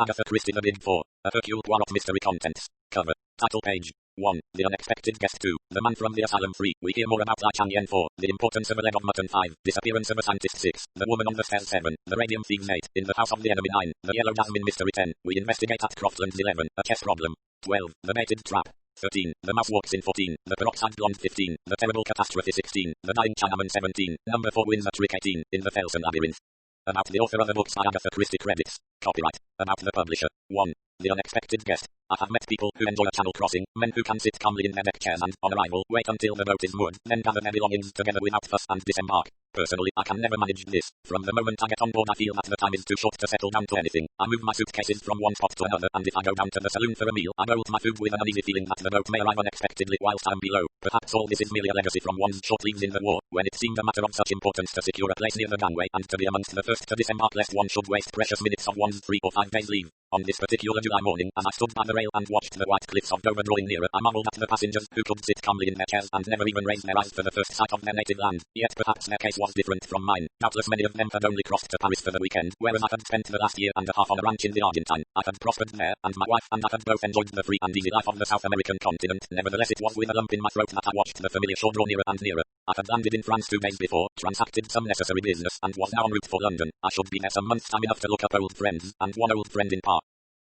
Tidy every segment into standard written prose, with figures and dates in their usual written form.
Agatha Christie, The Big Four. A Hercule Poirot Mystery Contents. Cover. Title page. 1. The Unexpected Guest. 2. The Man from the Asylum. 3. We hear more about Lai Chang Yen. 4. The Importance of a Leg of Mutton. 5. Disappearance of a Scientist. 6. The Woman on the Stairs. 7. The Radium Thieves. 8. In the House of the Enemy. 9. The Yellow Jasmine Mystery. 10. We investigate at Croftlands. 11. A chess problem. 12. The Baited Trap. 13. The Mouse Walks in. 14. The Peroxide Blonde. 15. The Terrible Catastrophe. 16. The Dying Chinaman. 17. Number 4 wins a trick. 18. In the Felsen Labyrinth. About the author of the books by Agatha Christie. Credits. Copyright. About the publisher. 1. The Unexpected Guest. I have met people who enjoy a channel crossing, men who can sit calmly in their deck chairs and, on arrival, wait until the boat is moored, then gather their belongings together without fuss and disembark. Personally, I can never manage this. From the moment I get on board, I feel that the time is too short to settle down to anything. I move my suitcases from one spot to another, and if I go down to the saloon for a meal, I bolt my food with an uneasy feeling that the boat may arrive unexpectedly whilst I'm below. Perhaps all this is merely a legacy from one's short leaves in the war, when it seemed a matter of such importance to secure a place near the gangway and to be amongst the first to disembark lest one should waste precious minutes of one's 3 or 5 days' leave. On this particular July morning, as I stood by the rail and watched the white cliffs of Dover drawing nearer, I marveled at the passengers who could sit calmly in their chairs and never even raise their eyes for the first sight of their native land. Yet perhaps their case was different from mine. Doubtless many of them had only crossed to Paris for the weekend, whereas I had spent the last year and a half on a ranch in the Argentine. I had prospered there, and my wife and I had both enjoyed the free and easy life of the South American continent. Nevertheless, it was with a lump in my throat that I watched the familiar shore draw nearer and nearer. I had landed in France 2 days before, transacted some necessary business, and was now en route for London. I should be there some months' time enough to look up old friends, and one old friend in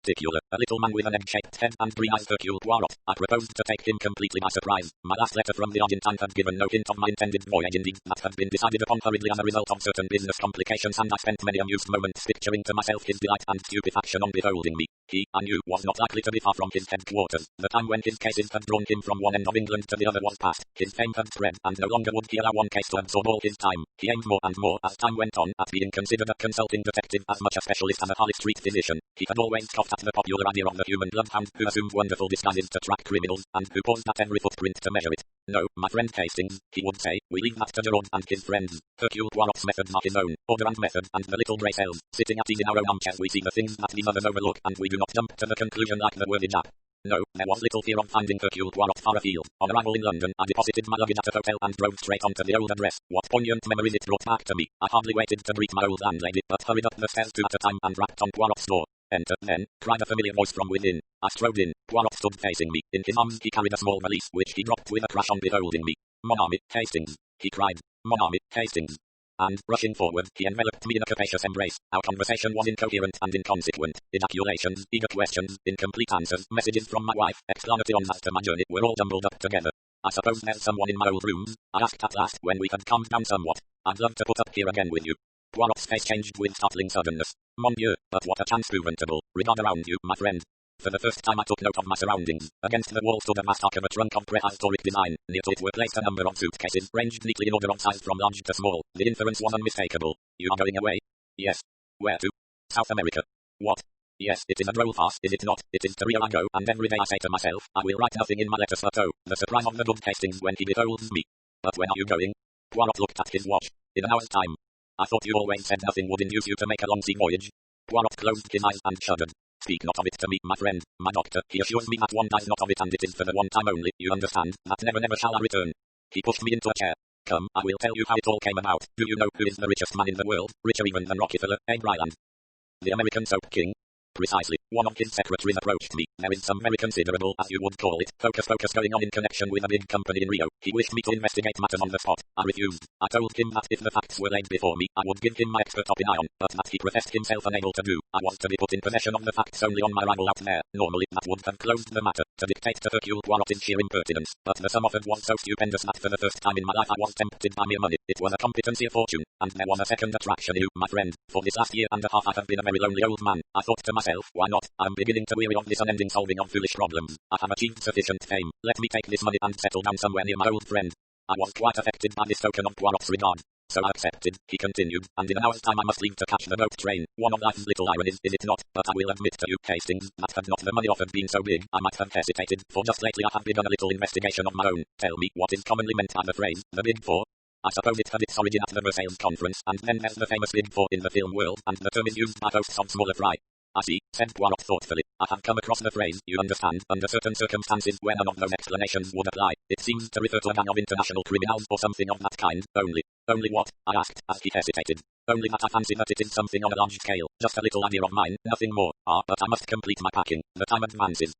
particular, a little man with an egg-shaped head and green eyes, Hercule Poirot. I proposed to take him completely by surprise. My last letter from the Argentine had given no hint of my intended voyage. Indeed, that had been decided upon hurriedly as a result of certain business complications, and I spent many amused moments picturing to myself his delight and stupefaction on beholding me. He, I knew, was not likely to be far from his headquarters. The time when his cases had drawn him from one end of England to the other was past. His fame had spread, and no longer would he allow one case to absorb all his time. He aimed more and more, as time went on, at being considered a consulting detective, as much a specialist as a Harley Street physician. He had always scoffed at the popular idea of the human bloodhound who assumed wonderful disguises to track criminals, and who paused at every footprint to measure it. No, my friend Hastings, he would say, we leave that to Gerard and his friends. Hercule Poirot's methods are his own. Order and method, and the little grey cells. Sitting at ease in our own armchairs, we see the things that these others overlook, and we do not jump to the conclusion like the worthy Jap. No, there was little fear of finding Hercule Poirot far afield. On arrival in London, I deposited my luggage at a hotel and drove straight on to the old address. What poignant memories it brought back to me. I hardly waited to greet my old landlady, but hurried up the stairs 2 at a time and rapped on Poirot's door. Enter, then, cried a familiar voice from within. I strode in. Poirot stood facing me. In his arms he carried a small valise, which he dropped with a crash on beholding me. Mon ami, Hastings, he cried. Mon ami, Hastings. And, rushing forward, he enveloped me in a capacious embrace. Our conversation was incoherent and inconsequent. Ejaculations, eager questions, incomplete answers, messages from my wife, explanations as to my journey, were all jumbled up together. I suppose there's someone in my old rooms? I asked at last, when we had calmed down somewhat. I'd love to put up here again with you. Poirot's face changed with startling suddenness. Mon Dieu, but what a chance preventable. Regard around you, my friend. For the first time I took note of my surroundings. Against the wall stood a vast arc of a trunk of prehistoric design. Near to it were placed a number of suitcases, ranged neatly in order of size from large to small. The inference was unmistakable. You are going away? Yes. Where to? South America. What? Yes, it is a droll farce, is it not? It is to Rio I go, and every day I say to myself, I will write nothing in my letters but the surprise of the good Hastings when he beholds me. But when are you going? Poirot looked at his watch. In an hour's time. I thought you always said nothing would induce you to make a long sea voyage. Poirot closed his eyes and shuddered. Speak not of it to me, my friend, my doctor. He assures me that one dies not of it, and it is for the one time only, you understand, that never shall I return. He pushed me into a chair. Come, I will tell you how it all came about. Do you know who is the richest man in the world, richer even than Rockefeller, Abe Ryland? The American soap king? Precisely. One of his secretaries approached me. There is some very considerable, as you would call it, focus going on in connection with a big company in Rio. He wished me to investigate matters on the spot. I refused. I told him that if the facts were laid before me, I would give him my expert opinion, but that he professed himself unable to do. I was to be put in possession of the facts only on my arrival out there. Normally, that would have closed the matter. To dictate to Hercule Poirot is sheer impertinence, but the sum offered was so stupendous that for the first time in my life I was tempted by mere money. It was a competency of fortune, and there was a second attraction in you, my friend. For this last year and a half I have been a very lonely old man. I thought to myself, why not? I am beginning to weary of this unending solving of foolish problems. I have achieved sufficient fame. Let me take this money and settle down somewhere near my old friend. I was quite affected by this token of Poirot's regard. So I accepted, he continued, and in an hour's time I must leave to catch the boat train. One of life's little ironies, is it not? But I will admit to you, Hastings, that had not the money offered been so big, I might have hesitated, for just lately I have begun a little investigation of my own. Tell me, what is commonly meant by the phrase, the Big Four? I suppose it had its origin at the Versailles Conference, and then there's the famous Big Four in the film world, and the term is used by hosts of smaller fry. I see, said Poirot thoughtfully. I have come across the phrase, you understand, under certain circumstances where none of those explanations would apply. It seems to refer to a gang of international criminals or something of that kind, only. Only what? I asked, as he hesitated. Only that I fancy that it is something on a large scale, just a little idea of mine, nothing more. But I must complete my packing. The time advances.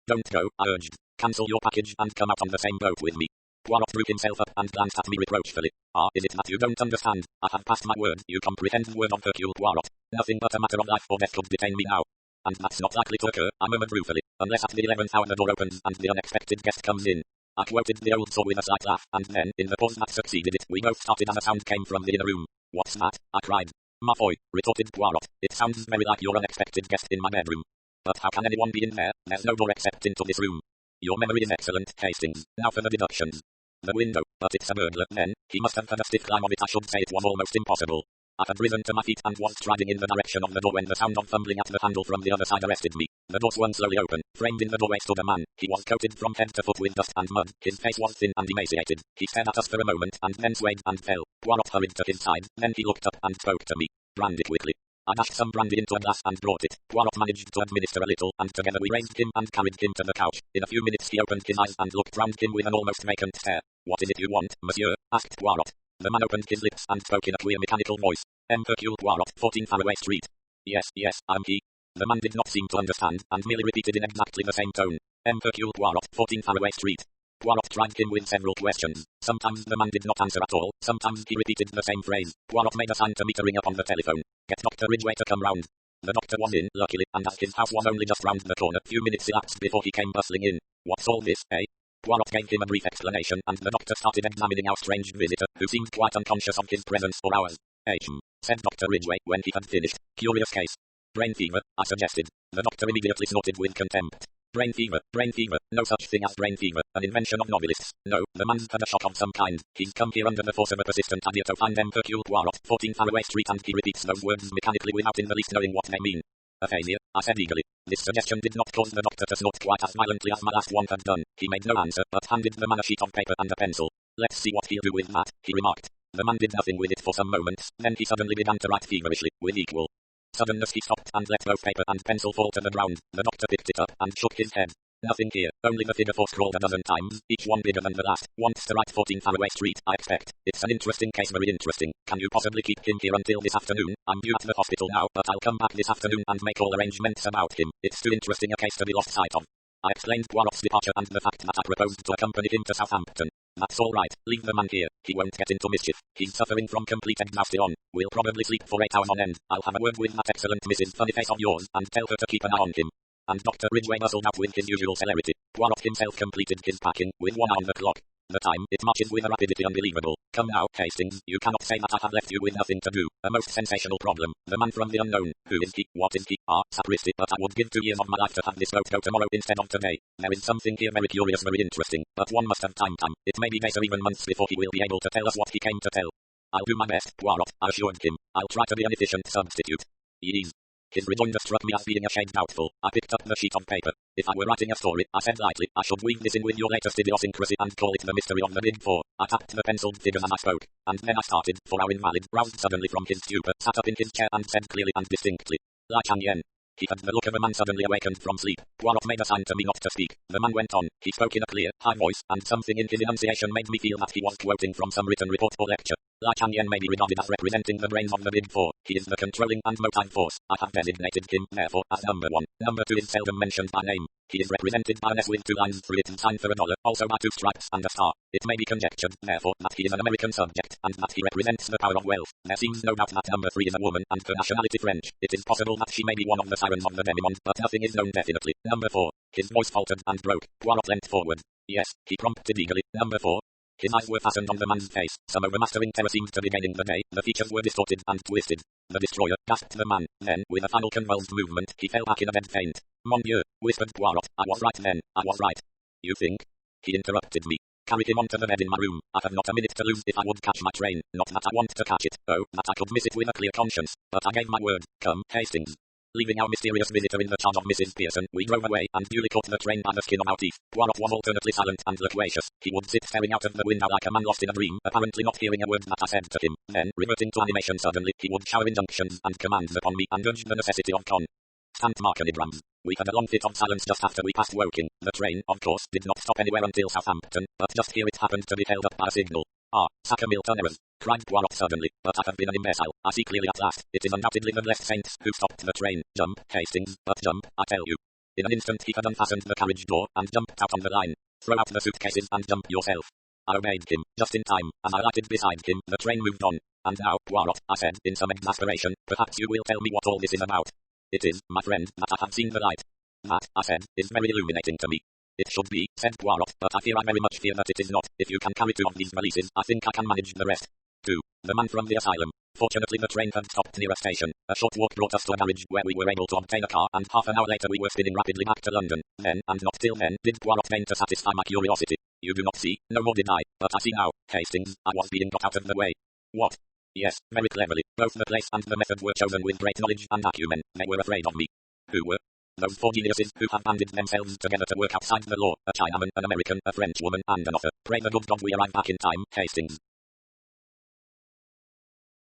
Don't go, I urged. Cancel your package and come out on the same boat with me. Poirot drew himself up and glanced at me reproachfully. Is it that you don't understand? I have passed my word, you comprehend the word of Hercule Poirot. Nothing but a matter of life or death could detain me now. And that's not likely to occur, I murmured ruefully, unless at the 11th hour the door opens and the unexpected guest comes in. I quoted the old saw with a slight laugh, and then, in the pause that succeeded it, we both started as a sound came from the inner room. What's that? I cried. Ma foi, retorted Poirot, it sounds very like your unexpected guest in my bedroom. But how can anyone be in there? There's no door except into this room. Your memory is excellent, Hastings. Now for the deductions. The window, but it's a burglar, then. He must have had a stiff climb of it. I should say it was almost impossible. I had risen to my feet and was striding in the direction of the door when the sound of fumbling at the handle from the other side arrested me. The door swung slowly open. Framed in the doorway stood a man. He was coated from head to foot with dust and mud. His face was thin and emaciated. He stared at us for a moment and then swayed and fell. Poirot hurried to his side. Then he looked up and spoke to me. Brandy quickly. I dashed some brandy into a glass and brought it. Poirot managed to administer a little, and together we raised him and carried him to the couch. In a few minutes he opened his eyes and looked round him with an almost vacant stare. What is it you want, monsieur? Asked Poirot. The man opened his lips and spoke in a queer mechanical voice. Hercule Poirot, 14 Faraway Street. Yes, I'm he. The man did not seem to understand, and merely repeated in exactly the same tone. Hercule Poirot, 14 Faraway Street. Poirot tried him with several questions. Sometimes the man did not answer at all, sometimes he repeated the same phrase. Poirot made a sign to me to ring up on the telephone. Get Dr. Ridgway to come round. The doctor was in, luckily, and as his house was only just round the corner, few minutes elapsed before he came bustling in. What's all this, eh? Poirot gave him a brief explanation, and the doctor started examining our strange visitor, who seemed quite unconscious of his presence for hours. Said Dr. Ridgway, when he had finished. Curious case. Brain fever, I suggested. The doctor immediately snorted with contempt. Brain fever, no such thing as brain fever, an invention of novelists. No, the man's had a shock of some kind. He's come here under the force of a persistent idea to find Hercule Poirot, 14 Faraway Street, and he repeats those words mechanically without in the least knowing what they mean. Aphasia, I said eagerly. This suggestion did not cause the doctor to snort quite as violently as my last one had done. He made no answer, but handed the man a sheet of paper and a pencil. Let's see what he'll do with that, he remarked. The man did nothing with it for some moments, then he suddenly began to write feverishly, with equal suddenness he stopped and let both paper and pencil fall to the ground. The doctor picked it up and shook his head. Nothing here, only the figure 4 scrawled a dozen times, each one bigger than the last. Wants to write 14 Faraway Street, I expect. It's an interesting case, very interesting. Can you possibly keep him here until this afternoon? I'm due at the hospital now, but I'll come back this afternoon and make all arrangements about him. It's too interesting a case to be lost sight of. I explained Poirot's departure and the fact that I proposed to accompany him to Southampton. That's all right, leave the man here. He won't get into mischief. He's suffering from complete exhaustion. We'll probably sleep for 8 hours on end. I'll have a word with that excellent Mrs. Funnyface of yours and tell her to keep an eye on him. And Dr. Ridgway bustled out with his usual celerity. Poirot himself completed his packing, with 1 eye on the clock. The time, it marches with a rapidity unbelievable. Come now, Hastings, you cannot say that I have left you with nothing to do. A most sensational problem. The man from the unknown. Who is he? What is he? Sapristi, but I would give 2 years of my life to have this boat go tomorrow instead of today. There is something here very curious, very interesting, but one must have time. It may be days or even months before he will be able to tell us what he came to tell. I'll do my best, Poirot, I assured him. I'll try to be an efficient substitute. Yes. His rejoinder struck me as being a shade doubtful. I picked up the sheet of paper. If I were writing a story, I said lightly, I should weave this in with your latest idiosyncrasy and call it the mystery of the Big Four. I tapped the penciled figures as I spoke, and then I started, for our invalid roused suddenly from his stupor, sat up in his chair and said clearly and distinctly, Lai Chang Yen. He had the look of a man suddenly awakened from sleep. Poirot made a sign to me not to speak. The man went on. He spoke in a clear, high voice, and something in his enunciation made me feel that he was quoting from some written report or lecture. Lai Chang Yen may be regarded as representing the brains of the Big Four. He is the controlling and motive force. I have designated him, therefore, as number 1. Number 2 is seldom mentioned by name. He is represented by an S with 2 lines through it and signed for $1, also by 2 stripes and a star. It may be conjectured, therefore, that he is an American subject, and that he represents the power of wealth. There seems no doubt that number 3 is a woman, and her nationality French. It is possible that she may be one of the sirens of the Demimonde, but nothing is known definitely. Number 4. His voice faltered and broke. Poirot leant forward. Yes, he prompted eagerly. Number 4. His eyes were fastened on the man's face. Some overmastering terror seemed to be gaining the day. The features were distorted and twisted. The destroyer, gasped the man. Then, with a final convulsed movement, he fell back in a dead faint. Mon Dieu, whispered Poirot. I was right then. I was right. You think? He interrupted me. Carry him onto the bed in my room. I have not a minute to lose if I would catch my train. Not that I want to catch it. Oh, that I could miss it with a clear conscience. But I gave my word. Come, Hastings. Leaving our mysterious visitor in the charge of Mrs. Pearson, we drove away and duly caught the train by the skin of our teeth. Poirot was alternately silent and loquacious. He would sit staring out of the window like a man lost in a dream, apparently not hearing a word that I said to him. Then, reverting to animation suddenly, he would shower injunctions and commands upon me and urge the necessity of constant marconigrams. We had a long fit of silence just after we passed Woking. The train, of course, did not stop anywhere until Southampton, but just here it happened to be held up by a signal. Ah, Sacre Milton errors, cried Poirot suddenly, but I have been an imbecile. I see clearly at last. It is undoubtedly the blessed saints who stopped the train. Jump, Hastings, but jump, I tell you. In an instant he had unfastened the carriage door, and jumped out on the line. Throw out the suitcases and jump yourself. I obeyed him, just in time. As I lighted beside him, the train moved on. And now, Poirot, I said, in some exasperation, perhaps you will tell me what all this is about. It is, my friend, that I have seen the light. That, I said, is very illuminating to me. It should be, said Poirot, but I very much fear that it is not. If you can carry 2 of these valises, I think I can manage the rest. 2. The man from the asylum. Fortunately the train had stopped near a station. A short walk brought us to a garage where we were able to obtain a car, and half an hour later we were spinning rapidly back to London. Then, and not till then, did Poirot feign to satisfy my curiosity. You do not see, no more did I, but I see now, Hastings, I was being got out of the way. What? Yes, very cleverly. Both the place and the method were chosen with great knowledge and acumen. They were afraid of me. Who were? Those 4 geniuses who have banded themselves together to work outside the law. A Chinaman, an American, a Frenchwoman, and an author. Pray the good God we arrive back in time, Hastings.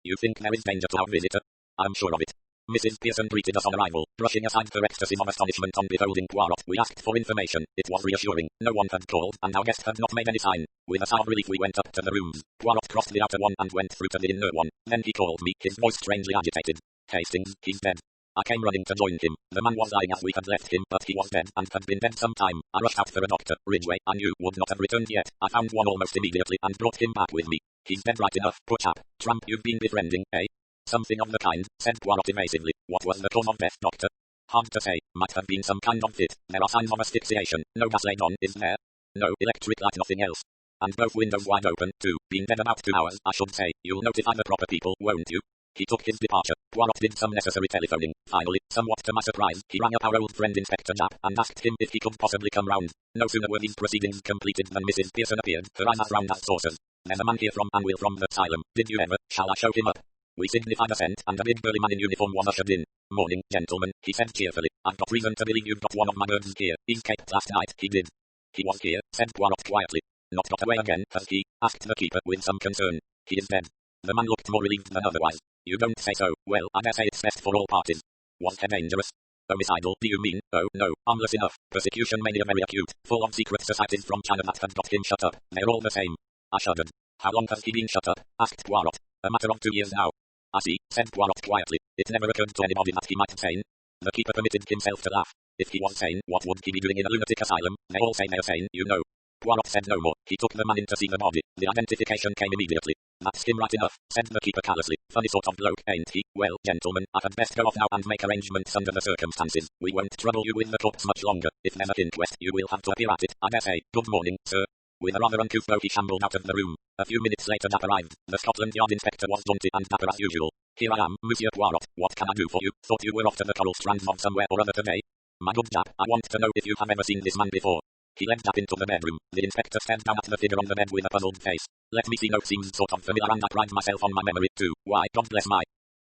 You think there is danger to our visitor? I am sure of it. Mrs. Pearson greeted us on arrival, brushing aside her ecstasy of astonishment on beholding Poirot. We asked for information. It was reassuring. No one had called, and our guest had not made any sign. With a sigh of relief we went up to the rooms. Poirot crossed the outer one and went through to the inner one. Then he called me, his voice strangely agitated. Hastings, he's dead. I came running to join him. The man was lying as we had left him, but he was dead, and had been dead some time. I rushed out for a doctor. Ridgway, I knew, would not have returned yet. I found one almost immediately, and brought him back with me. He's dead right enough, poor chap. Tramp you've been befriending, eh? Something of the kind, said Poirot evasively. What was the cause of death, doctor? Hard to say. Might have been some kind of fit. There are signs of asphyxiation. No gas laid on, is there? No, electric light, nothing else. And both windows wide open, too. Been dead about 2 hours, I should say. You'll notify the proper people, won't you? He took his departure. Poirot did some necessary telephoning. Finally, somewhat to my surprise, he rang up our old friend Inspector Japp, and asked him if he could possibly come round. No sooner were these proceedings completed than Mrs. Pearson appeared, her eyes as round as saucers. There's a man here from Anvil from the asylum. Did you ever? Shall I show him up? We signified assent, and a big burly man in uniform was ushered in. Morning, gentlemen, he said cheerfully. I've got reason to believe you've got one of my birds here. He escaped last night, he did. He was here, said Poirot quietly. Not got away again, has he? Asked the keeper with some concern. He is dead. The man looked more relieved than otherwise. You don't say so. Well, I dare say it's best for all parties. Was he dangerous? Homicidal, do you mean? Oh, no, harmless enough. Persecution mania very acute, full of secret societies from China that had got him shut up. They're all the same. I shuddered. How long has he been shut up? Asked Poirot. A matter of 2 years now. I see, said Poirot quietly. It never occurred to anybody that he might be sane. The keeper permitted himself to laugh. If he was sane, what would he be doing in a lunatic asylum? They all say they're sane, you know. Poirot said no more. He took the man in to see the body. The identification came immediately. That's him right enough, said the keeper callously. Funny sort of bloke, ain't he? Well, gentlemen, I had best go off now and make arrangements under the circumstances. We won't trouble you with the corpse much longer. If there's an inquest, you will have to appear at it, I dare say. Good morning, sir. With a rather uncouth bow he shambled out of the room. A few minutes later Japp arrived. The Scotland Yard inspector was jaunty and dapper as usual. Here I am, Monsieur Poirot. What can I do for you? Thought you were off to the coral strands of somewhere or other today. My good Japp, I want to know if you have ever seen this man before. He led Japp into the bedroom. The inspector stared down at the figure on the bed with a puzzled face. Let me see, note seems sort of familiar and I pride myself on my memory too. Why, God bless my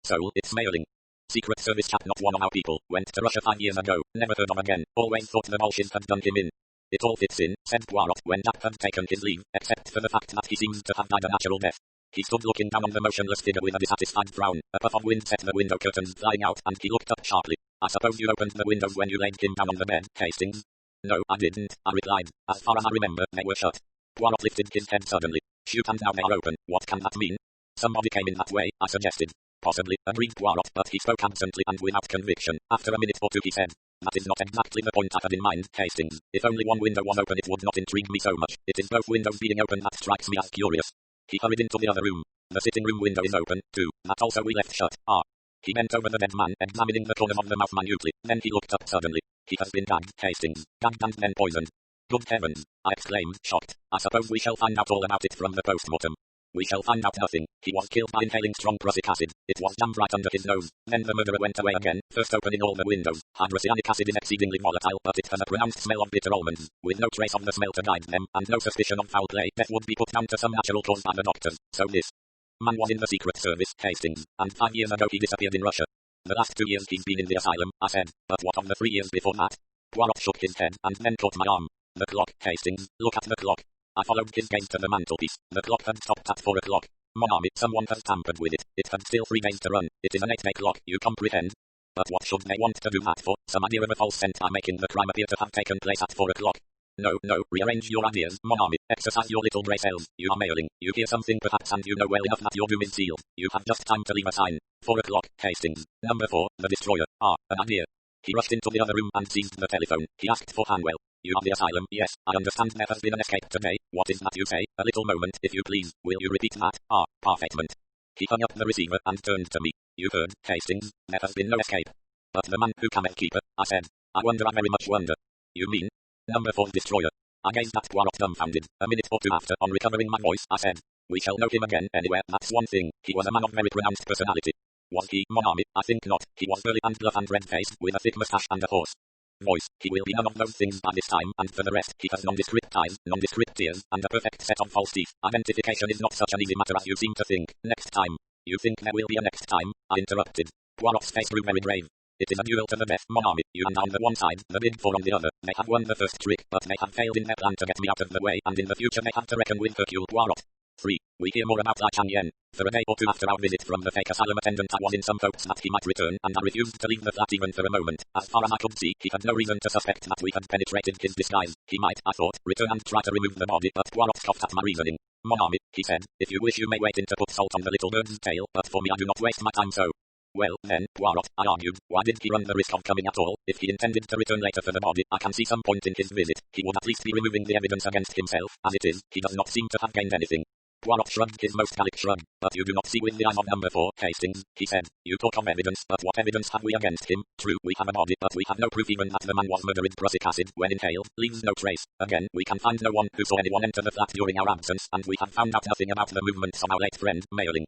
soul, it's Mailing. Secret Service chap, not one of our people. Went to Russia 5 years ago. Never heard of again. Always thought the Bolsheviks had done him in. It all fits in, said Poirot when Japp had taken his leave, except for the fact that he seems to have died a natural death. He stood looking down on the motionless figure with a dissatisfied frown. A puff of wind set the window curtains flying out and he looked up sharply. I suppose you opened the windows when you laid him down on the bed, Hastings? No, I didn't, I replied. As far as I remember, they were shut. Poirot lifted his head suddenly. Shoot, and now they are open. What can that mean? Somebody came in that way, I suggested. Possibly, agreed Poirot, but he spoke absently and without conviction. After a minute or two he said, that is not exactly the point I had in mind, Hastings. If only one window was open it would not intrigue me so much. It is both windows being open that strikes me as curious. He hurried into the other room. The sitting room window is open, too. That also we left shut. Ah. He bent over the dead man, examining the corners of the mouth minutely. Then he looked up suddenly. He has been gagged, Hastings. Gagged and then poisoned. Good heavens, I exclaimed, shocked. I suppose we shall find out all about it from the post-mortem. We shall find out nothing. He was killed by inhaling strong prussic acid. It was jammed right under his nose. Then the murderer went away again, first opening all the windows. Hydrocyanic acid is exceedingly volatile, but it has a pronounced smell of bitter almonds. With no trace of the smell to guide them, and no suspicion of foul play, death would be put down to some natural cause by the doctors. So this man was in the Secret Service, Hastings, and 5 years ago he disappeared in Russia. The last 2 years he's been in the asylum, I said. But what of the 3 years before that? Poirot shook his head, and then caught my arm. The clock, Hastings, look at the clock. I followed his gaze to the mantelpiece. The clock had stopped at 4 o'clock. Mon ami, someone has tampered with it. It had still 3 days to run. It is an 8-day clock, you comprehend? But what should they want to do that for? Some idea of a false scent I make in the crime appear to have taken place at 4 o'clock. No, rearrange your ideas, mon ami. Exercise your little grey cells. You are mailing. You hear something perhaps and you know well enough that your doom is sealed. You have just time to leave a sign. 4 o'clock, Hastings. Number 4, the destroyer. An idea. He rushed into the other room and seized the telephone. He asked for Hanwell. You are the asylum, yes, I understand there has been an escape today. What is that you say? A little moment, if you please. Will you repeat that? Parfaitement. He hung up the receiver and turned to me. You heard, Hastings, there has been no escape. But the man who camel keeper, I said. I very much wonder. You mean? Number 4's destroyer. I gazed at Poirot dumbfounded. A minute or two after, on recovering my voice, I said. We shall know him again anywhere, that's one thing. He was a man of very pronounced personality. Was he, mon ami? I think not. He was burly and bluff and red-faced, with a thick moustache and a hoarse voice. He will be none of those things by this time, and for the rest, he has nondescript eyes, nondescript ears, and a perfect set of false teeth. Identification is not such an easy matter as you seem to think. Next time. You think there will be a next time? I interrupted. Poirot's face grew very grave. It is a duel to the death, mon ami. You and I on the one side, the big four on the other. They have won the first trick, but they have failed in their plan to get me out of the way, and in the future they have to reckon with Hercule Poirot. 3. We hear more about Lai Chang-yen. For a day or two after our visit from the fake asylum attendant, I was in some hopes that he might return, and I refused to leave the flat even for a moment. As far as I could see, he had no reason to suspect that we had penetrated his disguise. He might, I thought, return and try to remove the body, but Poirot scoffed at my reasoning. Mon ami, he said, if you wish you may wait in to put salt on the little bird's tail, but for me I do not waste my time so. Well, then, Poirot, I argued, why did he run the risk of coming at all? If he intended to return later for the body, I can see some point in his visit. He would at least be removing the evidence against himself. As it is, he does not seem to have gained anything. Poirot shrugged his most Gallic shrug. But you do not see with the eyes of number 4, Hastings, he said. You talk of evidence, but what evidence have we against him? True, we have a body, but we have no proof even that the man was murdered. Prussic acid, when inhaled, leaves no trace. Again, we can find no one who saw anyone enter the flat during our absence, and we have found out nothing about the movements of our late friend, mailing.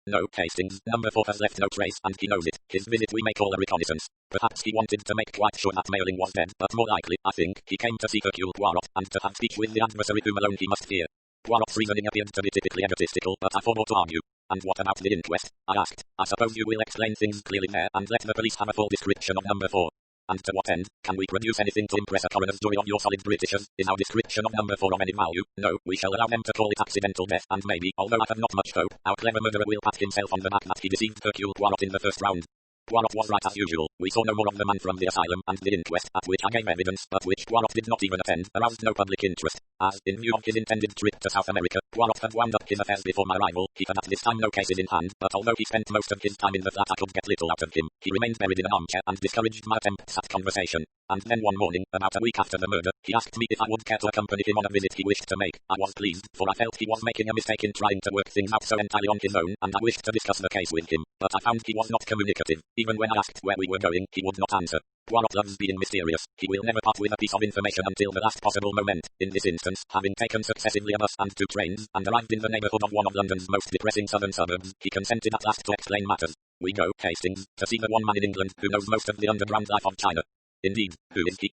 No, Hastings, number 4 has left no trace, and he knows it. His visit we may call a reconnaissance. Perhaps he wanted to make quite sure that mailing was dead, but more likely, I think, he came to see Hercule Poirot, and to have speech with the adversary whom alone he must fear. Poirot's reasoning appeared to be typically egotistical, but I forbore to argue. And what about the inquest? I asked. I suppose you will explain things clearly there, and let the police have a full description of number 4. And to what end? Can we produce anything to impress a coroner's jury on your solid Britishers? Is our description of number 4 of any value? No, we shall allow them to call it accidental death, and maybe, although I have not much hope, our clever murderer will pat himself on the back that he deceived Hercule Poirot in the first round. Poirot was right as usual. We saw no more of the man from the asylum, and the inquest, at which I gave evidence, but which Poirot did not even attend, aroused no public interest. As, in view of his intended trip to South America, Poirot had wound up his affairs before my arrival. He had at this time no cases in hand, but although he spent most of his time in the flat I could get little out of him. He remained buried in an armchair and discouraged my attempts at conversation. And then one morning, about a week after the murder, he asked me if I would care to accompany him on a visit he wished to make. I was pleased, for I felt he was making a mistake in trying to work things out so entirely on his own, and I wished to discuss the case with him. But I found he was not communicative. Even when I asked where we were going, he would not answer. Poirot loves being mysterious. He will never part with a piece of information until the last possible moment. In this instance, having taken successively a bus and 2 trains, and arrived in the neighbourhood of one of London's most depressing southern suburbs, he consented at last to explain matters. We go, Hastings, to see the one man in England who knows most of the underground life of China. Indeed, who is he?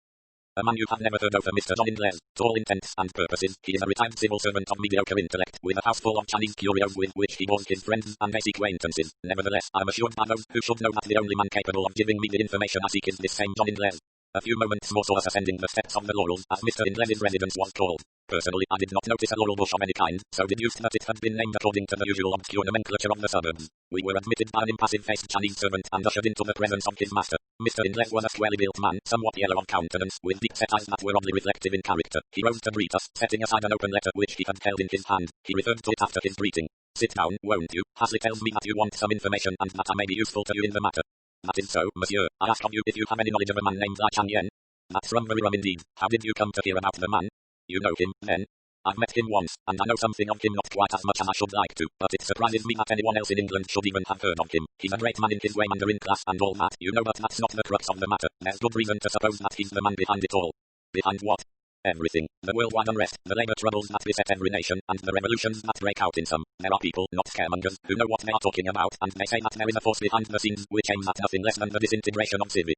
A man you have never heard of, Mr. John Ingles. To all intents and purposes, he is a retired civil servant of mediocre intellect, with a house full of Chinese curios with which he bores his friends and basic acquaintances. Nevertheless, I am assured by those who should know that the only man capable of giving me the information I seek is this same John Ingles. A few moments more saw us ascending the steps of the Laurels, as Mr. Ingles's residence was called. Personally, I did not notice a laurel bush of any kind, so deduced that it had been named according to the usual obscure nomenclature of the suburbs. We were admitted by an impassive-faced Chinese servant and ushered into the presence of his master. Mr. Ingles was a squarely built man, somewhat yellow of countenance, with deep-set eyes that were oddly reflective in character. He rose to greet us, setting aside an open letter which he had held in his hand. He referred to it after his greeting. Sit down, won't you? Hasley tells me that you want some information and that I may be useful to you in the matter. That is so, monsieur. I ask of you if you have any knowledge of a man named Lai Chang-yen. That's rum very rum indeed. How did you come to hear about the man? You know him, then? I've met him once, and I know something of him, not quite as much as I should like to, but it surprises me that anyone else in England should even have heard of him. He's a great man in his way, and in class and all that, you know, but that's not the crux of the matter. There's good reason to suppose that he's the man behind it all. Behind what? Everything. The worldwide unrest, the labour troubles that beset every nation, and the revolutions that break out in some. There are people, not scaremongers, who know what they are talking about, and they say that there is a force behind the scenes which aims at nothing less than the disintegration of civilization.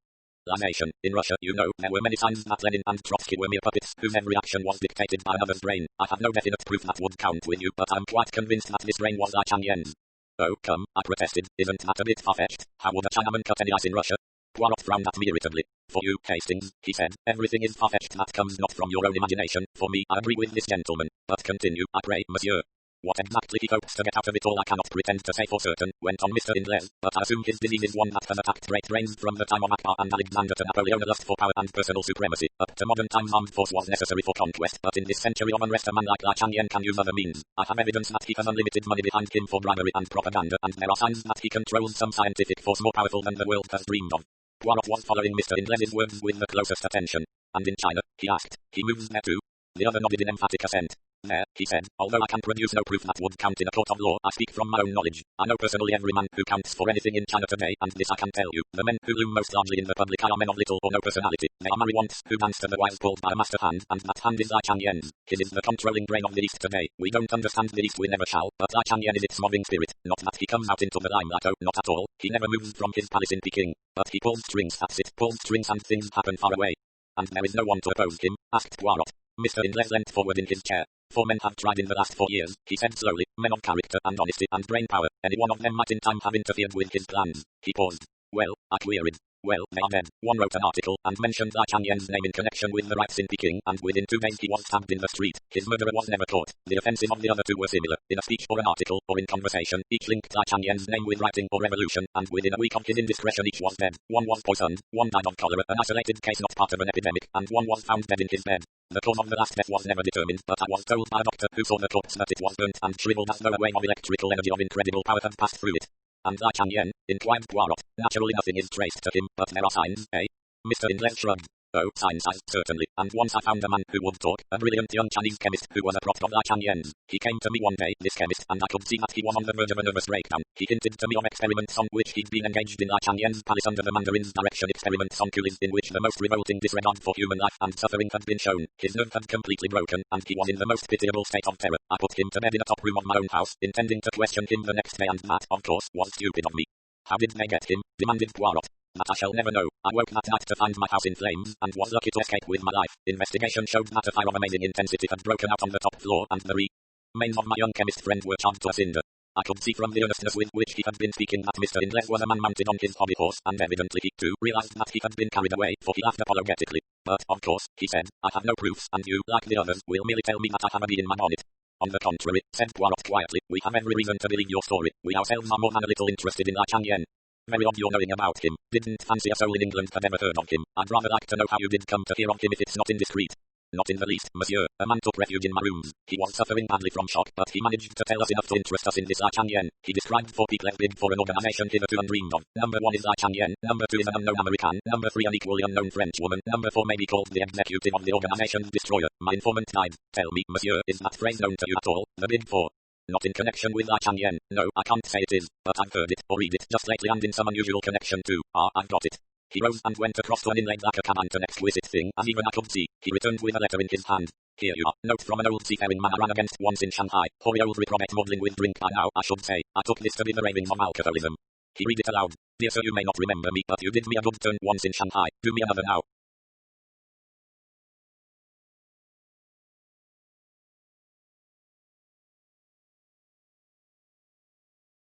In Russia, you know, there were many signs that Lenin and Trotsky were mere puppets whose every action was dictated by another's brain. I have no definite proof that would count with you, but I'm quite convinced that this brain was Lai Chang-yen's. Oh, come, I protested, isn't that a bit far-fetched? How would a Chinaman cut any ice in Russia? Poirot frowned at me irritably. For you, Hastings, he said, everything is far-fetched that comes not from your own imagination. For me, I agree with this gentleman. But continue, I pray, monsieur. What exactly he hopes to get out of it all I cannot pretend to say for certain, went on Mr. Indles, but I assume his disease is one that has attacked great brains from the time of Akbar and Alexander to Napoleon. A lust for power and personal supremacy. Up to modern times armed force was necessary for conquest, but in this century of unrest a man like Lai Chang-yen can use other means. I have evidence that he has unlimited money behind him for bribery and propaganda, and there are signs that he controls some scientific force more powerful than the world has dreamed of. Poirot was following Mr. Indles's words with the closest attention. And in China, he asked, he moves there too? The other nodded in emphatic assent. There, he said, although I can produce no proof that would count in a court of law, I speak from my own knowledge. I know personally every man who counts for anything in China today, and this I can tell you. The men who loom most largely in the public eye are men of little or no personality. They are merry wants who dance to the wires pulled by a master hand, and that hand is Lai Chang-yen's. His is the controlling brain of the East today. We don't understand the East, we never shall, but Lai Chang-yen is its moving spirit. Not that he comes out into the limelight, oh, not at all. He never moves from his palace in Peking. But he pulls strings, that's it, pulls strings and things happen far away. And there is no one to oppose him? Asked Poirot. Mr. Indles leant forward in his chair. 4 men have tried in the last 4 years, he said slowly, men of character and honesty and brain power. Any one of them might in time have interfered with his plans. He paused. Well, I queried. Well, they are dead. One wrote an article and mentioned Lai Chang-yen's name in connection with the riots in Peking, and within 2 days he was stabbed in the street. His murderer was never caught. The offences of the other 2 were similar. In a speech or an article, or in conversation, each linked Lai Chang-yen's name with writing or revolution, and within a week of his indiscretion each was dead. One was poisoned, one died of cholera, an isolated case not part of an epidemic, and one was found dead in his bed. The cause of the last death was never determined, but I was told by a doctor who saw the corpse that it was burnt and shriveled as though a wave of electrical energy of incredible power had passed through it. And Lai Chang-yen? Inquired Poirot. Naturally nothing is traced to him, but there are signs, eh? Mr. Indles shrugged. Oh, signs, certainly. And once I found a man who would talk, a brilliant young Chinese chemist who was a prop of Lai Chang-yen's. He came to me one day, this chemist, and I could see that he was on the verge of a nervous breakdown. He hinted to me of experiments on which he'd been engaged in Lai Chang-yen's palace under the Mandarin's direction, experiments on coolies in which the most revolting disregard for human life and suffering had been shown. His nerve had completely broken, and he was in the most pitiable state of terror. I put him to bed in a top room of my own house, intending to question him the next day, and that, of course, was stupid of me. How did they get him? Demanded Poirot. That I shall never know. I woke that night to find my house in flames, and was lucky to escape with my life. Investigation showed that a fire of amazing intensity had broken out on the top floor, and the remains of my young chemist friend were charred to a cinder. I could see from the earnestness with which he had been speaking that Mr. Indles was a man mounted on his hobby horse, and evidently he too realized that he had been carried away, for he laughed apologetically. But, of course, he said, I have no proofs, and you, like the others, will merely tell me that I have a bee in my bonnet. On the contrary, said Poirot quietly, we have every reason to believe your story. We ourselves are more than a little interested in Lai Chang-yen. Very odd your knowing about him. Didn't fancy a soul in England had ever heard of him. I'd rather like to know how you did come to hear of him if it's not indiscreet. Not in the least, monsieur. A man took refuge in my rooms. He was suffering badly from shock, but he managed to tell us enough to interest us in this Lai Chang-yen. He described 4 people as big for an organization hitherto undreamed of. Number 1 is Lai Chang-yen. Number 2 is an unknown American. Number 3 an equally unknown French woman. Number 4 may be called the executive of the organization's destroyer. My informant died. Tell me, monsieur, is that phrase known to you at all? The Big 4. Not in connection with Lai Chang-yen. No, I can't say it is, but I've heard it, or read it, just lately and in some unusual connection too. Ah, I've got it. He rose and went across to an inlaid lacquer cabinet, an exquisite thing, as even I could see. He returned with a letter in his hand. Here you are. Note from an old seafaring man I ran against once in Shanghai. Hoary old reprobate muddling with drink by now, I should say. I took this to be the ravings of alcoholism. He read it aloud. Dear sir, you may not remember me, but you did me a good turn once in Shanghai. Do me another now.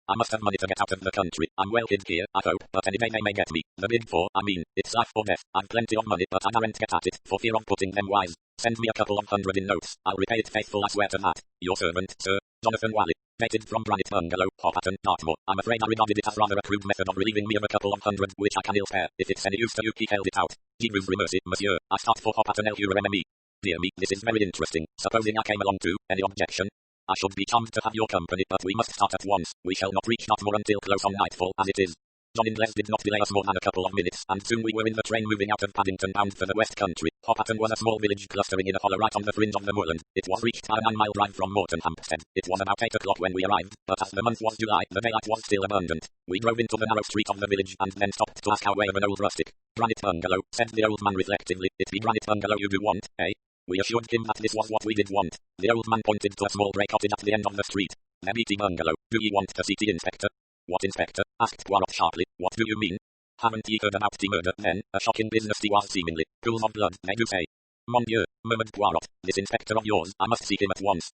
I must have money to get out of the country. I'm well hid here, I hope, but any day they may get me. The Big 4, I mean, it's life or death. I've plenty of money, but I daren't get at it, for fear of putting them wise. Send me a couple of hundred in notes. I'll repay it faithful, I swear to that. Your servant, sir, Jonathan Wally. Dated from Granite Bungalow, Hopperton, Dartmoor. I'm afraid I regarded it as rather a crude method of relieving me of a couple of hundred, which I can ill spare. If it's any use to you, he held it out. Je vous remercie, monsieur. I start for Hopperton LURMME. Dear me, this is very interesting. Supposing I came along too, any objection? I should be charmed to have your company, but we must start at once. We shall not reach Dartmoor until close on nightfall, as it is. John Indles did not delay us more than a couple of minutes, and soon we were in the train moving out of Paddington bound for the West Country. Hopperton was a small village clustering in a hollow right on the fringe of the moorland. It was reached by a 9-mile drive from Moreton Hampstead. It was about 8 o'clock when we arrived, but as the month was July, the daylight was still abundant. We drove into the narrow street of the village and then stopped to ask our way of an old rustic. Granite Bungalow, said the old man reflectively. It be Granite Bungalow you do want, eh? We assured him that this was what we did want. The old man pointed to a small grey cottage at the end of the street. The BT Bungalow. Do ye want to see the inspector? What inspector? Asked Poirot sharply. What do you mean? Haven't ye heard about the murder, then? A shocking business he was seemingly. Pools of blood, they do say. Mon Dieu, murmured Poirot. This inspector of yours, I must see him at once.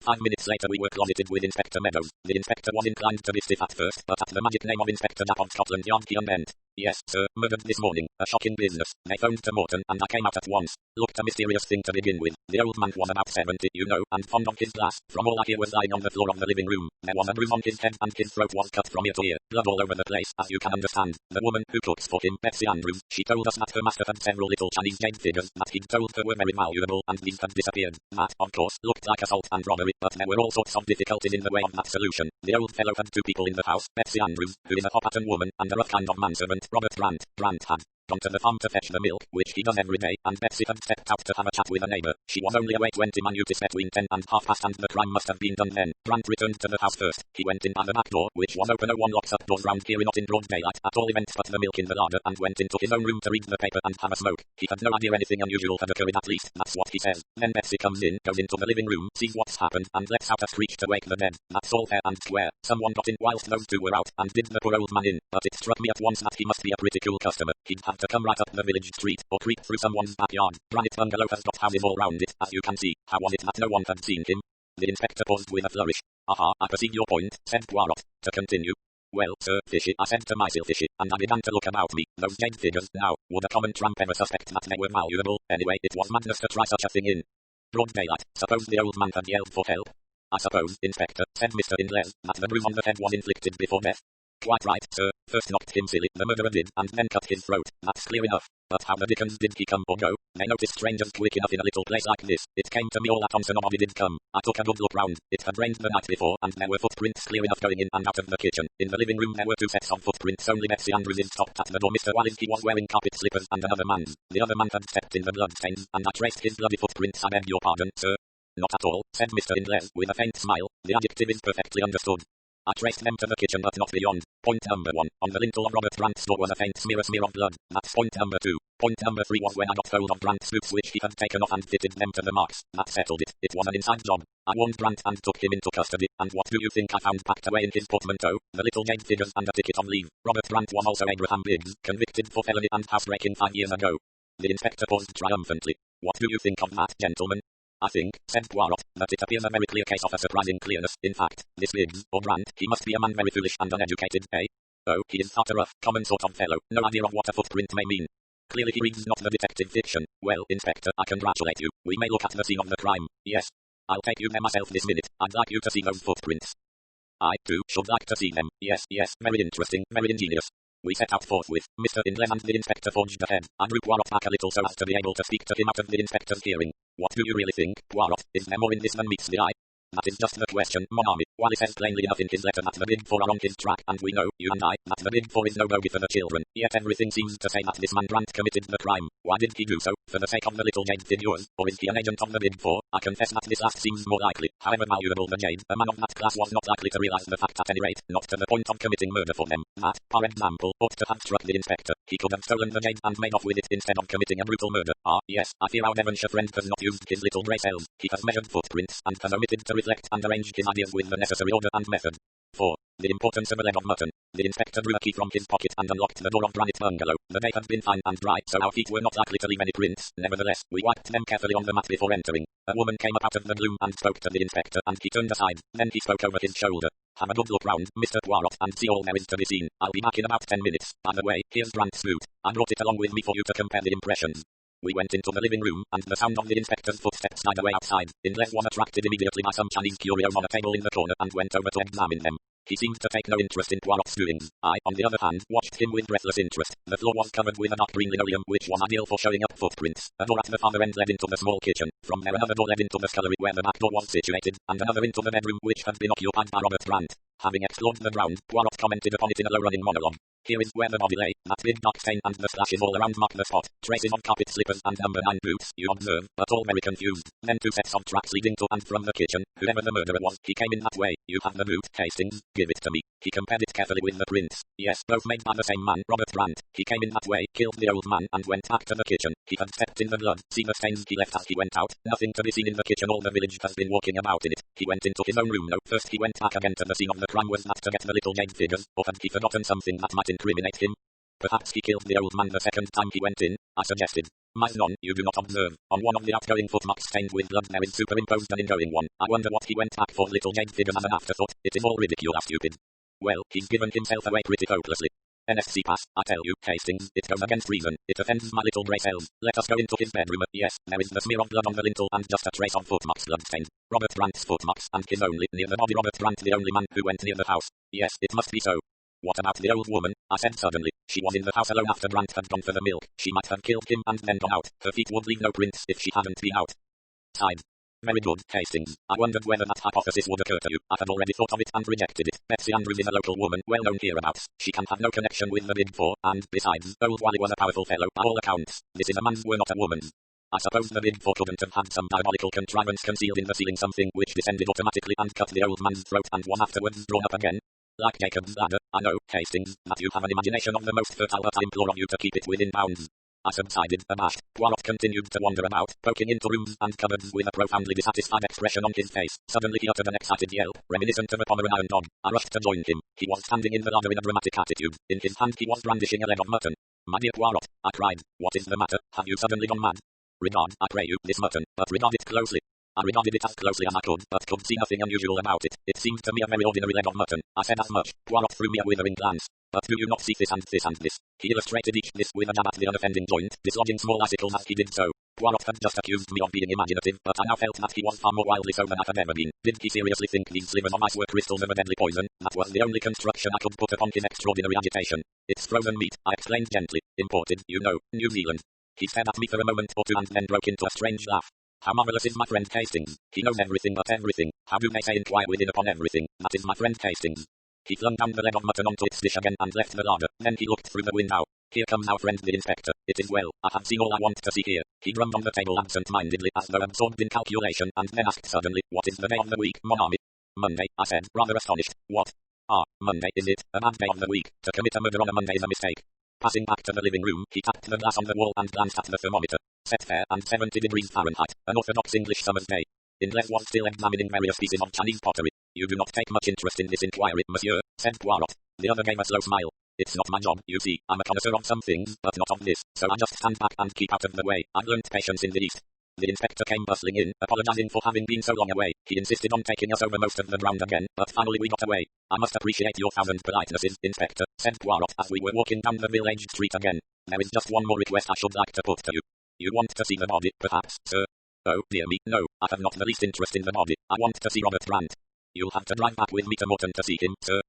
5 minutes later we were closeted with Inspector Meadows. The inspector was inclined to be stiff at first, but at the magic name of Inspector Japp of Scotland Yard he unbent. Yes, sir, murdered this morning. A shocking business. They phoned to Morton, and I came out at once. Looked a mysterious thing to begin with. The old man was about 70, you know, and fond of his glass. From all I hear was lying on the floor of the living room. There was a bruise on his head, and his throat was cut from ear to ear. Blood all over the place, as you can understand. The woman who cooks for him, Betsy Andrews, she told us that her master had several little Chinese jade figures that he'd told her were very valuable, and these had disappeared. That, of course, looked like assault and robbery, but there were all sorts of difficulties in the way of that solution. The old fellow had 2 people in the house, Betsy Andrews, who is a Hopperton woman, and a rough kind of manservant, Robert Brandt. Brandt had gone to the farm to fetch the milk, which he does every day, and Betsy had stepped out to have a chat with a neighbour. She was only away 20 minutes between 10 and half past, and the crime must have been done then. Brandt returned to the house first. He went in by the back door, which was open. No one locks up doors round here, not in broad daylight, at all events but the milk in the larder, and went into his own room to read the paper and have a smoke. He had no idea anything unusual had occurred, at least, that's what he says. Then Betsy comes in, goes into the living room, sees what's happened, and lets out a screech to wake the dead. That's all fair and square. Someone got in whilst those 2 were out, and did the poor old man in, but it struck me at once that he must be a pretty cool customer. He'd have to come right up the village street, or creep through someone's backyard. Granite bungalow has got houses all round it, as you can see. How was it that no one had seen him? The inspector paused with a flourish. Aha, I perceive your point, said Poirot. To continue. Well, sir, Fishy, I said to myself, Fishy, and I began to look about me. Those jade figures, now, would a common tramp ever suspect that they were valuable? Anyway, it was madness to try such a thing in broad daylight. Suppose the old man had yelled for help? I suppose, Inspector, said Mr. Ingles, that the bruise on the head was inflicted before death. Quite right, sir. First knocked him silly, the murderer did, and then cut his throat. That's clear enough. But how the dickens did he come or go? They notice strangers quick enough in a little place like this. It came to me all at once and nobody did come. I took a good look round. It had rained the night before, and there were footprints clear enough going in and out of the kitchen. In the living room there were 2 sets of footprints. Only Betsy Andrews stopped at the door. Mr. Wallinsky was wearing carpet slippers and another man's. The other man had stepped in the bloodstains, and I traced his bloody footprints. I beg your pardon, sir. Not at all, said Mr. Ingles with a faint smile. The adjective is perfectly understood. I traced them to the kitchen but not beyond. Point number 1. On the lintel of Robert Brandt's door was a faint smear of blood. That's point number 2. Point number 3 was when I got hold of Brandt's boots which he had taken off and fitted them to the marks. That settled it. It was an inside job. I warned Brandt and took him into custody. And what do you think I found packed away in his portmanteau? The little jade figures and a ticket on leave. Robert Brandt was also Abraham Biggs, convicted for felony and housebreaking 5 years ago. The inspector paused triumphantly. What do you think of that, gentlemen? I think, said Poirot, that it appears a very clear case of a surprising clearness. In fact, this Biggs, or Brandt, he must be a man very foolish and uneducated, eh? Oh, he is not a rough, common sort of fellow, no idea of what a footprint may mean. Clearly he reads not the detective fiction. Well, Inspector, I congratulate you. We may look at the scene of the crime. Yes. I'll take you there myself this minute. I'd like you to see those footprints. I, too, should like to see them. Yes, very interesting, very ingenious. We set out forthwith. Mr. Ingles and the inspector forged ahead. I drew Poirot back a little so as to be able to speak to him out of the inspector's hearing. What do you really think, Poirot? Is there more in this than meets the eye? That is just the question, mon ami. Wally says plainly enough in his letter that the Big Four are on his track, and we know, you and I, that the Big Four is no bogey for the children. Yet everything seems to say that this man Brandt committed the crime. Why did he do so? For the sake of the little jade figures? Or is he an agent of the Big Four? I confess that this last seems more likely. However valuable the jade, a man of that class was not likely to realize the fact at any rate, not to the point of committing murder for them. That, for example, ought to have struck the inspector. He could have stolen the jade and made off with it instead of committing a brutal murder. Ah, yes, I fear our Devonshire friend has not used his little grey cells. He has measured footprints, and has omitted to reflect and arrange his ideas with the necessary order and method. 4. The importance of a leg of mutton. The inspector drew a key from his pocket and unlocked the door of Granite Bungalow. The day had been fine and dry, so our feet were not likely to leave any prints. Nevertheless, we wiped them carefully on the mat before entering. A woman came up out of the gloom and spoke to the inspector, and he turned aside. Then he spoke over his shoulder. Have a good look round, Mr. Poirot, and see all there is to be seen. I'll be back in about 10 minutes. By the way, here's Brandt's boot. I brought it along with me for you to compare the impressions. We went into the living room, and the sound of the inspector's footsteps died away outside. Ingles was attracted immediately by some Chinese curios on a table in the corner and went over to examine them. He seemed to take no interest in Poirot's doings. I, on the other hand, watched him with breathless interest. The floor was covered with a dark green linoleum which was ideal for showing up footprints. A door at the farther end led into the small kitchen. From there another door led into the scullery where the back door was situated, and another into the bedroom which had been occupied by Robert Brandt. Having explored the ground, Poirot commented upon it in a low-running monologue. Here is where the body lay. That big dark stain and the splashes all around mark the spot. Traces of carpet slippers and number 9 boots, you observe, but all very confused. Then 2 sets of tracks leading to and from the kitchen. Whoever the murderer was, he came in that way. You have the boot, Hastings. Give it to me. He compared it carefully with the prints. Yes, both made by the same man, Robert Brandt. He came in that way, killed the old man, and went back to the kitchen. He had stepped in the blood. See the stains he left as he went out. Nothing to be seen in the kitchen. All the village has been walking about in it. He went into his own room. No, first he went back again to the scene of the crime. Was that to get the little jade figures, or had he forgotten something that might incriminate him? Perhaps he killed the old man the second time he went in, I suggested. Miss Nunn, you do not observe. On one of the outgoing footmarks stained with blood there is superimposed an ingoing one. I wonder what he went back for little jade figures as an afterthought. It is all ridiculous, stupid. Well, he's given himself away pretty hopelessly. NSC pass, I tell you, Hastings, it goes against reason. It offends my little grey cells. Let us go into his bedroom. Yes, there is the smear of blood on the lintel and just a trace of footmarks bloodstained. Robert Grant's footmarks, and his only, near the body. Robert Grant, the only man who went near the house. Yes, it must be so. What about the old woman? I said suddenly. She was in the house alone after Grant had gone for the milk. She might have killed him and then gone out. Her feet would leave no prints if she hadn't been out. Side. Very good, Hastings. I wondered whether that hypothesis would occur to you. I had already thought of it and rejected it. Betsy Andrews is a local woman, well known hereabouts. She can have no connection with the Big Four, and, besides, old Wally was a powerful fellow, by all accounts. This is a man's word, not a woman's. I suppose the Big Four couldn't have had some diabolical contrivance concealed in the ceiling, something which descended automatically and cut the old man's throat and was afterwards drawn up again. Like Jacob's ladder. I know, Hastings, that you have an imagination of the most fertile, but I implore of you to keep it within bounds. I subsided, abashed. Poirot continued to wander about, poking into rooms and cupboards with a profoundly dissatisfied expression on his face. Suddenly he uttered an excited yelp, reminiscent of a Pomeranian dog. I rushed to join him. He was standing in the larder in a dramatic attitude. In his hand he was brandishing a leg of mutton. My dear Poirot, I cried, what is the matter? Have you suddenly gone mad? Regard, I pray you, this mutton, but regard it closely. I regarded it as closely as I could, but could see nothing unusual about it. It seemed to me a very ordinary leg of mutton. I said as much. Poirot threw me a withering glance. But do you not see this and this and this? He illustrated each this with a jab at the unoffending joint, dislodging small icicles as he did so. Poirot had just accused me of being imaginative, but I now felt that he was far more wildly so than I had ever been. Did he seriously think these slivers of ice were crystals of a deadly poison? That was the only construction I could put upon his extraordinary agitation. It's frozen meat, I explained gently. Imported, you know, New Zealand. He stared at me for a moment or two and then broke into a strange laugh. How marvellous is my friend Hastings. He knows everything but everything. How do they say inquire within upon everything? That is my friend Hastings. He flung down the leg of mutton onto its dish again and left the larder. Then he looked through the window. Here comes our friend the inspector. It is well. I have seen all I want to see here. He drummed on the table absent-mindedly as though absorbed in calculation and then asked suddenly, what is the day of the week, mon ami? Monday, I said, rather astonished. What? Ah, Monday is it? A bad day of the week. To commit a murder on a Monday is a mistake. Passing back to the living room, he tapped the glass on the wall and glanced at the thermometer. Set fair and 70 degrees Fahrenheit. An orthodox English summer's day. Ingles was still examining various pieces of Chinese pottery. You do not take much interest in this inquiry, monsieur, said Poirot. The other gave a slow smile. It's not my job, you see. I'm a connoisseur of some things, but not of this, so I just stand back and keep out of the way. I've learnt patience in the East. The inspector came bustling in, apologizing for having been so long away. He insisted on taking us over most of the ground again, but finally we got away. I must appreciate your thousand politenesses, Inspector, said Poirot as we were walking down the village street again. There is just one more request I should like to put to you. You want to see the body, perhaps, sir? Oh, dear me, no, I have not the least interest in the body. I want to see Robert Grant. You'll have to drive back with me to Morton to see him, sir.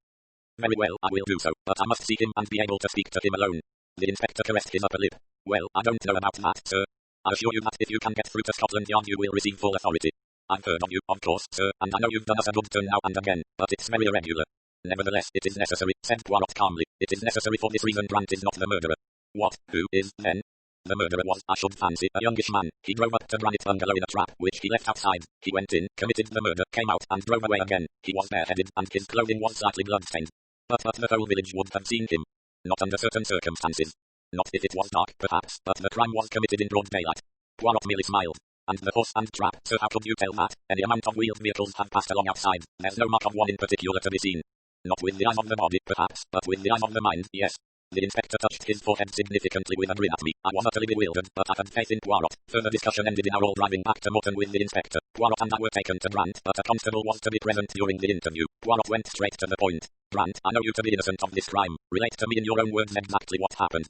Very well, I will do so, but I must see him and be able to speak to him alone. The inspector caressed his upper lip. Well, I don't know about that, sir. I assure you that if you can get through to Scotland Yard you will receive full authority. I've heard of you, of course, sir, and I know you've done us a good turn now and again, but it's very irregular. Nevertheless, it is necessary, said Poirot calmly. It is necessary for this reason. Grant is not the murderer. What? Who is, then? The murderer was, I should fancy, a youngish man. He drove up to Granite Bungalow in a trap, which he left outside. He went in, committed the murder, came out, and drove away again. He was bareheaded, and his clothing was slightly bloodstained. But the whole village would have seen him. Not under certain circumstances. Not if it was dark, perhaps, but the crime was committed in broad daylight. Poirot merely smiled. And the horse and trap, so how could you tell that? Any amount of wheeled vehicles have passed along outside. There's no mark of one in particular to be seen. Not with the eyes of the body, perhaps, but with the eyes of the mind, yes. The inspector touched his forehead significantly with a grin at me. I was utterly bewildered, but I had faith in Poirot. Further discussion ended in our all driving back to Morton with the inspector. Poirot and I were taken to Grant, but a constable was to be present during the interview. Poirot went straight to the point. Grant, I know you to be innocent of this crime. Relate to me in your own words exactly what happened.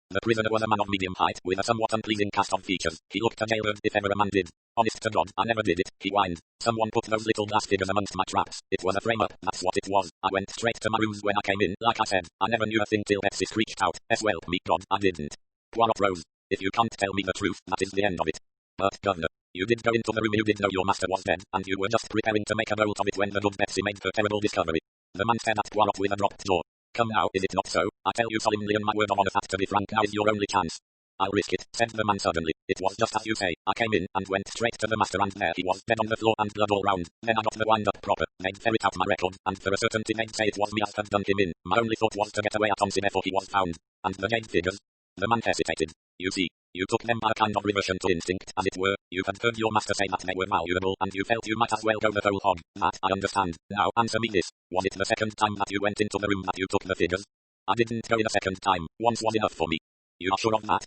The prisoner was a man of medium height, with a somewhat unpleasing cast of features. He looked a jailbird if ever a man did. Honest to God, I never did it, he whined. Someone put those little glass figures amongst my traps. It was a frame-up, that's what it was. I went straight to my rooms when I came in, like I said. I never knew a thing till Betsy screeched out. Well, me God, I didn't. Poirot rose. If you can't tell me the truth, that is the end of it. But, Governor, you did go into the room, you did know your master was dead, and you were just preparing to make a bolt of it when the good Betsy made her terrible discovery. The man stared at Poirot with a dropped jaw. Come now, is it not so? I tell you solemnly on my word of honor that to be frank now is your only chance. I'll risk it, said the man suddenly. It was just as you say. I came in and went straight to the master and there he was dead on the floor and blood all round. Then I got the wind up proper. They'd ferret out my record, and for a certainty they'd say it was me as had done him in. My only thought was to get away at once before he was found. And the jade figures? The man hesitated. You see, you took them by a kind of reversion to instinct, as it were. You had heard your master say that they were valuable, and you felt you might as well go the whole hog. That I understand. Now answer me this. Was it the second time that you went into the room that you took the figures? I didn't go in a second time. Once was enough for me. You are sure of that?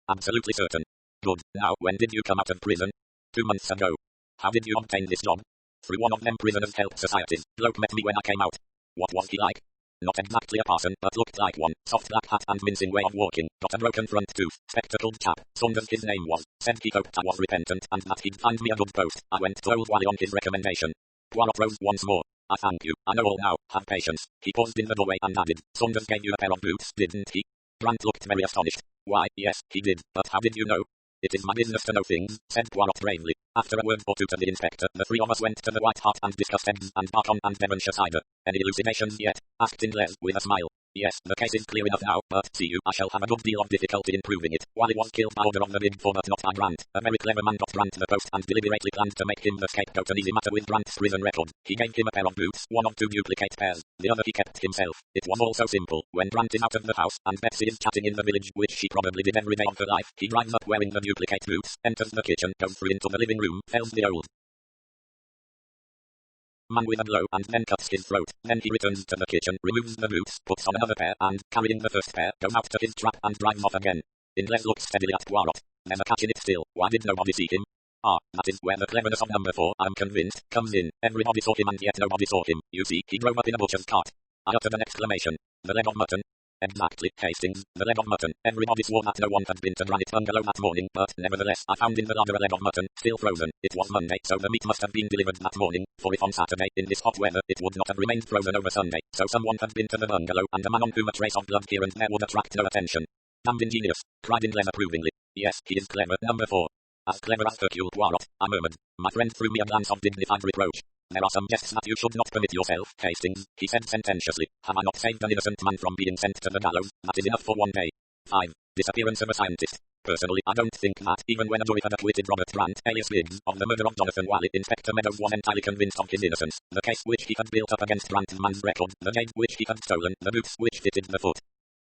Absolutely certain. Good. Now, when did you come out of prison? 2 months ago. How did you obtain this job? Through one of them prisoners' help societies. Bloke met me when I came out. What was he like? Not exactly a parson, but looked like one. Soft black hat and mincing way of walking. Got a broken front tooth. Spectacled chap. Saunders his name was. Said he hoped I was repentant and that he'd find me a good post. I went to Old Wally on his recommendation. Poirot rose once more. I thank you. I know all now. Have patience. He paused in the doorway and added. Saunders gave you a pair of boots, didn't he? Grant looked very astonished. Why, yes, he did. But how did you know? It is my business to know things, said Poirot bravely. After a word or two to the inspector, the three of us went to the White Hart and discussed eggs and bacon and Devonshire cider. Any elucidations yet? Asked Inglés with a smile. Yes, the case is clear enough now, but see you, I shall have a good deal of difficulty in proving it. Wally was killed by order of the Big Four but not by Grant. A very clever man got Grant the post and deliberately planned to make him the scapegoat, an easy matter with Grant's prison record. He gave him a pair of boots, one of 2 duplicate pairs, the other he kept himself. It was all so simple. When Grant is out of the house, and Betsy is chatting in the village, which she probably did every day of her life, he drives up wearing the duplicate boots, enters the kitchen, goes through into the living room, fells the old man with a blow and then cuts his throat. Then he returns to the kitchen, removes the boots, puts on another pair and, carrying the first pair, goes out to his trap and drives off again. Inglés looked steadily at Poirot. There's a catch in it still. Why did nobody see him? Ah, that is where the cleverness of number 4, I'm convinced, comes in. Everybody saw him and yet nobody saw him. You see, he drove up in a butcher's cart. I uttered an exclamation. The leg of mutton. Exactly, Hastings, the leg of mutton. Everybody swore that no one had been to Granite Bungalow that morning, but nevertheless, I found in the larder a leg of mutton, still frozen. It was Monday, so the meat must have been delivered that morning, for if on Saturday, in this hot weather, it would not have remained frozen over Sunday. So someone had been to the bungalow, and a man on whom a trace of blood here and there would attract no attention. Damned ingenious, cried Inglés approvingly. Yes, he is clever, number 4. As clever as Hercule Poirot, I murmured. My friend threw me a glance of dignified reproach. There are some jests that you should not permit yourself, Hastings, he said sententiously. Have I not saved an innocent man from being sent to the gallows? That is enough for one day. 5. Disappearance of a scientist. Personally, I don't think that, even when a jury had acquitted Robert Grant, alias Biggs, of the murder of Jonathan Wally, Inspector Meadows was entirely convinced of his innocence. The case which he had built up against Grant's man's record, the jade which he had stolen, the boots which fitted the foot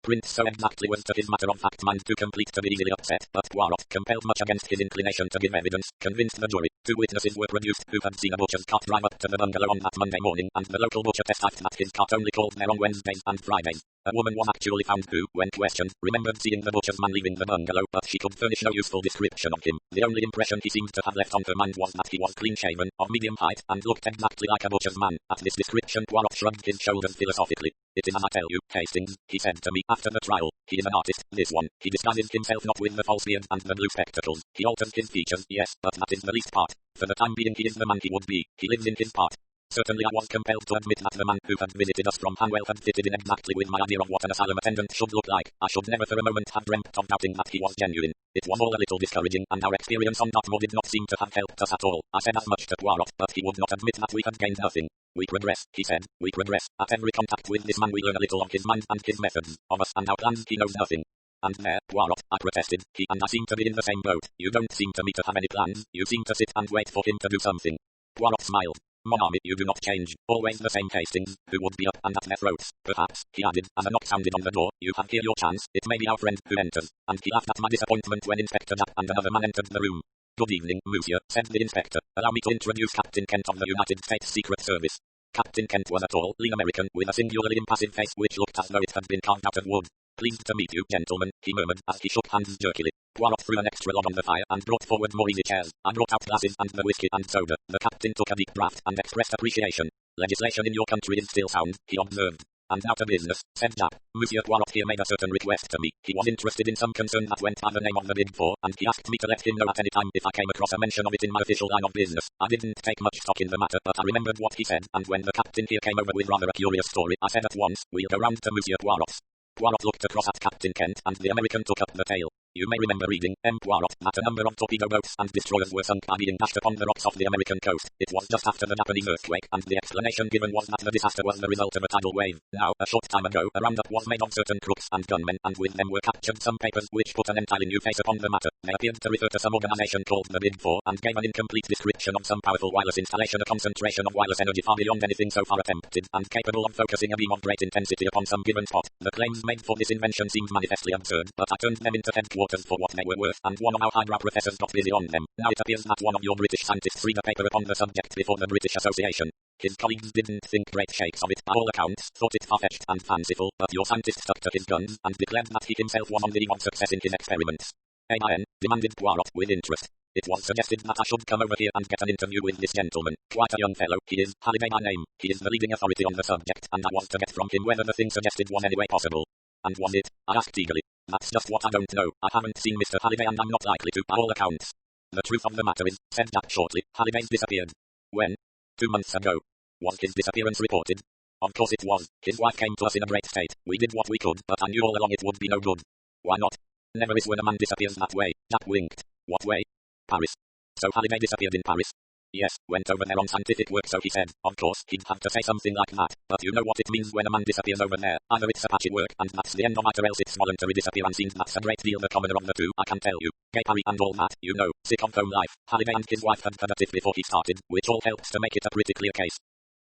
print so exactly was to his matter-of-fact mind too complete to be easily upset, but Poirot, compelled much against his inclination to give evidence, convinced the jury. 2 witnesses were produced who had seen a butcher's cart drive up to the bungalow on that Monday morning, and the local butcher testified that his cart only called there on Wednesdays and Fridays. A woman was actually found who, when questioned, remembered seeing the butcher's man leaving the bungalow, but she could furnish no useful description of him. The only impression he seemed to have left on her mind was that he was clean-shaven, of medium height, and looked exactly like a butcher's man. At this description Poirot shrugged his shoulders philosophically. It is as I tell you, Hastings, he said to me after the trial. He is an artist, this one. He disguises himself not with the false beard and the blue spectacles. He alters his features, yes, but that is the least part. For the time being he is the man he would be. He lives in his part. Certainly I was compelled to admit that the man who had visited us from Hanwell had fitted in exactly with my idea of what an asylum attendant should look like. I should never for a moment have dreamt of doubting that he was genuine. It was all a little discouraging, and our experience on Dartmoor did not seem to have helped us at all. I said as much to Poirot, but he would not admit that we had gained nothing. We progress, he said, we progress. At every contact with this man we learn a little of his mind and his methods. Of us and our plans he knows nothing. And there, Poirot, I protested, he and I seem to be in the same boat. You don't seem to me to have any plans, you seem to sit and wait for him to do something. Poirot smiled. Mon ami, you do not change. Always the same Hastings, who would be up and at their throats. Perhaps, he added, as a knock sounded on the door, you have here your chance, it may be our friend who enters. And he laughed at my disappointment when Inspector Jack and another man entered the room. Good evening, monsieur, said the inspector. Allow me to introduce Captain Kent of the United States Secret Service. Captain Kent was a tall, lean American, with a singularly impassive face which looked as though it had been carved out of wood. Pleased to meet you, gentlemen, he murmured, as he shook hands jerkily. Poirot threw an extra log on the fire and brought forward more easy chairs. I brought out glasses and the whiskey and soda. The captain took a deep draught and expressed appreciation. Legislation in your country is still sound, he observed. And now to business, said Jack. Monsieur Poirot here made a certain request to me. He was interested in some concern that went by the name of the Big Four, and he asked me to let him know at any time if I came across a mention of it in my official line of business. I didn't take much stock in the matter, but I remembered what he said, and when the captain here came over with rather a curious story, I said at once, we'll go round to Monsieur Poirot's. Poirot looked across at Captain Kent, and the American took up the tale. You may remember reading, M. Poirot, that a number of torpedo boats and destroyers were sunk by being dashed upon the rocks off the American coast. It was just after the Japanese earthquake, and the explanation given was that the disaster was the result of a tidal wave. Now, a short time ago, a roundup was made of certain crooks and gunmen, and with them were captured some papers which put an entirely new face upon the matter. They appeared to refer to some organization called the Big Four, and gave an incomplete description of some powerful wireless installation, a concentration of wireless energy far beyond anything so far attempted, and capable of focusing a beam of great intensity upon some given spot. The claims made for this invention seemed manifestly absurd, but I turned them into headquarters for what they were worth, and one of our highbrow professors got busy on them. Now it appears that one of your British scientists read a paper upon the subject before the British Association. His colleagues didn't think great shakes of it, by all accounts, thought it far-fetched and fanciful, but your scientist stuck to his guns, and declared that he himself was on the eve of success in his experiments. "Amen," demanded Poirot, with interest. "It was suggested that I should come over here and get an interview with this gentleman. Quite a young fellow, he is, Halliday by name. He is the leading authority on the subject, and I was to get from him whether the thing suggested was any way possible." "And was it?" I asked eagerly. "That's just what I don't know. I haven't seen Mr. Halliday and I'm not likely to, by all accounts." "The truth of the matter is," said Jack shortly, "Halliday's disappeared." "When?" 2 months ago." "Was his disappearance reported?" "Of course it was. His wife came to us in a great state. We did what we could, but I knew all along it would be no good." "Why not?" "Never is when a man disappears that way." Jack winked. "What way?" "Paris." "So Halliday disappeared in Paris?" "Yes, went over there on scientific work, so he said. Of course, he'd have to say something like that, but you know what it means when a man disappears over there. Either it's Apache work, and that's the end of it, or else it's voluntary disappearance, and that's a great deal the commoner of the two, I can tell you. Gay Parry and all that, you know, sick of home life. Halliday and his wife had had a tiff before he started, which all helps to make it a pretty clear case."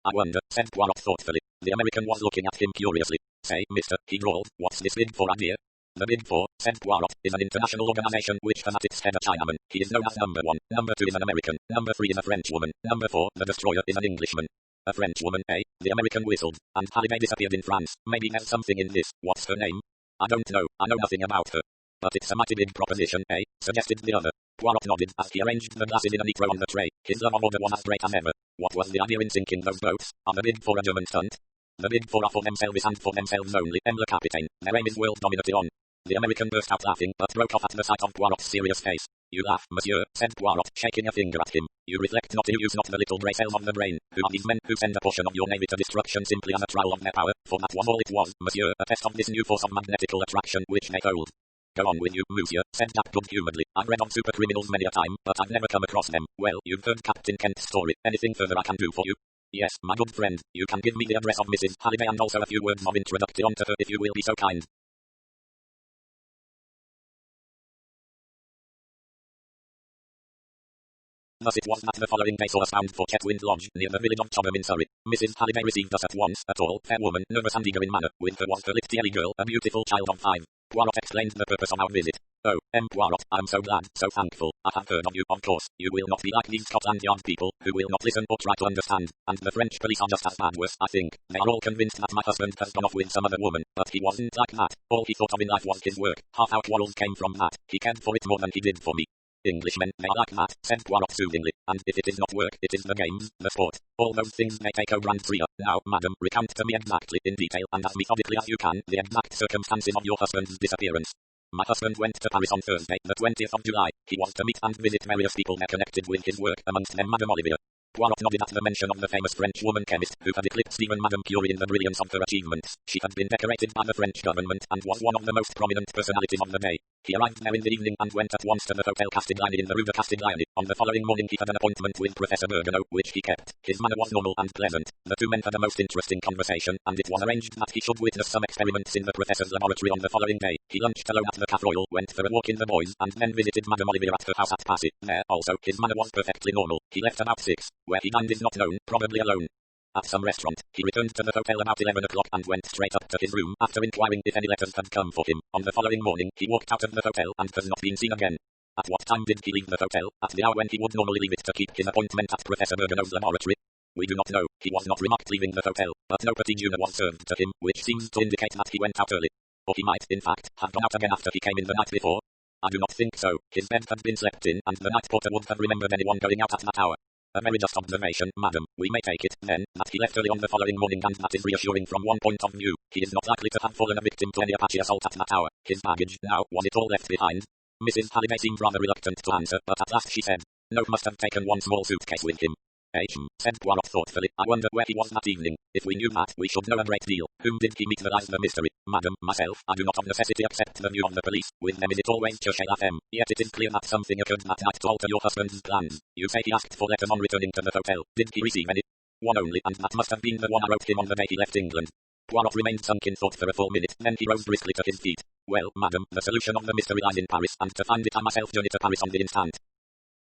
"I wonder," said Poirot thoughtfully. The American was looking at him curiously. "Say, mister," he drawled, "what's this Big Four idea?" "The Big Four," said Poirot, "is an international organization which has at its head a Chinaman. He is known as number 1, number 2 is an American, number 3 is a Frenchwoman, number 4, the destroyer, is an Englishman." "A Frenchwoman, eh?" The American whistled. "And Halliday disappeared in France. Maybe there's something in this. What's her name?" "I don't know. I know nothing about her." "But it's a mighty big proposition, eh?" suggested the other. Poirot nodded as he arranged the glasses in a neat row on the tray. His love of order was as great as ever. "What was the idea in sinking those boats? Are the Big Four a German stunt?" "The Big Four are for themselves and for themselves only, M. le Capitaine. Their aim is world domination." The American burst out laughing, but broke off at the sight of Poirot's serious face. "You laugh, monsieur," said Poirot, shaking a finger at him. "You reflect not, you use not the little grey cells of the brain. Who are these men who send a portion of your navy to destruction simply as a trial of their power? For that was all it was, monsieur, a test of this new force of magnetical attraction which they hold." "Go on with you, monsieur," said Jack good-humouredly. "I've read of super criminals many a time, but I've never come across them. Well, you've heard Captain Kent's story. Anything further I can do for you?" "Yes, my good friend. You can give me the address of Mrs. Halliday and also a few words of introduction to her if you will be so kind." Thus it was that the following day saw us bound for Chetwynd Lodge, near the village of Chobham in Surrey. Mrs. Halliday received us at once, a tall, fair woman, nervous and eager in manner. With her was her little yelly girl, a beautiful child of 5. Poirot explained the purpose of our visit. "Oh, M. Poirot, I'm so glad, so thankful. I have heard of you, of course. You will not be like these Scotland Yard people, who will not listen or try to understand. And the French police are just as bad, worse, I think. They are all convinced that my husband has gone off with some other woman, but he wasn't like that. All he thought of in life was his work. Half our quarrels came from that. He cared for it more than he did for me." "Englishmen, they are like that," said Poirot soothingly, "and if it is not work, it is the games, the sport. All those things they take au grand sérieux. Now, madam, recount to me exactly, in detail, and as methodically as you can, the exact circumstances of your husband's disappearance." "My husband went to Paris on Thursday, the 20th of July. He was to meet and visit various people there connected with his work, amongst them Madame Olivia." Poirot nodded at the mention of the famous French woman chemist, who had eclipsed even Madame Curie in the brilliance of her achievements. She had been decorated by the French government, and was one of the most prominent personalities of the day. He arrived there in the evening and went at once to the Hotel Castiglione in the Rue de Castiglione. On the following morning he had an appointment with Professor Bergodeau, which he kept. His manner was normal and pleasant. The two men had a most interesting conversation, and it was arranged that he should witness some experiments in the professor's laboratory on the following day. He lunched alone at the Café Royal, went for a walk in the boys, and then visited Madame Olivia at her house at Passy. There, also, his manner was perfectly normal. He left about 6. Where he dined is not known, probably alone. At some restaurant, he returned to the hotel about 11 o'clock and went straight up to his room, after inquiring if any letters had come for him. On the following morning, he walked out of the hotel and has not been seen again. At what time did he leave the hotel? At the hour when he would normally leave it to keep his appointment at Professor Bergodeau's laboratory? We do not know. He was not remarked leaving the hotel, but no petit dinner was served to him, which seems to indicate that he went out early. Or he might, in fact, have gone out again after he came in the night before. I do not think so. His bed had been slept in, and the night porter would have remembered anyone going out at that hour. A very just observation, madam. We may take it, then, that he left early on the following morning, and that is reassuring from one point of view. He is not likely to have fallen a victim to any Apache assault at that hour. His baggage, now, was it all left behind? Mrs. Halliday seemed rather reluctant to answer, but at last she said, "No, must have taken one small suitcase with him." Said Poirot thoughtfully. "I wonder where he was that evening. If we knew that, we should know a great deal. Whom did he meet? That lies the mystery. Madam, myself, I do not of necessity accept the view of the police. With them is it always cherchez la femme. Yet it is clear that something occurred that night to alter your husband's plans. You say he asked for letters on returning to the hotel. Did he receive any?" "One only, and that must have been the one I wrote him on the day he left England." Poirot remained sunk in thought for a full minute, then he rose briskly to his feet. "Well, madam, the solution of the mystery lies in Paris, and to find it I myself journey to Paris on the instant."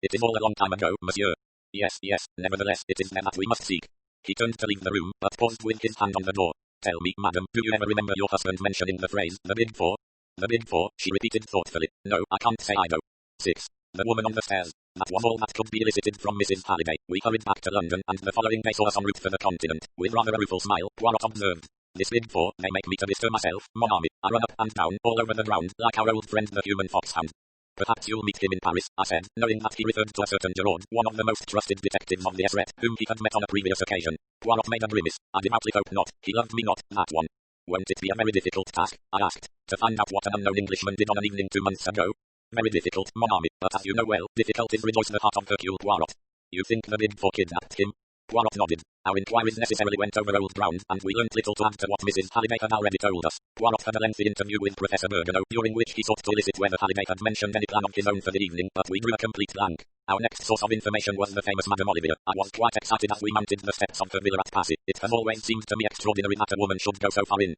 "It is all a long time ago, monsieur." Yes, nevertheless, it is there that we must seek." He turned to leave the room, but paused with his hand on the door. "Tell me, madam, do you ever remember your husband mentioning the phrase, the Big Four?" "The Big Four," she repeated thoughtfully. "No, I can't say I do." 6. The woman on the stairs. That was all that could be elicited from Mrs. Halliday. We hurried back to London, and the following day saw us en route for the continent. With rather a rueful smile, Poirot observed, "This big four, they make me to bestir myself, mon ami. I run up and down, all over the ground, like our old friend the human foxhound." "Perhaps you'll meet him in Paris," I said, knowing that he referred to a certain Giraud, one of the most trusted detectives of the Esret, whom he had met on a previous occasion. Poirot made a grimace. "I devoutly hope not. He loved me not, that one." "Won't it be a very difficult task," I asked, "to find out what an unknown Englishman did on an evening 2 months ago?" "Very difficult, mon ami, but as you know well, difficulties rejoice the heart of Hercule Poirot." "You think the big four kidnapped him?" Poirot nodded. Our inquiries necessarily went over old ground, and we learnt little to add to what Mrs. Halliday had already told us. Poirot had a lengthy interview with Professor Bergodeau, during which he sought to elicit whether Halliday had mentioned any plan of his own for the evening, but we drew a complete blank. Our next source of information was the famous Madame Olivia. I was quite excited as we mounted the steps of her villa at Passy. It has always seemed to me extraordinary that a woman should go so far in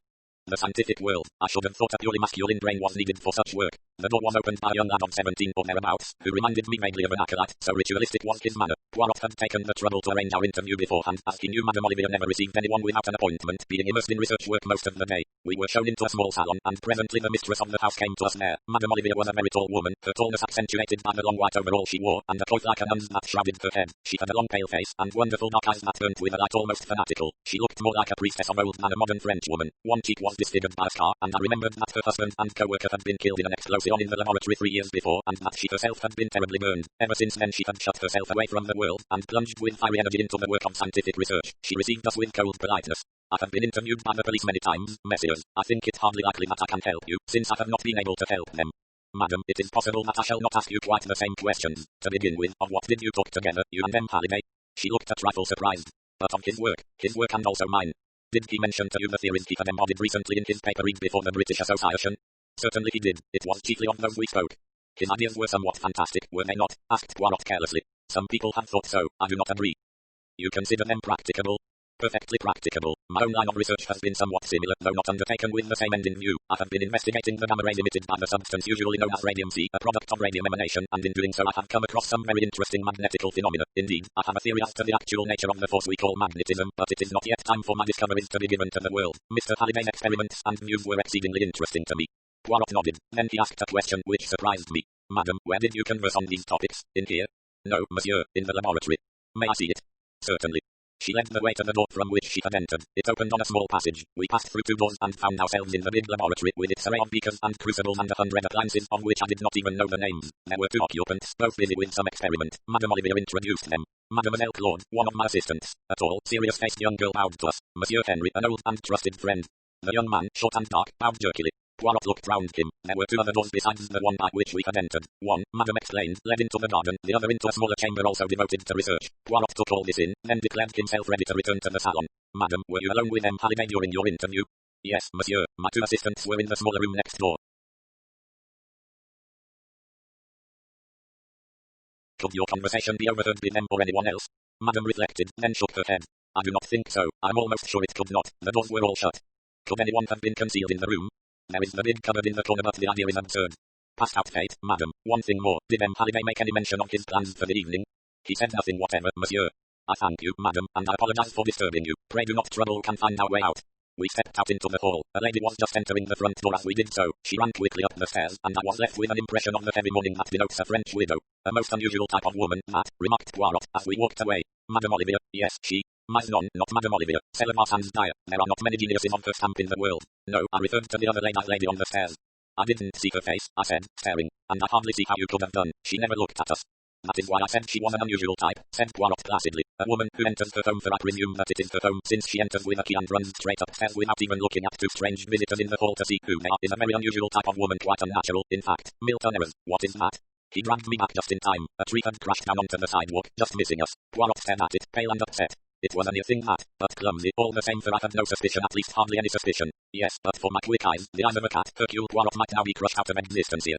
the scientific world. I should have thought a purely masculine brain was needed for such work. The door was opened by a young lad of 17 or thereabouts, who reminded me vaguely of an acolyte, so ritualistic was his manner. Poirot had taken the trouble to arrange our interview beforehand, as he knew Madame Olivia never received anyone without an appointment, being immersed in research work most of the day. We were shown into a small salon, and presently the mistress of the house came to us there. Madame Olivia was a very tall woman, her tallness accentuated by the long white overall she wore, and a cloth like a nun's that shrouded her head. She had a long pale face, and wonderful dark eyes that burnt with a light almost fanatical. She looked more like a priestess of old than a modern French woman. One cheek was disfigured by a scar, and I remembered that her husband and co-worker had been killed in an explosion in the laboratory 3 years before, and that she herself had been terribly burned. Ever since then she had shut herself away from the world, and plunged with fiery energy into the work of scientific research. She received us with cold politeness. "I have been interviewed by the police many times, messieurs. I think it hardly likely that I can help you, since I have not been able to help them." "Madam, it is possible that I shall not ask you quite the same questions. To begin with, of what did you talk together, you and M. Halliday?" She looked a trifle surprised. "But of his work and also mine. Did he mention to you the theories he had embodied recently in his paper read before the British Association?" "Certainly he did. It was chiefly of those we spoke." "His ideas were somewhat fantastic, were they not?" asked Poirot carelessly. "Some people have thought so. I do not agree." "You consider them practicable?" "Perfectly practicable. My own line of research has been somewhat similar, though not undertaken with the same end in view. I have been investigating the gamma rays emitted by the substance usually known as radium-C, a product of radium emanation, and in doing so I have come across some very interesting magnetical phenomena. Indeed, I have a theory as to the actual nature of the force we call magnetism, but it is not yet time for my discoveries to be given to the world. Mr. Halliday's experiments and views were exceedingly interesting to me." Poirot nodded. Then he asked a question which surprised me. "Madam, where did you converse on these topics? In here?" "No, monsieur, in the laboratory." "May I see it?" "Certainly." She led the way to the door from which she had entered. It opened on a small passage. We passed through 2 doors and found ourselves in the big laboratory, with its array of beakers and crucibles and 100 appliances of which I did not even know the names. There were 2 occupants, both busy with some experiment. Madame Olivia introduced them. "Mademoiselle Claude, one of my assistants." A tall, serious-faced young girl bowed to us. "Monsieur Henry, an old and trusted friend." The young man, short and dark, bowed jerkily. Poirot looked round him. There were 2 other doors besides the one by which we had entered. One, Madame explained, led into the garden, the other into a smaller chamber also devoted to research. Poirot took all this in, then declared himself ready to return to the salon. "Madame, were you alone with M. Halliday during your interview?" "Yes, monsieur. My 2 assistants were in the smaller room next door." "Could your conversation be overheard by them or anyone else?" Madame reflected, then shook her head. "I do not think so. I'm almost sure it could not. The doors were all shut." "Could anyone have been concealed in the room?" "There is the big cupboard in the corner, but the idea is absurd." "Past out fate, madam. One thing more. Did M. Halliday make any mention of his plans for the evening?" "He said nothing whatever, monsieur." "I thank you, madam, and I apologize for disturbing you. Pray do not trouble, can find our way out." We stepped out into the hall. A lady was just entering the front door as we did so. She ran quickly up the stairs, and I was left with an impression of the heavy mourning that denotes a French widow. "A most unusual type of woman, that," remarked Poirot, as we walked away. "Madame Olivia, yes, she. Mais non, not Madame Olivia. Celle of Arsène Dyer. There are not many geniuses of her stamp in the world." "No, I referred to the other lady on the stairs." "I didn't see her face," I said, staring, "and I hardly see how you could have done. She never looked at us." "That is why I said she was an unusual type," said Poirot placidly. "A woman who enters her home, for I presume that it is her home, since she enters with a key and runs straight upstairs without even looking at 2 strange visitors in the hall to see who they are, is a very unusual type of woman, quite unnatural, in fact. Milton Errors, what is that?" He dragged me back just in time. A tree had crashed down onto the sidewalk, just missing us. Poirot stared at it, pale and upset. "It was a near thing that, but clumsy, all the same, for I had no suspicion, at least hardly any suspicion. Yes, but for my quick eyes, the eyes of a cat, Hercule Poirot might now be crushed out of existence here.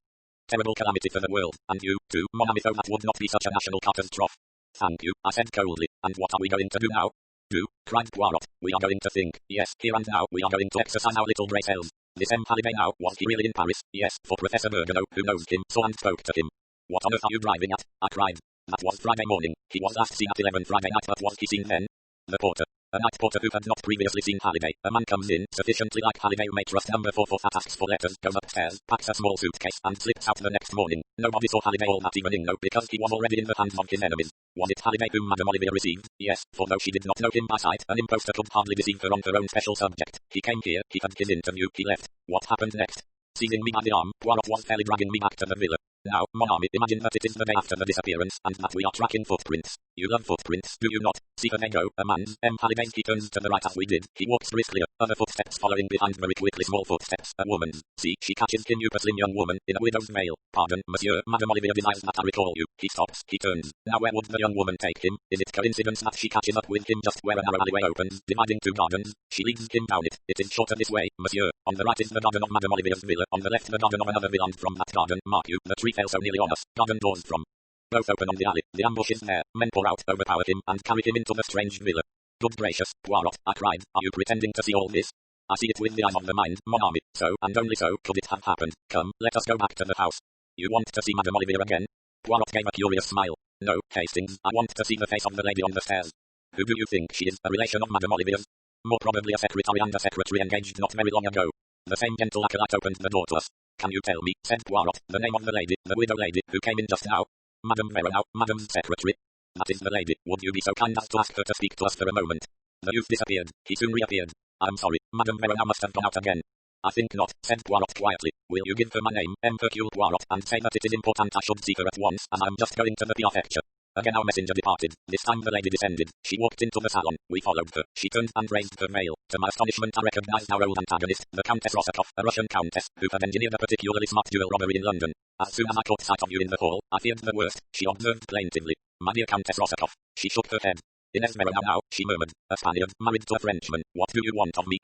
Terrible calamity for the world, and you, too, mon ami, though that would not be such a national catastrophe." "Thank you," I said coldly. "And what are we going to do now?" "Do?" cried Poirot. "We are going to think. Yes, here and now, we are going to exercise our little grey cells. This M. Halliday now, was he really in Paris?" "Yes, for Professor Bergodeau, who knows him, saw and spoke to him." "What on earth are you driving at?" I cried. "That was Friday morning. He was last seen at 11 Friday night, but was he seen then?" "The porter. A night porter who had not previously seen Halliday. A man comes in, sufficiently like Halliday who may trust number 44 that asks for letters, goes upstairs, packs a small suitcase, and slips out the next morning. Nobody saw Halliday all that evening, no, because he was already in the hands of his enemies. Was it Halliday whom Madame Olivia received? Yes, for though she did not know him by sight, an impostor could hardly deceive her on her own special subject. He came here, he had his interview, he left. What happened next? Seizing me by the arm, Poirot was fairly dragging me back to the villa. Now, mon ami, imagine that it is the day after the disappearance, and that we are tracking footprints. You love footprints, do you not? See her they go, a man's, Halliday. He turns to the right as we did. He walks briskly, other footsteps following behind, very quickly, small footsteps, a woman's. See, she catches him, you slim young woman, in a widow's veil. Pardon, monsieur, Madame Olivia desires that I recall you. He stops, he turns. Now where would the young woman take him? Is it coincidence that she catches up with him just where a narrow alleyway opens, dividing two gardens? She leads him down it. It is shorter this way, monsieur. On the right is the garden of Madame Olivia's villa, on the left the garden of another villa, and from that garden, mark you, the tree fell so nearly on us. Garden doors from both open on the alley. The ambush is there. Men pour out, overpower him, and carry him into the strange villa. Good gracious, Poirot, I cried, are you pretending to see all this? I see it with the eyes of the mind, mon ami. So, and only so, could it have happened. Come, let us go back to the house. You want to see Madame Olivia again? Poirot gave a curious smile. No, Hastings, I want to see the face of the lady on the stairs. Who do you think she is? A relation of Madame Olivia's? More probably a secretary, and a secretary engaged not very long ago. The same gentle acolyte opened the door to us. Can you tell me, said Poirot, the name of the lady, the widow lady, who came in just now? Madame Veronau, Madame's secretary. That is the lady. Would you be so kind as to ask her to speak to us for a moment? The youth disappeared. He soon reappeared. I'm sorry, Madame Veronau must have gone out again. I think not, said Poirot quietly. Will you give her my name, Hercule Poirot, and say that it is important I should see her at once, and I'm just going to the prefecture. Again our messenger departed. This time the lady descended. She walked into the salon. We followed her. She turned and raised her veil. To my astonishment I recognized our old antagonist, the Countess Rossakoff, a Russian countess, who had engineered a particularly smart dual robbery in London. As soon as I caught sight of you in the hall, I feared the worst, she observed plaintively. My dear Countess Rossakoff. She shook her head. Inez Veronau now, she murmured. A Spaniard, married to a Frenchman. What do you want of me,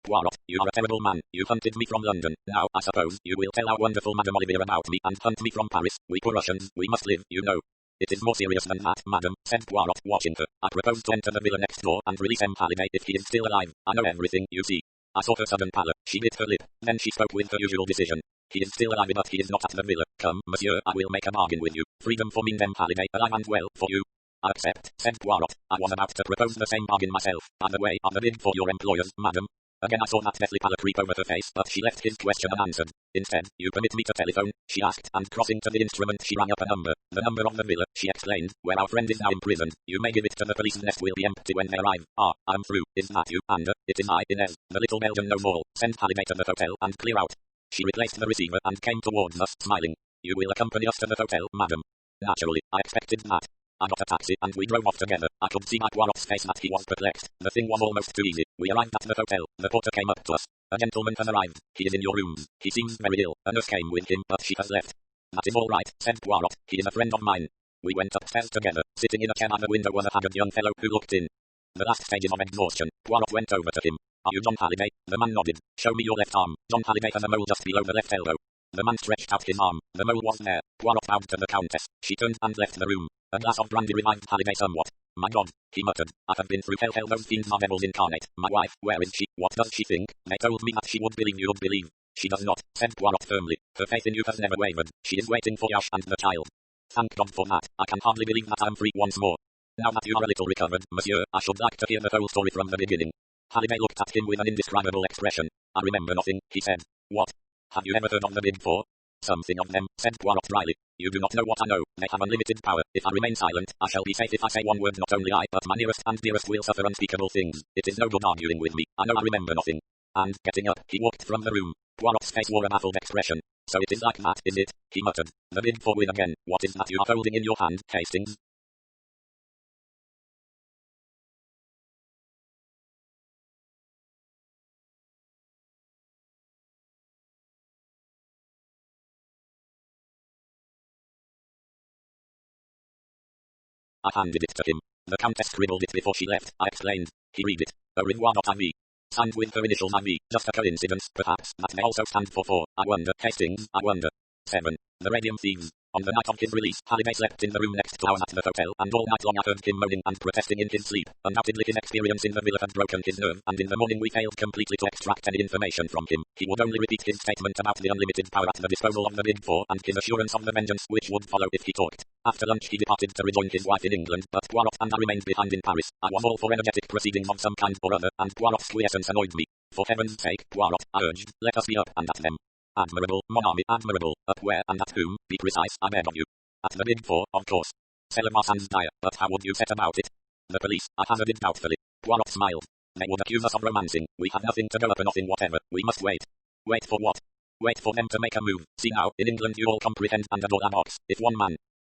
Poirot, you are a terrible man. You hunted me from London. Now, I suppose, you will tell our wonderful Madame Olivia about me and hunt me from Paris. We poor Russians, we must live, you know. It is more serious than that, madam, said Poirot, watching her. I propose to enter the villa next door and release Halliday if he is still alive. I know everything, you see. I saw her sudden pallor. She bit her lip. Then she spoke with her usual decision. He is still alive, but he is not at the villa. Come, monsieur, I will make a bargain with you. Freedom for me, Halliday, alive and well, for you. I accept, said Poirot. I was about to propose the same bargain myself. By the way, are the bid for your employers, madam? Again I saw that deathly pallor creep over her face, but she left his question unanswered. Instead, you permit me to telephone, she asked, and crossing to the instrument she rang up a number. The number of the villa, she explained, where our friend is now imprisoned. You may give it to the police, the nest will be empty when they arrive. Ah, I'm through. Is that you, and it is I, Inez, the little Belgian no more. Send Halliday to the hotel and clear out. She replaced the receiver and came towards us, smiling. You will accompany us to the hotel, madam. Naturally, I expected that. I got a taxi and we drove off together. I could see by Poirot's face that he was perplexed. The thing was almost too easy. We arrived at the hotel. The porter came up to us. A gentleman has arrived. He is in your rooms. He seems very ill. A nurse came with him, but she has left. That is all right, said Poirot. He is a friend of mine. We went upstairs together. Sitting in a chair by the window was a haggard young fellow who looked in. The last stages of exhaustion. Poirot went over to him. Are you John Halliday? The man nodded. Show me your left arm. John Halliday has a mole just below the left elbow. The man stretched out his arm. The mole was there. Poirot bowed to the Countess. She turned and left the room. A glass of brandy revived Halliday somewhat. My God, he muttered. I have been through hell, those fiends are devils incarnate. My wife, where is she? What does she think? They told me that she would believe you would believe. She does not, said Poirot firmly. Her faith in you has never wavered. She is waiting for Yash and the child. Thank God for that. I can hardly believe that I am free once more. Now that you are a little recovered, monsieur, I should like to hear the whole story from the beginning. Halliday looked at him with an indescribable expression. I remember nothing, he said. What? Have you ever heard of the Big Four? Something of them, said Poirot dryly. You do not know what I know. They have unlimited power. If I remain silent, I shall be safe. If I say one word, not only I, but my nearest and dearest will suffer unspeakable things. It is no good arguing with me. I know I remember nothing. And, getting up, he walked from the room. Poirot's face wore a baffled expression. So it is like that, is it? He muttered. The Big Four with again. What is that you are holding in your hand, Hastings? I handed it to him. The Countess scribbled it before she left. I explained. He read it. Au revoir, not IV. Signed with her initials IV. Just a coincidence, perhaps, that may also stand for 4. I wonder, Hastings, I wonder. 7. The Radium Thieves. On the night of his release, Halliday slept in the room next to ours at the hotel, and all night long I heard him moaning and protesting in his sleep. Undoubtedly his experience in the villa had broken his nerve, and in the morning we failed completely to extract any information from him. He would only repeat his statement about the unlimited power at the disposal of the Big Four, and his assurance of the vengeance which would follow if he talked. After lunch he departed to rejoin his wife in England, but Poirot and I remained behind in Paris. I was all for energetic proceedings of some kind or other, and Poirot's quiescence annoyed me. For heaven's sake, Poirot, I urged, let us be up and at them. Admirable, mon ami, admirable. Up where and at whom? Be precise, I beg of you. At the Big Four, of course. Cellar-Marson's dire, but how would you set about it? The police, I hazarded doubtfully. Poirot smiled. They would accuse us of romancing. We have nothing to go up, nothing whatever. We must wait. Wait for what? Wait for them to make a move. See now, in England you all comprehend and adore an ox. If one man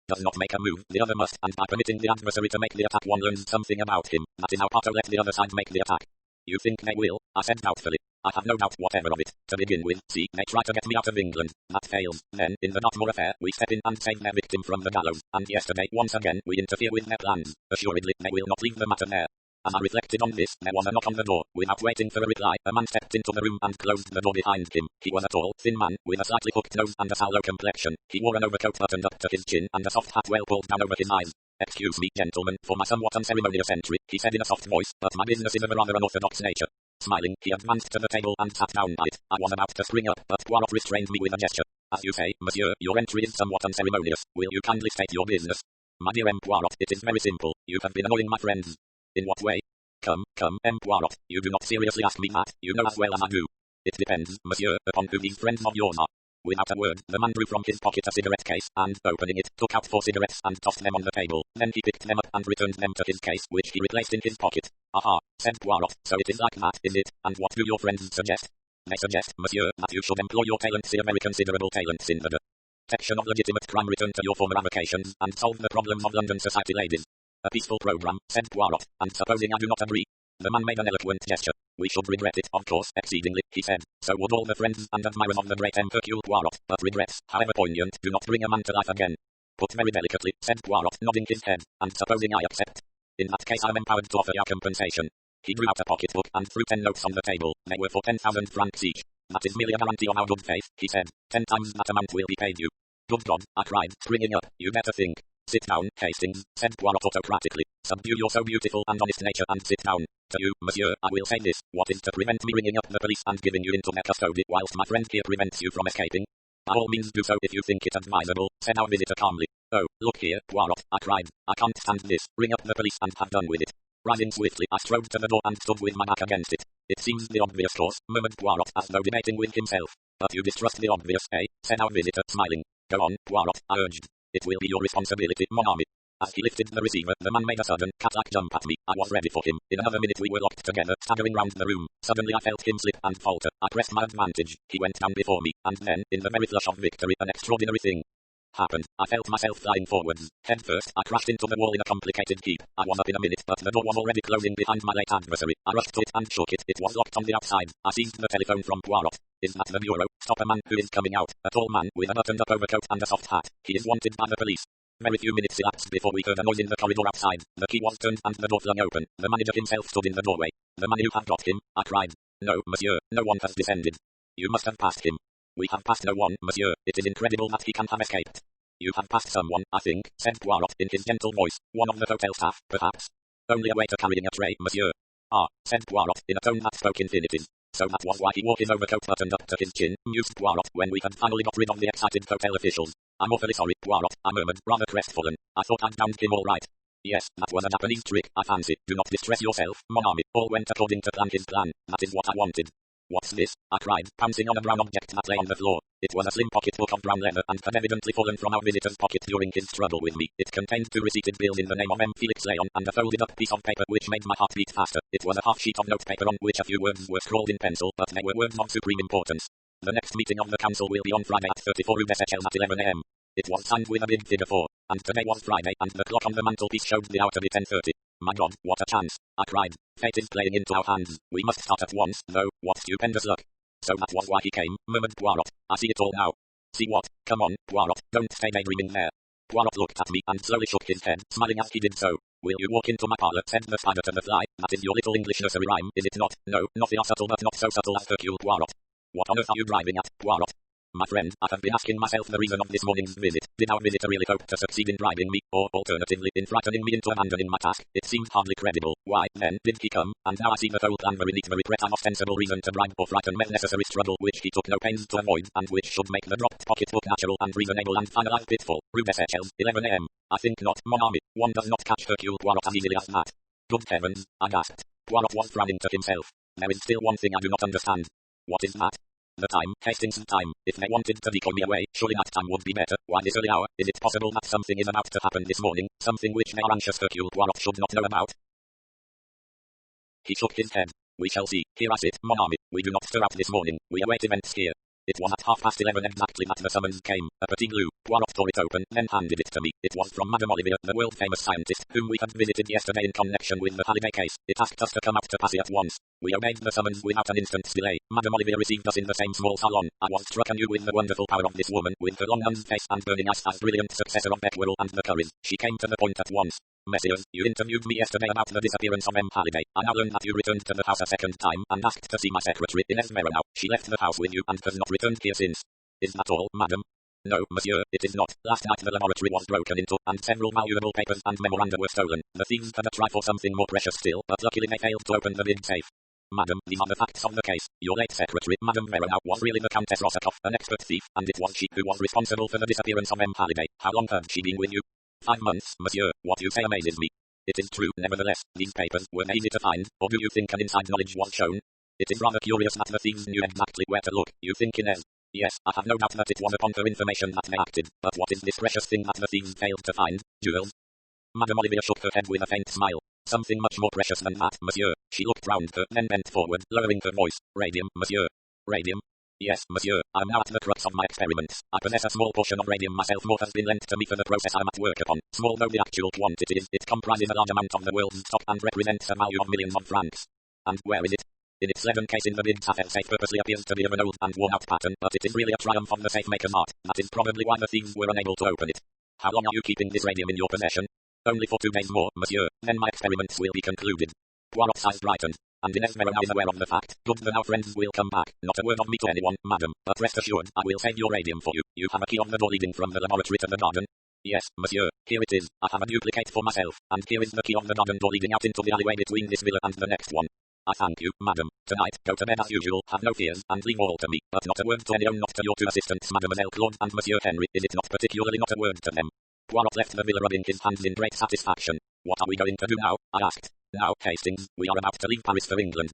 does not make a move, the other must, and by permitting the adversary to make the attack one learns something about him. That is how Potter let the other side make the attack. You think they will? I said doubtfully. I have no doubt whatever of it. To begin with, see, they try to get me out of England. That fails. Then, in the Dartmoor affair, we step in and save their victim from the gallows. And yesterday, once again, we interfere with their plans. Assuredly, they will not leave the matter there. As I reflected on this, there was a knock on the door. Without waiting for a reply, a man stepped into the room and closed the door behind him. He was a tall, thin man, with a slightly hooked nose and a sallow complexion. He wore an overcoat buttoned up to his chin and a soft hat well pulled down over his eyes. Excuse me, gentlemen, for my somewhat unceremonious entry, he said in a soft voice, but my business is of a rather unorthodox nature. Smiling, he advanced to the table and sat down by it. I was about to spring up, but Poirot restrained me with a gesture. As you say, monsieur, your entry is somewhat unceremonious. Will you kindly state your business? My dear M. Poirot, it is very simple. You have been annoying my friends. In what way? Come, M. Poirot, you do not seriously ask me that. You know as well as I do. It depends, monsieur, upon who these friends of yours are. Without a word, the man drew from his pocket a cigarette case, and, opening it, took out 4 cigarettes and tossed them on the table. Then he picked them up and returned them to his case, which he replaced in his pocket. Aha, said Poirot, so it is like that, is it? And what do your friends suggest? They suggest, monsieur, that you should employ your talents, your very considerable talents in the detection of legitimate crime, return to your former avocations, and solve the problems of London society ladies. A peaceful program, said Poirot, and supposing I do not agree? The man made an eloquent gesture. We should regret it, of course, exceedingly, he said. So would all the friends and admirers of the great Hercule Poirot, but regrets, however poignant, do not bring a man to life again. Put very delicately, said Poirot, nodding his head, and supposing I accept? In that case I am empowered to offer you compensation. He drew out a pocketbook and threw 10 notes on the table. They were for 10,000 francs each. That is merely a guarantee of our good faith, he said. 10 times that amount will be paid you. Good God, I cried, springing up, you better think. Sit down, Hastings, said Poirot autocratically. Subdue your so beautiful and honest nature and sit down. To you, monsieur, I will say this. What is to prevent me ringing up the police and giving you into their custody whilst my friend here prevents you from escaping? By all means do so if you think it advisable, said our visitor calmly. Oh, look here, Poirot, I cried. I can't stand this. Ring up the police and have done with it. Rising swiftly, I strode to the door and stood with my back against it. It seems the obvious course, murmured Poirot, as though debating with himself. But you distrust the obvious, eh? Said our visitor, smiling. Go on, Poirot, I urged. It will be your responsibility, mon ami. As he lifted the receiver, the man made a sudden, cat-like jump at me. I was ready for him. In another minute we were locked together, staggering round the room. Suddenly I felt him slip and falter. I pressed my advantage. He went down before me, and then, in the very flush of victory, an extraordinary thing happened. I felt myself flying forwards. Head first, I crashed into the wall in a complicated heap. I was up in a minute, but the door was already closing behind my late adversary. I rushed to it and shook it. It was locked on the outside. I seized the telephone from Poirot. Is that the bureau? Stop, a man who is coming out. A tall man with a buttoned-up overcoat and a soft hat. He is wanted by the police. Very few minutes elapsed before we heard a noise in the corridor outside. The key was turned and the door flung open. The manager himself stood in the doorway. The man who had got him, I cried. No, monsieur, no one has descended. You must have passed him. We have passed no one, monsieur. It is incredible that he can have escaped. You have passed someone, I think, said Poirot in his gentle voice. One of the hotel staff, perhaps. Only a waiter carrying a tray, monsieur. Ah, said Poirot in a tone that spoke infinities. So that was why he wore his overcoat buttoned up to his chin, mused Poirot when we had finally got rid of the excited hotel officials. I'm awfully sorry, Poirot, I murmured, rather crestfallen. I thought I'd downed him all right. Yes, that was a Japanese trick, I fancy. Do not distress yourself, mon ami. All went according to plan, his plan. That is what I wanted. What's this? I cried, pouncing on a brown object that lay on the floor. It was a slim pocketbook of brown leather and had evidently fallen from our visitor's pocket during his struggle with me. It contained 2 receipted bills in the name of M. Felix Leon and a folded-up piece of paper which made my heart beat faster. It was a half sheet of notepaper on which a few words were scrawled in pencil, but they were words of supreme importance. The next meeting of the council will be on Friday at 34 Rue des Seychelles at 11 a.m. It was signed with a big figure 4, and today was Friday, and the clock on the mantelpiece showed the hour to be 10:30. My God, what a chance! I cried. Fate is playing into our hands. We must start at once, though. What stupendous luck! So that was why he came, murmured Poirot. I see it all now. See what? Come on, Poirot, don't stay daydreaming there. Poirot looked at me and slowly shook his head, smiling as he did so. Will you walk into my parlour, said the spider to the fly. That is your little English nursery rhyme, is it not? No, not the subtle but not so subtle as Hercule Poirot. What on earth are you driving at, Poirot? My friend, I have been asking myself the reason of this morning's visit. Did our visitor really hope to succeed in bribing me, or alternatively, in frightening me into abandoning my task? It seemed hardly credible. Why, then, did he come? And now I see the whole plan very neat, very pretty ostensible reason to bribe or frighten with necessary struggle which he took no pains to avoid, and which should make the dropped pocketbook natural and reasonable and finalize pitfall. Rue des Seychelles, 11 a.m. I think not, mon ami. One does not catch Hercule Poirot as easily as that. Good heavens, I gasped. Poirot was frowning to himself. There is still one thing I do not understand. What is that? The time, Hastings' time. If they wanted to decoy me away, surely that time would be better. Why this early hour? Is it possible that something is about to happen this morning, something which they are anxious Hercule Poirot should not know about? He shook his head. We shall see. Here I sit, mon ami. We do not stir out this morning. We await events here. It was at 11:30 exactly that the summons came. A petit bleu. Poirot tore it open, then handed it to me. It was from Madame Olivier, the world-famous scientist, whom we had visited yesterday in connection with the Halliday case. It asked us to come out to Passy at once. We obeyed the summons without an instant's delay. Madame Olivier received us in the same small salon. I was struck anew with the wonderful power of this woman, with her long nuns face and burning eyes as brilliant successor of Becquerel and the Curries. She came to the point at once. Messieurs, you interviewed me yesterday about the disappearance of M. Halliday. I now learn that you returned to the house a second time and asked to see my secretary, Inez Meronow. She left the house with you and has not returned here since. Is that all, madam? No, monsieur, it is not. Last night the laboratory was broken into, and several valuable papers and memoranda were stolen. The thieves had a try for something more precious still, but luckily they failed to open the big safe. Madam, these are the facts of the case. Your late secretary, Madame Meronow, was really the Countess Rossakoff, an expert thief, and it was she who was responsible for the disappearance of M. Halliday. How long had she been with you? 5 months, monsieur. What you say amazes me. It is true, nevertheless, these papers were easy to find, or do you think an inside knowledge was shown? It is rather curious that the thieves knew exactly where to look. You think Inez? Yes, I have no doubt that it was upon her information that they acted, but what is this precious thing that the thieves failed to find? Jewels? Madame Olivier shook her head with a faint smile. Something much more precious than that, monsieur. She looked round her, then bent forward, lowering her voice. Radium, monsieur. Radium? Yes, monsieur, I am now at the crux of my experiments. I possess a small portion of radium myself. More has been lent to me for the process I am at work upon. Small though the actual quantity is, it comprises a large amount of the world's stock and represents a value of millions of francs. And where is it? In its leaden case in the big Tafel safe purposely appears to be of an old and worn-out pattern, but it is really a triumph of the safe maker's art. That is probably why the thieves were unable to open it. How long are you keeping this radium in your possession? Only for 2 days more, monsieur, then my experiments will be concluded. Poirot's eyes brightened. And Inez Meronow is aware of the fact. Good, then our friends will come back. Not a word of me to anyone, madam, but rest assured, I will save your radium for you. You have a key of the door leading from the laboratory to the garden? Yes, monsieur, here it is. I have a duplicate for myself, and here is the key of the garden door leading out into the alleyway between this villa and the next one. I thank you, madam. Tonight, go to bed as usual, have no fears, and leave all to me, but not a word to anyone, not to your 2 assistants, Mademoiselle Claude and Monsieur Henry. Is it not particularly not a word to them? Poirot left the villa rubbing his hands in great satisfaction. What are we going to do now? I asked. Now, Hastings, we are about to leave Paris for England.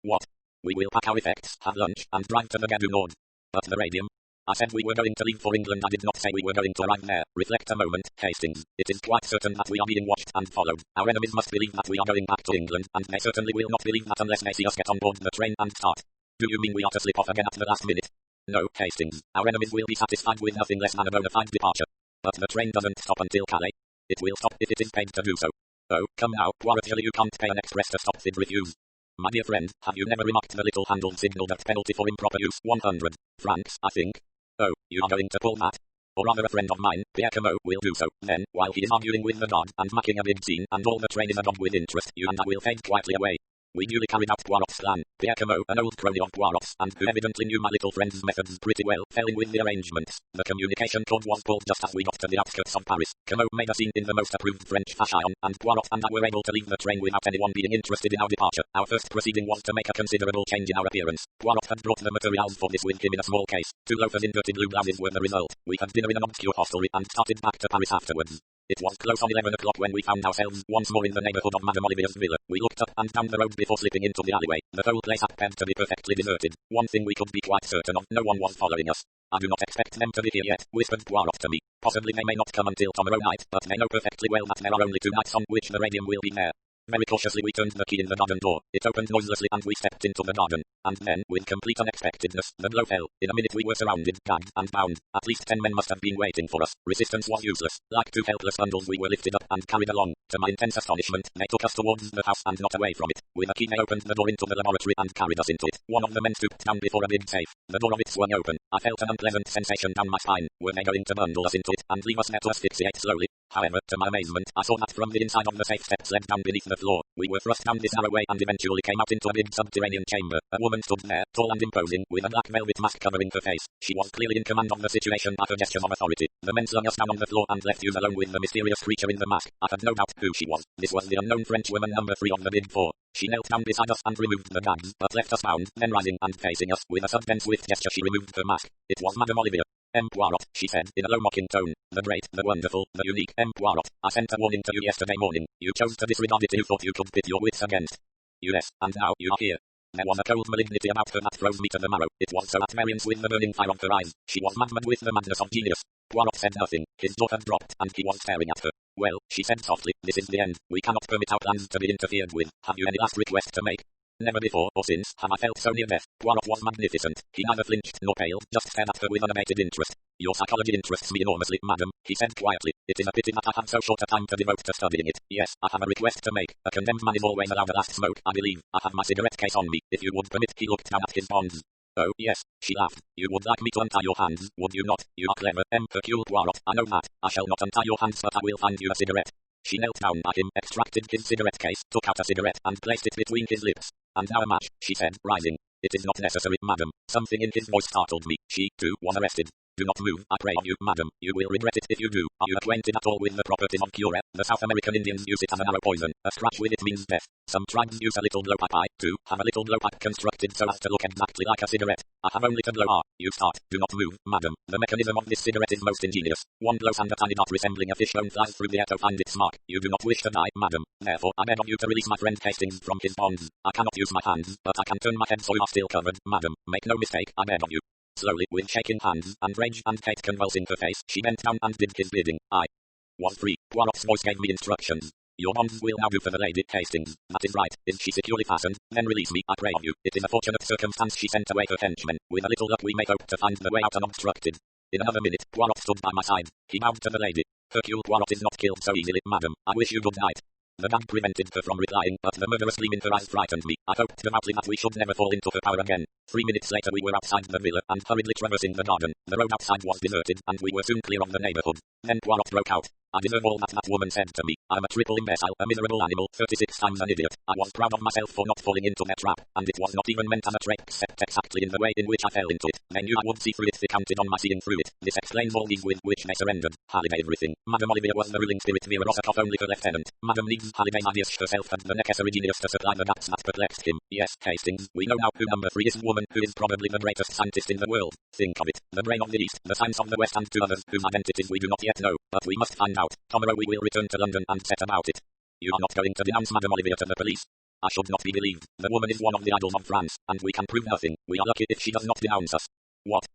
What? We will pack our effects, have lunch, and drive to the Gare du Nord. But the radium? I said we were going to leave for England. I did not say we were going to arrive there. Reflect a moment, Hastings. It is quite certain that we are being watched and followed. Our enemies must believe that we are going back to England, and they certainly will not believe that unless they see us get on board the train and start. Do you mean we are to slip off again at the last minute? No, Hastings. Our enemies will be satisfied with nothing less than a bona fide departure. But the train doesn't stop until Calais. It will stop if it is paid to do so. Oh, come now, Poirot, you can't pay an express to stop. They'd refuse. My dear friend, have you never remarked the little handled signal that penalty for improper use? 100 francs, I think. Oh, you are going to pull that? Or rather a friend of mine, Pierre Comeau, will do so. Then, while he is arguing with the guard and making a big scene and all the train is agog with interest, you and I will fade quietly away. We duly carried out Poirot's plan. Pierre Comeau, an old crony of Poirot's, and who evidently knew my little friend's methods pretty well, fell in with the arrangements. The communication cord was pulled just as we got to the outskirts of Paris. Comeau made a scene in the most approved French fashion, and Poirot and I were able to leave the train without anyone being interested in our departure. Our first proceeding was to make a considerable change in our appearance. Poirot had brought the materials for this with him in a small case. 2 loafers in dirty blue blouses were the result. We had dinner in an obscure hostelry and started back to Paris afterwards. It was close on 11 o'clock when we found ourselves once more in the neighborhood of Madame Olivier's villa. We looked up and down the road before slipping into the alleyway. The whole place appeared to be perfectly deserted. One thing we could be quite certain of, no one was following us. I do not expect them to be here yet, whispered Poirot to me. Possibly they may not come until tomorrow night, but they know perfectly well that there are only 2 nights on which the radium will be there. Very cautiously we turned the key in the garden door. It opened noiselessly and we stepped into the garden. And then, with complete unexpectedness, the blow fell. In a minute we were surrounded, gagged, and bound. At least 10 men must have been waiting for us. Resistance was useless. Like 2 helpless bundles we were lifted up and carried along. To my intense astonishment, they took us towards the house and not away from it. With a key they opened the door into the laboratory and carried us into it. One of the men stooped down before a big safe. The door of it swung open. I felt an unpleasant sensation down my spine. Were they going to bundle us into it and leave us there to asphyxiate slowly? However, to my amazement, I saw that from the inside of the safe steps led down beneath the floor. We were thrust down this narrow way and eventually came out into a big subterranean chamber. A woman stood there, tall and imposing, with a black velvet mask covering her face. She was clearly in command of the situation at her gestures of authority. The men slung us down on the floor and left us alone with the mysterious creature in the mask. I had no doubt who she was. This was the unknown French woman number 3 of the Big Four. She knelt down beside us and removed the gags, but left us bound, then rising and facing us, with a sudden swift gesture she removed her mask. It was Madame Olivia. M. Poirot, she said, in a low mocking tone. The great, the wonderful, the unique M. Poirot. I sent a warning to you yesterday morning. You chose to disregard it. You thought you could pit your wits against. Yes, and now you are here. There was a cold malignity about her that froze me to the marrow. It was so at variance with the burning fire of her eyes. She was mad with the madness of genius. Poirot said nothing. His jaw had dropped, and he was staring at her. Well, she said softly, this is the end. We cannot permit our plans to be interfered with. Have you any last request to make? Never before or since have I felt so near death. Poirot was magnificent. He neither flinched nor paled, just stared at her with unabated interest. Your psychology interests me enormously, madam, he said quietly. It is a pity that I had so short a time to devote to studying it. Yes, I have a request to make. A condemned man is always allowed a last smoke, I believe. I have my cigarette case on me. If you would permit. He looked down at his bonds. Oh, yes, she laughed. You would like me to untie your hands, would you not? You are clever, M. Hercule Poirot. I know that. I shall not untie your hands, but I will find you a cigarette. She knelt down by him, extracted his cigarette case, took out a cigarette, and placed it between his lips. And now a match, she said, rising. It is not necessary, madam. Something in his voice startled me. She, too, was arrested. Do not move, I pray of you, madam. You will regret it if you do. Are you acquainted at all with the properties of cure? The South American Indians use it as an arrow poison. A scratch with it means death. Some tribes use a little blowpipe. I, too, have a little blowpipe constructed so as to look exactly like a cigarette. I have only to blow. You start. Do not move, madam. The mechanism of this cigarette is most ingenious. One blows and a tiny dot resembling a fishbone flies through the air to find its mark. You do not wish to die, madam. Therefore, I beg of you to release my friend Hastings from his bonds. I cannot use my hands, but I can turn my head so you are still covered, madam. Make no mistake, I beg of you. Slowly, with shaking hands, and rage and hate convulsing her face, she bent down and did his bidding. I was free. Poirot's voice gave me instructions. Your bonds will now do for the Lady Hastings. That is right. Is she securely fastened? Then release me, I pray of you. It is a fortunate circumstance she sent away her henchmen. With a little luck we may hope to find the way out unobstructed. In another minute, Poirot stood by my side. He bowed to the lady. Hercule Poirot is not killed so easily, madam. I wish you good night. The gag prevented her from replying, but the murderous gleam in her eyes frightened me. I hoped devoutly that we should never fall into her power again. 3 minutes later we were outside the villa, and hurriedly traversing the garden. The road outside was deserted, and we were soon clear of the neighborhood. Then Poirot broke out. I deserve all that woman said to me. I'm a triple imbecile, a miserable animal, 36 times an idiot. I was proud of myself for not falling into their trap, and it was not even meant as a trick except exactly in the way in which I fell into it. They knew I would see through it. They counted on my seeing through it. This explains all these with which they surrendered. Halliday everything. Madame Olivia was the ruling spirit, Vera Rossakoff only her lieutenant. Madame needs Halliday's ideas herself and the necessary genius to supply the gaps that perplexed him. Yes, Hastings, we know now who number 3 is, a woman who is probably the greatest scientist in the world. Think of it. The brain of the East, the science of the West, and 2 others whose identities we do not yet know. But we must find out. Tomorrow we will return to London and set about it. You are not going to denounce Madame Olivia to the police? I should not be believed. The woman is one of the idols of France, and we can prove nothing. We are lucky if she does not denounce us. What?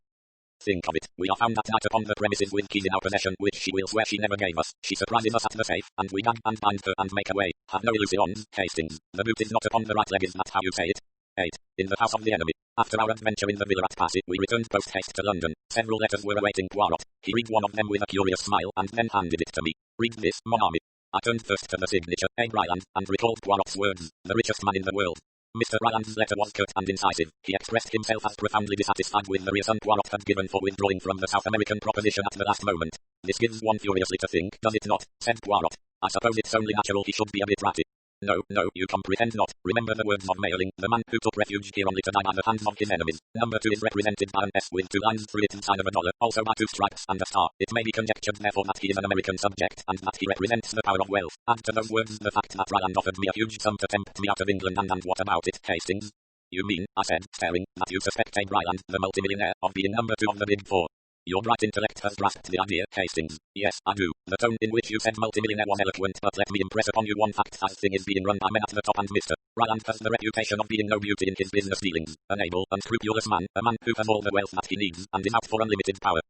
Think of it. We are found that night upon the premises with keys in our possession which she will swear she never gave us. She surprises us at the safe, and we gag and bind her and make away. Have no illusions, Hastings. The boot is not upon the right leg, is that how you say it? 8. In the house of the enemy. After our adventure in the villa at Passy, we returned post-haste to London. Several letters were awaiting Poirot. He read one of them with a curious smile, and then handed it to me. Read this, mon ami. I turned first to the signature, A. Ryland, and recalled Poirot's words, the richest man in the world. Mr. Ryland's letter was curt and incisive. He expressed himself as profoundly dissatisfied with the reason Poirot had given for withdrawing from the South American proposition at the last moment. This gives one furiously to think, does it not? Said Poirot. I suppose it's only natural he should be a bit ratty. No, you comprehend not. Remember the words of Mailing, the man who took refuge here only to die by the hands of his enemies. Number 2 is represented by an S with 2 lines through it inside of a dollar, also by 2 stripes and a star. It may be conjectured therefore that he is an American subject, and that he represents the power of wealth. Add to those words the fact that Ryland offered me a huge sum to tempt me out of England, and what about it, Hastings? You mean, I said, staring, that you suspect Abe Ryland, the multimillionaire, of being number 2 of the Big Four? Your bright intellect has grasped the idea, Hastings. Yes, I do. The tone in which you said multimillionaire was eloquent, but let me impress upon you one fact. As thing is being run by men at the top, and Mr. Ryland has the reputation of being no beauty in his business dealings. An able, unscrupulous man, a man who has all the wealth that he needs, and is out for unlimited power.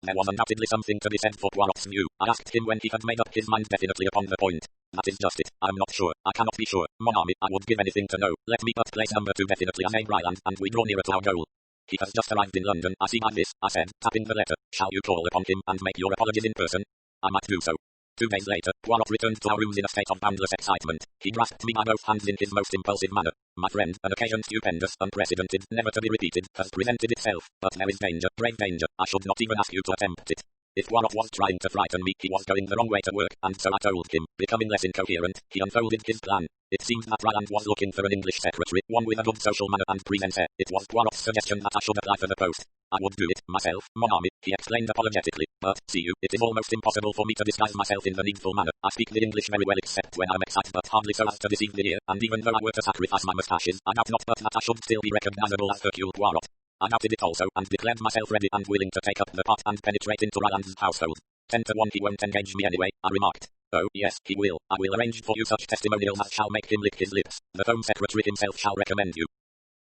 There was undoubtedly something to be said for Poirot's view. I asked him when he had made up his mind definitely upon the point. That is just it. I'm not sure. I cannot be sure. Mon ami, I would give anything to know. Let me but place number 2 definitely on Abe Ryland, and we draw nearer to our goal. He has just arrived in London, I see by this, I said, tapping the letter. Shall you call upon him and make your apologies in person? I might do so. 2 days later, Poirot returned to our rooms in a state of boundless excitement. He grasped me by both hands in his most impulsive manner. My friend, an occasion stupendous, unprecedented, never to be repeated, has presented itself, but there is danger, grave danger. I should not even ask you to attempt it. If Poirot was trying to frighten me, he was going the wrong way to work, and so I told him. Becoming less incoherent, he unfolded his plan. It seemed that Rand was looking for an English secretary, one with a good social manner and presence. It was Poirot's suggestion that I should apply for the post. I would do it, myself, mon ami, he explained apologetically, but, see you, it is almost impossible for me to disguise myself in the needful manner. I speak the English very well except when I'm excited, but hardly so as to deceive the ear, and even though I were to sacrifice my moustaches, I doubt not but that I should still be recognizable as Hercule Poirot. I doubted it also, and declared myself ready and willing to take up the part and penetrate into Rand's household. 10 to 1 he won't engage me anyway, I remarked. Oh, yes, he will. I will arrange for you such testimonials as shall make him lick his lips. The Home Secretary himself shall recommend you.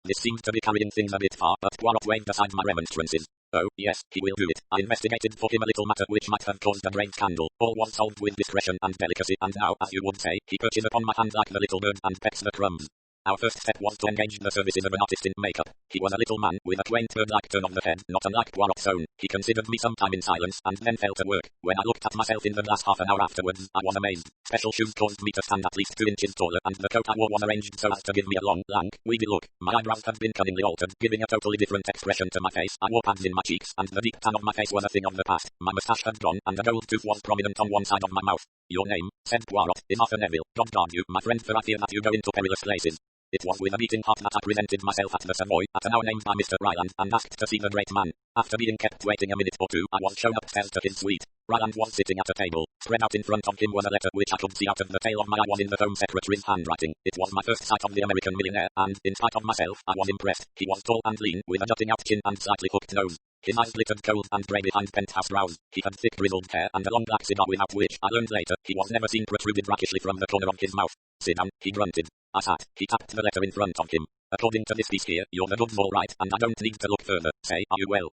This seemed to be carrying things a bit far, but Poirot waved aside my remonstrances. Oh, yes, he will do it. I investigated for him a little matter which might have caused a grave scandal. All was solved with discretion and delicacy, and now, as you would say, he perches upon my hand like the little bird and pecks the crumbs. Our first step was to engage the services of an artist in makeup. He was a little man, with a quaint bird-like turn of the head, not unlike Poirot's own. He considered me some time in silence, and then fell to work. When I looked at myself in the glass half an hour afterwards, I was amazed. Special shoes caused me to stand at least 2 inches taller, and the coat I wore was arranged so as to give me a long, lank, weedy look. My eyebrows had been cunningly altered, giving a totally different expression to my face. I wore pads in my cheeks, and the deep tan of my face was a thing of the past. My moustache had gone, and a gold tooth was prominent on one side of my mouth. Your name, said Poirot, is Arthur Neville. God guard you, my friend, for I fear that you go into perilous places. It was with a beating heart that I presented myself at the Savoy, at an hour named by Mr. Ryland, and asked to see the great man. After being kept waiting a minute or two, I was shown upstairs to his suite. Ryland was sitting at a table. Spread out in front of him was a letter which I could see out of the tail of my eye was in the Home Secretary's handwriting. It was my first sight of the American millionaire, and, in spite of myself, I was impressed. He was tall and lean, with a jutting out chin and slightly hooked nose. His eyes glittered cold and grey behind penthouse brows. He had thick grizzled hair and a long black cigar without which, I learned later, he was never seen protruded rakishly from the corner of his mouth. Sit down, he grunted. I sat. He tapped the letter in front of him. According to this piece here, you're the goods all right, and I don't need to look further. Say, are you well?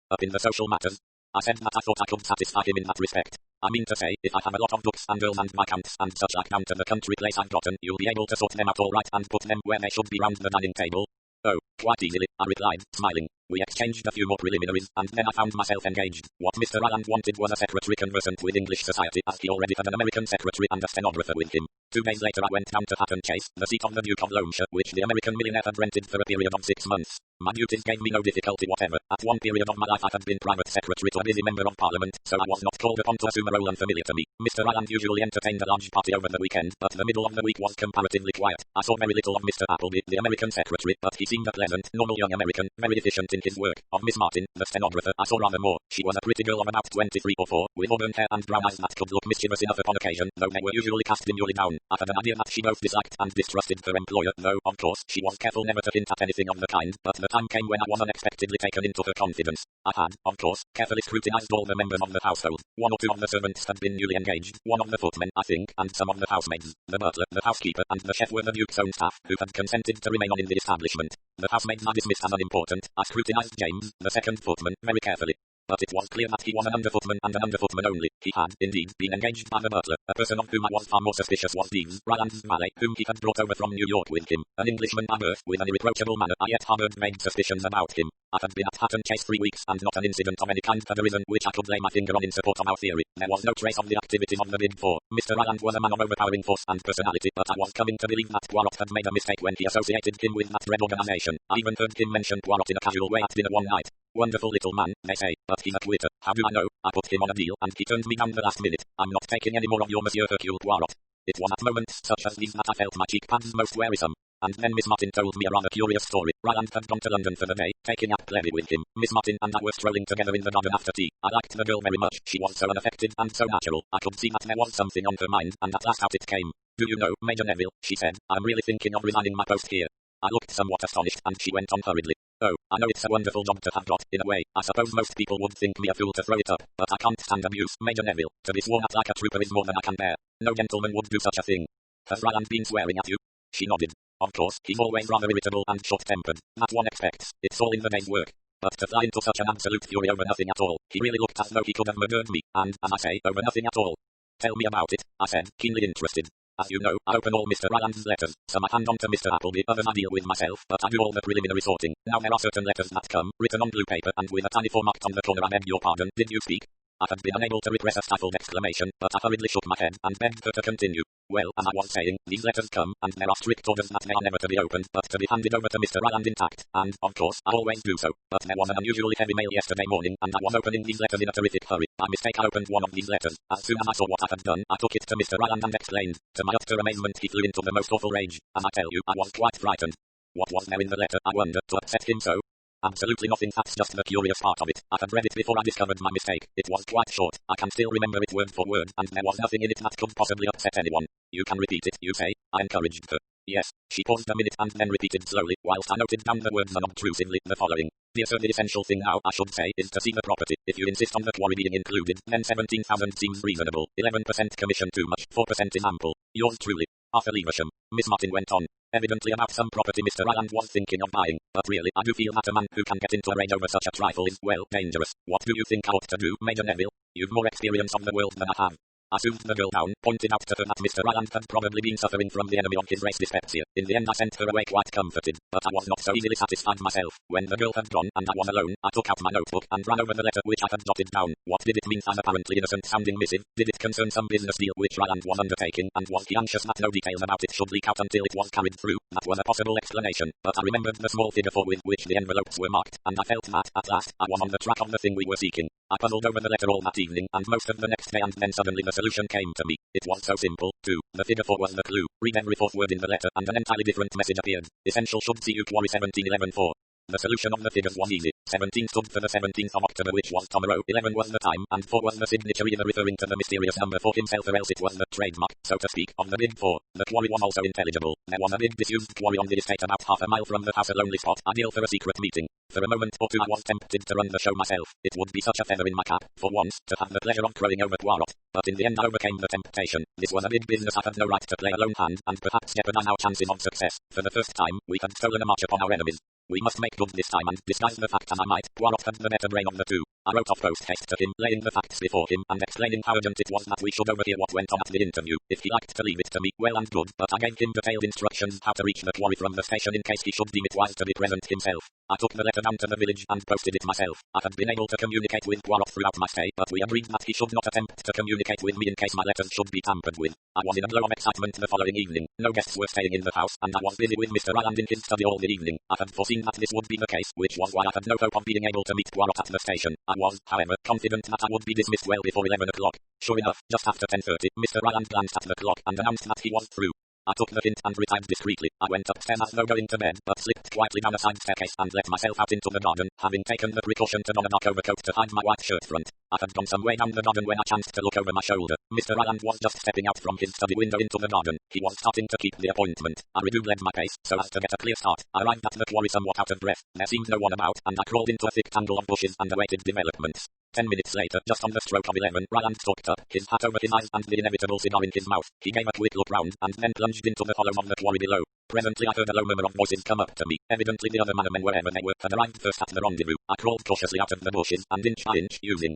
Up in the social matters? I said that I thought I could satisfy him in that respect. I mean to say, if I have a lot of dukes and earls and viscounts and such like down to the country place I've gotten, you'll be able to sort them out all right and put them where they should be round the dining table. Oh, quite easily, I replied, smiling. We exchanged a few more preliminaries, and then I found myself engaged. What Mr. Ryland wanted was a secretary conversant with English society, as he already had an American secretary and a stenographer with him. 2 days later I went down to Hatton Chase, the seat of the Duke of Loamshire, which the American millionaire had rented for a period of 6 months. My duties gave me no difficulty whatever. At one period of my life I had been private secretary to a busy member of Parliament, so I was not called upon to assume a role unfamiliar to me. Mr. Ryland usually entertained a large party over the weekend, but the middle of the week was comparatively quiet. I saw very little of Mr. Appleby, the American secretary, but he seemed a pleasant, normal young American, very efficient in his work. Of Miss Martin, the stenographer, I saw rather more. She was a pretty girl of about 23 or 4, with auburn hair and brown eyes that could look mischievous enough upon occasion, though they were usually cast demurely down. I had an idea that she both disliked and distrusted her employer, though, of course, she was careful never to hint at anything of the kind, but the time came when I was unexpectedly taken into her confidence. I had, of course, carefully scrutinized all the members of the household. 1 or 2 of the servants had been newly engaged, 1 of the footmen, I think, and some of the housemaids. The butler, the housekeeper, and the chef were the Duke's own staff, who had consented to remain on in the establishment. The housemaids I dismissed as unimportant. I scrutinized James, the second footman, very carefully. But it was clear that he was an underfootman and an underfootman only. He had, indeed, been engaged by the butler. A person of whom I was far more suspicious was Deeves, Ryland's valet, whom he had brought over from New York with him. An Englishman by birth, with an irreproachable manner, I yet harbored vague suspicions about him. I had been at Hatton Chase 3 weeks, and not an incident of any kind had arisen which I could lay my finger on in support of our theory. There was no trace of the activities of the Big Four. Mr. Ryland was a man of overpowering force and personality, but I was coming to believe that Poirot had made a mistake when he associated him with that dread organization. I even heard him mention Poirot in a casual way at dinner one night. Wonderful little man, they say, but he's a quitter. How do I know? I put him on a deal, and he turned me down the last minute. I'm not taking any more of your Monsieur Hercule Poirot. It was at moments such as these that I felt my cheek pads most wearisome. And then Miss Martin told me a rather curious story. Ryland had gone to London for the day, taking Appleby with him. Miss Martin and I were strolling together in the garden after tea. I liked the girl very much. She was so unaffected and so natural. I could see that there was something on her mind, and at last out it came. Do you know, Major Neville, she said, I'm really thinking of resigning my post here. I looked somewhat astonished, and she went on hurriedly. Oh, I know it's a wonderful job to have got, in a way. I suppose most people would think me a fool to throw it up, but I can't stand abuse, Major Neville. To be sworn at like a trooper is more than I can bear. No gentleman would do such a thing. Has Ryland been swearing at you? She nodded. Of course, he's always rather irritable and short-tempered. That one expects. It's all in the day's work. But to fly into such an absolute fury over nothing at all, he really looked as though he could have murdered me, and, as I say, over nothing at all. Tell me about it, I said, keenly interested. As you know, I open all Mr. Ryland's letters. Some I hand on to Mr. Appleby, others I deal with myself, but I do all the preliminary sorting. Now there are certain letters that come, written on blue paper and with a tiny four marked on the corner. I beg your pardon, did you speak? I had been unable to repress a stifled exclamation, but I hurriedly shook my head and begged her to continue. Well, as I was saying, these letters come, and there are strict orders that they are never to be opened, but to be handed over to Mr. Rand intact, and, of course, I always do so. But there was an unusually heavy mail yesterday morning, and I was opening these letters in a terrific hurry. By mistake I opened one of these letters. As soon as I saw what I had done, I took it to Mr. Rand and explained. To my utter amazement he flew into the most awful rage, and I tell you, I was quite frightened. What was there in the letter, I wonder, to upset him so? Absolutely nothing, that's just the curious part of it. I had read it before I discovered my mistake. It was quite short, I can still remember it word for word, and there was nothing in it that could possibly upset anyone. You can repeat it, you say? I encouraged her. Yes. She paused a minute and then repeated slowly, whilst I noted down the words unobtrusively, the following. The asserted essential thing now, I should say, is to see the property. If you insist on the quarry being included, then 17,000 seems reasonable. 11% commission too much, 4% is ample. Yours truly, Arthur Leversham. Miss Martin went on. Evidently about some property Mr. Rand was thinking of buying, but really I do feel that a man who can get into a rage over such a trifle is, well, dangerous. What do you think I ought to do, Major Neville? You've more experience of the world than I have. I soothed the girl down, pointed out to her that Mr. Rand had probably been suffering from the enemy of his race dyspepsia. In the end I sent her away quite comforted, but I was not so easily satisfied myself. When the girl had gone and I was alone, I took out my notebook and ran over the letter which I had jotted down. What did it mean, an apparently innocent-sounding missive? Did it concern some business deal which Rand was undertaking, and was he anxious that no details about it should leak out until it was carried through? That was a possible explanation, but I remembered the small figure for with which the envelopes were marked, and I felt that, at last, I was on the track of the thing we were seeking. I puzzled over the letter all that evening and most of the next day, and then suddenly the solution came to me. It was so simple, too. The figure 4 was the clue. Read every fourth word in the letter and an entirely different message appeared. Essential should see you quarry 1711-4. The solution of the figures was easy. 17 stood for the 17th of October, which was tomorrow. 11 was the time, and 4 was the signature, either referring to the mysterious number for himself or else it was the trademark, so to speak, of the big 4. The quarry was also intelligible. There was a big disused quarry on the estate about half a mile from the house, a lonely spot, ideal for a secret meeting. For a moment or two I was tempted to run the show myself. It would be such a feather in my cap, for once, to have the pleasure of crowing over Poirot. But in the end I overcame the temptation. This was a big business, I had no right to play a lone hand, and perhaps jeopardize our chances of success. For the first time, we had stolen a march upon our enemies. We must make good this time, and disguise the facts as I might. Poirot had the better brain of the two. I wrote off post haste to him, laying the facts before him, and explaining how urgent it was that we should overhear what went on at the interview. If he liked to leave it to me, well and good, but I gave him detailed instructions how to reach the quarry from the station in case he should deem it wise to be present himself. I took the letter down to the village and posted it myself. I had been able to communicate with Poirot throughout my stay, but we agreed that he should not attempt to communicate with me in case my letters should be tampered with. I was in a glow of excitement the following evening. No guests were staying in the house, and I was busy with Mr. Rand in his study all the evening. I had foreseen that this would be the case, which was why I had no hope of being able to meet Poirot at the station. I was, however, confident that I would be dismissed well before 11 o'clock. Sure enough, just after 10:30, Mr. Rand glanced at the clock and announced that he was through. I took the hint and retired discreetly. I went upstairs as though going to bed, but slipped quietly down a side staircase and let myself out into the garden, having taken the precaution to don a dark overcoat to hide my white shirt front. I had gone some way down the garden when I chanced to look over my shoulder. Mr. Rand was just stepping out from his study window into the garden. He was starting to keep the appointment. I redoubled my pace, so as to get a clear start. I arrived at the quarry somewhat out of breath. There seemed no one about, and I crawled into a thick tangle of bushes and awaited developments. 10 minutes later, just on the stroke of 11, Rand stalked up, his hat over his eyes and the inevitable cigar in his mouth. He gave a quick look round, and then plunged into the hollow of the quarry below. Presently I heard a low murmur of voices come up to me. Evidently the other men, wherever they were, had arrived first at the rendezvous. I crawled cautiously out of the bushes, and inch by inch, using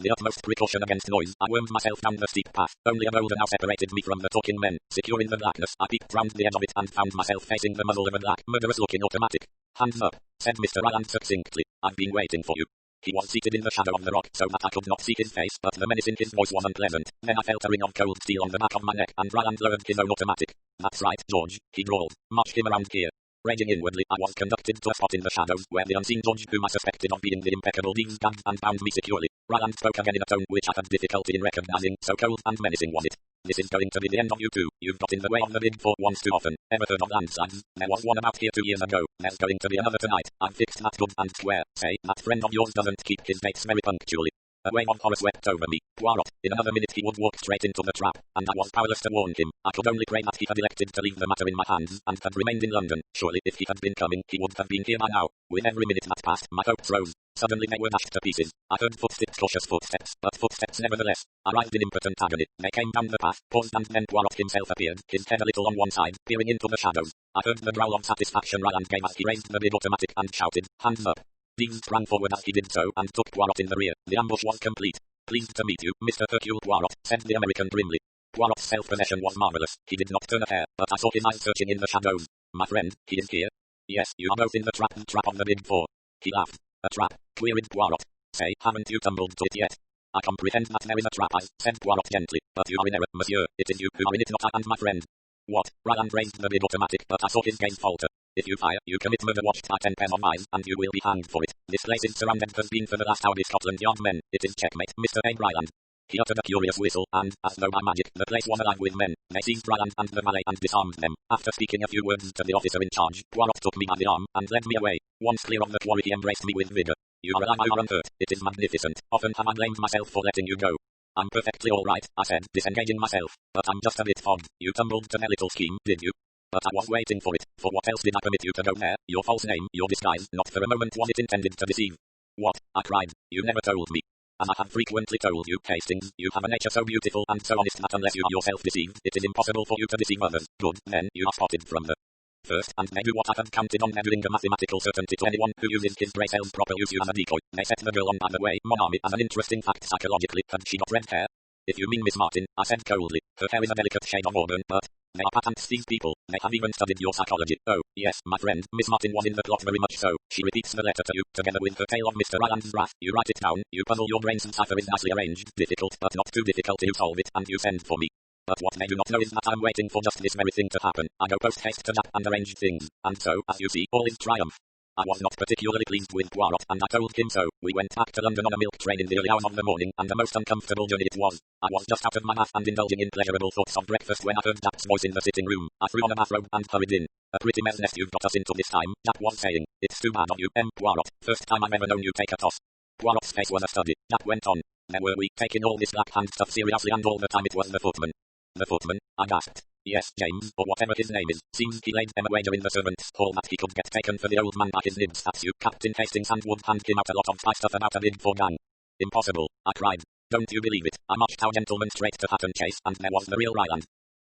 the utmost precaution against noise, I wormed myself down the steep path. Only a boulder now separated me from the talking men. Secure in the blackness, I peeped round the edge of it and found myself facing the muzzle of a black, murderous-looking automatic. "Hands up," said Mr. Rand succinctly. "I've been waiting for you." He was seated in the shadow of the rock so that I could not see his face, but the menace in his voice was unpleasant. Then I felt a ring of cold steel on the back of my neck, and Rand lowered his own automatic. "That's right, George," he drawled. "March him around here." Raging inwardly, I was conducted to a spot in the shadows where the unseen George, whom I suspected of being the impeccable Deans, gagged and bound me securely. Rand spoke again in a tone which I had difficulty in recognizing, so cold and menacing was it. "This is going to be the end of you two. You've got in the way of the big 4 once too often. Ever heard of landslides? There was one about here 2 years ago. There's going to be another tonight. I've fixed that good and square. Say, that friend of yours doesn't keep his dates very punctually." A wave of horror swept over me. Poirot. In another minute he would walk straight into the trap, and I was powerless to warn him. I could only pray that he had elected to leave the matter in my hands, and had remained in London. Surely, if he had been coming, he would have been here by now. With every minute that passed, my hopes rose. Suddenly they were dashed to pieces. I heard footsteps, cautious footsteps, but footsteps nevertheless. I writhed in impotent agony. They came down the path, paused, and then Poirot himself appeared, his head a little on one side, peering into the shadows. I heard the growl of satisfaction Rand gave as he raised the big automatic and shouted, "Hands up." Dean sprang forward as he did so, and took Poirot in the rear. The ambush was complete. "Pleased to meet you, Mr. Hercule Poirot," said the American grimly. Poirot's self-possession was marvelous. He did not turn a hair, but I saw his eyes searching in the shadows. "My friend, he is here?" "Yes, you are both in the trap of the big 4. He laughed. "A trap?" queried Poirot. "Say, haven't you tumbled to it yet?" I comprehend that there is a trap, said Poirot gently, but you are in error, monsieur. It is you who are in it, not I and my friend. What? Ryan raised the big automatic, but I saw his gaze falter. If you fire, you commit murder watched by 10 pairs of eyes, and you will be hanged for it. This place is surrounded, has been for the last hour by Scotland Yard men. It is checkmate, Mr. A. Ryland. He uttered a curious whistle, and, as though by magic, the place was alive with men. They seized Ryland and the valet and disarmed them. After speaking a few words to the officer in charge, Poirot took me by the arm, and led me away. Once clear of the quarry, he embraced me with vigor. You are alive, you are unhurt. It is magnificent. Often have I blamed myself for letting you go. I'm perfectly all right, I said, disengaging myself. But I'm just a bit fogged. You tumbled to their little scheme, did you? But I was waiting for it. For what else did I permit you to go there? Your false name, your disguise, not for a moment was it intended to deceive. What? I cried. You never told me. As I have frequently told you, Hastings, you have a nature so beautiful and so honest that unless you are yourself deceived, it is impossible for you to deceive others. Good, then, you are spotted from the first, and they do what I have counted on their doing a mathematical certainty to anyone who uses his grey cells proper use you as a decoy. They set the girl on by the way, mon ami, as an interesting fact psychologically. Had she got red hair? If you mean Miss Martin, I said coldly, her hair is a delicate shade of auburn, but they are patents, these people. They have even studied your psychology. Oh, yes, my friend, Miss Martin was in the plot very much so. She repeats the letter to you, together with her tale of Mr. Ryan's wrath. You write it down, you puzzle your brains and cipher is nicely arranged, difficult, but not too difficult to solve it, and you send for me. But what they do not know is that I'm waiting for just this very thing to happen. I go post-haste to Jack and arrange things, and so, as you see, all is triumph. I was not particularly pleased with Poirot, and I told him so. We went back to London on a milk train in the early hours of the morning, and a most uncomfortable journey it was. I was just out of my bath and indulging in pleasurable thoughts of breakfast when I heard Jack's voice in the sitting room. I threw on a bathrobe and hurried in. A pretty mess nest you've got us into this time, Jack was saying. It's too bad of you, Poirot. First time I've ever known you take a toss. Poirot's face was a study. Jack went on. There were we, taking all this black hand stuff seriously, and all the time it was the footman. The footman? I gasped. Yes, James, or whatever his name is. Seems he laid them a wager in the servants' hall that he could get taken for the old man by his nibs. That's you, Captain Hastings, and would hand him out a lot of spy stuff about a big four gang. Impossible, I cried. Don't you believe it? I marched our gentleman straight to Hatton Chase, and there was the real Ryland.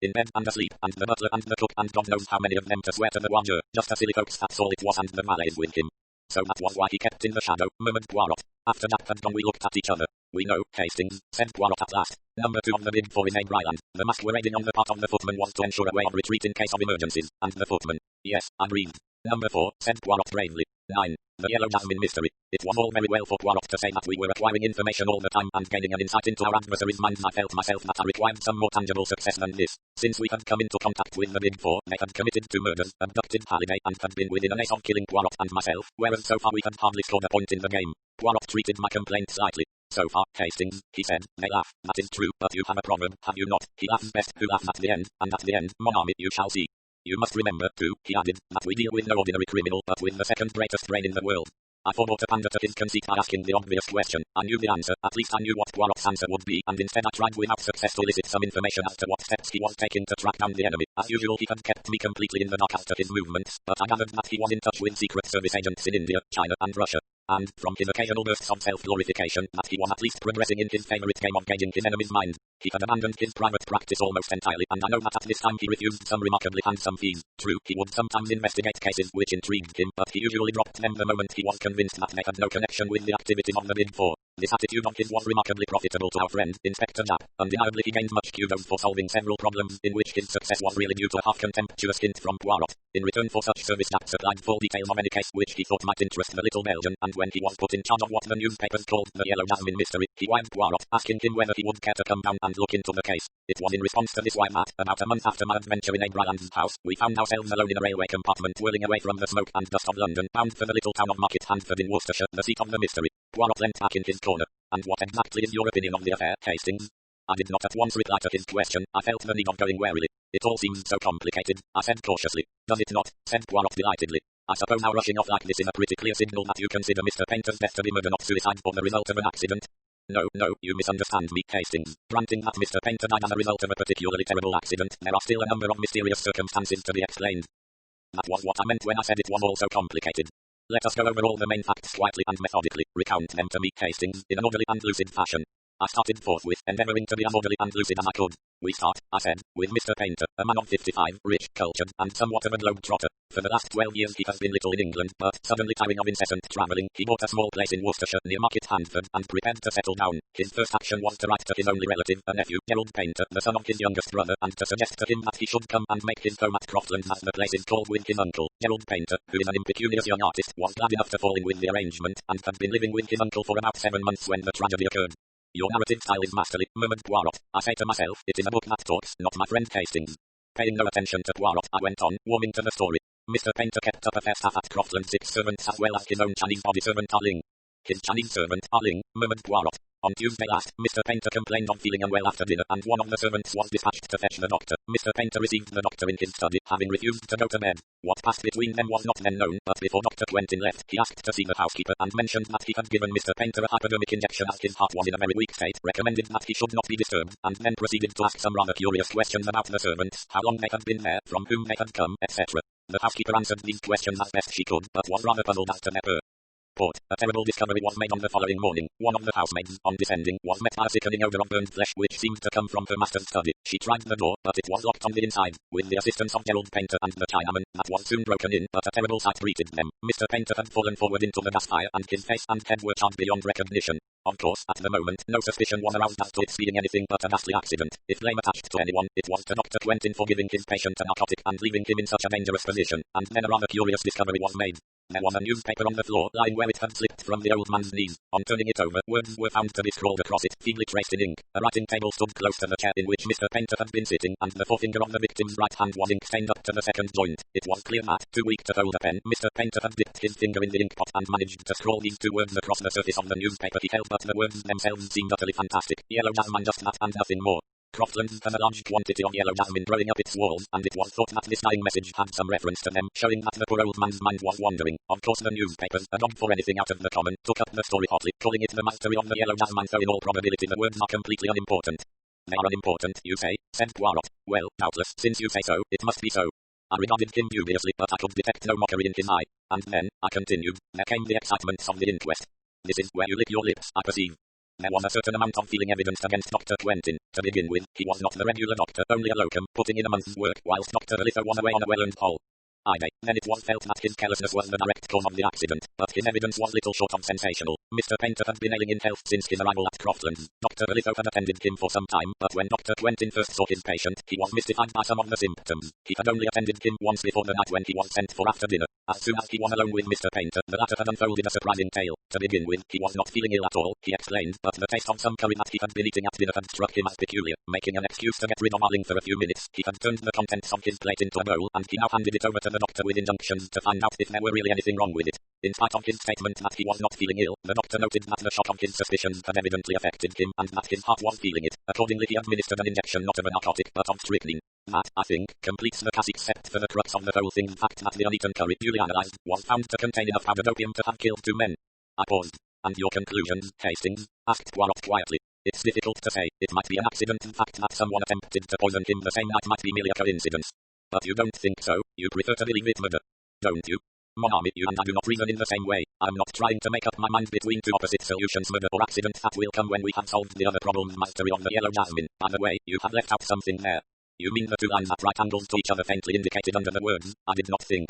In bed and asleep, and the butler and the cook, and God knows how many of them to swear to the wager. Just a silly hoax, that's all it was, and the valet with him. So that was why he kept in the shadow, murmured Poirot. After Jack had gone we looked at each other. We know, Hastings, said Poirot at last. Number 2 of the big four is named Ryland. The masquerading on the part of the footman was to ensure a way of retreat in case of emergencies, and the footman. Yes, I breathed. Number 4, said Poirot bravely. 9. The Yellow Jasmine Mystery. It was all very well for Poirot to say that we were acquiring information all the time and gaining an insight into our adversaries' minds. I felt myself that I required some more tangible success than this. Since we had come into contact with the Big Four, they had committed 2 murders, abducted Halliday, and had been within an ace of killing Poirot and myself, whereas so far we had hardly scored a point in the game. Poirot treated my complaint slightly. So far, Hastings, he said, they laugh. That is true, but you have a proverb, have you not? He laughs best who laughs at the end, and at the end, mon ami, you shall see. You must remember, too, he added, that we deal with no ordinary criminal, but with the second greatest brain in the world. I forbore to pander to his conceit by asking the obvious question. I knew the answer, at least I knew what Poirot's answer would be, and instead I tried without success to elicit some information as to what steps he was taking to track down the enemy. As usual, he had kept me completely in the dark as to his movements, but I gathered that he was in touch with Secret Service agents in India, China, and Russia. And, from his occasional bursts of self-glorification, that he was at least progressing in his favorite game of gauging his enemy's mind. He had abandoned his private practice almost entirely, and I know that at this time he refused some remarkably handsome fees. True, he would sometimes investigate cases which intrigued him, but he usually dropped them the moment he was convinced that they had no connection with the activities of the Big Four. This attitude of his was remarkably profitable to our friend, Inspector Japp. Undeniably he gained much kudos for solving several problems, in which his success was really due to a half-contemptuous hint from Poirot. In return for such service, Japp supplied full details of any case which he thought might interest the little Belgian, and when he was put in charge of what the newspapers called the Yellow Jasmine Mystery, he wired Poirot, asking him whether he would care to come down and look into the case. It was in response to this wire that, about a month after my adventure in Abraham's house, we found ourselves alone in a railway compartment whirling away from the smoke and dust of London, bound for the little town of Market Handford in Worcestershire, the seat of the mystery. Poirot leant back in his corner. And what exactly is your opinion of the affair, Hastings? I did not at once reply to his question. I felt the need of going warily. It all seems so complicated, I said cautiously. Does it not? Said Poirot delightedly. I suppose our rushing off like this is a pretty clear signal that you consider Mr. Painter's death to be murder, not suicide, or the result of an accident. No, you misunderstand me, Hastings. Granting that Mr. Painter died as a result of a particularly terrible accident, there are still a number of mysterious circumstances to be explained. That was what I meant when I said it was all so complicated. Let us go over all the main facts quietly and methodically. Recount them to me, Hastings, in an orderly and lucid fashion. I started forthwith, endeavouring to be as orderly and lucid as I could. We start, I said, with Mr. Painter, a man of 55, rich, cultured, and somewhat of a globe-trotter. For the last 12 years he has been little in England, but, suddenly tiring of incessant travelling, he bought a small place in Worcestershire near Market Handford, and prepared to settle down. His first action was to write to his only relative, a nephew, Gerald Painter, the son of his youngest brother, and to suggest to him that he should come and make his home at Croftlands, as the place is called, with his uncle. Gerald Painter, who is an impecunious young artist, was glad enough to fall in with the arrangement, and had been living with his uncle for about 7 months when the tragedy occurred. Your narrative style is masterly, murmured Poirot. I say to myself, it is a book that talks, not my friend Hastings. Paying no attention to Poirot, I went on, warming to the story. Mr. Painter kept up a fair staff at Croftland's 6 servants as well as his own Chinese body servant Ah Ling. His Chinese servant, Ah Ling, murmured Poirot. On Tuesday last, Mr. Painter complained of feeling unwell after dinner, and one of the servants was dispatched to fetch the doctor. Mr. Painter received the doctor in his study, having refused to go to bed. What passed between them was not then known, but before Dr. Quentin left, he asked to see the housekeeper and mentioned that he had given Mr. Painter a hypodermic injection as his heart was in a very weak state, recommended that he should not be disturbed, and then proceeded to ask some rather curious questions about the servants, how long they had been there, from whom they had come, etc. The housekeeper answered these questions as best she could, but was rather puzzled as to their purport. A terrible discovery was made on the following morning. One of the housemaids, on descending, was met by a sickening odour of burned flesh which seemed to come from her master's study. She tried the door, but it was locked on the inside. With the assistance of Gerald Painter and the Chinaman, that was soon broken in, but a terrible sight greeted them. Mr. Painter had fallen forward into the gas fire, and his face and head were charred beyond recognition. Of course, at the moment, no suspicion was aroused as to its being anything but a ghastly accident. If blame attached to anyone, it was to Dr. Quentin for giving his patient a narcotic and leaving him in such a dangerous position. And then a rather curious discovery was made. There was a newspaper on the floor, lying where it had slipped from the old man's knees. On turning it over, words were found to be scrawled across it, feebly traced in ink. A writing table stood close to the chair in which Mr. Painter had been sitting, and the forefinger of the victim's right hand was ink-stained up to the second joint. It was clear that, too weak to hold a pen, Mr. Painter had dipped his finger in the ink pot and managed to scrawl these two words across the surface of the newspaper he held, but the words themselves seemed utterly fantastic. Yellow jasmine, just that and nothing more. Croftland had a large quantity of yellow jasmine growing up its walls, and it was thought that this dying message had some reference to them, showing that the poor old man's mind was wandering. Of course the newspapers, a dog for anything out of the common, took up the story hotly, calling it the mastery of the yellow jasmine, though in all probability the words are completely unimportant. They are unimportant, you say, said Poirot. Well, doubtless, since you say so, it must be so. I regarded him dubiously, but I could detect no mockery in his eye. And then, I continued, there came the excitements of the inquest. This is where you lick your lips, I perceive. There was a certain amount of feeling evidenced against Dr. Quentin. To begin with, he was not the regular doctor, only a locum, putting in a month's work, whilst Dr. Litho was away on a well-earned holiday. Then it was felt that his carelessness was the direct cause of the accident, but his evidence was little short of sensational. Mr. Painter had been ailing in health since his arrival at Croftlands. Dr. Litho had attended him for some time, but when Dr. Quentin first saw his patient, he was mystified by some of the symptoms. He had only attended him once before the night when he was sent for after dinner. As soon as he was alone with Mr. Painter, the latter had unfolded a surprising tale. To begin with, he was not feeling ill at all, he explained, but the taste of some curry that he had been eating at dinner had struck him as peculiar. Making an excuse to get rid of Ah Ling for a few minutes, he had turned the contents of his plate into a bowl, and he now handed it over to the doctor with injunctions to find out if there were really anything wrong with it. In spite of his statement that he was not feeling ill, the doctor noted that the shock of his suspicions had evidently affected him, and that his heart was feeling it. Accordingly he administered an injection not of a narcotic, but of strychnine. That, I think, completes the case except for the crux of the whole thing, the fact that the uneaten curry, duly analyzed, was found to contain enough powdered opium to have killed 2 men. I paused. And your conclusions, Hastings? Asked Poirot quietly. It's difficult to say. It might be an accident. The fact that someone attempted to poison him the same night might be merely a coincidence. But you don't think so? You prefer to believe it murder, don't you? Mon ami, you and I do not reason in the same way. I'm not trying to make up my mind between two opposite solutions, murder or accident. That will come when we have solved the other problem, mastery of the yellow jasmine. By the way, you have left out something there. You mean the 2 lines at right angles to each other faintly indicated under the words? I did not think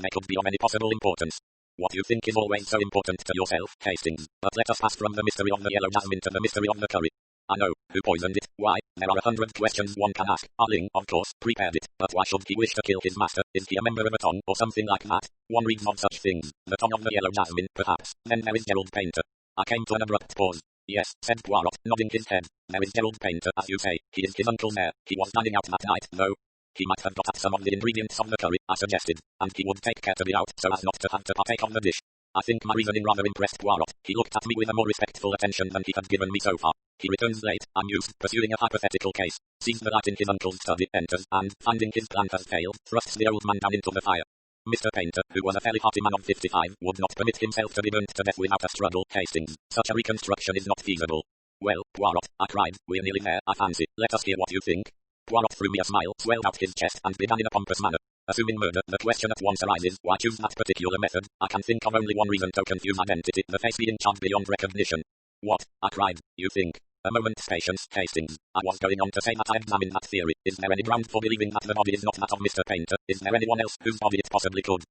they could be of any possible importance. What you think is always so important to yourself, Hastings. But let us pass from the mystery of the yellow jasmine to the mystery of the curry. I know. Who poisoned it? Why? There are 100 questions one can ask. Ah Ling, of course, prepared it. But why should he wish to kill his master? Is he a member of a tong, or something like that? One reads of such things. The tong of the yellow jasmine, perhaps. Then there is Gerald Painter. I came to an abrupt pause. Yes, said Poirot, nodding his head. There is Gerald Painter, as you say. He is his uncle's heir. He was dining out that night, though. He might have got at some of the ingredients of the curry, I suggested, and he would take care to be out so as not to have to partake of the dish. I think my reasoning rather impressed Poirot. He looked at me with a more respectful attention than he had given me so far. He returns late, amused, pursuing a hypothetical case. Sees the light in his uncle's study, enters, and, finding his plan has failed, thrusts the old man down into the fire. Mr. Painter, who was a fairly hearty man of 55, would not permit himself to be burnt to death without a struggle, Hastings. Such a reconstruction is not feasible. Well, Poirot, I cried, we're nearly there, I fancy. Let us hear what you think. Poirot threw me a smile, swelled out his chest, and began in a pompous manner. Assuming murder, the question at once arises, why choose that particular method? I can think of only one reason to confuse identity, the face being charred beyond recognition. What? I cried. You think? A moment's patience, Hastings. I was going on to say that I examine that theory. Is there any ground for believing that the body is not that of Mr. Painter? Is there anyone else whose body it possibly could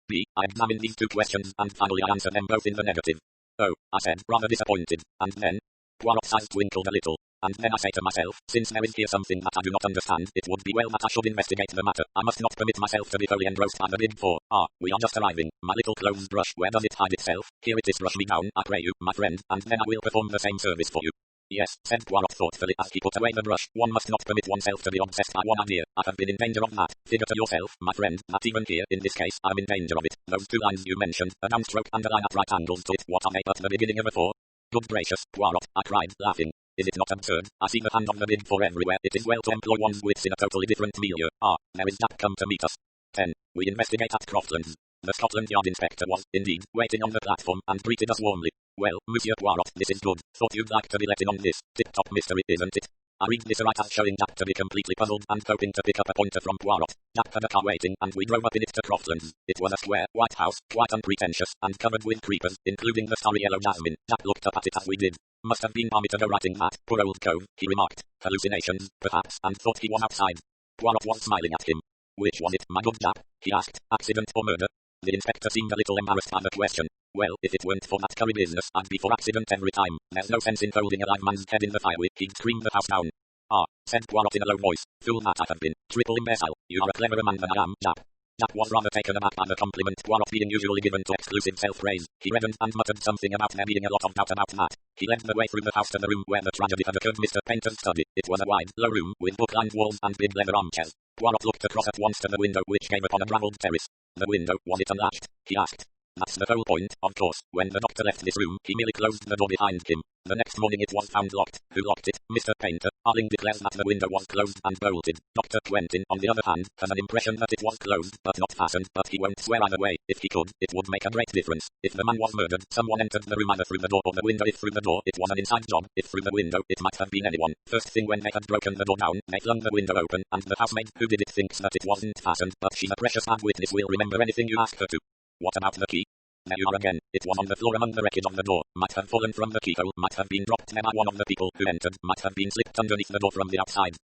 be? I examined these 2 questions, and finally I answered them both in the negative. Oh, I said, rather disappointed. And then? Poirot's eyes twinkled a little. And then I say to myself, since there is here something that I do not understand, it would be well that I should investigate the matter. I must not permit myself to be wholly engrossed by the big 4. Ah, we are just arriving. My little clothes brush, where does it hide itself? Here it is, brush me down, I pray you, my friend, and then I will perform the same service for you. Yes, said Poirot thoughtfully as he put away the brush. One must not permit oneself to be obsessed by one idea. I have been in danger of that. Figure to yourself, my friend, that even here, in this case, I'm in danger of it. Those two lines you mentioned, a downstroke and a line at right angles to it, what are they but the beginning of a four? Good gracious, Poirot, I cried, laughing. Is it not absurd? I see the hand of the big four everywhere. It is well to employ one's wits in a totally different milieu. Ah, there is Jack come to meet us. 10. We investigate at Croftlands. The Scotland Yard inspector was, indeed, waiting on the platform and greeted us warmly. Well, Monsieur Poirot, this is good. Thought you'd like to be let in on this tip-top mystery, isn't it? I read this right as showing Jack to be completely puzzled and hoping to pick up a pointer from Poirot. Jack had a car waiting and we drove up in it to Croftlands. It was a square, white house, quite unpretentious, and covered with creepers, including the starry yellow jasmine. Jack looked up at it as we did. Must have been balmy to go writing that, poor old cove, he remarked. Hallucinations, perhaps, and thought he was outside. Poirot was smiling at him. Which was it, my good Jack? He asked. Accident or murder? The inspector seemed a little embarrassed by the question. Well, if it weren't for that curry business, I'd be for accident every time. There's no sense in holding a live man's head in the fire. He'd scream the house down. Ah, said Poirot in a low voice. Fool that I have been. Triple imbecile. You are a cleverer man than I am, Jack. Jack was rather taken aback by the compliment, Poirot being usually given to exclusive self-praise. He reddened and muttered something about there being a lot of doubt about that. He led the way through the house to the room where the tragedy had occurred, Mr. Painter's study. It was a wide, low room, with book-lined walls and big leather armchairs. Poirot looked across at once to the window which gave upon a gravelled terrace. The window, was it unlatched? He asked. That's the whole point, of course. When the doctor left this room, he merely closed the door behind him. The next morning it was found locked. Who locked it? Mr. Painter. Arling declares that the window was closed and bolted. Dr. Quentin, on the other hand, has an impression that it was closed, but not fastened, but he won't swear either way. If he could, it would make a great difference. If the man was murdered, someone entered the room either through the door or the window. If through the door, it was an inside job. If through the window, it might have been anyone. First thing when they had broken the door down, they flung the window open, and the housemaid who did it thinks that it wasn't fastened, but she's a precious bad witness, will remember anything you ask her to. What about the key? There you are again. It was on the floor among the wreckage of the door. Might have fallen from the keyhole, might have been dropped there by one of the people who entered, might have been slipped underneath the door from the outside.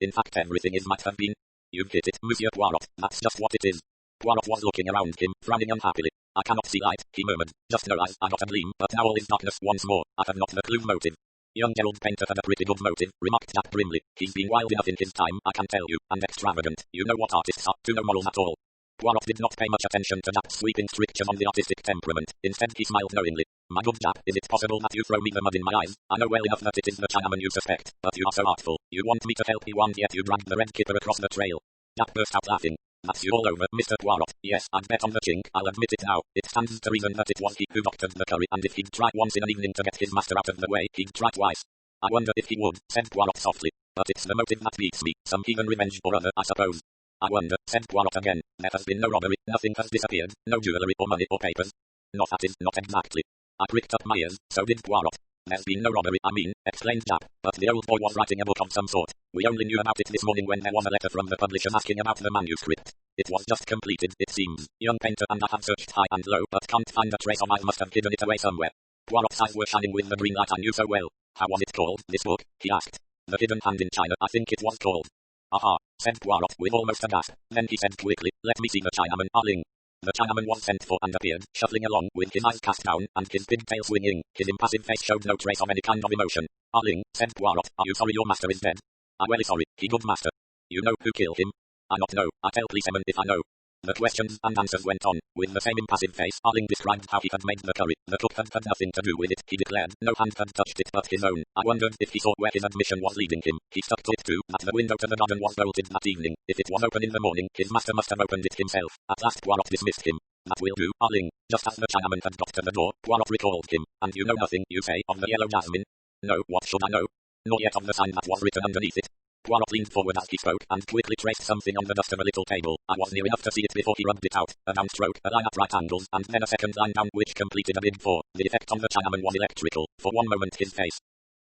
In fact, everything is might have been. You've hit it, Monsieur Poirot. That's just what it is. Poirot was looking around him, frowning unhappily. I cannot see light, he murmured. Just no eyes, I got a gleam, but now all is darkness once more. I have not the clue motive. Young Gerald Painter had a pretty good motive, remarked Jack grimly. He's been wild enough in his time, I can tell you, and extravagant. You know what artists are, to no morals at all. Poirot did not pay much attention to Jack's sweeping strictures on the artistic temperament. Instead he smiled knowingly. My good Jack, is it possible that you throw me the mud in my eyes? I know well enough that it is the Chinaman you suspect, but you are so artful. You want me to help you and yet you dragged the red kipper across the trail. Jack burst out laughing. That's you all over, Mr. Poirot. Yes, I'd bet on the chink, I'll admit it now. It stands to reason that it was he who doctored the curry, and if he'd try once in an evening to get his master out of the way, he'd try twice. I wonder if he would, said Poirot softly. But it's the motive that beats me, some heathen revenge or other, I suppose. I wonder, said Poirot again. There has been no robbery, nothing has disappeared, no jewellery or money or papers. Not that is, not exactly. I pricked up my ears, so did Poirot. There's been no robbery, I mean, explained Jack, but the old boy was writing a book of some sort. We only knew about it this morning when there was a letter from the publisher asking about the manuscript. It was just completed, it seems. Young Painter and I have searched high and low, but can't find a trace of eyes, must have hidden it away somewhere. Poirot's eyes were shining with the green light I knew so well. How was it called, this book? He asked. The Hidden Hand in China, I think it was called. Aha, said Poirot with almost a gasp. Then he said quickly, let me see the Chinaman, Arling. The Chinaman was sent for and appeared, shuffling along with his eyes cast down and his big tail swinging. His impassive face showed no trace of any kind of emotion. Arling, said Poirot, are you sorry your master is dead? I'm very sorry, he good master. You know who killed him? I not know, I tell policemen if I know. The questions and answers went on. With the same impassive face, Arling described how he had made the curry. The cook had had nothing to do with it, he declared. No hand had touched it but his own. I wondered if he saw where his admission was leading him. He stuck to it too, that the window to the garden was bolted that evening. If it was open in the morning, his master must have opened it himself. At last Poirot dismissed him. That will do, Arling. Just as the Chinaman had got to the door, Poirot recalled him. And you know nothing, you say, of the yellow jasmine? No, what should I know? Nor yet of the sign that was written underneath it. Poirot leaned forward as he spoke and quickly traced something on the dust of a little table. I was near enough to see it before he rubbed it out. A downstroke, a line at right angles, and then a second line down which completed a big four. The effect on the Chinaman was electrical. For one moment his face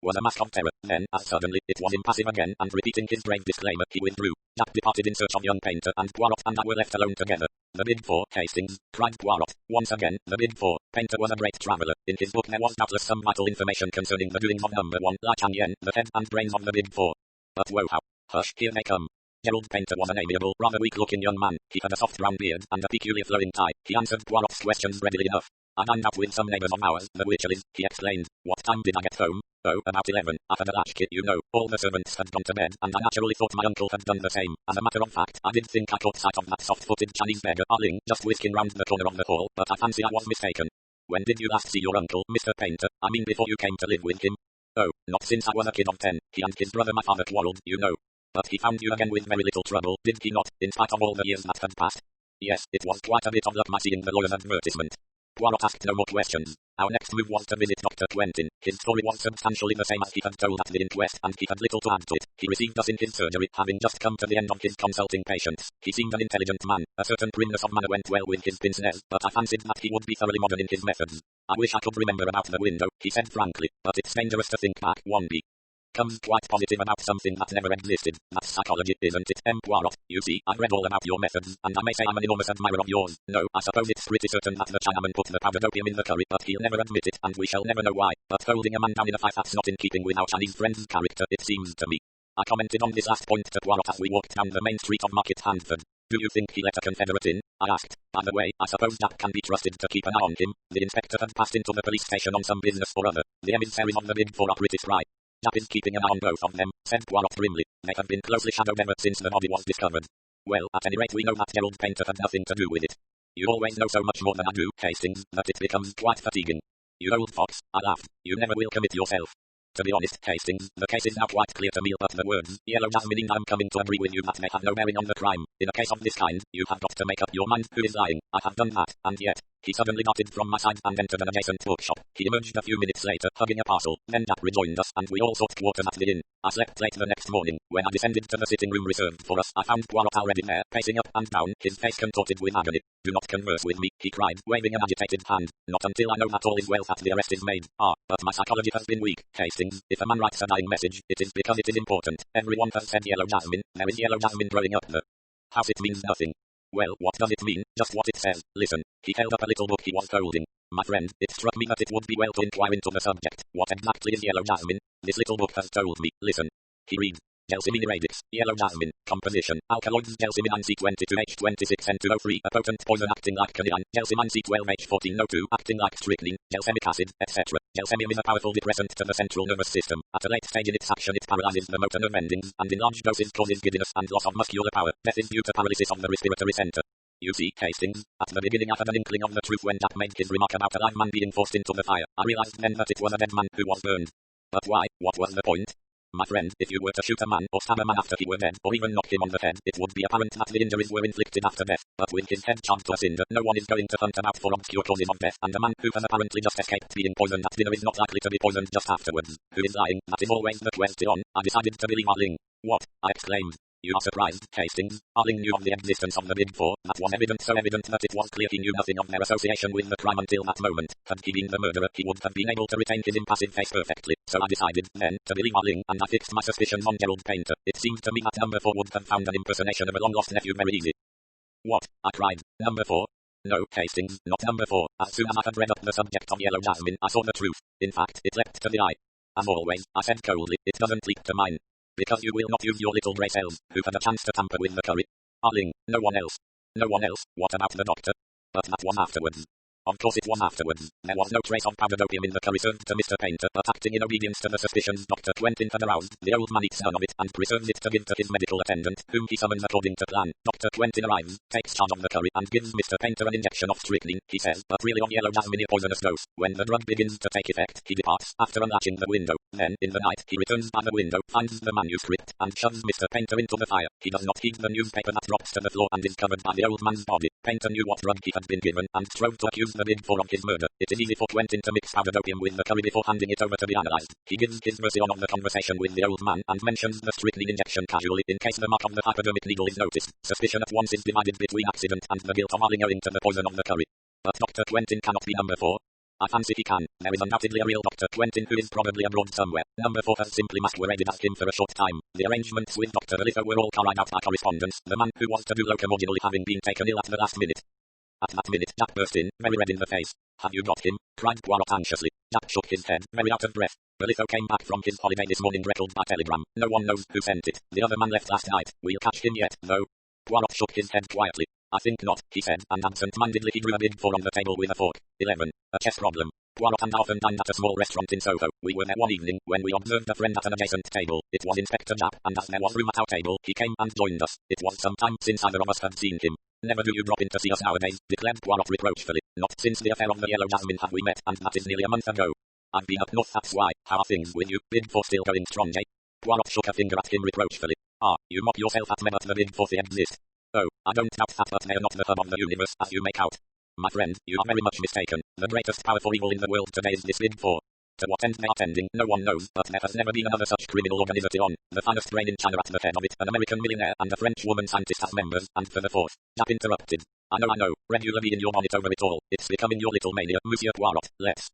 was a mask of terror. Then, as suddenly, it was impassive again, and repeating his grave disclaimer, he withdrew. Jack departed in search of young Painter, and Poirot and I were left alone together. The Big Four, Hastings, cried Poirot. Once again, the Big Four. Painter was a great traveller. In his book there was doubtless some vital information concerning the doings of number one, Lai Chang-yen, the head and brains of the Big Four. But whoa how. Hush, here they come. Gerald Painter was an amiable, rather weak-looking young man. He had a soft brown beard and a peculiar flowing tie. He answered Poirot's questions readily enough. I dined out with some neighbours of ours, the Wycherleys, he explained. What time did I get home? Oh, about 11. I had a latchkey, you know. All the servants had gone to bed, and I naturally thought my uncle had done the same. As a matter of fact, I did think I caught sight of that soft-footed Chinese beggar, Arling, just whisking round the corner of the hall, but I fancy I was mistaken. When did you last see your uncle, Mr. Painter? I mean before you came to live with him. Oh, not since I was a kid of 10. He and his brother my father quarreled, you know. But he found you again with very little trouble, did he not, in spite of all the years that had passed? Yes, it was quite a bit of luck my seeing the lawyer's advertisement. Poirot asked no more questions. Our next move was to visit Dr. Quentin. His story was substantially the same as he had told at the inquest, and he had little to add to it. He received us in his surgery, having just come to the end of his consulting patients. He seemed an intelligent man. A certain primness of manner went well with his pince nez, but I fancied that he would be thoroughly modern in his methods. I wish I could remember about the window, he said frankly, but it's dangerous to think back, Wonby. Comes quite positive about something that never existed. That's psychology, isn't it, Poirot? You see, I've read all about your methods, and I may say I'm an enormous admirer of yours. No, I suppose it's pretty certain that the Chinaman put the powdered opium in the curry, but he'll never admit it, and we shall never know why. But holding a man down in a fight, that's not in keeping with our Chinese friend's character, it seems to me. I commented on this last point to Poirot as we walked down the main street of Market Handford. Do you think he let a confederate in? I asked. By the way, I suppose Jack can be trusted to keep an eye on him. The inspector had passed into the police station on some business or other. The emissaries of the Big Four are pretty spry. Jack is keeping an eye on both of them, said Poirot grimly. They have been closely shadowed ever since the body was discovered. Well, at any rate we know that Gerald Painter had nothing to do with it. You always know so much more than I do, Hastings, that it becomes quite fatiguing. You old fox, I laughed. You never will commit yourself. To be honest, Hastings, the case is now quite clear to me, but the words, yellow jasmine, I'm coming to agree with you that may have no bearing on the crime. In a case of this kind, you have got to make up your mind who is lying. I have done that, and yet. He suddenly darted from my side and entered an adjacent bookshop. He emerged a few minutes later, hugging a parcel. Then Jack rejoined us, and we all sought quarters at the inn. I slept late the next morning. When I descended to the sitting room reserved for us, I found Poirot already there, pacing up and down, his face contorted with agony. Do not converse with me, he cried, waving an agitated hand. Not until I know that all is well that the arrest is made. But my psychology has been weak, Hastings. If a man writes a dying message, it is because it is important. Everyone has said yellow jasmine. There is yellow jasmine growing up the house. It means nothing. Well, what does it mean? Just what it says. Listen. He held up a little book he was holding. My friend, it struck me that it would be well to inquire into the subject. What exactly is yellow jasmine? This little book has told me. Listen. He reads. Gelsomine radix, yellow jasmine, composition, alkaloids gelsomine C22H26N2O3, a potent poison acting like quinine, gelsomine C12H14O2, acting like strychnine, gelsemic acid, etc. Gelsemium is a powerful depressant to the central nervous system. At a late stage in its action it paralyzes the motor nerve endings, and in large doses causes giddiness and loss of muscular power. Death is due to paralysis of the respiratory center. You see, Hastings, at the beginning I had an inkling of the truth when Jack made his remark about a live man being forced into the fire. I realized then that it was a dead man who was burned. But why? What was the point? My friend, if you were to shoot a man or stab a man after he were dead, or even knock him on the head, it would be apparent that the injuries were inflicted after death. But with his head charged to a cinder, no one is going to hunt about for obscure causes of death, and a man who has apparently just escaped being poisoned at dinner is not likely to be poisoned just afterwards. Who is lying? That is always the question. I decided to believe Arling. What? I exclaimed. You are surprised, Hastings. Arling knew of the existence of the Big Four. That was evident, so evident that it was clear he knew nothing of their association with the crime until that moment. Had he been the murderer, he would have been able to retain his impassive face perfectly. So I decided, then, to believe Arling, and I fixed my suspicions on Gerald Painter. It seemed to me that number 4 would have found an impersonation of a long-lost nephew very easy. What? I cried. Number 4? No, Hastings, not number 4. As soon as I had read up the subject of yellow jasmine, I saw the truth. In fact, it leapt to the eye. As always, I said coldly, it doesn't leap to mine. Because you will not use your little grey cells, who had a chance to tamper with the curry. Arling, no one else. No one else, what about the doctor? But that was afterwards. Of course it was afterwards. There was no trace of powdered opium in the curry served to Mr. Painter, but acting in obedience to the suspicions Dr. Quentin had aroused, the old man eats none of it and preserves it to give to his medical attendant, whom he summons according to plan. Dr. Quentin arrives, takes charge of the curry, and gives Mr. Painter an injection of strychnine, he says, but really of yellow jasmine, a poisonous dose. When the drug begins to take effect, he departs, after unlatching the window. Then, in the night, he returns by the window, finds the manuscript, and shoves Mr. Painter into the fire. He does not heed the newspaper that drops to the floor and is covered by the old man's body. Painter knew what drug he had been given, and strove to accuse the Big Four of his murder. It is easy for Quentin to mix powdered opium with the curry before handing it over to be analyzed. He gives his version of the conversation with the old man, and mentions the strychnine injection casually, in case the mark of the hypodermic needle is noticed. Suspicion at once is divided between accident and the guilt of Arling owing to the poison of the curry. But Dr. Quentin cannot be number 4. I fancy he can. There is undoubtedly a real Dr. Quentin who is probably abroad somewhere. Number 4 has simply masqueraded as him for a short time. The arrangements with Dr. Elitha were all carried out by correspondence, the man who was to do locomodulally having been taken ill at the last minute. At that minute, Jack burst in, very red in the face. Have you got him? Cried Poirot anxiously. Jack shook his head, very out of breath. Elitha came back from his holiday this morning, recalled by telegram. No one knows who sent it. The other man left last night. We'll catch him yet, though. Poirot shook his head quietly. I think not, he said, and absent-mindedly he drew a Big Four on the table with a fork. 11. A chess problem. Poirot and I often dined at a small restaurant in Soho. We were there one evening, when we observed a friend at an adjacent table. It was Inspector Japp, and as there was room at our table, he came and joined us. It was some time since either of us had seen him. Never do you drop in to see us nowadays, declared Poirot reproachfully. Not since the affair of the Yellow Jasmine have we met, and that is nearly a month ago. I've been up north, that's why. How are things with you? Big Four still going strong, eh? Poirot shook a finger at him reproachfully. Ah, you mock yourself at men, but the Big Four exist. Oh, I don't doubt that, but they are not the hub of the universe, as you make out. My friend, you are very much mistaken. The greatest powerful evil in the world today is this Big Four. To what end they are tending, no one knows, but there has never been another such criminal organization. The finest brain in China at the head of it, an American millionaire and a French woman scientist as members, and for the fourth. Jack interrupted. I know, regularly in your bonnet over it all. It's becoming your little mania, Monsieur Poirot. Let's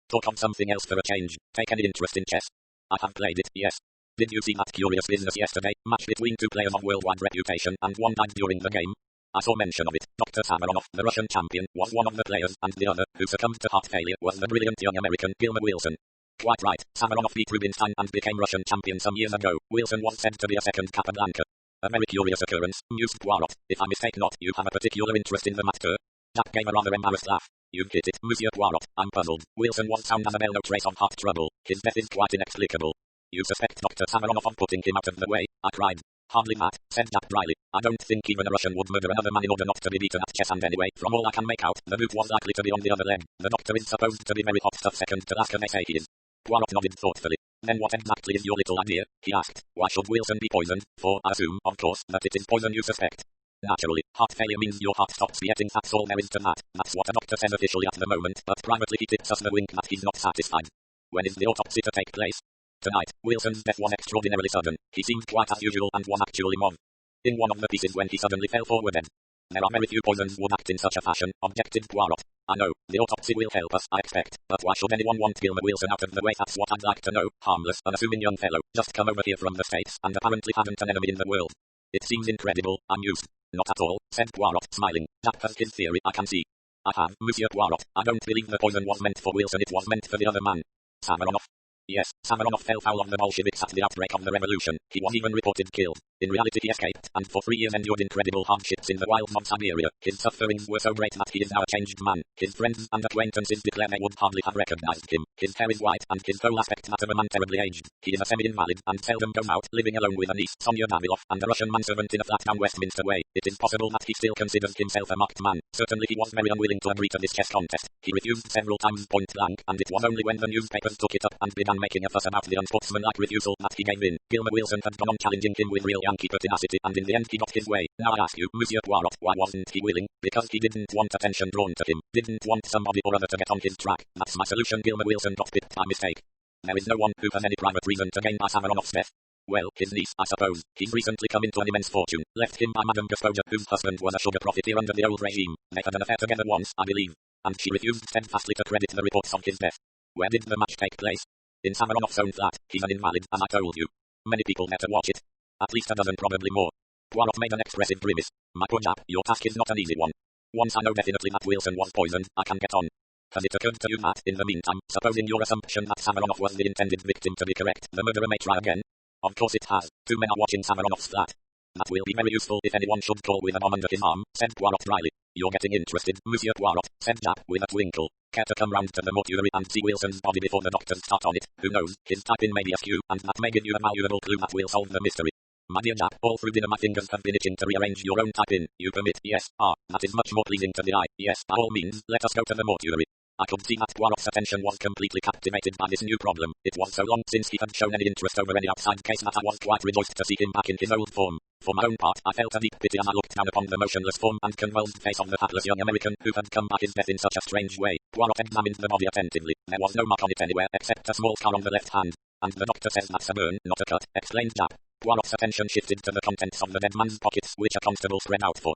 talk of something else for a change. Take any interest in chess? I have played it, yes. Did you see that curious business yesterday? Match between two players of worldwide reputation, and one died during the game? I saw mention of it. Dr. Samaronoff, the Russian champion, was one of the players, and the other, who succumbed to heart failure, was the brilliant young American Gilmer Wilson. Quite right. Samaronoff beat Rubinstein and became Russian champion some years ago. Wilson was said to be a second Capablanca. A very curious occurrence, mused Poirot. If I mistake not, you have a particular interest in the matter. Jack gave a rather embarrassed laugh. You've hit it, Monsieur Poirot. I'm puzzled. Wilson was sound as a bell, no trace of heart trouble. His death is quite inexplicable. You suspect Dr. Samaronoff of putting him out of the way? I cried. Hardly that, said Jack dryly. I don't think even a Russian would murder another man in order not to be beaten at chess, and anyway, from all I can make out, the boot was likely to be on the other leg. The doctor is supposed to be very hot stuff, second to last, and they say he is. Poirot nodded thoughtfully. Then what exactly is your little idea? He asked. Why should Wilson be poisoned? For I assume, of course, that it is poison you suspect. Naturally, heart failure means your heart stops beating, that's all there is to that. That's what a doctor says officially at the moment, but privately he tips us the wink that he's not satisfied. When is the autopsy to take place? Tonight. Wilson's death was extraordinarily sudden. He seemed quite as usual and was actually mauve. In one of the pieces when he suddenly fell forward dead. There are very few poisons would act in such a fashion, objected Poirot. I know, the autopsy will help us, I expect, but why should anyone want Gilmer Wilson out of the way? That's what I'd like to know. Harmless, unassuming young fellow, just come over here from the States, and apparently hadn't an enemy in the world. It seems incredible, amused. Not at all, said Poirot, smiling. Jack has his theory, I can see. I have, Monsieur Poirot. I don't believe the poison was meant for Wilson, it was meant for the other man. Samaronoff? Yes, Samaronoff fell foul of the Bolsheviks at the outbreak of the revolution. He was even reported killed. In reality he escaped, and for 3 years endured incredible hardships in the wilds of Siberia. His sufferings were so great that he is now a changed man. His friends and acquaintances declare they would hardly have recognized him. His hair is white, and his whole aspect that of a man terribly aged. He is a semi-invalid, and seldom goes out, living alone with a niece, Sonia Daviloff, and a Russian manservant in a flat down Westminster way. It is possible that he still considers himself a marked man. Certainly he was very unwilling to agree to this chess contest. He refused several times point blank, and it was only when the newspapers took it up and began making a fuss about the unsportsmanlike refusal that he gave in. Gilmer Wilson had gone on challenging him with real Yankee pertinacity, and in the end he got his way. Now I ask you, Monsieur Poirot, why wasn't he willing? Because he didn't want attention drawn to him. Didn't want somebody or other to get on his track. That's my solution. Gilmer Wilson got picked by mistake. There is no one who has any private reason to gain by Samaronoff's death. Well, his niece, I suppose. He's recently come into an immense fortune, left him by Madame Gaspoja, whose husband was a sugar profiteer under the old regime. They had an affair together once, I believe, and she refused steadfastly to credit the reports of his death. Where did the match take place? In Samaronoff's own flat. He's an invalid, as I told you. Many people there to watch it. At least a dozen, probably more. Poirot made an expressive grimace. My poor chap, your task is not an easy one. Once I know definitely that Wilson was poisoned, I can get on. Has it occurred to you that, in the meantime, supposing your assumption that Samaronoff was the intended victim to be correct, the murderer may try again? Of course it has. 2 men are watching Samaronoff's flat. That will be very useful if anyone should call with a bomb under his arm, said Poirot dryly. You're getting interested, Monsieur Poirot, said Jack with a twinkle. Care to come round to the mortuary and see Wilson's body before the doctors start on it? Who knows, his typing may be askew, and that may give you a valuable clue that will solve the mystery. My dear Jack, all through dinner my fingers have been itching to rearrange your own type in. You permit? Yes. Ah, that is much more pleasing to the eye. Yes, by all means, let us go to the mortuary. I could see that Poirot's attention was completely captivated by this new problem. It was so long since he had shown any interest over any outside case that I was quite rejoiced to see him back in his old form. For my own part, I felt a deep pity as I looked down upon the motionless form and convulsed face of the hapless young American who had come by his death in such a strange way. Poirot examined the body attentively. There was no mark on it anywhere except a small scar on the left hand. And the doctor says that's a burn, not a cut, explained Jack. Poirot's attention shifted to the contents of the dead man's pockets, which a constable spread out for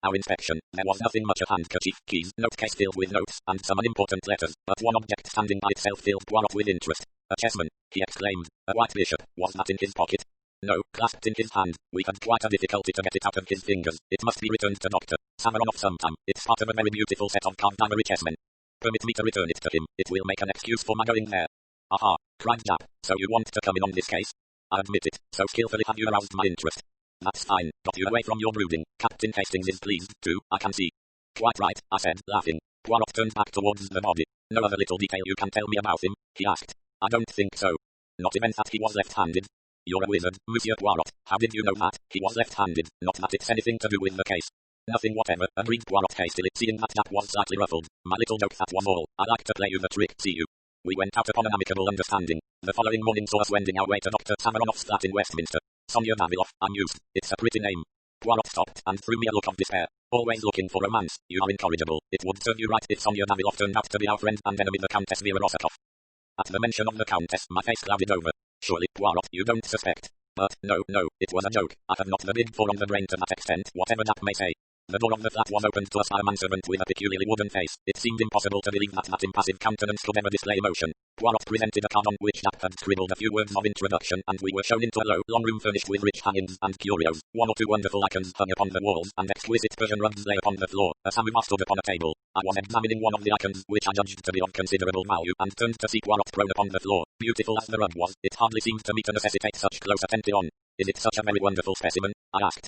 our inspection. There was nothing much: a handkerchief, keys, note case filled with notes, and some unimportant letters, but one object standing by itself filled Poirot with interest. A chessman, he exclaimed. A white bishop, was that in his pocket? No, clasped in his hand. We had quite a difficulty to get it out of his fingers. It must be returned to Dr. Samaronoff sometime. It's part of a very beautiful set of carved ivory chessmen. Permit me to return it to him. It will make an excuse for my going there. Aha, cried Jack. So you want to come in on this case? I admit it. So skillfully have you aroused my interest. That's fine. Got you away from your brooding. Captain Hastings is pleased, too, I can see. Quite right, I said, laughing. Poirot turned back towards the body. No other little detail you can tell me about him? He asked. I don't think so. Not even that he was left-handed. You're a wizard, Monsieur Poirot. How did you know that? He was left-handed. Not that it's anything to do with the case. Nothing whatever, agreed Poirot hastily, seeing that Jack was slightly ruffled. My little joke, that was all. I like to play you the trick, see you. We went out upon an amicable understanding. The following morning saw us wending our way to Dr. Samaronoff's flat in Westminster. Sonia Daviloff, I mused. It's a pretty name. Poirot stopped and threw me a look of despair. Always looking for romance. You are incorrigible. It would serve you right if Sonia Daviloff turned out to be our friend and enemy, the Countess Vera Rossakoff. At the mention of the Countess, my face clouded over. Surely, Poirot, you don't suspect. But, no, it was a joke. I have not the big four on the brain to that extent, whatever Jack may say. The door of the flat was opened to us by a manservant with a peculiarly wooden face. It seemed impossible to believe that impassive countenance could ever display emotion. Poirot presented a card on which Jack had scribbled a few words of introduction, and we were shown into a low, long room furnished with rich hangings and curios. One or two wonderful icons hung upon the walls, and exquisite Persian rugs lay upon the floor. A samovar stood upon a table. I was examining one of the icons, which I judged to be of considerable value, and turned to see Poirot prone upon the floor. Beautiful as the rug was, it hardly seemed to me to necessitate such close attention. Is it such a very wonderful specimen? I asked.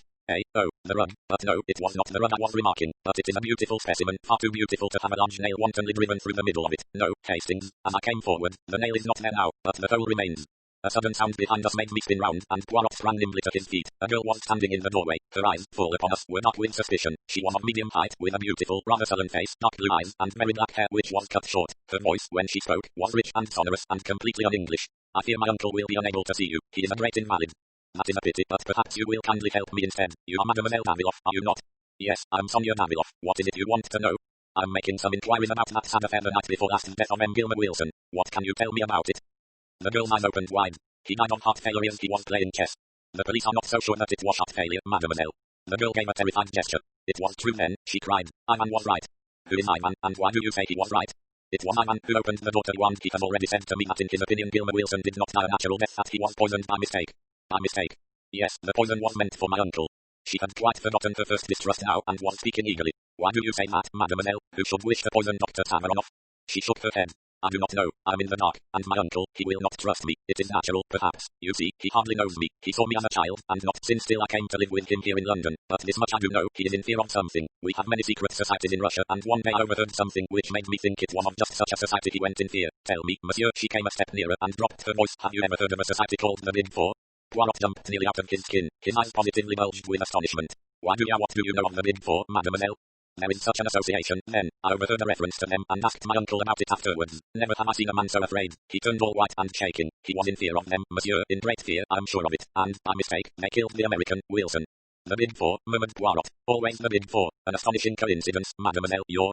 Oh, the rug. But no, it was not the rug I was remarking, but it is a beautiful specimen, far too beautiful to have a large nail wantonly driven through the middle of it. No, Hastings, as I came forward, the nail is not there now, but the hole remains. A sudden sound behind us made me spin round, and Poirot sprang nimbly to his feet. A girl was standing in the doorway. Her eyes, full upon us, were dark with suspicion. She was of medium height, with a beautiful, rather sullen face, dark blue eyes, and very black hair which was cut short. Her voice, when she spoke, was rich and sonorous, and completely un-English. I fear my uncle will be unable to see you. He is a great invalid. That is a pity, but perhaps you will kindly help me instead. You are Mademoiselle Daviloff, are you not? Yes, I'm Sonia Daviloff. What is it you want to know? I'm making some inquiries about that sad affair the night before last, death of M. Gilmer Wilson. What can you tell me about it? The girl's eyes opened wide. He died of heart failure as he was playing chess. The police are not so sure that it was heart failure, mademoiselle. The girl gave a terrified gesture. It was true then, she cried. Ivan was right. Who is Ivan, and why do you say he was right? It was Ivan who opened the door to you, and he has already said to me that in his opinion Gilmer Wilson did not die a natural death, that he was poisoned by mistake. By mistake? Yes, the poison was meant for my uncle. She had quite forgotten her first distrust now, and was speaking eagerly. Why do you say that, mademoiselle? Who should wish to poison Dr. Samaronoff? She shook her head. I do not know. I'm in the dark, and my uncle, he will not trust me. It is natural, perhaps. You see, he hardly knows me. He saw me as a child, and not since till I came to live with him here in London. But this much I do know, he is in fear of something. We have many secret societies in Russia, and one day I overheard something which made me think it was of just such a society he went in fear. Tell me, monsieur, she came a step nearer and dropped her voice. Have you ever heard of a society called the Big Four? Poirot jumped nearly out of his skin. His eyes positively bulged with astonishment. What do you know of the Big Four, mademoiselle? There is such an association, then. I overheard a reference to them, and asked my uncle about it afterwards. Never have I seen a man so afraid. He turned all white and shaking. He was in fear of them, monsieur, in great fear, I'm sure of it, and, by mistake, they killed the American, Wilson. The Big Four, murmured Poirot. Always the Big Four. An astonishing coincidence, mademoiselle. Your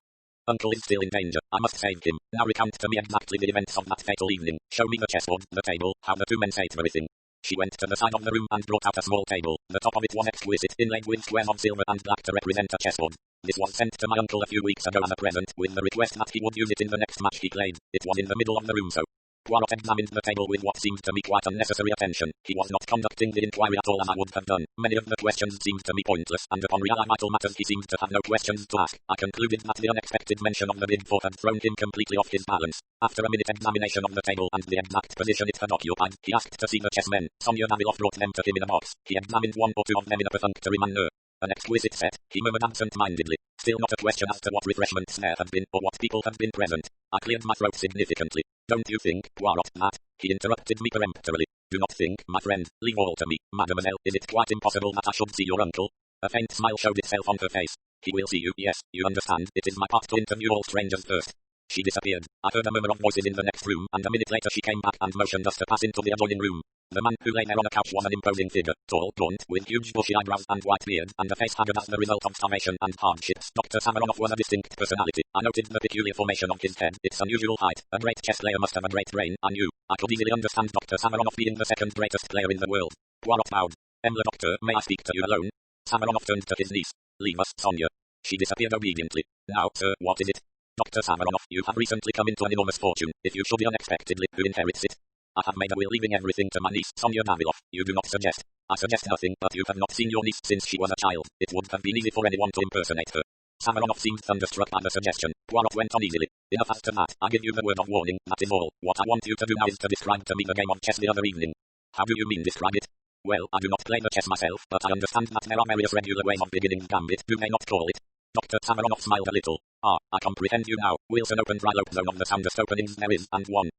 uncle is still in danger. I must save him. Now recount to me exactly the events of that fatal evening. Show me the chessboard, the table, how the two men sate everything. She went to the side of the room and brought out a small table. The top of it was exquisite, inlaid with squares of silver and black to represent a chessboard. This was sent to my uncle a few weeks ago as a present, with the request that he would use it in the next match he played. It was in the middle of the room, so Poirot examined the table with what seemed to me quite unnecessary attention. He was not conducting the inquiry at all as I would have done. Many of the questions seemed to me pointless, and upon real vital matters he seemed to have no questions to ask. I concluded that the unexpected mention of the Big Four had thrown him completely off his balance. After a minute examination of the table and the exact position it had occupied, he asked to see the chessmen. Sonia Daviloff brought them to him in a box. He examined one or two of them in a perfunctory manner. An exquisite set, he murmured absent-mindedly. Still not a question as to what refreshments there had been, or what people had been present. I cleared my throat significantly. Don't you think, Poirot, that? He interrupted me peremptorily. Do not think, my friend. Leave all to me, mademoiselle. Is it quite impossible that I should see your uncle? A faint smile showed itself on her face. He will see you, yes, you understand. It is my part to interview all strangers first. She disappeared. I heard a murmur of voices in the next room, and a minute later she came back and motioned us to pass into the adjoining room. The man who lay there on a couch was an imposing figure, tall, gaunt, with huge bushy eyebrows and white beard, and a face haggard as the result of starvation and hardships. Dr. Samaronoff was a distinct personality. I noted the peculiar formation of his head, its unusual height. A great chess player must have a great brain, I knew. I could easily understand Dr. Samaronoff being the second greatest player in the world. Poirot bowed. Le doctor, may I speak to you alone? Samaronoff turned to his niece. Leave us, Sonia. She disappeared obediently. Now, sir, what is it? Dr. Samaronoff, you have recently come into an enormous fortune. If you should be unexpectedly, who inherits it? I have made a will leaving everything to my niece, Sonia Daviloff. You do not suggest. I suggest nothing, but you have not seen your niece since she was a child. It would have been easy for anyone to impersonate her. Samaronoff seemed thunderstruck by the suggestion. Poirot went on easily. Enough as to that. I give you the word of warning, that is all. What I want you to do now is to describe to me the game of chess the other evening. How do you mean describe it? Well, I do not play the chess myself, but I understand that there are various regular ways of beginning gambit, do they not call it? Dr. Samaronoff smiled a little. Ah, I comprehend you now. Wilson opened right zone of the soundest openings there is, and won.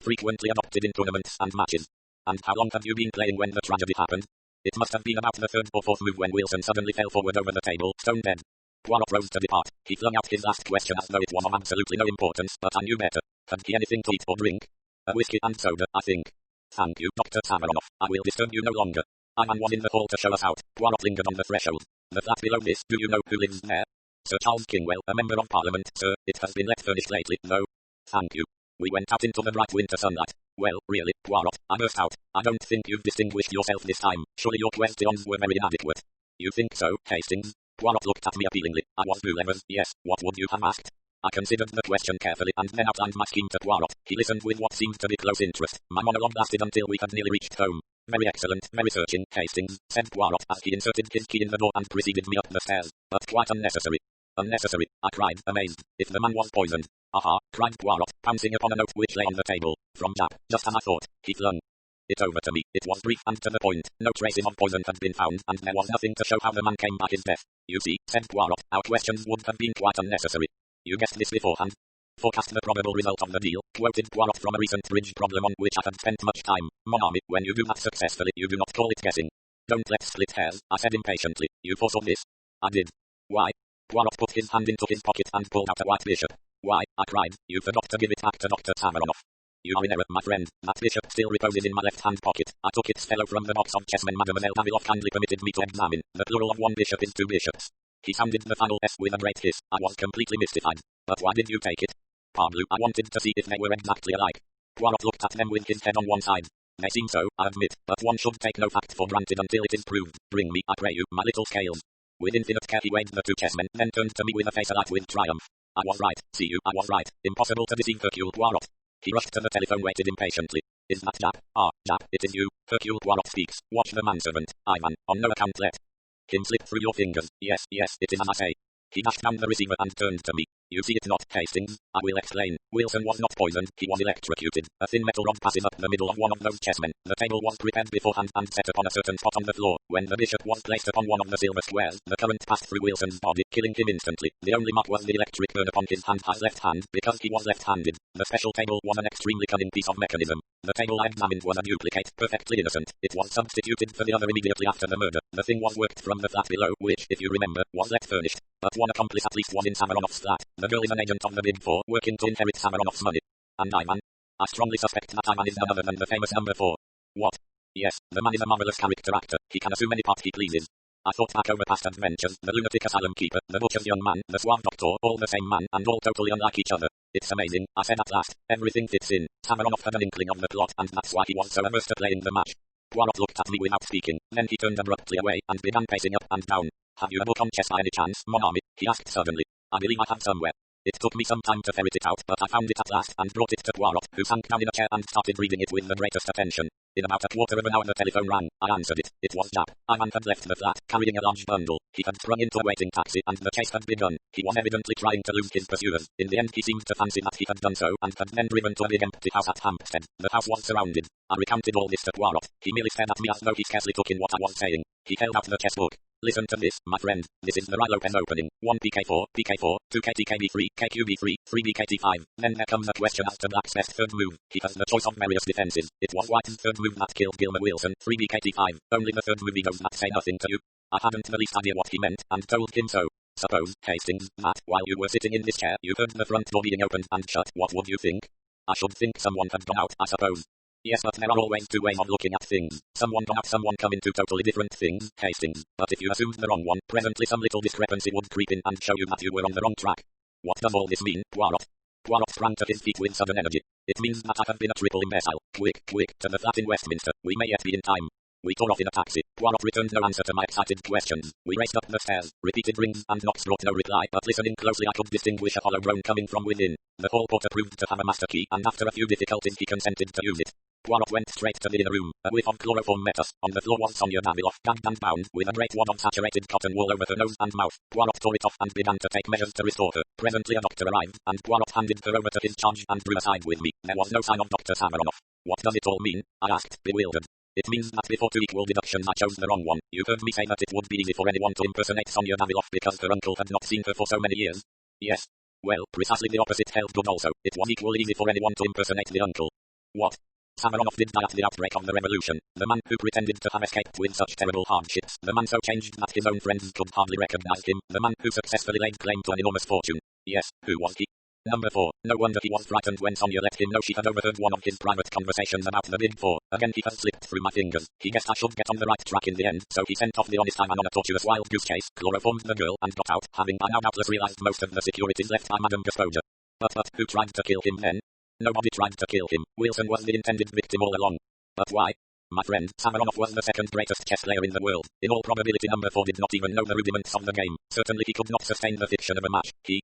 Frequently adopted in tournaments and matches. And how long have you been playing when the tragedy happened? It must have been about the third or fourth move when Wilson suddenly fell forward over the table, stone dead. Poirot rose to depart. He flung out his last question as though it was of absolutely no importance, but I knew better. Had he anything to eat or drink? A whiskey and soda, I think. Thank you, Dr. Savaronoff. I will disturb you no longer. Ivan was in the hall to show us out. Poirot lingered on the threshold. The flat below this, do you know who lives there? Sir Charles Kingwell, a member of Parliament, sir. It has been let furnished lately, though. Thank you. We went out into the bright winter sunlight. Well, really, Poirot, I burst out. I don't think you've distinguished yourself this time. Surely your questions were very inadequate. You think so, Hastings? Poirot looked at me appealingly. I was Boulevar's, yes. What would you have asked? I considered the question carefully and then outlined my scheme to Poirot. He listened with what seemed to be close interest. My monologue lasted until we had nearly reached home. Very excellent, very searching, Hastings, said Poirot as he inserted his key in the door and preceded me up the stairs. But quite unnecessary. Unnecessary, I cried, amazed. If the man was poisoned. Aha, cried Poirot, pouncing upon a note which lay on the table. From Japp, just as I thought. He flung it over to me. It was brief and to the point. No traces of poison had been found, and there was nothing to show how the man came by his death. You see, said Poirot, our questions would have been quite unnecessary. You guessed this beforehand. Forecast the probable result of the deal, quoted Poirot from a recent bridge problem on which I had spent much time. Mon ami, when you do that successfully, you do not call it guessing. Don't let's split hairs, I said impatiently. You foresaw this? I did. Why? Poirot put his hand into his pocket and pulled out a white bishop. Why, I cried, you forgot to give it back to Dr. Savaronoff. You are in error, my friend. That bishop still reposes in my left-hand pocket. I took its fellow from the box of chessmen Mademoiselle Daviloff kindly permitted me to examine. The plural of one bishop is two bishops. He sounded the final S with a great hiss. I was completely mystified. But why did you take it? Parbleu, I wanted to see if they were exactly alike. Poirot looked at them with his head on one side. They seem so, I admit, but one should take no fact for granted until it is proved. Bring me, I pray you, my little scales. With infinite care he weighed the two chessmen, then turned to me with a face alight with triumph. I was right, see you, I was right. Impossible to deceive Hercule Poirot. He rushed to the telephone, waited impatiently. Is that Japp? Ah, Japp, it is you. Hercule Poirot speaks. Watch the manservant. Ivan, on no account let him slip through your fingers. Yes, yes, it is as I say. He dashed down the receiver and turned to me. You see it not, Hastings? I will explain. Wilson was not poisoned, he was electrocuted. A thin metal rod passes up the middle of one of those chessmen. The table was prepared beforehand and set upon a certain spot on the floor. When the bishop was placed upon one of the silver squares, the current passed through Wilson's body, killing him instantly. The only mark was the electric burn upon his left hand, because he was left-handed. The special table was an extremely cunning piece of mechanism. The table I examined was a duplicate, perfectly innocent. It was substituted for the other immediately after the murder. The thing was worked from the flat below, which, if you remember, was let furnished. But one accomplice at least was in Savaronoff's flat. The girl is an agent of the Big Four, working to inherit Savaronoff's money. And Ivan? I strongly suspect that Ivan is none other than the famous number 4. What? Yes, the man is a marvelous character actor. He can assume any part he pleases. I thought back over past adventures, the lunatic asylum keeper, the butcher's young man, the suave doctor, all the same man, and all totally unlike each other. It's amazing, I said at last. Everything fits in. Savaronoff had an inkling of the plot, and that's why he was so averse to playing the match. Poirot looked at me without speaking. Then he turned abruptly away, and began pacing up and down. Have you a book on chess by any chance, mon ami? He asked suddenly. I believe I have somewhere. It took me some time to ferret it out, but I found it at last and brought it to Poirot, who sank down in a chair and started reading it with the greatest attention. In about a quarter of an hour the telephone rang. I answered it. It was Japp. Ivan had left the flat, carrying a large bundle. He had sprung into a waiting taxi, and the chase had begun. He was evidently trying to lose his pursuers. In the end he seemed to fancy that he had done so, and had then driven to a big empty house at Hampstead. The house was surrounded. I recounted all this to Poirot. He merely stared at me as though he scarcely took in what I was saying. He held out the chess book. Listen to this, my friend. This is the Rye Lopez opening. 1 PK4, PK4, 2 KTKB3, KQB3, 3 BKT5. Then there comes a question as to Black's best third move. He has the choice of various defenses. It was White's third move that killed Gilmer Wilson, 3 BKT5. Only the third move he goes that say nothing to you. I hadn't the least idea what he meant, and told him so. Suppose, Hastings, that, while you were sitting in this chair, you heard the front door being opened and shut. What would you think? I should think someone had gone out, I suppose. Yes, but there are always two ways of looking at things. Someone gone out, someone come in, two totally different things, Hastings. But if you assumed the wrong one, presently some little discrepancy would creep in and show you that you were on the wrong track. What does all this mean, Poirot? Poirot sprang to his feet with sudden energy. It means that I have been a triple imbecile. Quick, quick, to the flat in Westminster. We may yet be in time. We tore off in a taxi. Poirot returned no answer to my excited questions. We raced up the stairs. Repeated rings and knocks brought no reply, but listening closely I could distinguish a hollow groan coming from within. The hall porter proved to have a master key, and after a few difficulties he consented to use it. Poirot went straight to the inner room. A whiff of chloroform met us. On the floor was Sonia Daviloff, gagged and bound, with a great wad of saturated cotton wool over her nose and mouth. Poirot tore it off and began to take measures to restore her. Presently a doctor arrived, and Poirot handed her over to his charge and drew aside with me. There was no sign of Dr. Savaronoff. What does it all mean? I asked, bewildered. It means that before two equal deductions I chose the wrong one. You heard me say that it would be easy for anyone to impersonate Sonia Daviloff because her uncle had not seen her for so many years. Yes. Well, precisely the opposite held good also. It was equally easy for anyone to impersonate the uncle. What? Samaronoff did die at the outbreak of the revolution. The man who pretended to have escaped with such terrible hardships. The man so changed that his own friends could hardly recognize him. The man who successfully laid claim to an enormous fortune. Yes, who was he? Number 4. No wonder he was frightened when Sonia let him know she had overheard one of his private conversations about the Big Four. Again he has slipped through my fingers. He guessed I should get on the right track in the end, so he sent off the honest man on a tortuous wild goose chase, chloroformed the girl, and got out, having by now doubtless realized most of the securities left by Madame Gaspoja. But who tried to kill him then? Nobody tried to kill him. Wilson was the intended victim all along. But why? My friend, Samaronoff was the second greatest chess player in the world. In all probability number 4 did not even know the rudiments of the game. Certainly he could not sustain the fiction of a match. He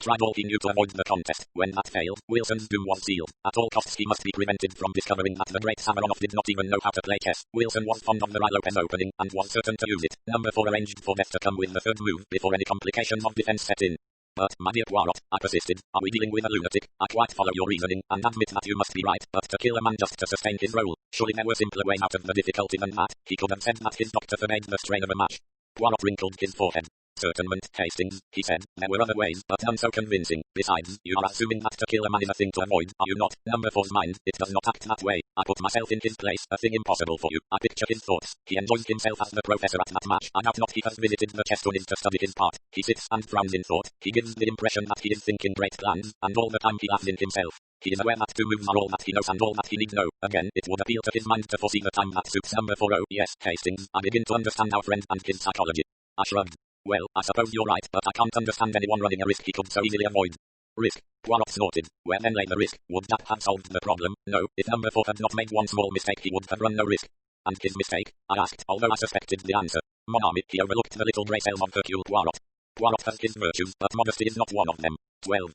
tried all he knew to avoid the contest. When that failed, Wilson's doom was sealed. At all costs he must be prevented from discovering that the great Samaronoff did not even know how to play chess. Wilson was fond of the Lopez opening, and was certain to use it. Number 4 arranged for death to come with the third move before any complications of defense set in. But, my dear Poirot, I persisted, are we dealing with a lunatic? I quite follow your reasoning, and admit that you must be right, but to kill a man just to sustain his role, surely there were simpler ways out of the difficulty than that. He could have said that his doctor forbade the strain of a match. Poirot wrinkled his forehead. Certainment, Hastings, he said, there were other ways, but none so convincing. Besides, you are assuming that to kill a man is a thing to avoid, are you not? Number 4's mind, it does not act that way. I put myself in his place, a thing impossible for you. I picture his thoughts. He enjoys himself as the professor at that match. I doubt not he has visited the chess tourneys to study his part. He sits and frowns in thought. He gives the impression that he is thinking great plans, and all the time he laughs in himself. He is aware that 2 moves are all that he knows and all that he need know. Again, it would appeal to his mind to foresee the time that suits number 4. Oh, yes, Hastings, I begin to understand our friend and his psychology. I shrugged. Well, I suppose you're right, but I can't understand anyone running a risk he could so easily avoid. Risk? Poirot snorted. Where then lay the risk? Would that have solved the problem? No, if number 4 had not made one small mistake he would have run no risk. And his mistake? I asked, although I suspected the answer. Mon ami, he overlooked the little grey cells of Hercule Poirot. Poirot has his virtues, but modesty is not one of them. 12.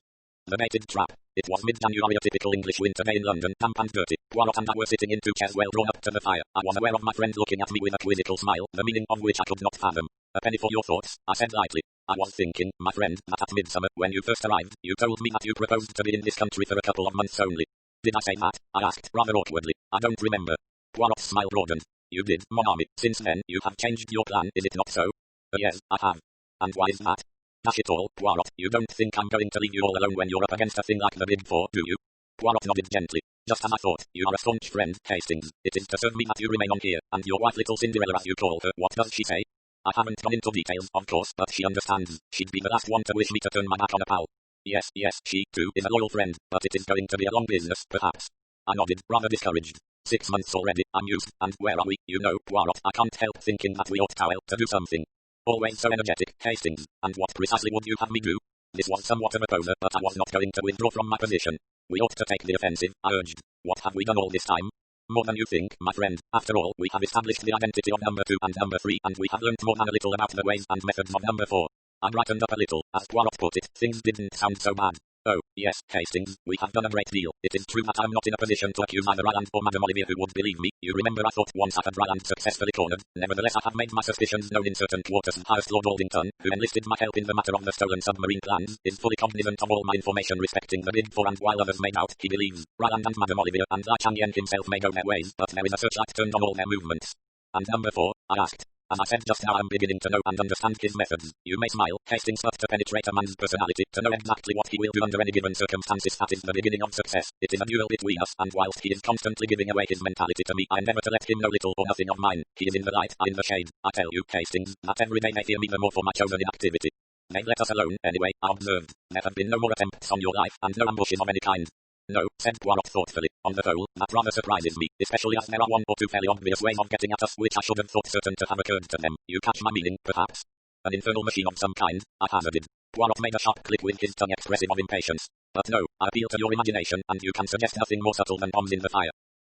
The baited trap. It was mid-January, a typical English winter day in London, damp and dirty. Poirot and I were sitting in 2 chairs well drawn up to the fire. I was aware of my friend looking at me with a quizzical smile, the meaning of which I could not fathom. A penny for your thoughts, I said lightly. I was thinking, my friend, that at midsummer, when you first arrived, you told me that you proposed to be in this country for a couple of months only. Did I say that? I asked, rather awkwardly. I don't remember. Poirot's smile broadened. You did, mon ami. Since then, you have changed your plan, is it not so? Yes, I have. And why is that? Dash it all, Poirot, you don't think I'm going to leave you all alone when you're up against a thing like the Big Four, do you? Poirot nodded gently. Just as I thought, you are a staunch friend, Hastings. It is to serve me that you remain on here, and your wife little Cinderella as you call her, what does she say? I haven't gone into details, of course, but she understands. She'd be the last one to wish me to turn my back on a pal. Yes, she, too, is a loyal friend, but it is going to be a long business, perhaps. I nodded, rather discouraged. 6 months already, I'm used, and where are we? You know, Poirot, I can't help thinking that we ought to do something. Always so energetic, Hastings, and what precisely would you have me do? This was somewhat of a poser, but I was not going to withdraw from my position. We ought to take the offensive, I urged. What have we done all this time? More than you think, my friend. After all, we have established the identity of number 2 and number 3, and we have learnt more than a little about the ways and methods of number 4. I brightened up a little. As Poirot put it, things didn't sound so bad. Oh, yes, Hastings, we have done a great deal. It is true that I'm not in a position to accuse either Ryland or Madame Olivia, who would believe me. You remember I thought once I had Ryland successfully cornered. Nevertheless, I have made my suspicions known in certain quarters, and highest Lord Aldington, who enlisted my help in the matter of the stolen submarine plans, is fully cognizant of all my information respecting the Big Four, and while others may doubt, he believes. Ryland and Madame Olivia and Lai Chang-yen himself may go their ways, but there is a searchlight turned on all their movements. And number 4, I asked. As I said just now, I'm beginning to know and understand his methods. You may smile, Hastings, but to penetrate a man's personality, to know exactly what he will do under any given circumstances, that is the beginning of success. It is a duel between us, and whilst he is constantly giving away his mentality to me, I endeavour to let him know little or nothing of mine. He is in the light, I in the shade. I tell you, Hastings, that every day they fear me the more for my chosen inactivity. They let us alone, anyway, I observed. There have been no more attempts on your life, and no ambushes of any kind. No, said Poirot thoughtfully. On the whole, that rather surprises me, especially as there are 1 or 2 fairly obvious ways of getting at us which I should have thought certain to have occurred to them. You catch my meaning, perhaps? An infernal machine of some kind, I hazarded. Poirot made a sharp click with his tongue expressive of impatience. But no, I appeal to your imagination, and you can suggest nothing more subtle than bombs in the fire.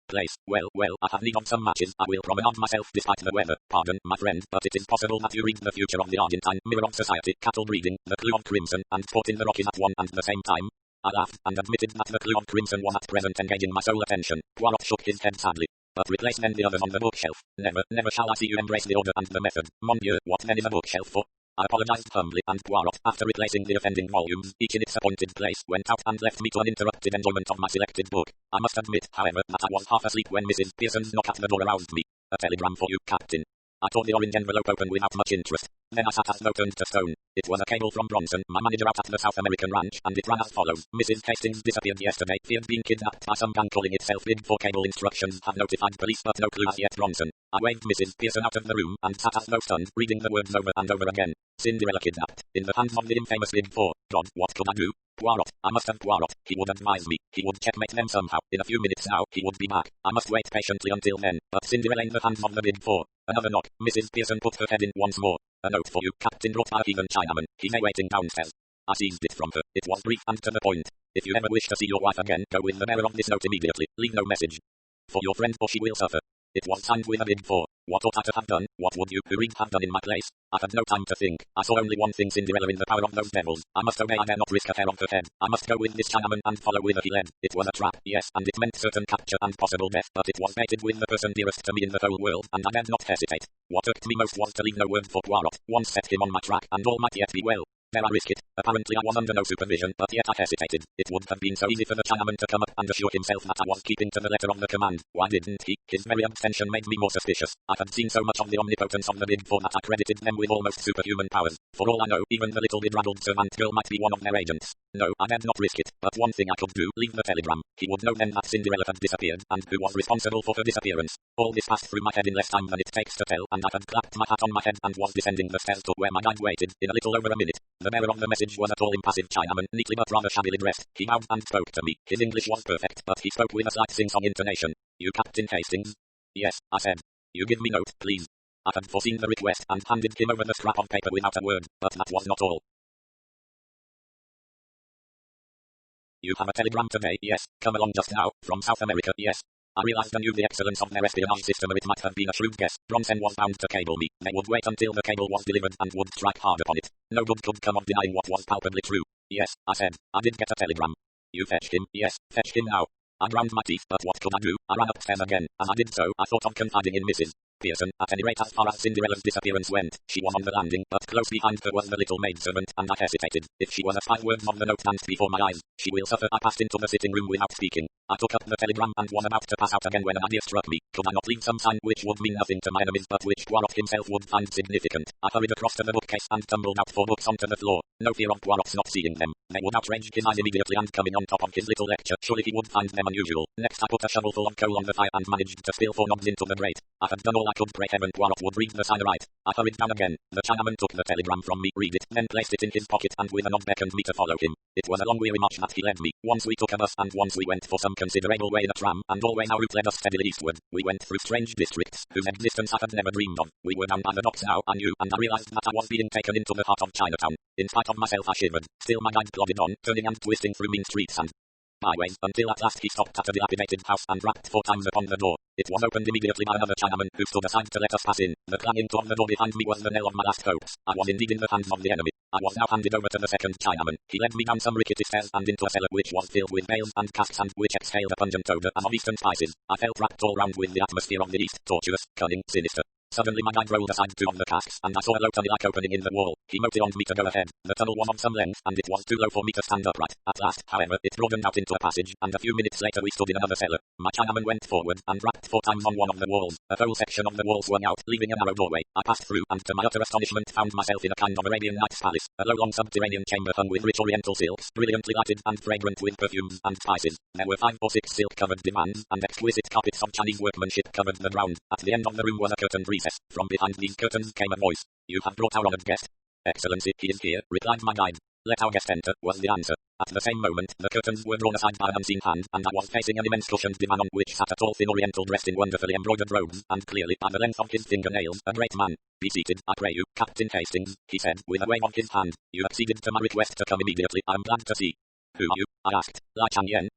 Place. Well, I have need of some matches. I will promenade myself despite the weather. Pardon, my friend, but it is possible that you read the future of the Argentine Mirror of Society, cattle breeding, the clue of crimson, and sport in the Rockies at one and the same time. I laughed, and admitted that the clue of crimson was at present engaging my sole attention. Poirot shook his head sadly. But replace then the others on the bookshelf. Never shall I see you embrace the order and the method. Mon Dieu, what then is a bookshelf for? I apologized humbly, and Poirot, after replacing the offending volumes, each in its appointed place, went out and left me to uninterrupted enjoyment of my selected book. I must admit, however, that I was half asleep when Mrs. Pearson's knock at the door aroused me. A telegram for you, Captain. I tore the orange envelope open without much interest. Then I sat as though turned to stone. It was a cable from Bronson, my manager out at the South American ranch, and it ran as follows. Mrs. Hastings disappeared yesterday, feared being kidnapped by some gang calling itself Big 4 Cable. Instructions have notified police but no clue as yet. Bronson. I waved Mrs. Pearson out of the room, and sat as though stunned, reading the words over and over again. Cinderella kidnapped. In the hands of the infamous Big 4. God, what could I do? Poirot. I must have Poirot. He would advise me. He would checkmate them somehow. In a few minutes now, he would be back. I must wait patiently until then. But Cinderella in the hands of the Big 4. Another knock. Mrs. Pearson put her head in once more. A note for you, Captain, brought by a heathen Chinaman. He's waiting downstairs. I seized it from her. It was brief and to the point. If you ever wish to see your wife again, go with the bearer of this note immediately. Leave no message. For your friend, or she will suffer. It was signed with a Big 4. What ought I to have done? What would you, who read, have done in my place? I had no time to think. I saw only one thing: Cinderella in the power of those devils. I must obey. I dare not risk a hair of her head. I must go with this Chinaman and follow whither he led. It was a trap, yes, and it meant certain capture and possible death, but it was baited with the person dearest to me in the whole world, and I dared not hesitate. What irked me most was to leave no word for Poirot. Once set him on my track, and all might yet be well. There I risk it. Apparently I was under no supervision, but yet I hesitated. It would have been so easy for the Chinaman to come up and assure himself that I was keeping to the letter of the command. Why didn't he? His very abstention made me more suspicious. I had seen so much of the omnipotence of the Big 4 that I credited them with almost superhuman powers. For all I know, even the little bedraggled servant girl might be one of their agents. No, I dared not risk it, but one thing I could do: leave the telegram. He would know then that Cinderella had disappeared, and who was responsible for her disappearance. All this passed through my head in less time than it takes to tell, and I had clapped my hat on my head and was descending the stairs to where my guide waited, in a little over a minute. The bearer of the message was a tall, impassive Chinaman, neatly but rather shabbily dressed. He bowed and spoke to me. His English was perfect, but he spoke with a slight sing-song intonation. You Captain Hastings? Yes, I said. You give me note, please. I had foreseen the request, and handed him over the scrap of paper without a word, but that was not all. You have a telegram today? Yes. Come along just now, from South America? Yes. I realized and knew the excellence of their espionage system, or it might have been a shrewd guess. Bronson was bound to cable me. They would wait until the cable was delivered and would strike hard upon it. No good could come of denying what was palpably true. Yes, I said. I did get a telegram. You fetched him? Yes, fetch him now. I ground my teeth, but what could I do? I ran upstairs again. As I did so, I thought of confiding in Mrs. Pearson, at any rate as far as Cinderella's disappearance went. She was on the landing, but close behind her was the little maidservant, and I hesitated. If she was as 5 words of the note danced before my eyes, she will suffer. I passed into the sitting room without speaking. I took up the telegram and was about to pass out again when an idea struck me. Could I not leave some sign which would mean nothing to my enemies, but which Poirot himself would find significant? I hurried across to the bookcase and tumbled out 4 books onto the floor. No fear of Poirot's not seeing them. They would outrage his eyes immediately, and coming on top of his little lecture, surely he would find them unusual. Next I put a shovelful of coal on the fire and managed to spill 4 knobs into the grate. I had done all I could. Pray heaven Poirot would read the sign aright. I hurried down again. The Chinaman took the telegram from me, read it, then placed it in his pocket, and with a nod beckoned me to follow him. It was a long weary march that he led me. Once we took a bus, and once we went for some considerable way in a tram, and always our route led us steadily eastward. We went through strange districts, whose existence I had never dreamed of. We were down by the docks now, I knew, and I realized that I was being taken into the heart of Chinatown. In spite of myself I shivered. Still my guide plodded on, turning and twisting through mean streets and byways, until at last he stopped at a dilapidated house and rapped 4 times upon the door. It was opened immediately by another Chinaman, who stood aside to let us pass in. The clanging of the door behind me was the knell of my last hopes. I was indeed in the hands of the enemy. I was now handed over to the second Chinaman. He led me down some rickety stairs and into a cellar which was filled with bales and casks, and which exhaled a pungent odor as of eastern spices. I felt wrapped all round with the atmosphere of the east, tortuous, cunning, sinister. Suddenly my guide rolled aside 2 of the casks, and I saw a low tunnel-like opening in the wall. He motioned me to go ahead. The tunnel was of some length, and it was too low for me to stand upright. At last, however, it broadened out into a passage, and a few minutes later we stood in another cellar. My Chinaman went forward, and rapped 4 times on one of the walls. A whole section of the wall swung out, leaving a narrow doorway. I passed through, and to my utter astonishment found myself in a kind of Arabian Nights palace. A low long subterranean chamber hung with rich oriental silks, brilliantly lighted and fragrant with perfumes and spices. There were 5 or 6 silk-covered divans, and exquisite carpets of Chinese workmanship covered the ground. At the end of the room was a curtained recess. From behind these curtains came a voice. You have brought our honored guest? Excellency, he is here, replied my guide. Let our guest enter, was the answer. At the same moment, the curtains were drawn aside by an unseen hand, and I was facing an immense cushioned divan on which sat a tall thin oriental dressed in wonderfully embroidered robes, and clearly, by the length of his fingernails, a great man. Be seated, I pray you, Captain Hastings, he said, with a wave of his hand. You acceded to my request to come immediately. I am glad to see. Who are you? I asked. Lai Chang-yen?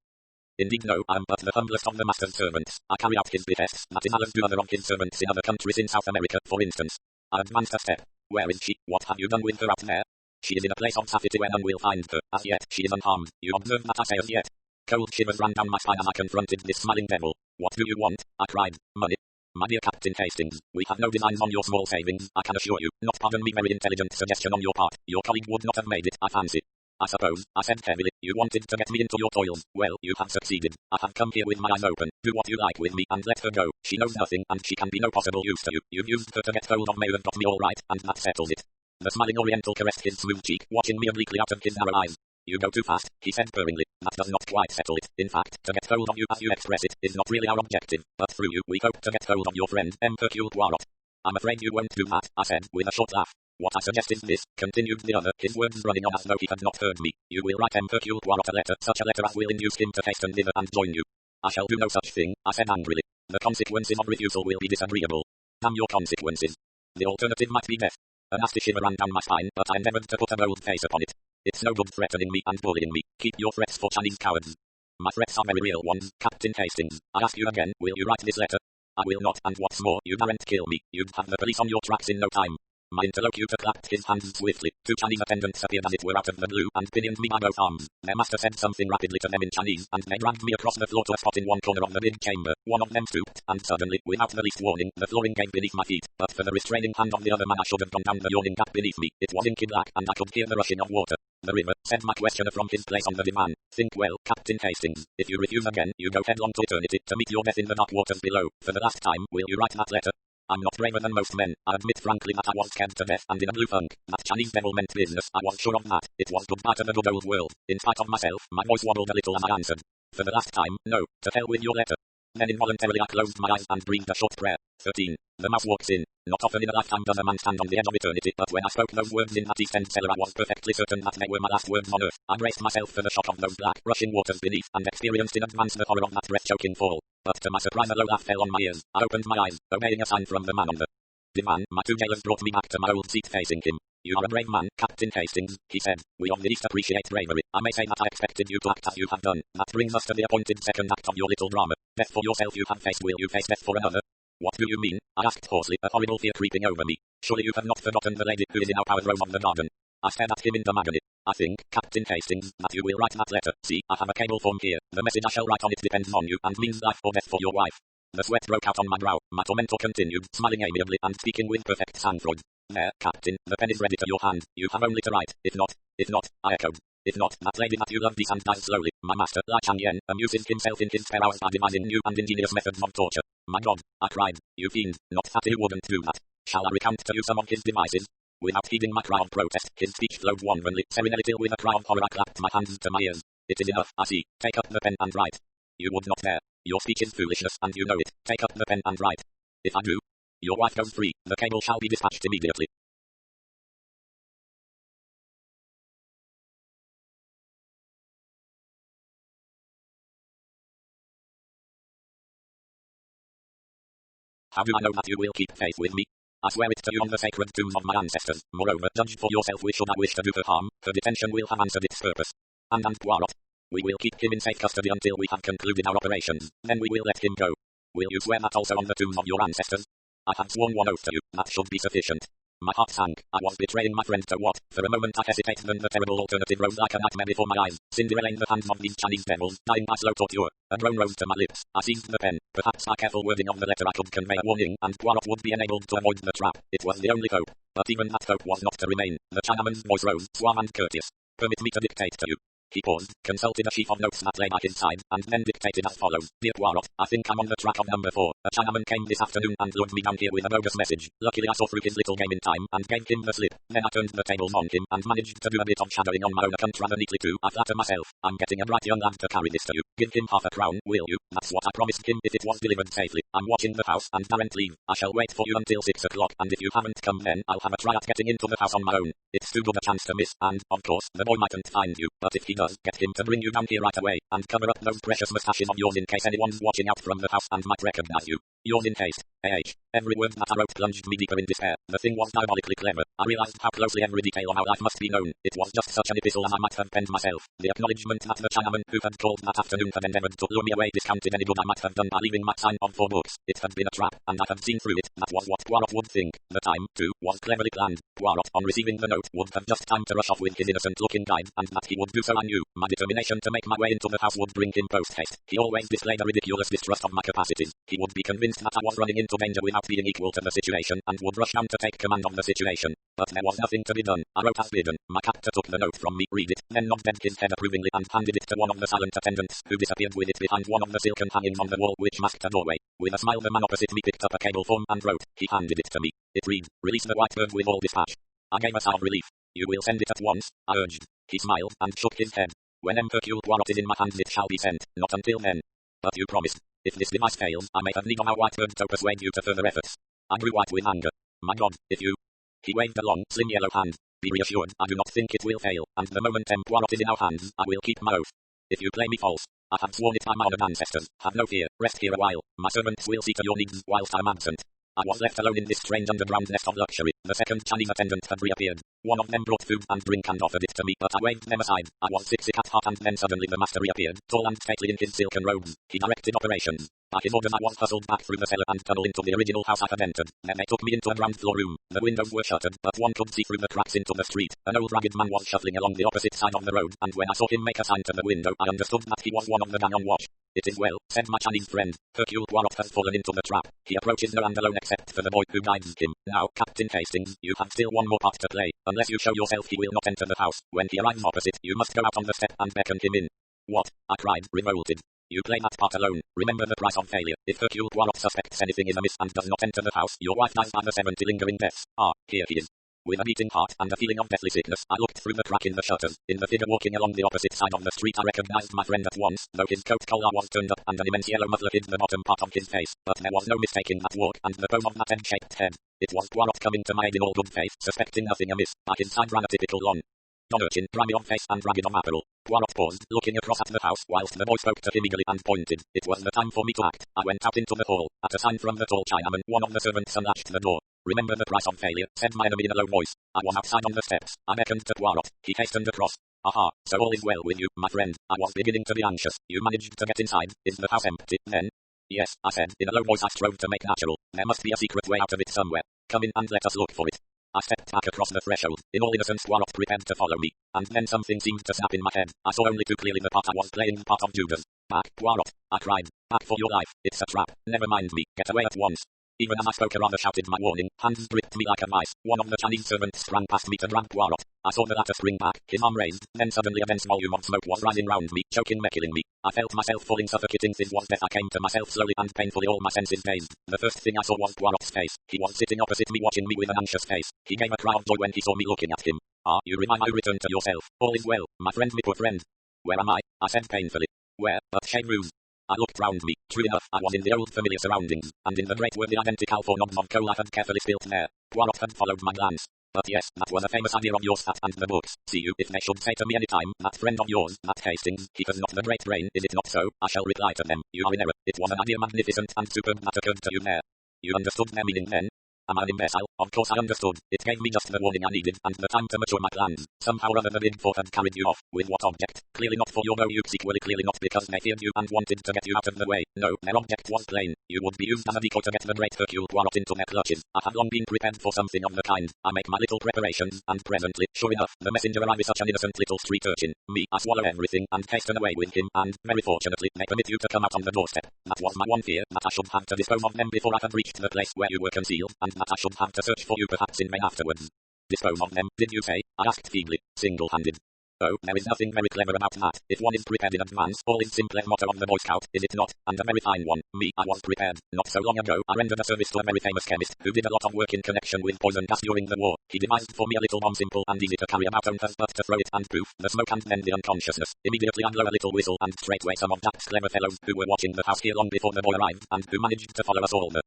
Indeed no, I am but the humblest of the master's servants. I carry out his behests, that is as do other of his servants in other countries in South America, for instance. I advanced a step. Where is she? What have you done with her out there? She is in a place of safety where none will find her. As yet, she is unharmed. You observe that I say as yet. Cold shivers ran down my spine as I confronted this smiling devil. What do you want? I cried. Money. My dear Captain Hastings, we have no designs on your small savings, I can assure you. Not, pardon me, very intelligent suggestion on your part. Your colleague would not have made it, I fancy. I suppose, I said heavily, you wanted to get me into your toils. Well, you have succeeded. I have come here with my eyes open. Do what you like with me and let her go. She knows nothing, and she can be no possible use to you. You've used her to get hold of me and got me all right, and that settles it. The smiling Oriental caressed his smooth cheek, watching me obliquely out of his narrow eyes. You go too fast, he said purringly. That does not quite settle it. In fact, to get hold of you as you express it, is not really our objective, but through you, we hope to get hold of your friend, Hercule Poirot. I'm afraid you won't do that, I said, with a short laugh. What I suggest is this, continued the other, his words running on as though he had not heard me. You will write Hercule Poirot a letter, such a letter as will induce him to hasten thither and join you. I shall do no such thing, I said angrily. The consequences of refusal will be disagreeable. Damn your consequences. The alternative might be death. A nasty shiver ran down my spine, but I endeavored to put a bold face upon it. It's no good threatening me and bullying me. Keep your threats for Chinese cowards. My threats are very real ones, Captain Hastings. I ask you again, will you write this letter? I will not, and what's more, you daren't kill me. You'd have the police on your tracks in no time. My interlocutor clapped his hands swiftly. 2 Chinese attendants appeared as it were out of the blue and pinioned me by both arms. Their master said something rapidly to them in Chinese, and they dragged me across the floor to a spot in one corner of the big chamber. One of them stooped, and suddenly, without the least warning, the flooring gave beneath my feet. But for the restraining hand of the other man, I should have gone down the yawning gap beneath me. It was inky black, and I could hear the rushing of water. The river, said my questioner from his place on the divan. Think well, Captain Hastings. If you refuse again, you go headlong to eternity to meet your death in the dark waters below. For the last time, will you write that letter? I'm not braver than most men. I admit frankly that I was scared to death and in a blue funk. That Chinese devil meant business, I was sure of that. It was goodbye to the good old world. In spite of myself, my voice wobbled a little as I answered. For the last time, no. To hell with your letter. Then involuntarily I closed my eyes and breathed a short prayer. 13. The mouse walks in. Not often in a lifetime does a man stand on the edge of eternity, but when I spoke those words in that East End cellar I was perfectly certain that they were my last words on earth. I braced myself for the shock of those black, rushing waters beneath, and experienced in advance the horror of that breath-choking fall. But to my surprise a low laugh fell on my ears. I opened my eyes, obeying a sign from the man on the divan. My 2 jailers brought me back to my old seat facing him. You are a brave man, Captain Hastings, he said. We of the East appreciate bravery. I may say that I expected you to act as you have done. That brings us to the appointed second act of your little drama. Death for yourself you have faced, will you face death for another? What do you mean? I asked hoarsely, a horrible fear creeping over me. Surely you have not forgotten the lady who is in our power room of the garden. I stared at him in the agony. I think, Captain Hastings, that you will write that letter. See, I have a cable form here. The message I shall write on it depends on you and means life or death for your wife. The sweat broke out on my brow. My tormentor continued, smiling amiably and speaking with perfect sang-froid. There, Captain, the pen is ready to your hand. You have only to write. If not, I echoed. If not, that lady that you love and dies slowly. My master, Lai Chang-yen, amuses himself in his spare hours by devising new and ingenious methods of torture. My God, I cried. You fiend, not that he wouldn't do that. Shall I recount to you some of his devices? Without heeding my cry of protest, his speech flowed wantonly, serenely till with a cry of horror I clapped my hands to my ears. It is enough, I see. Take up the pen and write. You would not dare. Your speech is foolishness and you know it. Take up the pen and write. If I do, your wife goes free. The cable shall be dispatched immediately. How do I know that you will keep faith with me? I swear it to you on the sacred tombs of my ancestors. Moreover, judge for yourself which should I wish to do her harm. Her detention will have answered its purpose. And Poirot. We will keep him in safe custody until we have concluded our operations. Then we will let him go. Will you swear that also on the tombs of your ancestors? I have sworn one oath to you. That should be sufficient. My heart sank. I was betraying my friend to what? For a moment I hesitated, then the terrible alternative rose like a nightmare before my eyes. Cinderella in the hands of these Chinese devils, dying by slow torture. A groan rose to my lips. I seized the pen. Perhaps by careful wording of the letter I could convey a warning, and Poirot would be enabled to avoid the trap. It was the only hope. But even that hope was not to remain. The Chinaman's voice rose, suave and courteous. Permit me to dictate to you. He paused, consulted a sheaf of notes that lay by his side, and then dictated as follows. Dear Poirot, I think I'm on the track of number 4. A Chinaman came this afternoon and lured me down here with a bogus message. Luckily I saw through his little game in time, and gave him the slip. Then I turned the tables on him, and managed to do a bit of shadowing on my own account rather neatly too. I flatter myself. I'm getting a bright young lad to carry this to you. Give him half a crown, will you? That's what I promised him if it was delivered safely. I'm watching the house, and daren't leave. I shall wait for you until 6 o'clock, and if you haven't come then, I'll have a try at getting into the house on my own. It's too good a chance to miss, and, of course, the boy mightn't find you, but if he does, get him to bring you down here right away, and cover up those precious moustaches of yours in case anyone's watching out from the house and might recognize you. Yours in haste, A.H. Every word that I wrote plunged me deeper in despair. The thing was diabolically clever. I realized how closely every detail of our life must be known. It was just such an epistle as I might have penned myself. The acknowledgement that the Chinaman who had called that afternoon had endeavored to lure me away discounted any good I might have done by leaving my sign on 4 books. It had been a trap, and I had seen through it. That was what Poirot would think. The time, too, was cleverly planned. Poirot, on receiving the note, would have just time to rush off with his innocent-looking guide, and that he would do so I knew. My determination to make my way into the house would bring him post-haste. He always displayed a ridiculous distrust of my capacities. He would be convinced that I was running into danger without being equal to the situation, and would rush down to take command of the situation. But there was nothing to be done. I wrote as bidden. My captor took the note from me, read it, then nodded his head approvingly and handed it to one of the silent attendants, who disappeared with it behind one of the silken hangings on the wall which masked a doorway. With a smile the man opposite me picked up a cable form and wrote. He handed it to me. It read, release the white bird with all dispatch. I gave a sigh of relief. You will send it at once, I urged. He smiled, and shook his head. When Hercule Poirot is in my hands it shall be sent, not until then. But you promised. If this device fails, I may have need of our white bird to persuade you to further efforts. I grew white with anger. My God, if you... He waved a long, slim yellow hand. Be reassured, I do not think it will fail, and the moment Poirot is in our hands, I will keep my oath. If you play me false, I have sworn it by my honored ancestors. Have no fear, rest here a while. My servants will see to your needs whilst I am absent. I was left alone in this strange underground nest of luxury. The second Chinese attendant had reappeared. One of them brought food and drink and offered it to me, but I waved them aside. I was sick at heart, and then suddenly the master reappeared, tall and stately in his silken robes. He directed operations. By his orders I was hustled back through the cellar and tunnel into the original house I had entered. Then they took me into a ground floor room. The windows were shuttered, but one could see through the cracks into the street. An old ragged man was shuffling along the opposite side of the road, and when I saw him make a sign to the window, I understood that he was one of the gang on watch. It is well, said my Chinese friend. Hercule Poirot has fallen into the trap. He approaches no hand alone except for the boy who guides him. Now, Captain Hastings, you have still one more part to play. Unless you show yourself, he will not enter the house. When he arrives opposite, you must go out on the step and beckon him in. What? I cried, revolted. You play that part alone. Remember the price of failure. If Hercule Poirot suspects anything is amiss and does not enter the house, your wife dies by the 70 lingering deaths. Ah, here he is. With a beating heart and a feeling of deathly sickness, I looked through the crack in the shutters. In the figure walking along the opposite side of the street, I recognized my friend at once, though his coat collar was turned up and an immense yellow muffler hid the bottom part of his face. But there was no mistaking that walk and the pose of that egg-shaped head. It was Poirot coming to my aid in all good faith, suspecting nothing amiss. By his side ran a typical Don urchin, grimy of face and ragged of apparel. Poirot paused, looking across at the house, whilst the boy spoke to him eagerly and pointed. It was the time for me to act. I went out into the hall. At a sign from the tall Chinaman, one of the servants unlatched the door. Remember the price of failure, said my enemy in a low voice. I was outside on the steps. I beckoned to Poirot. He hastened across. Aha, so all is well with you, my friend. I was beginning to be anxious. You managed to get inside. Is the house empty, then? Yes, I said, in a low voice I strove to make natural. There must be a secret way out of it somewhere. Come in and let us look for it. I stepped back across the threshold. In all innocence, Poirot prepared to follow me. And then something seemed to snap in my head. I saw only too clearly the part I was playing, the part of Judas. Back, Poirot, I cried. Back for your life. It's a trap. Never mind me. Get away at once. Even as I spoke, a rather shouted my warning. Hands gripped me like a vice. One of the Chinese servants sprang past me to drag Poirot. I saw the latter spring back, his arm raised. Then suddenly a dense volume of smoke was rising round me, choking me, killing me. I felt myself falling, suffocating. This was death. I came to myself slowly and painfully, all my senses dazed. The first thing I saw was Poirot's face. He was sitting opposite me, watching me with an anxious face. He gave a cry of joy when he saw me looking at him. Ah, you revive. I returned to yourself. All is well, my friend, my poor friend. Where am I? I said painfully. Where? But shame ruse. I looked round me. True enough, I was in the old familiar surroundings, and in the grate were the identical 4 knobs of coal I had carefully spilt there. Poirot had followed my glance. But yes, that was a famous idea of yours, that and the books. See you, if they should say to me any time, that friend of yours, that Hastings, he has not the great brain, is it not so? I shall reply to them, you are in error. It was an idea magnificent and superb that occurred to you there. You understood their meaning then? Am I an imbecile? Of course I understood. It gave me just the warning I needed, and the time to mature my plans. Somehow or other the big 4 had carried you off. With what object? Clearly not for your bow use, equally clearly not because they feared you and wanted to get you out of the way. No, their object was plain. You would be used as a decoy to get the great Hercule Poirot into their clutches. I had long been prepared for something of the kind. I make my little preparations, and presently, sure enough, the messenger arrives, such an innocent little street urchin. Me, I swallow everything, and hasten away with him, and, very fortunately, they permit you to come out on the doorstep. That was my one fear, that I should have to dispose of them before I had reached the place where you were concealed, and that I should have to search for you perhaps in vain afterwards. Dispose of them, did you say? I asked feebly, single-handed. Oh, there is nothing very clever about that. If one is prepared in advance, all is simple, motto of the Boy Scout, is it not? And a very fine one. Me, I was prepared. Not so long ago, I rendered a service to a very famous chemist, who did a lot of work in connection with poison gas during the war. He devised for me a little bomb, simple and easy to carry about, but to throw it and poof, the smoke and then the unconsciousness. Immediately I'd blow a little whistle, and straightway some of Jack's clever fellows, who were watching the house here long before the boy arrived, and who managed to follow us all the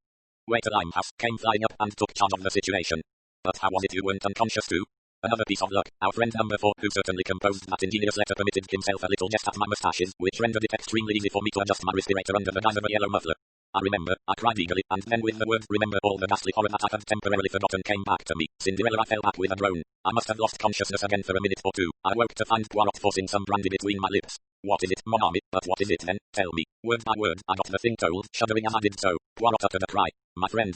way to Limehouse, came flying up and took charge of the situation. But how was it you weren't unconscious too? Another piece of luck. Our friend number 4, who certainly composed that ingenious letter, permitted himself a little jest at my moustaches, which rendered it extremely easy for me to adjust my respirator under the guise of a yellow muffler. I remember, I cried eagerly, and then with the word remember, all the ghastly horror that I had temporarily forgotten came back to me. Cinderella, I fell back with a groan. I must have lost consciousness again for a minute or two. I woke to find Poirot forcing some brandy between my lips. What is it, mon ami? But what is it then? Tell me. Word by word, I got the thing told, shuddering as I did so. Poirot uttered a cry. My friend,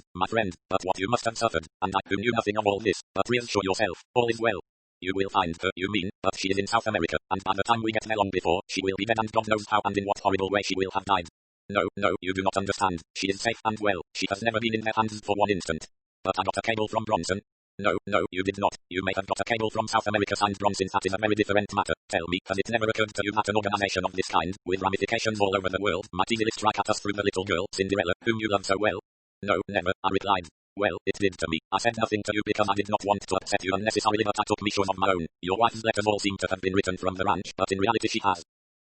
but what you must have suffered, and I who knew nothing of all this, but reassure yourself, all is well. You will find her, you mean, but she is in South America, and by the time we get there long before, she will be dead, and God knows how and in what horrible way she will have died. No, you do not understand. She is safe and well. She has never been in their hands for one instant. But I got a cable from Bronson. No, you did not. You may have got a cable from South America signed Bronson. That is a very different matter. Tell me, has it never occurred to you that an organization of this kind, with ramifications all over the world, might easily strike at us through the little girl, Cinderella, whom you love so well? No, never, I replied. Well, it did to me. I said nothing to you because I did not want to upset you unnecessarily, but I took measures of my own. Your wife's letters all seem to have been written from the ranch, but in reality she has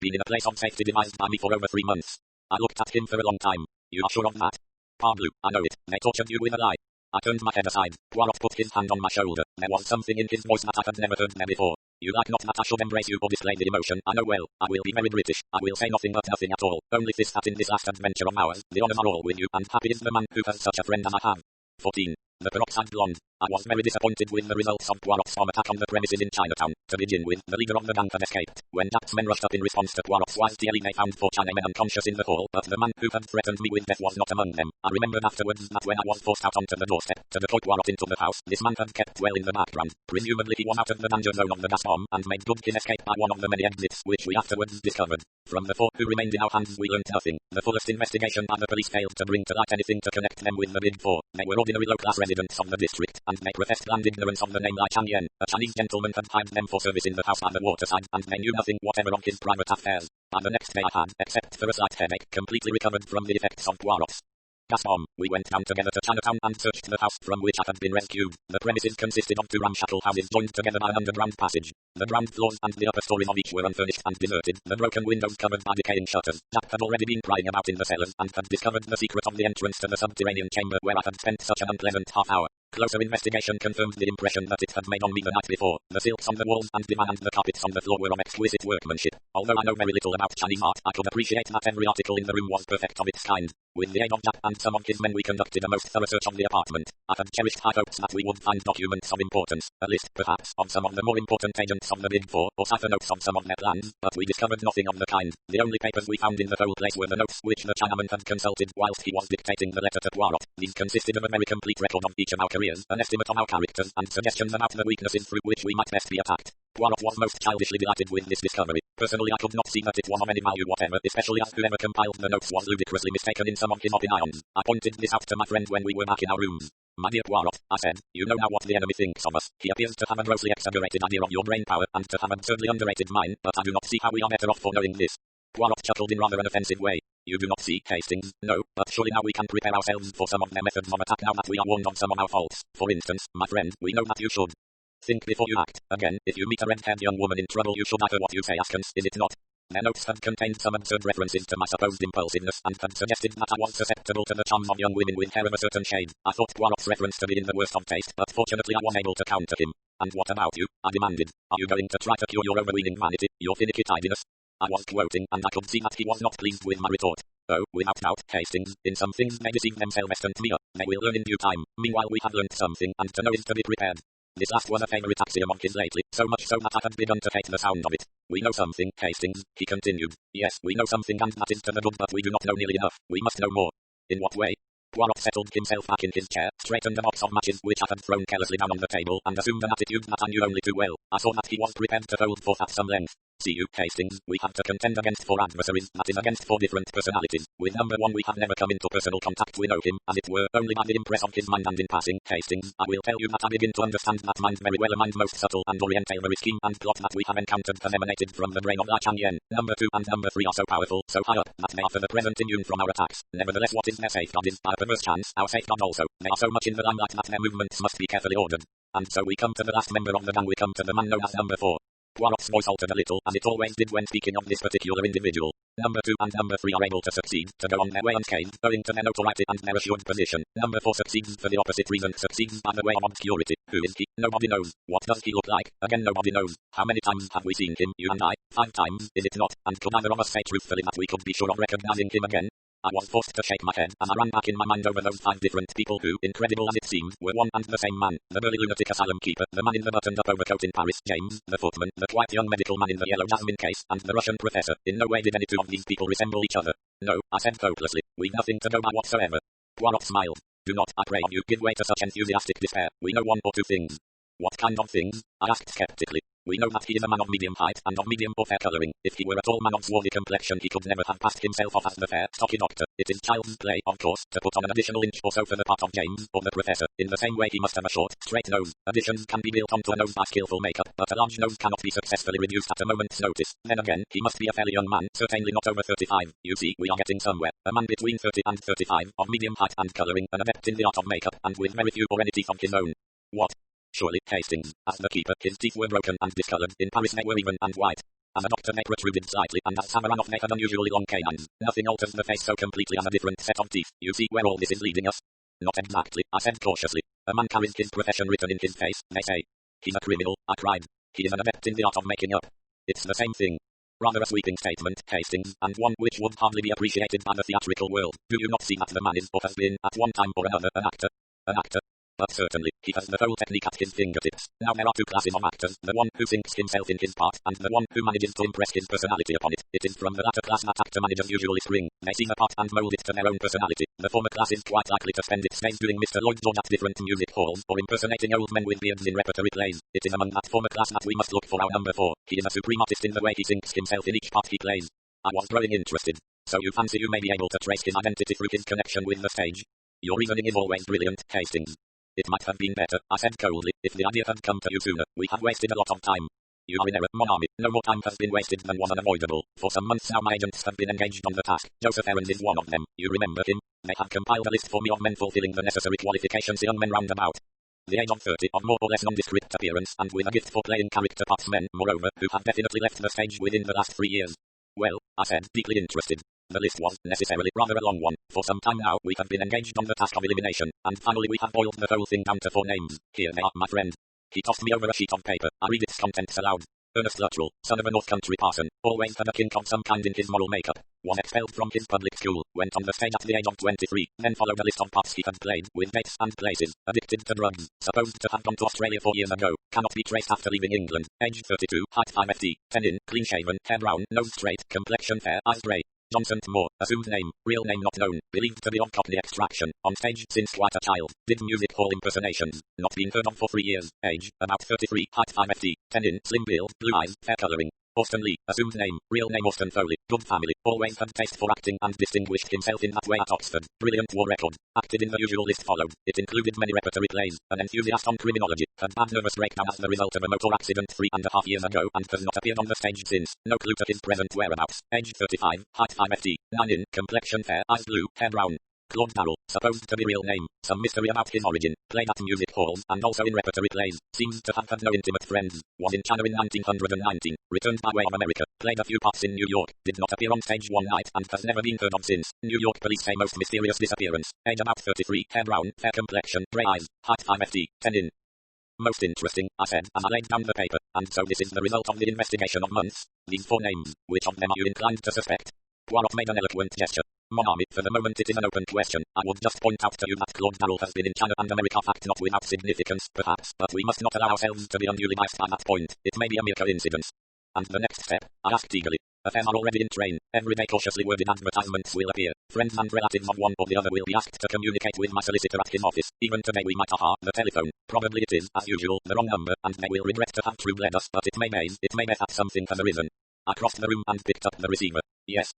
been in a place of safety devised by me for over 3 months. I looked at him for a long time. You are sure of that? Parbleu, I know it. They tortured you with a lie. I turned my head aside. Poirot put his hand on my shoulder. There was something in his voice that I had never heard there before. You like not that I should embrace you or display the emotion. I know well. I will be very British. I will say nothing but nothing at all. Only this, that in this last adventure of ours, the honours are all with you, and happy is the man who has such a friend as I have. 14. The peroxide blonde. I was very disappointed with the results of Poirot's bomb attack on the premises in Chinatown. To begin with, the leader of the gang had escaped. When Jack's men rushed up in response to Poirot's wise theory, they found 4 Chinamen unconscious in the hall, but the man who had threatened me with death was not among them. I remembered afterwards that when I was forced out onto the doorstep to decoy Poirot into the house, this man had kept well in the background. Presumably he was out of the danger zone of the gas bomb and made good his escape by one of the many exits which we afterwards discovered. From the 4 who remained in our hands we learned nothing. The fullest investigation by the police failed to bring to light anything to connect them with the big 4. They were ordinary low-class residents of the district, and they professed bland ignorance of the name Lai Changyen. A Chinese gentleman had hired them for service in the house by the waterside, and they knew nothing whatever of his private affairs. By the next day I had, except for a slight headache, completely recovered from the effects of Poirot's gas bomb. We went down together to Chinatown and searched the house from which I had been rescued. The premises consisted of 2 ramshackle houses joined together by an underground passage. The ground floors and the upper stories of each were unfurnished and deserted, the broken windows covered by decaying shutters. Jack had already been prying about in the cellars and had discovered the secret of the entrance to the subterranean chamber where I had spent such an unpleasant half hour. Closer investigation confirmed the impression that it had made on me the night before. The silks on the walls and divan and the carpets on the floor were of exquisite workmanship. Although I know very little about Chinese art, I could appreciate that every article in the room was perfect of its kind. With the aid of Jack and some of his men we conducted a most thorough search of the apartment. I had cherished high hopes that we would find documents of importance, a list, perhaps, of some of the more important agents of the Big 4, or cipher notes of some of their plans, but we discovered nothing of the kind. The only papers we found in the whole place were the notes which the Chinaman had consulted whilst he was dictating the letter to Poirot. These consisted of a very complete record of each of our careers, an estimate of our characters, and suggestions about the weaknesses through which we might best be attacked. Poirot was most childishly delighted with this discovery. Personally, I could not see that it was of any value whatever, especially as whoever compiled the notes was ludicrously mistaken in some of his opinions. I pointed this out to my friend when we were back in our rooms. My dear Poirot, I said, you know now what the enemy thinks of us. He appears to have a grossly exaggerated idea of your brain power, and to have absurdly underrated mine, but I do not see how we are better off for knowing this. Poirot chuckled in rather an offensive way. You do not see, Hastings? No, but surely now we can prepare ourselves for some of their methods of attack now that we are warned of some of our faults. For instance, my friend, we know that you should think before you act. Again, if you meet a red-haired young woman in trouble you should utter what you say, Askins, is it not? Their notes had contained some absurd references to my supposed impulsiveness, and had suggested that I was susceptible to the charms of young women with hair of a certain shade. I thought Poirot's reference to be in the worst of taste, but fortunately I was able to counter him. And what about you? I demanded. Are you going to try to cure your overweening vanity, your finicky tidiness? I was quoting, and I could see that he was not pleased with my retort. Oh, without doubt, Hastings, in some things they deceive themselves and me. They will learn in due time. Meanwhile we have learned something, and to know is to be prepared. This last was a favourite axiom of his lately, so much so that I had begun to hate the sound of it. We know something, Hastings, he continued. Yes, we know something, and that is to the good, but we do not know nearly enough. We must know more. In what way? Poirot settled himself back in his chair, straightened a box of matches which I had thrown carelessly down on the table, and assumed an attitude that I knew only too well. I saw that he was prepared to hold forth at some length. See you, Hastings, we have to contend against 4 adversaries, that is against 4 different personalities. With number 1 we have never come into personal contact, we know him, as it were, only by the impress of his mind, and in passing, Hastings, I will tell you that I begin to understand that mind very well, a mind most subtle and oriental. Every scheme and plot that we have encountered has emanated from the brain of Lai Changyen. Number 2 and number 3 are so powerful, so high up, that they are for the present immune from our attacks. Nevertheless, what is their safeguard is, by a perverse chance, our safeguard also. They are so much in the limelight that their movements must be carefully ordered. And so we come to the last member of the gang, we come to the man known as number 4. Poirot's voice altered a little, as it always did when speaking of this particular individual. Number 2 and number 3 are able to succeed, to go on their way unscathed, owing to their notoriety and their assured position. Number 4 succeeds for the opposite reason, succeeds by the way of obscurity. Who is he? Nobody knows. What does he look like? Again, nobody knows. How many times have we seen him, you and I? 5 times, is it not? And could either of us say truthfully that we could be sure of recognizing him again? I was forced to shake my head, and I ran back in my mind over those 5 different people who, incredible as it seemed, were one and the same man. The burly lunatic asylum keeper, the man in the buttoned-up overcoat in Paris, James, the footman, the quiet young medical man in the yellow jasmine case, and the Russian professor. In no way did any 2 of these people resemble each other. No, I said hopelessly. We've nothing to go by whatsoever. Poirot smiled. Do not, I pray of you, give way to such enthusiastic despair. We know 1 or 2 things. What kind of things? I asked skeptically. We know that he is a man of medium height and of medium or fair colouring. If he were a tall man of swarthy complexion he could never have passed himself off as the fair, stocky doctor. It is child's play, of course, to put on an additional inch or so for the part of James, or the professor. In the same way he must have a short, straight nose. Additions can be built onto a nose by skillful makeup, but a large nose cannot be successfully reduced at a moment's notice. Then again, he must be a fairly young man, certainly not over 35. You see, we are getting somewhere. A man between 30 and 35, of medium height and colouring, an adept in the art of makeup, and with very few or any teeth of his own. What? Surely, Hastings, as the keeper, his teeth were broken and discoloured. In Paris they were even and white. As a doctor they protruded slightly, and as Samaranov they had unusually long canines. Nothing alters the face so completely as a different set of teeth. You see where all this is leading us? Not exactly, I said cautiously. A man carries his profession written in his face, they say. He's a criminal, I cried. He is an adept in the art of making up. It's the same thing. Rather a sweeping statement, Hastings, and one which would hardly be appreciated by the theatrical world. Do you not see that the man is, or has been, at one time or another, an actor? An actor? But certainly, he has the whole technique at his fingertips. Now there are two classes of actors, the one who sinks himself in his part, and the one who manages to impress his personality upon it. It is from the latter class that actor managers usually spring. They see the part and mould it to their own personality. The former class is quite likely to spend its days doing Mr. Lloyd George at different music halls, or impersonating old men with beards in repertory plays. It is among that former class that we must look for our number 4. He is a supreme artist in the way he sinks himself in each part he plays. I was growing interested. So you fancy you may be able to trace his identity through his connection with the stage? Your reasoning is always brilliant, Hastings. It might have been better, I said coldly, if the idea had come to you sooner. We have wasted a lot of time. You are in error, mon ami. No more time has been wasted than was unavoidable. For some months now my agents have been engaged on the task. Joseph Aaron is one of them. You remember him? They have compiled a list for me of men fulfilling the necessary qualifications, young men round about the age of 30, of more or less nondescript appearance, and with a gift for playing character parts, men, moreover, who have definitely left the stage within the last 3 years. Well, I said, deeply interested. The list was, necessarily, rather a long one. For some time now, we have been engaged on the task of elimination, and finally we have boiled the whole thing down to 4 names. Here they are, my friend. He tossed me over a sheet of paper. I read its contents aloud. Ernest Luttrell, son of a North Country parson, always had a kink of some kind in his moral makeup, was expelled from his public school, went on the stage at the age of 23, then followed a list of parts he had played, with dates and places, addicted to drugs, supposed to have gone to Australia 4 years ago, cannot be traced after leaving England, age 32, height 5 ft, 10 in, clean shaven, hair brown, nose straight, complexion fair, eyes grey. Johnson Moore, assumed name, real name not known, believed to be of Cockney extraction, on stage since quite a child, did music hall impersonations, not been heard of for 3 years, age, about 33, height 5 ft, 10 in, slim build, blue eyes, fair colouring. Austin Lee, assumed name, real name Austin Foley, good family, always had taste for acting and distinguished himself in that way at Oxford, brilliant war record, acted in the usual list followed, it included many repertory plays, an enthusiast on criminology, had bad nervous breakdown as the result of a motor accident 3.5 years ago and has not appeared on the stage since, no clue to his present whereabouts, age 35, height 5 ft, 9 in, complexion fair, eyes blue, hair brown. Claude Darrell, supposed to be real name, some mystery about his origin, played at music halls and also in repertory plays, seems to have had no intimate friends, was in China in 1919, returned by way of America, played a few parts in New York, did not appear on stage one night and has never been heard of since. New York police say most mysterious disappearance, age about 33, hair brown, fair complexion, grey eyes, height 5 ft, 10 in. Most interesting, I said, as I laid down the paper, and so this is the result of the investigation of months. These 4 names, which of them are you inclined to suspect? Poirot made an eloquent gesture. Mon ami, for the moment it is an open question. I would just point out to you that Claude Darrell has been in China and America, fact not without significance, perhaps, but we must not allow ourselves to be unduly biased by that point. It may be a mere coincidence. And the next step? I asked eagerly. Affairs are already in train. Every day cautiously worded advertisements will appear. Friends and relatives of one or the other will be asked to communicate with my solicitor at his office. Even today we might the telephone. Probably it is, as usual, the wrong number, and they will regret to have true-bled us, but it may be that something has arisen. I crossed the room and picked up the receiver. Yes,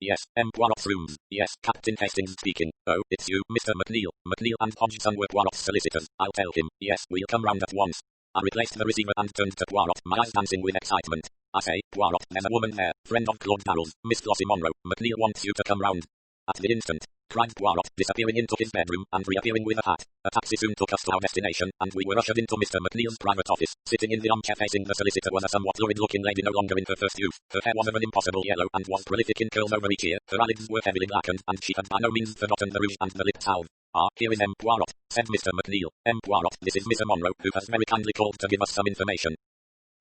Poirot's rooms. Yes, Captain Hastings speaking. Oh, it's you, Mr. McNeil. McNeil and Hodgson were Poirot's solicitors. I'll tell him. Yes, we'll come round at once. I replaced the receiver and turned to Poirot, my eyes dancing with excitement. I say, Poirot, there's a woman there, friend of Claude Darrell's, Miss Flossie Monroe. McNeil wants you to come round. At the instant, cried Poirot, disappearing into his bedroom and reappearing with a hat. A taxi soon took us to our destination, and we were ushered into Mr. McNeil's private office. Sitting in the armchair facing the solicitor was a somewhat lurid-looking lady no longer in her first youth. Her hair was of an impossible yellow and was prolific in curls over each ear. Her eyelids were heavily blackened, and she had by no means forgotten the rouge and the lip salve. Ah, here is M. Poirot, said Mr. McNeil. M. Poirot, this is Mr. Monroe, who has very kindly called to give us some information.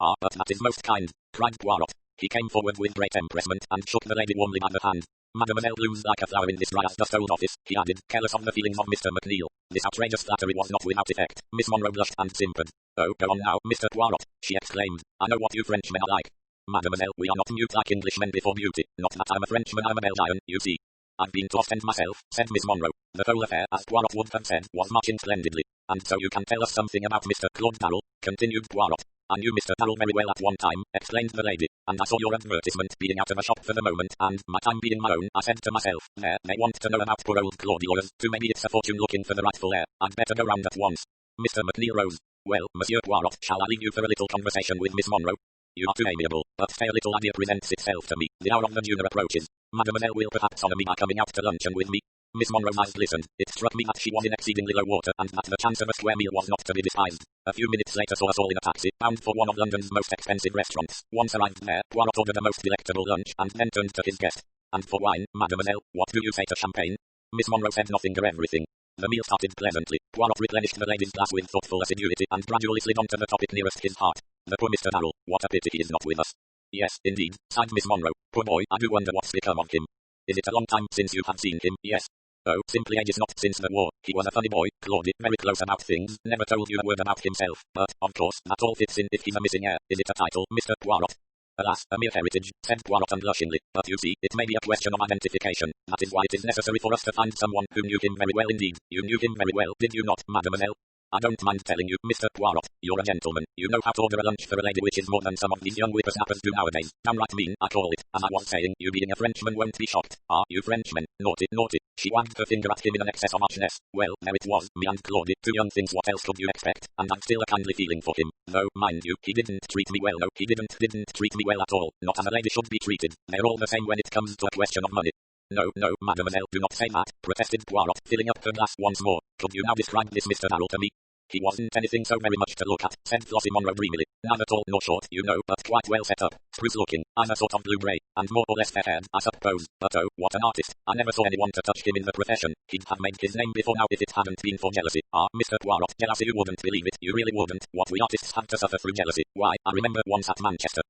Ah, but that is most kind, cried Poirot. He came forward with great empressement, and shook the lady warmly by the hand. Mademoiselle blooms like a flower in this dry as dust old office, he added, careless of the feelings of Mr. McNeil. This outrageous flattery was not without effect. Miss Monroe blushed and simpered. Oh, go on now, Mr. Poirot, she exclaimed. I know what you Frenchmen are like. Mademoiselle, we are not mute like Englishmen before beauty. Not that I'm a Frenchman, I'm a Belgian, you see. I've been to Ostend myself, said Miss Monroe. The whole affair, as Poirot would have said, was marching splendidly. And so you can tell us something about Mr. Claude Darrell, continued Poirot. I knew Mr. Darrell very well at one time, explained the lady, and I saw your advertisement being out of a shop for the moment, and, my time being my own, I said to myself, there, they want to know about poor old Claudia's, too maybe it's a fortune looking for the rightful heir, I'd better go round at once. Mr. McNeil rose. Well, Monsieur Poirot, shall I leave you for a little conversation with Miss Monroe? You are too amiable, but stay a little idea presents itself to me, the hour of the dinner approaches. Mademoiselle will perhaps honour me by coming out to luncheon with me. Miss Monroe's eyes glistened. It struck me that she was in exceedingly low water, and that the chance of a square meal was not to be despised. A few minutes later saw us all in a taxi, bound for one of London's most expensive restaurants. Once arrived there, Poirot ordered a most delectable lunch, and then turned to his guest. And for wine, mademoiselle, what do you say to champagne? Miss Monroe said nothing or everything. The meal started pleasantly. Poirot replenished the lady's glass with thoughtful assiduity, and gradually slid on to the topic nearest his heart. The poor Mr. Darrell, what a pity he is not with us. Yes, indeed, sighed Miss Monroe. Poor boy, I do wonder what's become of him. Is it a long time since you have seen him? Yes. Oh, simply ages, not since the war. He was a funny boy, Claude, very close about things, never told you a word about himself, but, of course, that all fits in if he's a missing heir. Is it a title, Mr. Poirot? Alas, a mere heritage, said Poirot unblushingly, but you see, it may be a question of identification. That is why it is necessary for us to find someone who knew him very well indeed. You knew him very well, did you not, mademoiselle? I don't mind telling you, Mr. Poirot, you're a gentleman. You know how to order a lunch for a lady, which is more than some of these young whippersnappers do nowadays. Downright mean, I call it. As I was saying, you being a Frenchman won't be shocked. Ah, you Frenchmen, naughty, naughty. She wagged her finger at him in an excess of archness. Well, there it was, me and Claude, two young things, what else could you expect? And I've still a kindly feeling for him. Though, mind you, he didn't treat me well, no, he didn't treat me well at all. Not as a lady should be treated. They're all the same when it comes to a question of money. No, no, mademoiselle, do not say that, protested Poirot, filling up her glass once more. Could you now describe this Mr. Darrell to me? He wasn't anything so very much to look at, said Flossie Monroe dreamily. Neither tall nor short, you know, but quite well set up, spruce looking, eyes a sort of blue-grey, and more or less fair-haired, I suppose. But oh, what an artist. I never saw anyone to touch him in the profession. He'd have made his name before now if it hadn't been for jealousy. Ah, Mr. Poirot, jealousy, you wouldn't believe it, you really wouldn't. What we artists have to suffer through jealousy. Why, I remember once at Manchester.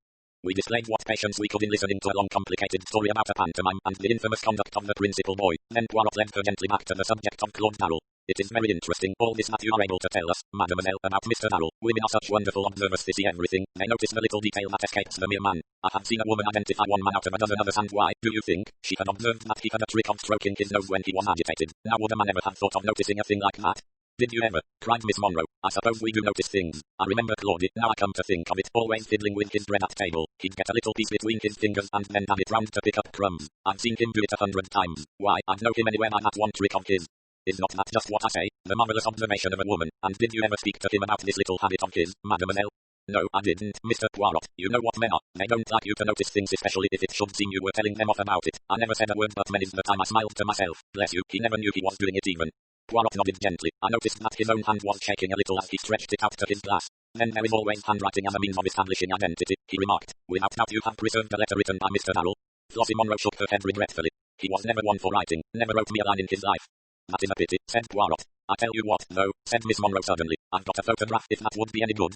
We displayed what patience we could in listening to a long complicated story about a pantomime and the infamous conduct of the principal boy. Then Poirot led her gently back to the subject of Claude Darrell. It is very interesting, all this that you are able to tell us, mademoiselle, about Mr. Darrell. Women are such wonderful observers, they see everything. They notice the little detail that escapes the mere man. I have seen a woman identify one man out of a dozen others, and why, do you think? She had observed that he had a trick of stroking his nose when he was agitated. Now would a man ever have thought of noticing a thing like that? Did you ever? Cried Miss Monroe. I suppose we do notice things. I remember Claude, now I come to think of it, always fiddling with his bread at table. He'd get a little piece between his fingers and then hand it round to pick up crumbs. I've seen him do it 100 times. Why, I'd know him anywhere by that one trick of his. Is not that just what I say? The marvellous observation of a woman. And did you ever speak to him about this little habit of his, mademoiselle? No, I didn't, Mr. Poirot. You know what men are. They don't like you to notice things, especially if it should seem you were telling them off about it. I never said a word, but many's the time I smiled to myself. Bless you, he never knew he was doing it even. Poirot nodded gently. I noticed that his own hand was shaking a little as he stretched it out to his glass. Then there is always handwriting as a means of establishing identity, he remarked. Without doubt you have preserved a letter written by Mr. Darrell. Flossie Monroe shook her head regretfully. He was never one for writing, never wrote me a line in his life. That is a pity, said Poirot. I tell you what, though, said Miss Monroe suddenly, I've got a photograph if that would be any good.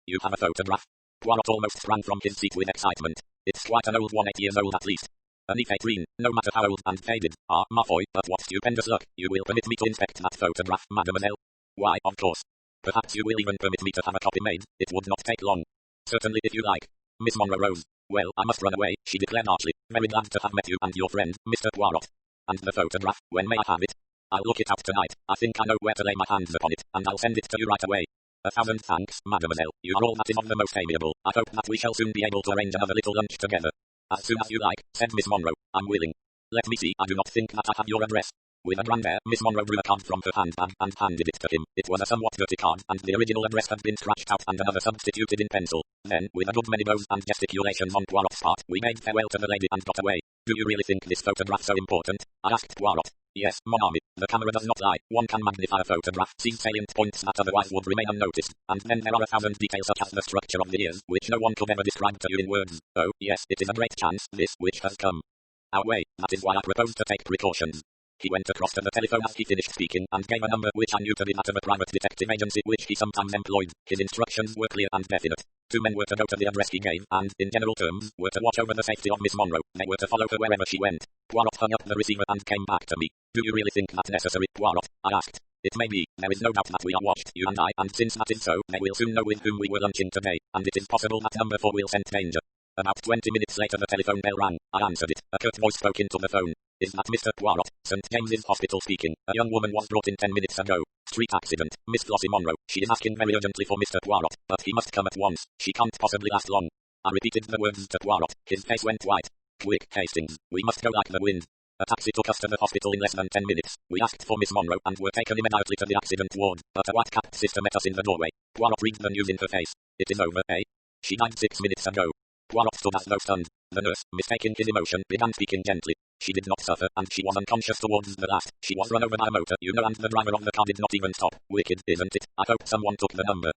You have a photograph? Poirot almost sprang from his seat with excitement. It's quite an old one, 8 years old at least. A neat vitrine, no matter how old and faded. Ah, ma foi, but what stupendous luck. You will permit me to inspect that photograph, mademoiselle? Why, of course. Perhaps you will even permit me to have a copy made. It would not take long. Certainly, if you like. Miss Monroe rose. Well, I must run away, she declared archly. Very glad to have met you and your friend, Mr. Poirot. And the photograph, when may I have it? I'll look it up tonight. I think I know where to lay my hands upon it, and I'll send it to you right away. 1,000 thanks, mademoiselle. You are all that is of the most amiable. I hope that we shall soon be able to arrange another little lunch together. As soon as you like, said Miss Monroe. I'm willing. Let me see, I do not think that I have your address. With a grand air, Miss Monroe drew a card from her handbag and handed it to him. It was a somewhat dirty card, and the original address had been scratched out and another substituted in pencil. Then, with a good many bows and gesticulations on Poirot's part, we made farewell to the lady and got away. Do you really think this photograph so important? I asked Poirot. Yes, mon ami. The camera does not lie. One can magnify a photograph, seize salient points that otherwise would remain unnoticed, and then there are 1,000 details such as the structure of the ears, which no one could ever describe to you in words. Oh, yes, it is a great chance, this, which has come our way. That is why I propose to take precautions. He went across to the telephone as he finished speaking, and gave a number which I knew to be that of a private detective agency which he sometimes employed. His instructions were clear and definite. 2 men were to go to the address he gave, and, in general terms, were to watch over the safety of Miss Monroe. They were to follow her wherever she went. Poirot hung up the receiver and came back to me. Do you really think that necessary, Poirot? I asked. It may be. There is no doubt that we are watched, you and I, and since that is so, they will soon know with whom we were lunching today, and it is possible that number 4 will scent danger. About 20 minutes later the telephone bell rang. I answered it. A curt voice spoke into the phone. Is that Mr. Poirot? St. James's Hospital speaking. A young woman was brought in 10 minutes ago. Street accident. Miss Flossie Monroe. She is asking very urgently for Mr. Poirot, but he must come at once. She can't possibly last long. I repeated the words to Poirot. His face went white. Quick, Hastings. We must go like the wind. A taxi took us to the hospital in less than 10 minutes. We asked for Miss Monroe and were taken immediately to the accident ward, but a white-capped sister met us in the doorway. Poirot read the news in her face. It is over, eh? She died 6 minutes ago. Poirot stood as though stunned. The nurse, mistaking his emotion, began speaking gently. She did not suffer, and she was unconscious towards the last. She was run over by a motor, you know, and the driver of the car did not even stop. Wicked, isn't it? I hope someone took the number.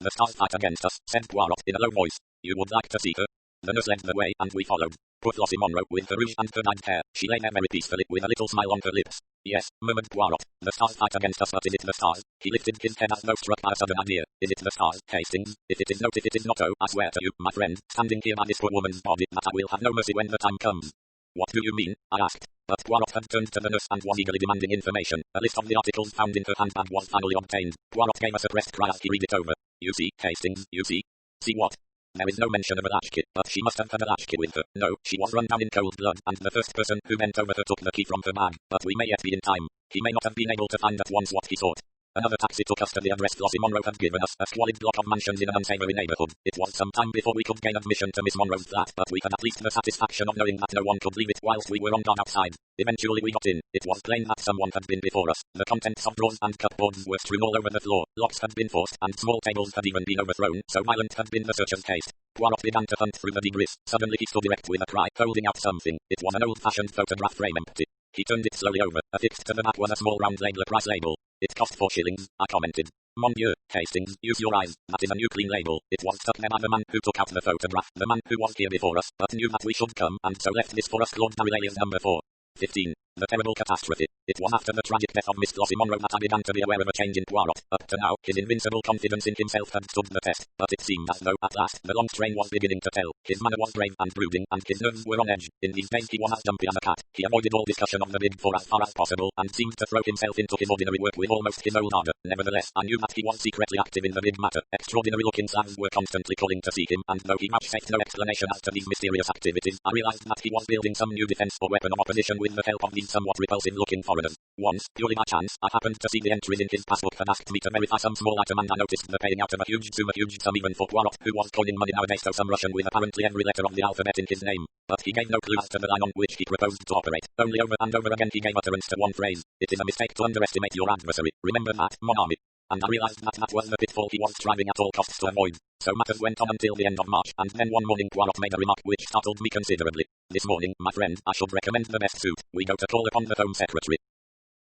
The stars fight against us, said Poirot in a low voice. You would like to see her? The nurse led the way, and we followed. Poor Flossie Monroe, with her rouge and her dyed hair, she lay there very peacefully, with a little smile on her lips. Yes, murmured Poirot. The stars fight against us, but is it the stars? He lifted his head as though struck by a sudden idea. Is it the stars, Hastings? If it is not, oh, I swear to you, my friend, standing here by this poor woman's body, that I will have no mercy when the time comes. What do you mean? I asked. But Poirot had turned to the nurse and was eagerly demanding information. A list of the articles found in her handbag was finally obtained. Poirot gave a suppressed cry as he read it over. You see, Hastings, you see? See what? There is no mention of a latchkey, but she must have had a latchkey with her. No, she was run down in cold blood, and the first person who bent over her took the key from her bag. But we may yet be in time. He may not have been able to find at once what he sought. Another taxi took us to the address Flossie Monroe had given us, a squalid block of mansions in an unsavory neighborhood. It was some time before we could gain admission to Miss Monroe's flat, but we had at least the satisfaction of knowing that no one could leave it whilst we were on guard outside. Eventually we got in. It was plain that someone had been before us. The contents of drawers and cupboards were strewn all over the floor. Locks had been forced, and small tables had even been overthrown, so violent had been the searcher's haste. Poirot began to hunt through the debris. Suddenly he stood erect with a cry, holding out something. It was an old-fashioned photograph frame, empty. He turned it slowly over. Affixed to the back was a small round label, a price label. It cost 4 shillings, I commented. Mon Dieu, Hastings, use your eyes. That is a new clean label. It was stuck there by the man who took out the photograph, the man who was here before us, but knew that we should come, and so left this for us. Claude Darrell's number 4. 15. The terrible catastrophe. It was after the tragic death of Miss Flossie Monroe that I began to be aware of a change in Poirot. Up to now, his invincible confidence in himself had stood the test, but it seemed as though, at last, the long strain was beginning to tell. His manner was grave and brooding, and his nerves were on edge. In these days he was as jumpy as a cat. He avoided all discussion of the Big Four as far as possible, and seemed to throw himself into his ordinary work with almost his old ardor. Nevertheless, I knew that he was secretly active in the big matter. Extraordinary-looking slavs were constantly calling to see him, and though he vouchsafed no explanation as to these mysterious activities, I realized that he was building some new defense or weapon of opposition with the help of these somewhat repulsive-looking foreigners. Once, purely by chance, I happened to see the entries in his passbook had asked me to verify some small item, and I noticed the paying out of a huge sum even for Poirot, who was coining money nowadays, so some Russian with apparently every letter of the alphabet in his name. But he gave no clue as to the line on which he proposed to operate. Only over and over again he gave utterance to one phrase. It is a mistake to underestimate your adversary. Remember that, mon ami. And I realized that that was the pitfall he was striving at all costs to avoid. So matters went on until the end of March, and then one morning Poirot made a remark which startled me considerably. This morning, my friend, I should recommend the best suit. We go to call upon the Home Secretary.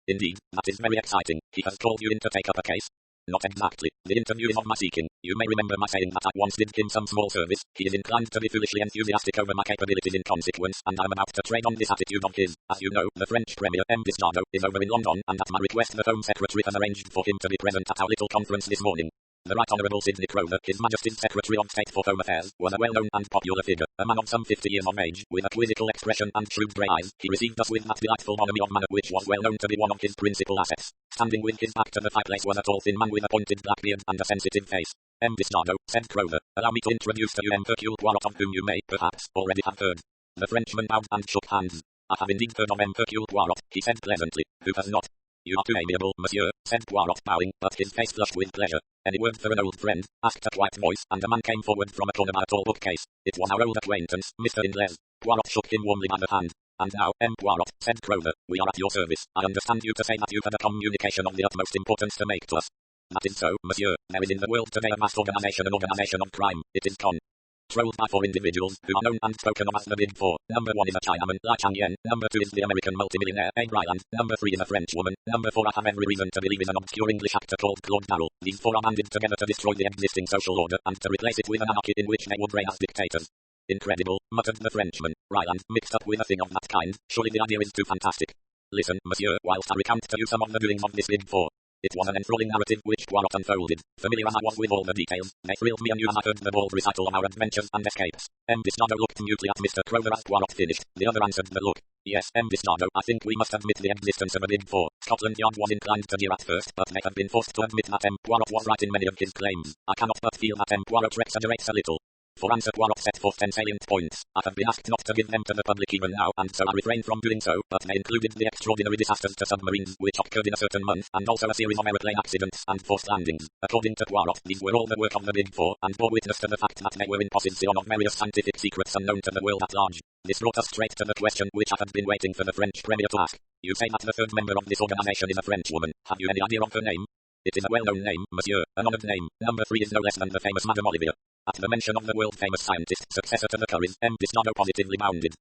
Indeed, that is very exciting. He has called you in to take up a case? Not exactly. The interview is of my seeking. You may remember my saying that I once did him some small service. He is inclined to be foolishly enthusiastic over my capabilities in consequence, and I am about to trade on this attitude of his. As you know, the French Premier, M. Bistardo, is over in London, and at my request the Home Secretary has arranged for him to be present at our little conference this morning. The Right Honourable Sidney Crowther, His Majesty's Secretary of State for Home Affairs, was a well-known and popular figure, a man of some 50 years of age, with a quizzical expression and shrewd grey eyes. He received us with that delightful bonhomie of manner which was well known to be one of his principal assets. Standing with his back to the fireplace was a tall thin man with a pointed black beard and a sensitive face. M. Bistardo, said Crowther, allow me to introduce to you M. Hercule Poirot, of whom you may, perhaps, already have heard. The Frenchman bowed and shook hands. I have indeed heard of M. Hercule Poirot, he said pleasantly. Who has not? You are too amiable, monsieur, said Poirot, bowing, but his face flushed with pleasure. Any word for an old friend? Asked a quiet voice, and a man came forward from a corner by a tall bookcase. It was our old acquaintance, Mr. Ingles. Poirot shook him warmly by the hand. And now, M. Poirot, said Crowther, we are at your service. I understand you to say that you had a communication of the utmost importance to make to us. That is so, monsieur. There is in the world today a vast organization, an organization of crime. It is controlled by 4 individuals, who are known and spoken of as the Big Four. Number 1 is a Chinaman, Lai Chang-yen. Number 2 is the American multimillionaire, A. Bryland. Number 3 is a Frenchwoman. Number 4 I have every reason to believe is an obscure English actor called Claude Darrell. These 4 are banded together to destroy the existing social order, and to replace it with an anarchy in which they would reign as dictators. Incredible, muttered the Frenchman. Bryland, mixed up with a thing of that kind. Surely the idea is too fantastic. Listen, monsieur, whilst I recount to you some of the doings of this Big Four. It was an enthralling narrative which Poirot unfolded. Familiar as I was with all the details, they thrilled me anew as I heard the bald recital of our adventures and escapes. M. Bistardo looked mutely at Mr. Crowther as Poirot finished. The other answered the look. Yes, M. Bistardo, I think we must admit the existence of a Big Four. Scotland Yard was inclined to jeer at first, but they have been forced to admit that M. Poirot was right in many of his claims. I cannot but feel that M. Poirot exaggerates a little. For answer, Poirot set forth 10 salient points. I have been asked not to give them to the public even now, and so I refrain from doing so, but they included the extraordinary disasters to submarines which occurred in a certain month, and also a series of aeroplane accidents and forced landings. According to Poirot, these were all the work of the Big Four, and bore witness to the fact that they were in possession of various scientific secrets unknown to the world at large. This brought us straight to the question which I had been waiting for the French Premier to ask. You say that the third member of this organization is a French woman. Have you any idea of her name? It is a well-known name, monsieur, an honored name. Number 3 is no less than the famous Madame Olivia. At the mention of the world-famous scientist, successor to the Curries, M. Disnardo positively bounded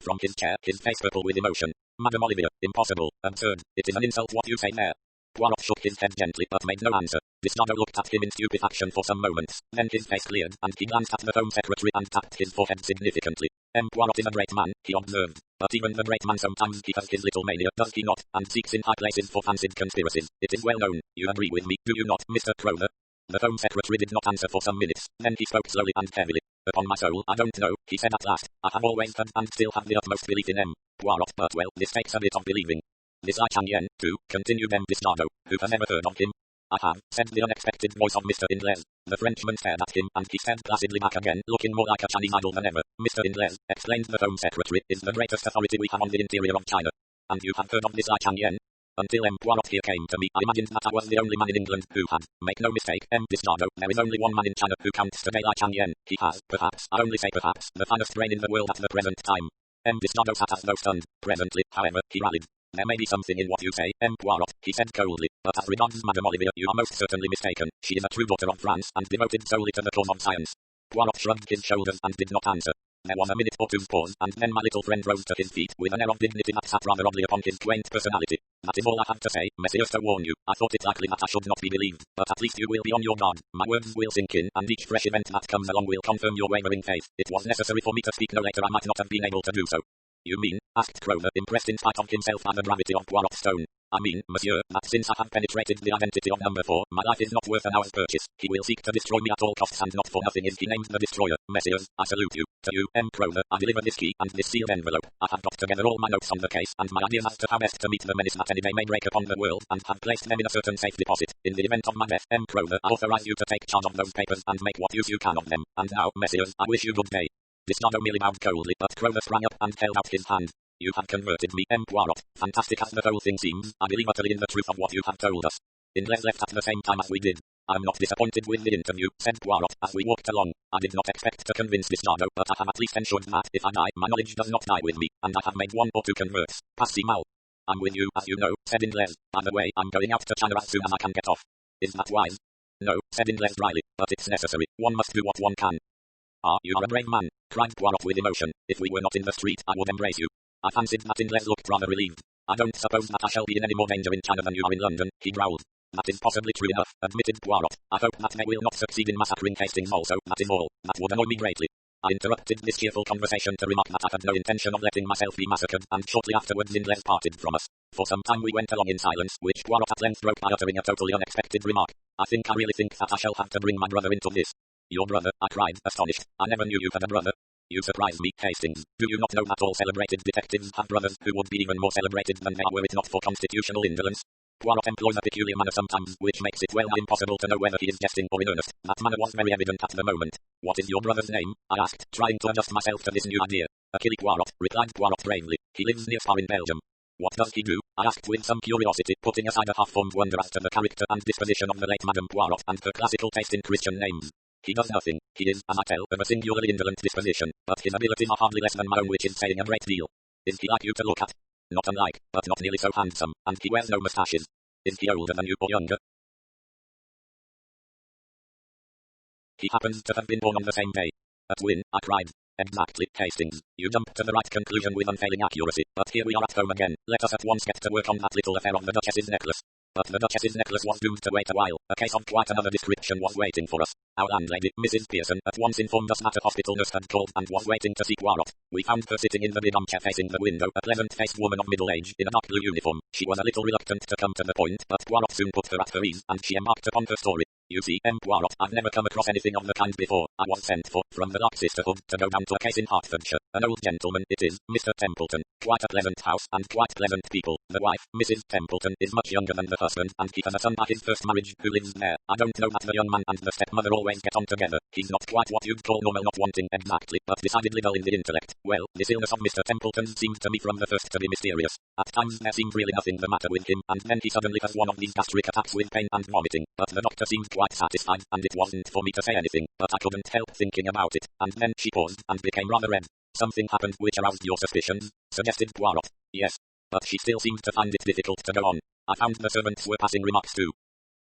from his chair, his face purple with emotion. Madame Olivia, impossible, absurd, it is an insult what you say there. Poirot shook his head gently, but made no answer. Disnardo looked at him in stupefaction for some moments, then his face cleared, and he glanced at the Home Secretary and tapped his forehead significantly. Poirot is a great man, he observed. But even the great man sometimes he has his little mania, does he not, and seeks in high places for fancied conspiracies. It is well known. You agree with me, do you not, Mr. Crowther? The Home Secretary did not answer for some minutes, then he spoke slowly and heavily. Upon my soul, I don't know, he said at last. I have always had and still have the utmost belief in Poirot, but well, this takes a bit of believing. This I can yen, too, continued Disnardo. Who has ever heard of him? I have, said the unexpected voice of Mr. Inglés. The Frenchman stared at him, and he stared placidly back again, looking more like a Chinese idol than ever. Mr. Inglés, explained the Home Secretary, is the greatest authority we have on the interior of China. And you have heard of this I can yen? Until Poirot here came to me, I imagined that I was the only man in England who had. Make no mistake, Disnardo, there is only one man in China who counts today I can yen. He has, perhaps, I only say perhaps, the finest brain in the world at the present time. Disnardo sat as though stunned. Presently, however, he rallied. There may be something in what you say, Poirot, he said coldly, but as regards Madame Olivia, you are most certainly mistaken. She is a true daughter of France, and devoted solely to the cause of science. Poirot shrugged his shoulders and did not answer. There was a minute or two's pause, and then my little friend rose to his feet, with an air of dignity that sat rather oddly upon his quaint personality. That is all I have to say, messieurs, to warn you. I thought it likely that I should not be believed, but at least you will be on your guard. My words will sink in, and each fresh event that comes along will confirm your wavering faith. It was necessary for me to speak no later, I might not have been able to do so. You mean, asked Crowther, impressed in spite of himself by the gravity of Poirot's tone. I mean, monsieur, that since I have penetrated the identity of number 4, my life is not worth an hour's purchase. He will seek to destroy me at all costs, and not for nothing is he named the destroyer. Messieurs, I salute you. To you, Crowther, I deliver this key, and this sealed envelope. I have got together all my notes on the case, and my ideas as to how best to meet the menace that any day may break upon the world, and have placed them in a certain safe deposit. In the event of my death, Crowther, I authorize you to take charge of those papers, and make what use you can of them. And now, messieurs, I wish you good day. Disnardo merely bowed coldly, but Crowther sprang up and held out his hand. You have converted me, Poirot. Fantastic as the whole thing seems, I believe utterly in the truth of what you have told us. Inglés left at the same time as we did. I am not disappointed with the interview, said Poirot, as we walked along. I did not expect to convince Disnardo, but I have at least ensured that, if I die, my knowledge does not die with me, and I have made 1 or 2 converts. Pas si mal. I'm with you, as you know, said Inglés. By the way, I'm going out to China as soon as I can get off. Is that wise? No, said Inglés dryly, but it's necessary. One must do what one can. Ah, you are a brave man, cried Poirot with emotion. If we were not in the street, I would embrace you. I fancied that Inglés looked rather relieved. I don't suppose that I shall be in any more danger in China than you are in London, he growled. That is possibly true enough, admitted Poirot. I hope that they will not succeed in massacring Hastings also, that is all. That would annoy me greatly. I interrupted this cheerful conversation to remark that I had no intention of letting myself be massacred, and shortly afterwards Inglés parted from us. For some time we went along in silence, which Poirot at length broke by uttering a totally unexpected remark. I really think that I shall have to bring my brother into this. Your brother, I cried, astonished. I never knew you had a brother. You surprise me, Hastings. Do you not know that all celebrated detectives have brothers who would be even more celebrated than they are were it not for constitutional indolence? Poirot employs a peculiar manner sometimes, which makes it well nigh impossible to know whether he is jesting or in earnest. That manner was very evident at the moment. What is your brother's name? I asked, trying to adjust myself to this new idea. Hercule Poirot, replied Poirot bravely. He lives near Spa in Belgium. What does he do? I asked with some curiosity, putting aside a half-formed wonder as to the character and disposition of the late Madame Poirot and her classical taste in Christian names. He does nothing. He is, as I tell, of a singularly indolent disposition, but his abilities are hardly less than my own, which is saying a great deal. Is he like you to look at? Not unlike, but not nearly so handsome, and he wears no moustaches. Is he older than you or younger? He happens to have been born on the same day. At Wynne, I cried. Exactly, Hastings. You jumped to the right conclusion with unfailing accuracy, but here we are at home again. Let us at once get to work on that little affair of the Duchess's necklace. But the Duchess's necklace was doomed to wait a while. A case of quite another description was waiting for us. Our landlady, Mrs. Pearson, at once informed us that a hospital nurse had called and was waiting to see Poirot. We found her sitting in the big armchair facing the window, a pleasant-faced woman of middle age, in a dark blue uniform. She was a little reluctant to come to the point, but Poirot soon put her at her ease, and she embarked upon her story. You see, Poirot, I've never come across anything of the kind before. I was sent for, from the Dark Sisterhood, to go down to a case in Hertfordshire. An old gentleman, it is, Mr. Templeton. Quite a pleasant house, and quite pleasant people. The wife, Mrs. Templeton, is much younger than the husband, and he has a son by his first marriage, who lives there. I don't know that the young man and the stepmother always get on together. He's not quite what you'd call normal, not wanting exactly, but decidedly dull in the intellect. Well, this illness of Mr. Templeton's seemed to me from the first to be mysterious. At times there seemed really nothing the matter with him, and then he suddenly has one of these gastric attacks with pain and vomiting. But the doctor seemed quite satisfied, and it wasn't for me to say anything, but I couldn't help thinking about it. And then she paused, and became rather red. Something happened which aroused your suspicions, suggested Poirot. Yes. But she still seemed to find it difficult to go on. I found the servants were passing remarks too.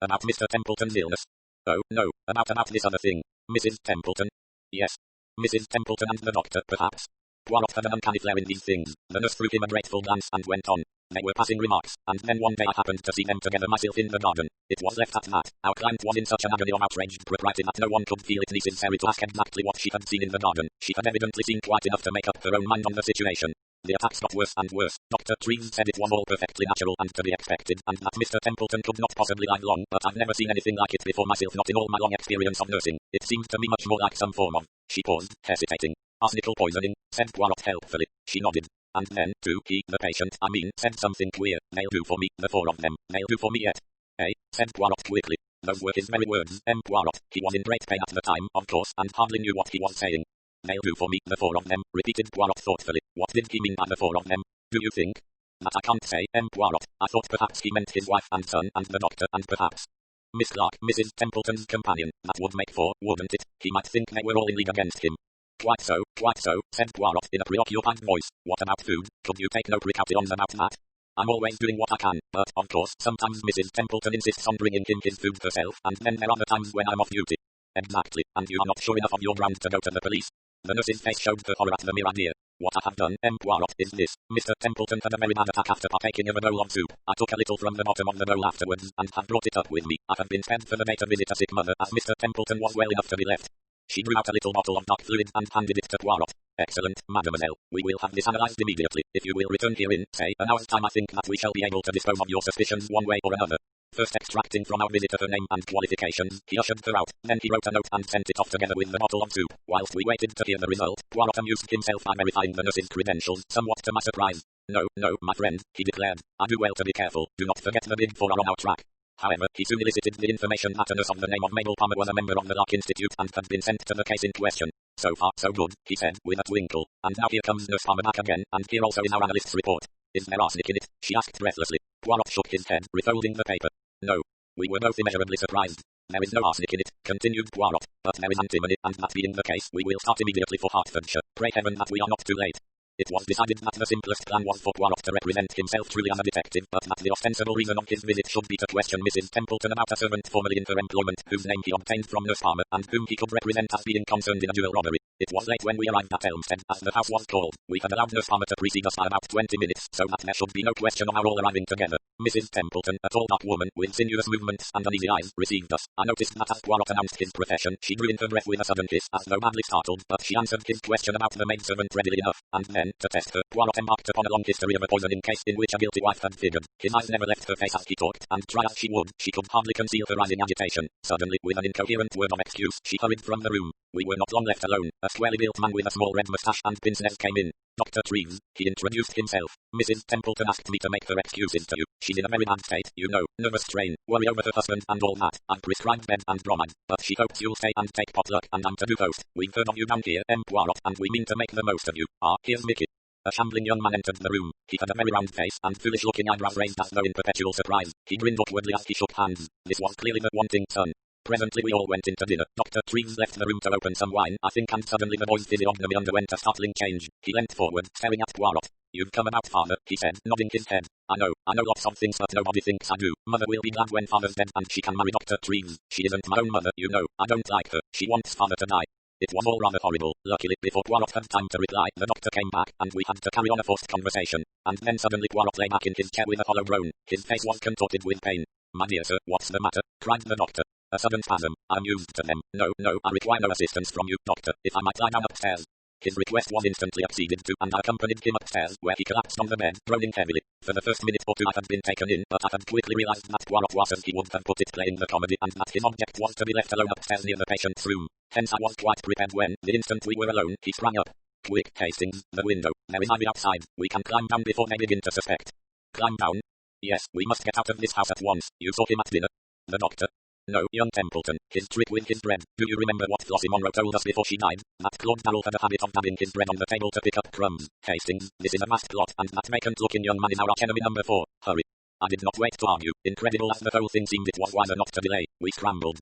About Mr. Templeton's illness? Oh, no, about this other thing. Mrs. Templeton? Yes. Mrs. Templeton and the doctor, perhaps? Poirot had an uncanny flair in these things. The nurse threw him a grateful glance and went on. They were passing remarks, and then one day I happened to see them together myself in the garden. It was left at that. Our client was in such an agony of outraged propriety that no one could feel it necessary to ask exactly what she had seen in the garden. She had evidently seen quite enough to make up her own mind on the situation. The attacks got worse and worse. Dr. Treves said it was all perfectly natural and to be expected, and that Mr. Templeton could not possibly live long, but I've never seen anything like it before myself, not in all my long experience of nursing. It seemed to me much more like some form of... She paused, hesitating. Arsenical poisoning, said Poirot helpfully. She nodded. And then, too, he, the patient, said something queer. They'll do for me, the four of them. They'll do for me yet. Eh? Said Poirot quickly. Those were his very words, Poirot. He was in great pain at the time, of course, and hardly knew what he was saying. They'll do for me, the four of them, repeated Poirot thoughtfully. What did he mean by the four of them? Do you think? That I can't say, Poirot. I thought perhaps he meant his wife and son and the doctor, and perhaps Miss Clark, Mrs. Templeton's companion. That would make four, wouldn't it? He might think they were all in league against him. Quite so, said Poirot in a preoccupied voice. What about food? Could you take no precautions about that? I'm always doing what I can, but, of course, sometimes Mrs. Templeton insists on bringing him his food herself, and then there are the times when I'm off duty. Exactly, and you are not sure enough of your ground to go to the police. The nurse's face showed her horror at the mere idea. What I have done, Poirot, is this. Mr. Templeton had a very bad attack after partaking of a bowl of soup. I took a little from the bottom of the bowl afterwards, and have brought it up with me. I have been fed for the day to visit a sick mother, as Mr. Templeton was well enough to be left. She drew out a little bottle of dark fluid and handed it to Poirot. Excellent, mademoiselle. We will have this analyzed immediately. If you will return here in, say, an hour's time, I think that we shall be able to dispose of your suspicions one way or another. First extracting from our visitor her name and qualifications, he ushered her out. Then he wrote a note and sent it off together with the bottle of soup. Whilst we waited to hear the result, Poirot amused himself by verifying the nurse's credentials, somewhat to my surprise. No, my friend, he declared. I do well to be careful. Do not forget the big four are on our track. However, he soon elicited the information that a nurse of the name of Mabel Palmer was a member of the Lark Institute and had been sent to the case in question. So far, so good, he said, with a twinkle. And now here comes Nurse Palmer back again, and here also is our analyst's report. Is there arsenic in it? She asked breathlessly. Poirot shook his head, refolding the paper. No. We were both immeasurably surprised. There is no arsenic in it, continued Poirot, but there is antimony, and that being the case, we will start immediately for Hertfordshire. Pray heaven that we are not too late. It was decided that the simplest plan was for Poirot to represent himself truly as a detective, but that the ostensible reason of his visit should be to question Mrs. Templeton about a servant formerly in her employment, whose name he obtained from Nurse Palmer, and whom he could represent as being concerned in a dual robbery. It was late when we arrived at Elmstead, as the house was called. We had allowed Nurse Palmer to precede us by about 20 minutes, so that there should be no question of our all arriving together. Mrs. Templeton, a tall dark woman with sinuous movements and uneasy eyes, received us. I noticed that as Poirot announced his profession, she drew in her breath with a sudden hiss, as though badly startled, but she answered his question about the maidservant readily enough, and then, to test her, Poirot embarked upon a long history of a poisoning case in which a guilty wife had figured. His eyes never left her face as he talked, and try as she would, she could hardly conceal her rising agitation. Suddenly, with an incoherent word of excuse, she hurried from the room. We were not long left alone. A squarely built man with a small red moustache and pince nez came in. Dr. Treves, he introduced himself. Mrs. Templeton asked me to make her excuses to you. She's in a very bad state, you know, nervous strain, worry over her husband and all that. I've prescribed bed and bromide, but she hopes you'll stay and take potluck, and I'm to do host. We've heard of you down here, Poirot, and we mean to make the most of you. Ah, here's Mickey. A shambling young man entered the room. He had a very round face, and foolish-looking eyebrows raised as though in perpetual surprise. He grinned awkwardly as he shook hands. This was clearly the wanting son. Presently we all went in to dinner. Dr. Treves left the room to open some wine, I think, and suddenly the boy's physiognomy underwent a startling change. He leant forward, staring at Poirot. You've come about father, he said, nodding his head. I know lots of things, but nobody thinks I do. Mother will be glad when father's dead, and she can marry Dr. Treves. She isn't my own mother, you know. I don't like her. She wants father to die. It was all rather horrible. Luckily, before Poirot had time to reply, the doctor came back, and we had to carry on a forced conversation. And then suddenly Poirot lay back in his chair with a hollow groan. His face was contorted with pain. My dear sir, what's the matter? Cried the doctor. A sudden spasm. I'm used to them. No, I require no assistance from you, doctor. If I might lie down upstairs. His request was instantly acceded to, and I accompanied him upstairs, where he collapsed on the bed, groaning heavily. For the first minute or two I had been taken in, but I had quickly realized that Poirot was as he would have put it playing the comedy, and that his object was to be left alone upstairs near the patient's room. Hence I was quite prepared when, the instant we were alone, he sprang up. Quick, Hastings, the window. There is ivy outside. We can climb down before they begin to suspect. Climb down? Yes, we must get out of this house at once. You saw him at dinner? The doctor? No, young Templeton. His trick with his bread. Do you remember what Flossie Monroe told us before she died? That Claude Darrell had a habit of dabbing his bread on the table to pick up crumbs. Hastings, this is a vast plot, and that vacant-looking young man is our arch-enemy number 4. Hurry. I did not wait to argue. Incredible as the whole thing seemed, it was wiser not to delay. We scrambled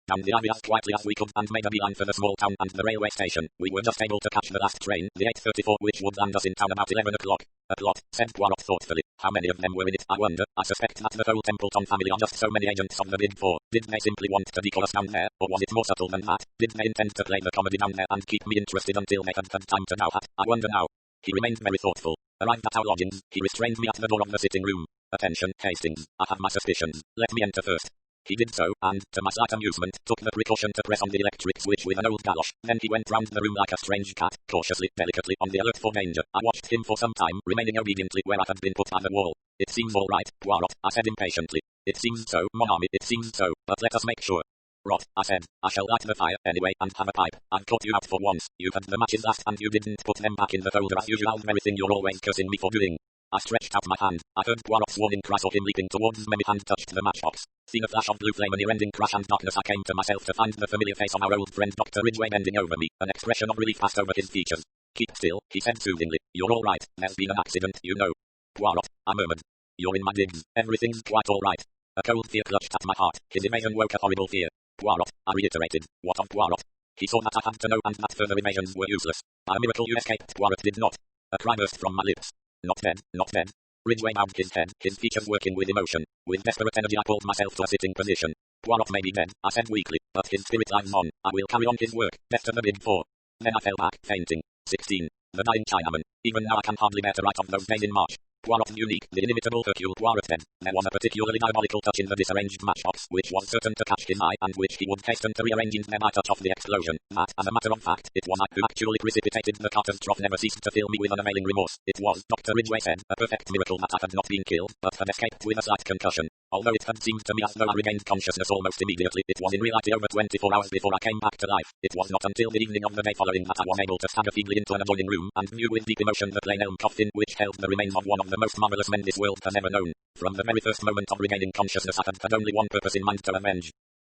down the ivy as quietly as we could, and made a beeline for the small town and the railway station. We were just able to catch the last train, the 8:34, which would land us in town about 11 o'clock. A plot, said Poirot thoughtfully. How many of them were in it, I wonder? I suspect that the whole Templeton family are just so many agents of the Big Four. Did they simply want to decoy us down there, or was it more subtle than that? Did they intend to play the comedy down there and keep me interested until they had time to know that? I wonder now. He remained very thoughtful. Arrived at our lodgings, he restrained me at the door of the sitting room. Attention, Hastings, I have my suspicions. Let me enter first. He did so, and, to my slight amusement, took the precaution to press on the electric switch with an old galosh. Then he went round the room like a strange cat, cautiously, delicately, on the alert for danger. I watched him for some time, remaining obediently where I had been put by the wall. It seems all right, Poirot, I said impatiently. It seems so, mon ami, it seems so, but let us make sure. Rot, I said. I shall light the fire, anyway, and have a pipe. I've caught you out for once. You had the matches last, and you didn't put them back in the folder as usual, the very thing you're always cursing me for doing. I stretched out my hand. I heard Poirot's warning cry, saw him leaping towards me, my hand touched the matchbox. Seen a flash of blue flame, a near-ending crash and darkness. I came to myself to find the familiar face of our old friend Dr. Ridgway bending over me. An expression of relief passed over his features. Keep still, he said soothingly. You're all right. There's been an accident, you know. Poirot, I murmured. You're in my digs. Everything's quite all right. A cold fear clutched at my heart. His evasion woke a horrible fear. Poirot, I reiterated. What of Poirot? He saw that I had to know, and that further evasions were useless. By a miracle you escaped. Poirot did not. A cry burst from my lips. Not dead, not dead. Ridgway bowed his head, his features working with emotion. With desperate energy I pulled myself to a sitting position. Poirot may be dead, I said weakly, but his spirit lives on. I will carry on his work, death to the Big Four. Then I fell back, fainting. 16. The Dying Chinaman. Even now I can hardly bear to write of those days in March. Poirot unique, the inimitable Hercule Poirot dead. There was a particularly diabolical touch in the disarranged matchbox, which was certain to catch his eye, and which he would hasten to rearrange in their touch of the explosion. That, as a matter of fact, it was I who actually precipitated the Carter's trough never ceased to fill me with unavailing remorse. It was, Dr. Ridgway said, a perfect miracle that I had not been killed, but had escaped with a slight concussion. Although it had seemed to me as though I regained consciousness almost immediately, it was in reality over 24 hours before I came back to life. It was not until the evening of the day following that I was able to stagger feebly into an adjoining room, and view with deep emotion the plain elm coffin which held the remains of one of the most marvelous men this world has ever known. From the very first moment of regaining consciousness I had only one purpose in mind: to avenge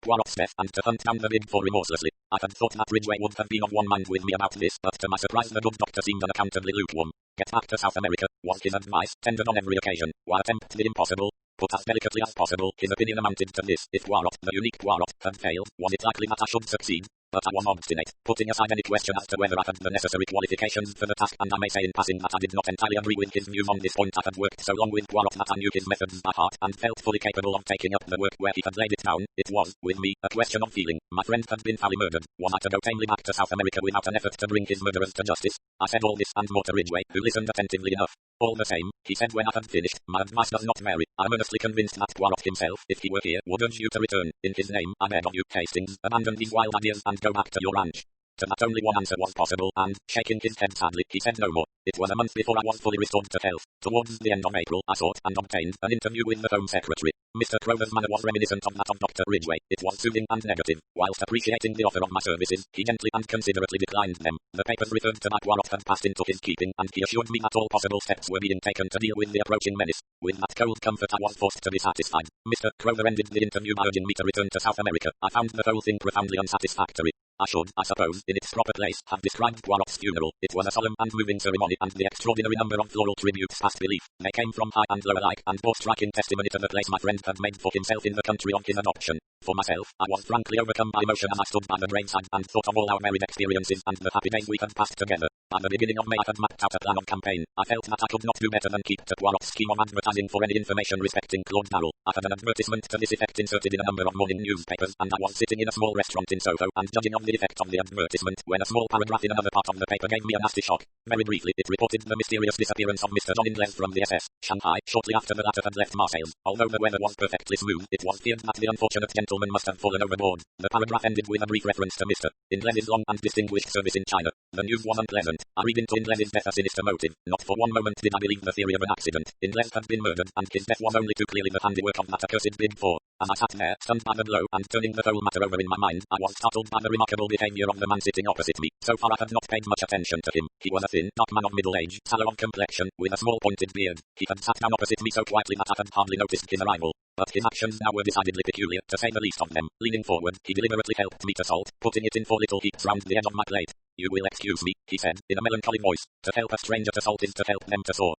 Poirot's death, and to hunt down the Big Four remorselessly. I had thought that Ridgway would have been of one mind with me about this, but to my surprise the good doctor seemed unaccountably lukewarm. Get back to South America, was his advice, tendered on every occasion. Why attempt the impossible? Put as delicately as possible, his opinion amounted to this: if Poirot, the unique Poirot, had failed, was it likely that I should succeed? But I was obstinate, putting aside any question as to whether I had the necessary qualifications for the task, and I may say in passing that I did not entirely agree with his views on this point. I had worked so long with Poirot that I knew his methods by heart, and felt fully capable of taking up the work where he had laid it down. It was, with me, a question of feeling. My friend had been foully murdered. Was I to go tamely back to South America without an effort to bring his murderers to justice? I said all this and more to Ridgway, who listened attentively enough. All the same, he said when I had finished, my advice does not vary. I am earnestly convinced that Poirot himself, if he were here, would urge you to return. In his name, I beg of you, Hastings, abandon these wild ideas and go back to your ranch. To that only one answer was possible, and, shaking his head sadly, he said no more. It was a month before I was fully restored to health. Towards the end of April, I sought and obtained an interview with the Home Secretary. Mr. Crowther's manner was reminiscent of that of Dr. Ridgway. It was soothing and negative. Whilst appreciating the offer of my services, he gently and considerately declined them. The papers referred to by Poirot had passed into his keeping, and he assured me that all possible steps were being taken to deal with the approaching menace. With that cold comfort I was forced to be satisfied. Mr. Crowther ended the interview by urging me to return to South America. I found the whole thing profoundly unsatisfactory. I should, I suppose, in its proper place, have described Poirot's funeral. It was a solemn and moving ceremony, and the extraordinary number of floral tributes past belief. They came from high and low alike, and bore striking testimony to the place my friend had made for himself in the country on his adoption. For myself, I was frankly overcome by emotion as I stood by the graveside and thought of all our married experiences and the happy days we had passed together. By the beginning of May I had mapped out a plan of campaign. I felt that I could not do better than keep to Poirot's scheme of advertising for any information respecting Claude Darrell. I had an advertisement to this effect inserted in a number of morning newspapers, and I was sitting in a small restaurant in Soho, and judging of the effect of the advertisement when a small paragraph in another part of the paper gave me a nasty shock. Very briefly, it reported the mysterious disappearance of Mr. John Ingles from the SS Shanghai shortly after the latter had left Marseilles. Although the weather was perfectly smooth, it was feared that the unfortunate gentleman must have fallen overboard. The paragraph ended with a brief reference to Mr. Ingles' long and distinguished service in China. The news was unpleasant. I read into Ingles' death a sinister motive. Not for one moment did I believe the theory of an accident. Ingles had been murdered, and his death was only too clearly the handiwork of that accursed Big Four. As I sat there, stunned by the blow, and turning the whole matter over in my mind, I was startled by the remarkable behavior of the man sitting opposite me. So far I had not paid much attention to him. He was a thin, dark man of middle age, sallow of complexion, with a small pointed beard. He had sat down opposite me so quietly that I had hardly noticed his arrival. But his actions now were decidedly peculiar, to say the least of them. Leaning forward, he deliberately helped me to salt, putting it in 4 little heaps round the edge of my plate. "You will excuse me," he said, in a melancholy voice. "To help a stranger to salt is to help them to soar.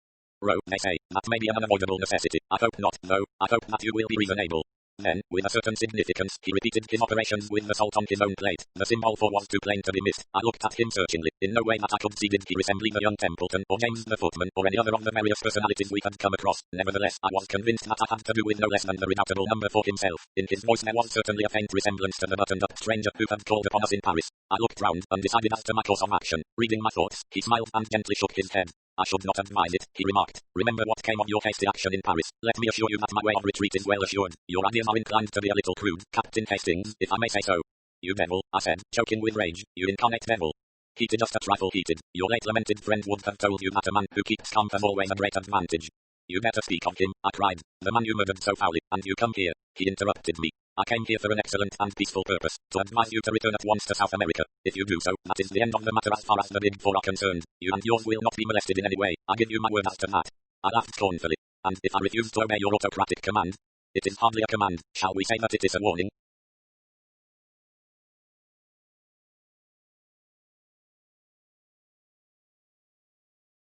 They say, that may be an unavoidable necessity. I hope not, though. I hope that you will be reasonable." Then, with a certain significance, he repeated his operations with the salt on his own plate. The symbol for was too plain to be missed. I looked at him searchingly. In no way that I could see did he resemble either young Templeton, or James the footman, or any other of the various personalities we had come across. Nevertheless, I was convinced that I had to do with no less than the redoubtable Number 4 himself. In his voice there was certainly a faint resemblance to the buttoned-up stranger who had called upon us in Paris. I looked round, undecided as to my course of action. Reading my thoughts, he smiled and gently shook his head. "I should not advise it," he remarked. "Remember what came of your hasty action in Paris. Let me assure you that my way of retreat is well assured. Your ideas are inclined to be a little crude, Captain Hastings, if I may say so." "You devil," I said, choking with rage. "You incarnate devil." "Heated, just a trifle heated. Your late lamented friend would have told you that a man who keeps calm has always a great advantage." "You better speak of him," I cried. "The man you murdered so foully, and you come here." He interrupted me. "I came here for an excellent and peaceful purpose, to advise you to return at once to South America. If you do so, that is the end of the matter as far as the Big Four are concerned. You and yours will not be molested in any way. I give you my word as to that." I laughed scornfully. "And if I refuse to obey your autocratic command?" "It is hardly a command. Shall we say that it is a warning?"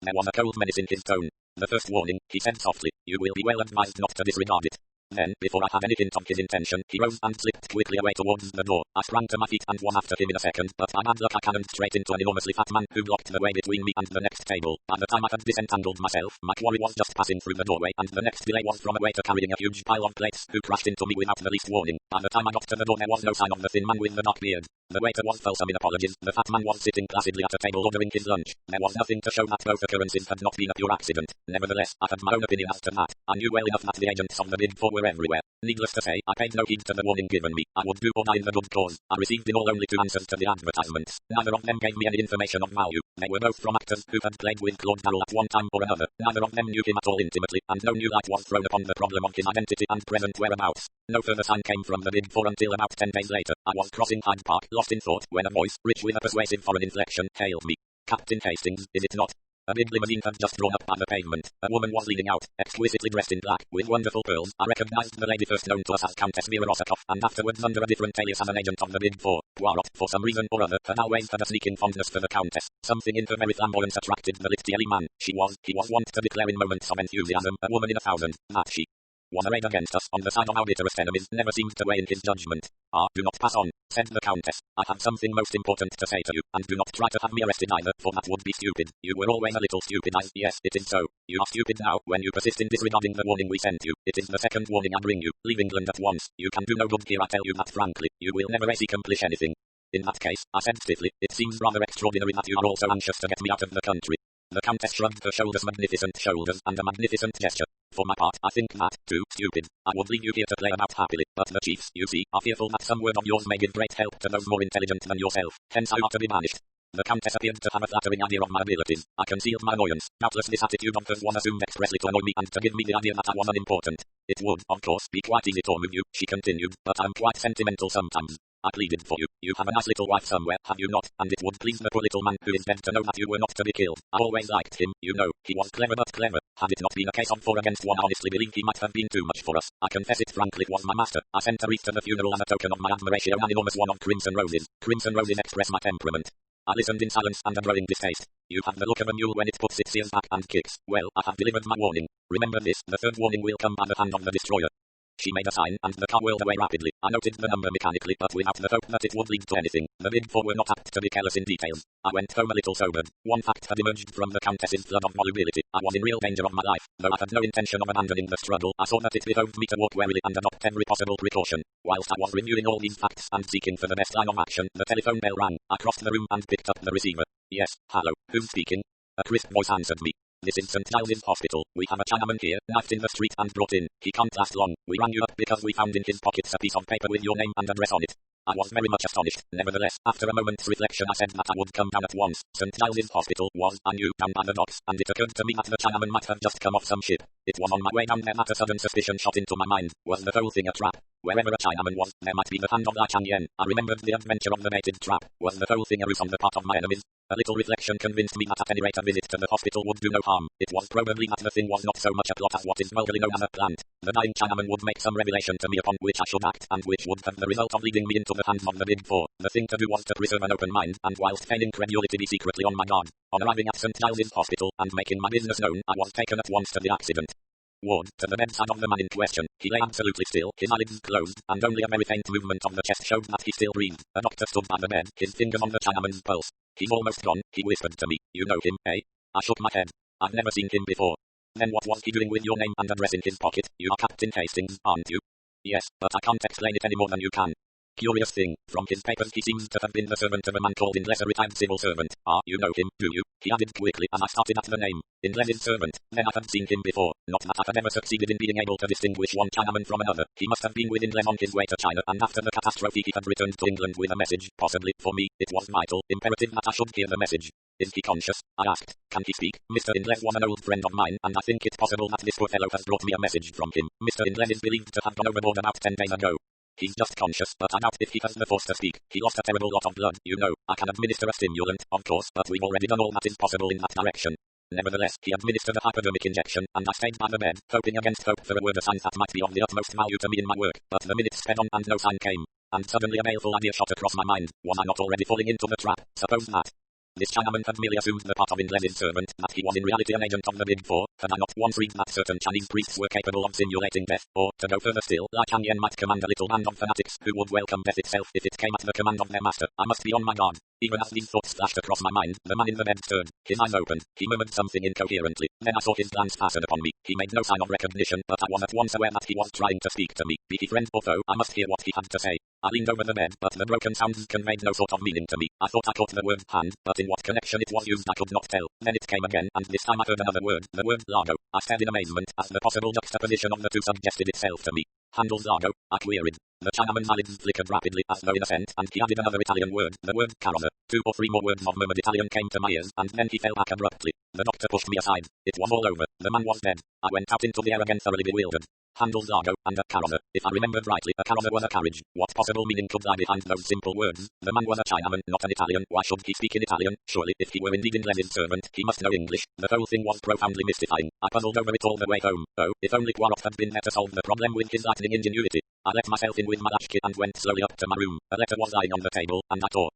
There was a cold menace in his tone. "The first warning," he said softly. "You will be well advised not to disregard it." Then, before I had any hint of his intention, he rose and slipped quickly away towards the door. I sprang to my feet and was after him in a second, but by bad luck I cannoned straight into an enormously fat man who blocked the way between me and the next table. By the time I had disentangled myself, my quarry was just passing through the doorway, and the next delay was from a waiter carrying a huge pile of plates who crashed into me without the least warning. By the time I got to the door there was no sign of the thin man with the dark beard. The waiter was fulsome in apologies. The fat man was sitting placidly at a table ordering his lunch. There was nothing to show that both occurrences had not been a pure accident. Nevertheless, I had my own opinion as to that. I knew well enough that the agents of the Big Four were everywhere. Needless to say, I paid no heed to the warning given me. I would do or die in the good cause. I received in all only 2 answers to the advertisements. Neither of them gave me any information of value. They were both from actors who had played with Claude Darrell at one time or another. Neither of them knew him at all intimately, and no new light was thrown upon the problem of his identity and present whereabouts. No further sign came from the Big Four until about 10 days later. I was crossing Hyde Park, lost in thought, when a voice, rich with a persuasive foreign inflection, hailed me. "Captain Hastings, is it not?" A big limousine had just drawn up by the pavement. A woman was leaning out, exquisitely dressed in black, with wonderful pearls. I recognized the lady first known to us as Countess Vera Rossakoff, and afterwards under a different alias as an agent of the Big Four. Poirot, for some reason or other, had always had a sneaking fondness for the Countess. Something in her very flamboyance attracted the little man. He was wont to declare in moments of enthusiasm, a woman in 1,000, that she was arrayed against us on the side of our bitterest enemies, never seemed to weigh in his judgment. "Ah, do not pass on," said the Countess. "I have something most important to say to you, and do not try to have me arrested either, for that would be stupid. You were always a little stupid. Yes, it is so. You are stupid now, when you persist in disregarding the warning we sent you. It is the second warning I bring you. Leave England at once. You can do no good here, I tell you that frankly. You will never accomplish anything." "In that case," I said stiffly, "it seems rather extraordinary that you are also anxious to get me out of the country." The Countess shrugged her shoulders, magnificent shoulders, and a magnificent gesture. "For my part, I think that, too, stupid. I would leave you here to play about happily, but the chiefs, you see, are fearful that some word of yours may give great help to those more intelligent than yourself. Hence I ought to be banished." The Countess appeared to have a flattering idea of my abilities. I concealed my annoyance. Doubtless this attitude of hers was assumed expressly to annoy me and to give me the idea that I was unimportant. "It would, of course, be quite easy to move you," she continued, "but I'm quite sentimental sometimes. I pleaded for you. You have a nice little wife somewhere, have you not? And it would please the poor little man who is dead to know that you were not to be killed. I always liked him, you know. He was clever but clever. Had it not been a case of 4 against 1, I honestly believe he might have been too much for us. I confess it frankly, it was my master. I sent a wreath to the funeral as a token of my admiration, an enormous one of crimson roses. Crimson roses express my temperament." I listened in silence and a growing distaste. "You have the look of a mule when it puts its ears back and kicks. Well, I have delivered my warning. Remember this, the third warning will come by the hand of the destroyer." She made a sign, and the car whirled away rapidly. I noted the number mechanically, but without the hope that it would lead to anything. The Big Four were not apt to be careless in details. I went home a little sobered. One fact had emerged from the Countess's flood of volubility. I was in real danger of my life. Though I had no intention of abandoning the struggle, I saw that it behoved me to walk warily and adopt every possible precaution. Whilst I was reviewing all these facts and seeking for the best line of action, the telephone bell rang. I crossed the room and picked up the receiver. Yes, hello, who's speaking? A crisp voice answered me. This is St. Giles's Hospital. We have a Chinaman here, knifed in the street and brought in. He can't last long. We rang you up because we found in his pockets a piece of paper with your name and address on it. I was very much astonished. Nevertheless, after a moment's reflection I said that I would come down at once. St. Giles's Hospital was, I knew, down by the docks, and it occurred to me that the Chinaman might have just come off some ship. It was on my way down there that a sudden suspicion shot into my mind. Was the whole thing a trap? Wherever a Chinaman was, there might be the hand of Lai Chang-yen. I remembered the adventure of the baited trap. Was the whole thing a ruse on the part of my enemies? A little reflection convinced me that at any rate a visit to the hospital would do no harm. It was probably that the thing was not so much a plot as what is vulgarly known as a plant. The dying Chinaman would make some revelation to me upon which I should act, and which would have the result of leading me into the hands of the Big Four. The thing to do was to preserve an open mind, and whilst feigning credulity be secretly on my guard. On arriving at St. Giles's Hospital, and making my business known, I was taken at once to the accident ward, to the bedside of the man in question. He lay absolutely still, his eyelids closed, and only a very faint movement of the chest showed that he still breathed. A doctor stood by the bed, his fingers on the Chinaman's pulse. He's almost gone, he whispered to me. You know him, eh? I shook my head. I've never seen him before. Then what was he doing with your name and address in his pocket? You are Captain Hastings, aren't you? Yes, but I can't explain it any more than you can. Curious thing, from his papers he seems to have been the servant of a man called Ingles, a retired civil servant. Ah, you know him, do you? He added quickly as I started at the name. Ingles' servant. Then I had seen him before. Not that I had ever succeeded in being able to distinguish one Chinaman from another. He must have been with Ingles on his way to China, and after the catastrophe he had returned to England with a message. Possibly, for me, it was vital, imperative that I should hear the message. Is he conscious? I asked. Can he speak? Mr. Ingles was an old friend of mine, and I think it possible that this poor fellow has brought me a message from him. Mr. Ingles is believed to have gone overboard about 10 days ago. He's just conscious, but I doubt if he has the force to speak. He lost a terrible lot of blood, you know. I can administer a stimulant, of course, but we've already done all that is possible in that direction. Nevertheless, he administered a hypodermic injection, and I stayed by the bed, hoping against hope for a word of sign that might be of the utmost value to me in my work. But the minutes sped on and no sign came. And suddenly a baleful idea shot across my mind. Was I not already falling into the trap? Suppose that this Chinaman had merely assumed the part of Ingles' servant, that he was in reality an agent of the Big Four. Had I not once read that certain Chinese priests were capable of simulating death? Or, to go further still, Lai Chang-yen might command a little band of fanatics who would welcome death itself if it came at the command of their master. I must be on my guard. Even as these thoughts flashed across my mind, the man in the bed stirred. His eyes opened. He murmured something incoherently. Then I saw his glance fasten upon me. He made no sign of recognition, but I was at once aware that he was trying to speak to me. Be he friend or foe, I must hear what he had to say. I leaned over the bed, but the broken sounds conveyed no sort of meaning to me. I thought I caught the word hand, but in what connection it was used I could not tell. Then it came again, and this time I heard another word, the word Largo. I stared in amazement, as the possible juxtaposition of the two suggested itself to me. Handles Largo? I queried. The Chinaman's eyelids flickered rapidly, as though in assent, and he added another Italian word, the word Carona. 2 or 3 more words of murmured Italian came to my ears, and then he fell back abruptly. The doctor pushed me aside. It was all over. The man was dead. I went out into the air again thoroughly bewildered. Handles Largo, and a Carona. If I remembered rightly, a Carona was a carriage. What possible meaning could lie behind those simple words? The man was a Chinaman, not an Italian. Why should he speak in Italian? Surely, if he were indeed Ingles' servant, he must know English. The whole thing was profoundly mystifying. I puzzled over it all the way home. Oh, if only Poirot had been there to solve the problem with his lightning ingenuity. I let myself in with my latchkey and went slowly up to my room. A letter was lying on the table, and I tore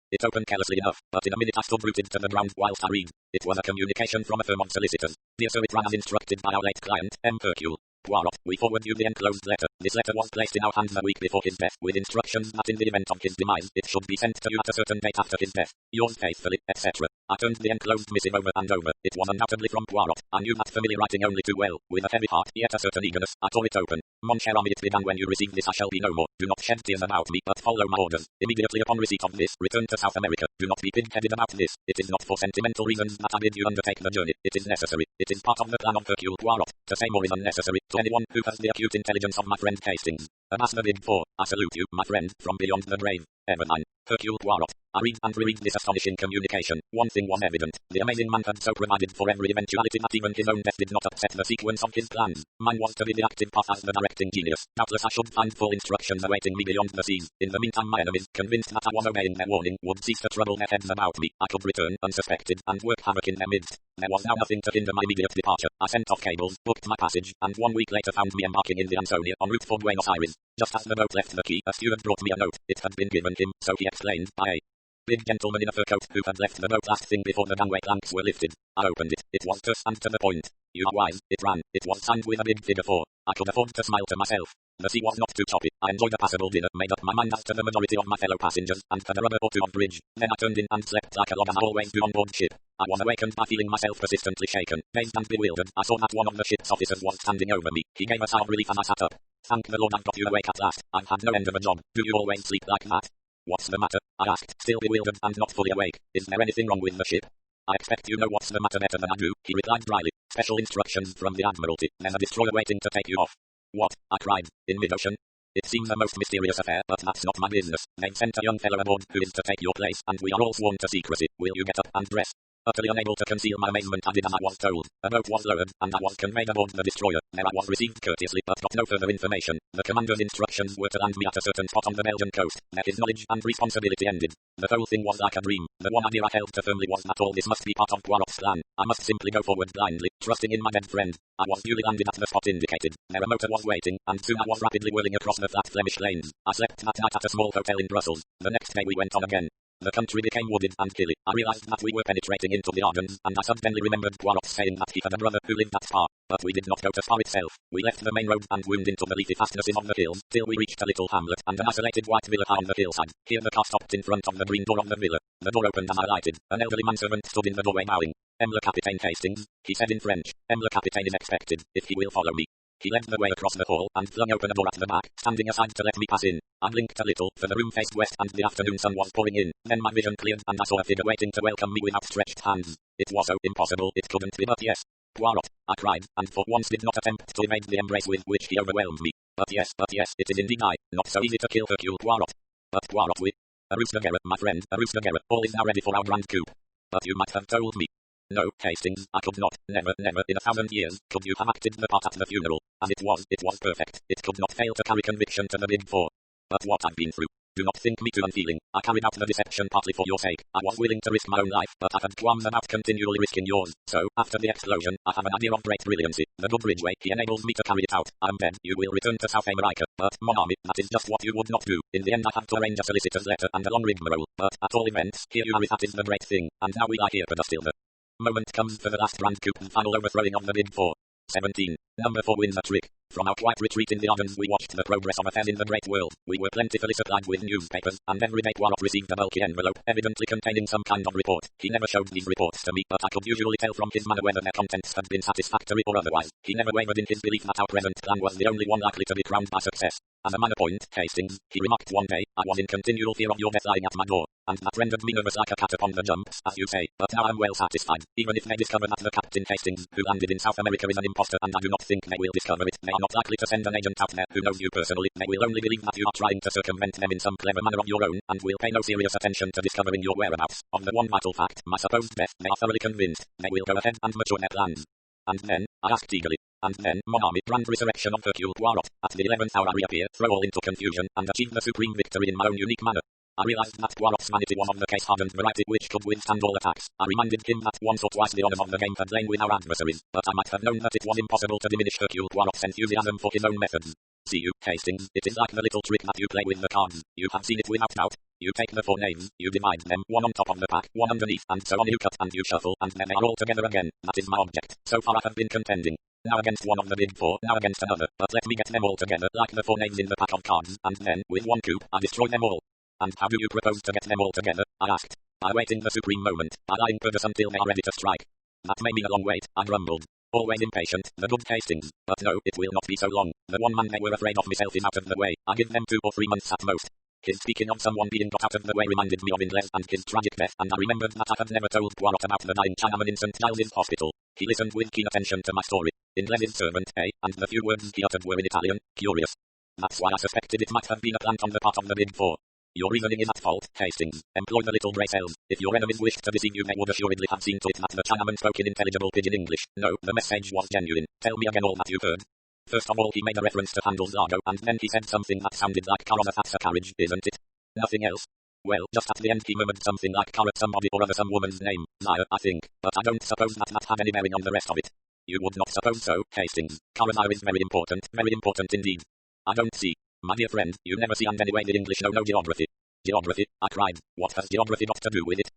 it opened carelessly enough, but in a minute I stood rooted to the ground whilst I read. It was a communication from a firm of solicitors. Dear Sir, it ran as instructed by our late client, Hercule. Poirot, we forward you the enclosed letter. This letter was placed in our hands a week before his death, with instructions that in the event of his demise, it should be sent to you at a certain date after his death. Yours faithfully, etc. I turned the enclosed missive over and over. It was undoubtedly from Poirot. I knew that familiar writing only too well. With a heavy heart, yet a certain eagerness, I tore it open. Mon cher ami, it began: when you receive this I shall be no more. Do not shed tears about me, but follow my orders. Immediately upon receipt of this, return to South America. Do not be pig-headed about this. It is not for sentimental reasons that I bid you undertake the journey. It is necessary. It is part of the plan of Hercule Poirot. To say more is unnecessary to anyone who has the acute intelligence of my friend Hastings. Alas, the Big Four, I salute you, my friend, from beyond the grave. Evermine. Hercule Poirot. I read and reread this astonishing communication. One thing was evident. The amazing man had so provided for every eventuality that even his own death did not upset the sequence of his plans. Mine was to be the active part as the directing genius. Doubtless I should find full instructions awaiting me beyond the seas. In the meantime my enemies, convinced that I was obeying their warning, would cease to trouble their heads about me. I could return, unsuspected, and work havoc in their midst. There was now nothing to hinder my immediate departure. I sent off cables, booked my passage, and 1 week later found me embarking in the Ansonia en route for Buenos Aires. Just as the boat left the quay, a steward brought me a note. It had been given him, so he explained, by a big gentleman in a fur coat who had left the boat last thing before the gangway planks were lifted. I opened it. It was terse and to the point. You are wise. It ran. It was signed with a big figure 4. I could afford to smile to myself. The sea was not too choppy. I enjoyed a passable dinner, made up my mind as to the majority of my fellow passengers, and had a rubber or two on bridge. Then I turned in and slept like a log as I always do on board ship. I was awakened by feeling myself persistently shaken. Dazed and bewildered, I saw that one of the ship's officers was standing over me. He gave a sigh of relief as I sat up. Thank the Lord I've got you awake at last. I've had no end of a job. Do you always sleep like that? What's the matter? I asked, still bewildered and not fully awake. Is there anything wrong with the ship? I expect you know what's the matter better than I do, he replied dryly. Special instructions from the Admiralty. There's a destroyer waiting to take you off. What? I cried. In mid-ocean? It seems a most mysterious affair, but that's not my business. They've sent a young fellow aboard who is to take your place, and we are all sworn to secrecy. Will you get up and dress? Utterly unable to conceal my amazement, I did as I was told. A boat was lowered, and I was conveyed aboard the destroyer. There I was received courteously, but got no further information. The commander's instructions were to land me at a certain spot on the Belgian coast. There his knowledge and responsibility ended. The whole thing was like a dream. The one idea I held to firmly was that all this must be part of Poirot's plan. I must simply go forward blindly, trusting in my dead friend. I was duly landed at the spot indicated. There a motor was waiting, and soon I was rapidly whirling across the flat Flemish lanes. I slept that night at a small hotel in Brussels. The next day we went on again. The country became wooded and hilly. I realized that we were penetrating into the Ardennes, and I suddenly remembered Poirot saying that he had a brother who lived at Spa. But we did not go to Spa itself. We left the main road and wound into the leafy fastnesses of the hills, till we reached a little hamlet and an isolated white villa high on the hillside. Here the car stopped in front of the green door of the villa. The door opened as I alighted. An elderly manservant stood in the doorway bowing. "M. le Capitaine Hastings," he said in French. "M. le Capitaine is expected, if he will follow me." He led the way across the hall, and flung open a door at the back, standing aside to let me pass in. I blinked a little, for the room faced west and the afternoon sun was pouring in. Then my vision cleared, and I saw a figure waiting to welcome me with outstretched hands. It was so impossible it couldn't be, but yes. "Poirot," I cried, and for once did not attempt to evade the embrace with which he overwhelmed me. But yes, it is indeed I. Not so easy to kill Hercule Poirot. But Poirot we... A ruse de guerre, my friend, a ruse de guerre. All is now ready for our grand coup. But you might have told me. No, Hastings, I could not, never, in 1,000 years, could you have acted the part at the funeral. As it was perfect. It could not fail to carry conviction to the big 4. But what I've been through. Do not think me too unfeeling. I carried out the deception partly for your sake. I was willing to risk my own life, but I had qualms about continually risking yours. So, after the explosion, I have an idea of great brilliancy. The good Ridgeway, he enables me to carry it out. I am dead. You will return to South America. But, mon ami, that is just what you would not do. In the end I had to arrange a solicitor's letter and a long rigmarole. But, at all events, here you are, that is the great thing. And now we lie here but still the moment comes for the last grand coup and final overthrowing of the big 4. 17. Number 4 wins a trick. From our quiet retreat in the Ardennes we watched the progress of affairs in the great world. We were plentifully supplied with newspapers, and every day Poirot received a bulky envelope, evidently containing some kind of report. He never showed these reports to me, but I could usually tell from his manner whether their contents had been satisfactory or otherwise. He never wavered in his belief that our present plan was the only one likely to be crowned by success. As a minor point, Hastings, he remarked one day, I was in continual fear of your death lying at my door, and that rendered me nervous like a cat upon the jumps, as you say, but now I am well satisfied. Even if they discover that the Captain Hastings, who landed in South America, is an impostor, and I do not think they will discover it, they are not likely to send an agent out there who knows you personally. They will only believe that you are trying to circumvent them in some clever manner of your own, and will pay no serious attention to discovering your whereabouts. Of the one vital fact, my supposed death, they are thoroughly convinced. They will go ahead and mature their plans. And then, I asked eagerly, and then, mon ami, grand resurrection of Hercule Poirot. At the 11th hour I reappear, throw all into confusion, and achieve the supreme victory in my own unique manner. I realized that Poirot's vanity was of the case-hardened variety which could withstand all attacks. I reminded him that once or twice the honors of the game had lain with our adversaries, but I might have known that it was impossible to diminish Hercule Poirot's enthusiasm for his own methods. See you, Hastings, it is like the little trick that you play with the cards. You have seen it without doubt. You take the 4 knaves, you divide them, one on top of the pack, one underneath, and so on you cut and you shuffle, and then they are all together again. That is my object. So far I have been contending. Now against one of the big 4, now against another, but let me get them all together, like the 4 knaves in the pack of cards, and then, with one coup, I destroy them all. And how do you propose to get them all together? I asked. I wait in the supreme moment, I lie in purpose until they are ready to strike. That may mean a long wait, I grumbled. Always impatient, the good Hastings. But no, it will not be so long. The one man they were afraid of myself is out of the way. I give them 2 or 3 months at most. His speaking of someone being got out of the way reminded me of Inglés and his tragic death, and I remembered that I had never told Poirot about the dying Chinaman in St. Giles's hospital. He listened with keen attention to my story. Inglés's servant, and the few words he uttered were in Italian. Curious. That's why I suspected it might have been a plant on the part of the big 4. Your reasoning is at fault, Hastings. Employ the little grey cells. If your enemies wished to deceive you, they would assuredly have seen to it that the Chinaman spoke in intelligible pidgin English. No, the message was genuine. Tell me again all that you heard. First of all he made a reference to Handel's Largo, and then he said something that sounded like Carrozza carriage, isn't it? Nothing else? Well, just at the end he murmured something like carrot somebody or other some woman's name, Zaya, I think, but I don't suppose that had any bearing on the rest of it. You would not suppose so, Hastings. Carrozza is very important indeed. I don't see. My dear friend, you never see, and anyway the English know no geography. Geography? I cried. What has geography got to do with it?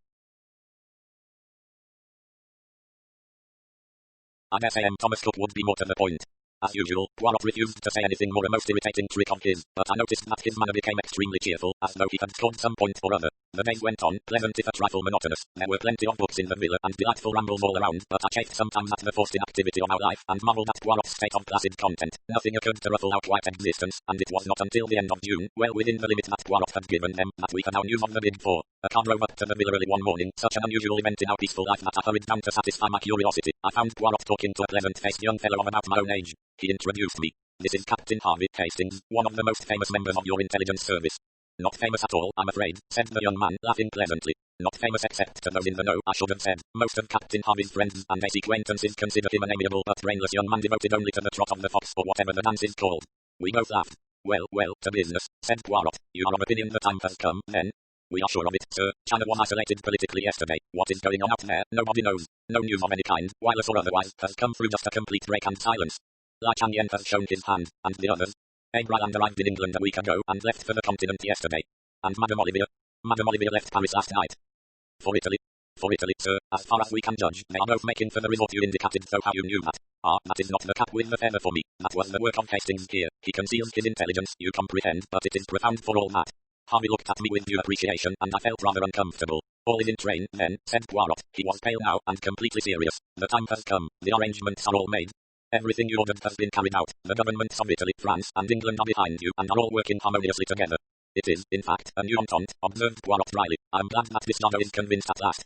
I dare say Thomas Cook would be more to the point. As usual, Poirot refused to say anything more, a most irritating trick of his, but I noticed that his manner became extremely cheerful, as though he had scored some point or other. The days went on, pleasant if a trifle monotonous. There were plenty of books in the villa, and delightful rambles all around, but I chafed sometimes at the forced inactivity of our life, and marvelled at Poirot's state of placid content. Nothing occurred to ruffle our quiet existence, and it was not until the end of June, well within the limit that Poirot had given them, that we had our news of the Big Four. A car drove up to the villa early one morning, such an unusual event in our peaceful life that I hurried down to satisfy my curiosity. I found Poirot talking to a pleasant-faced young fellow of about my own age. He introduced me. This is Captain Harvey Hastings, one of the most famous members of your intelligence service. Not famous at all, I'm afraid, said the young man, laughing pleasantly. Not famous except to those in the know, I should have said. Most of Captain Harvey's friends and ace acquaintances consider him an amiable but brainless young man devoted only to the trot of the fox or whatever the dance is called. We both laughed. Well, to business, said Poirot. You are of opinion the time has come, then? We are sure of it, sir. China was isolated politically yesterday. What is going on out there, nobody knows. No news of any kind, wireless or otherwise, has come through, just a complete break and silence. Lai Chang-yen has shown his hand, and the others. Abraham arrived in England a week ago, and left for the continent yesterday. And Madame Olivia left Paris last night. For Italy, sir, as far as we can judge, they are both making for the resort you indicated, so how you knew that? Ah, that is not the cap with the feather for me. That was the work of Hastings here. He conceals his intelligence, you comprehend, but it is profound for all that. Harvey looked at me with due appreciation, and I felt rather uncomfortable. All is in train, then, said Poirot. He was pale now, and completely serious. The time has come. The arrangements are all made. Everything you ordered has been carried out. The governments of Italy, France, and England are behind you, and are all working harmoniously together. It is, in fact, a new entente, observed Poirot dryly. I am glad that this doggo is convinced at last.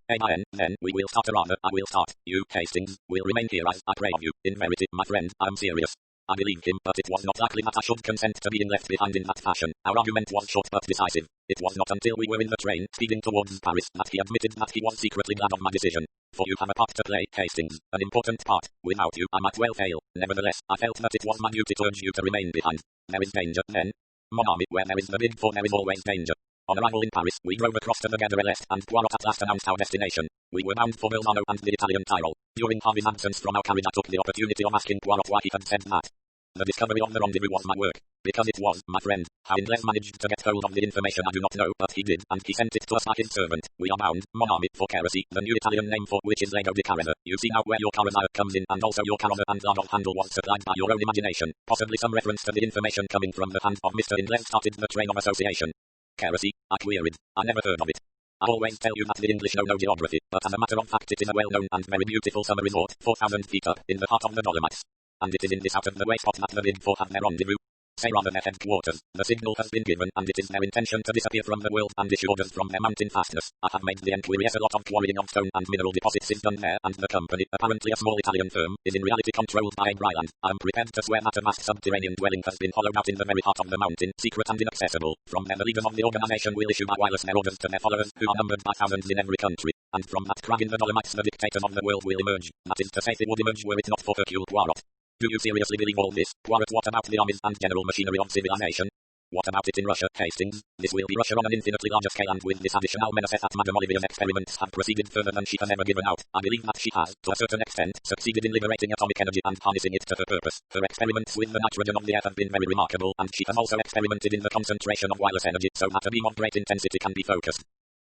Then, we will start, or rather, I will start. You, Hastings, will remain here, as I pray of you. In verity, my friend, I am serious. I believed him, but it was not likely that I should consent to being left behind in that fashion. Our argument was short but decisive. It was not until we were in the train, speeding towards Paris, that he admitted that he was secretly glad of my decision. For you have a part to play, Hastings, an important part. Without you, I might well fail. Nevertheless, I felt that it was my duty to urge you to remain behind. There is danger, then. Mon ami, where there is the Big Four, there is always danger. On arrival in Paris, we drove across to the Gare de l'Est, and Poirot at last announced our destination. We were bound for Bolzano and the Italian Tyrol. During Harvey's absence from our carriage, I took the opportunity of asking Poirot why he had said that. The discovery of the rendezvous was my work. Because it was, my friend. How Ingles managed to get hold of the information I do not know, but he did, and he sent it to us by his servant. We are bound, mon ami, for Christie, the new Italian name for which is Lago di Carrara. You see now where your carousel comes in, and also your carousel and large of handle was supplied by your own imagination. Possibly some reference to the information coming from the hand of Mr. Ingles started the train of association. Christie, I queried. I never heard of it. I always tell you that the English know no geography, but as a matter of fact it is a well-known and very beautiful summer resort, 4,000 feet up, in the heart of the Dolomites. And it is in this out-of-the-way spot that the Big Four have their rendezvous. Say rather their headquarters. The signal has been given, and it is their intention to disappear from the world and issue orders from their mountain fastness. I have made the enquiry. Yes, a lot of quarrying of stone and mineral deposits is done there, and the company, apparently a small Italian firm, is in reality controlled by Bryland. I am prepared to swear that a vast subterranean dwelling has been hollowed out in the very heart of the mountain, secret and inaccessible. From there the leaders of the organization will issue by wireless their orders to their followers, who are numbered by thousands in every country. And from that crag in the Dolomites the dictators of the world will emerge. That is to say, they would emerge were it not for Hercule Poirot. Do you seriously believe all this, Poirot? What about the armies and general machinery of civilization? What about it in Russia, Hastings? This will be Russia on an infinitely larger scale, and with this additional menace that Madame Olivia's experiments have proceeded further than she has ever given out. I believe that she has, to a certain extent, succeeded in liberating atomic energy and harnessing it to her purpose. Her experiments with the nitrogen of the earth have been very remarkable, and she has also experimented in the concentration of wireless energy so that a beam of great intensity can be focused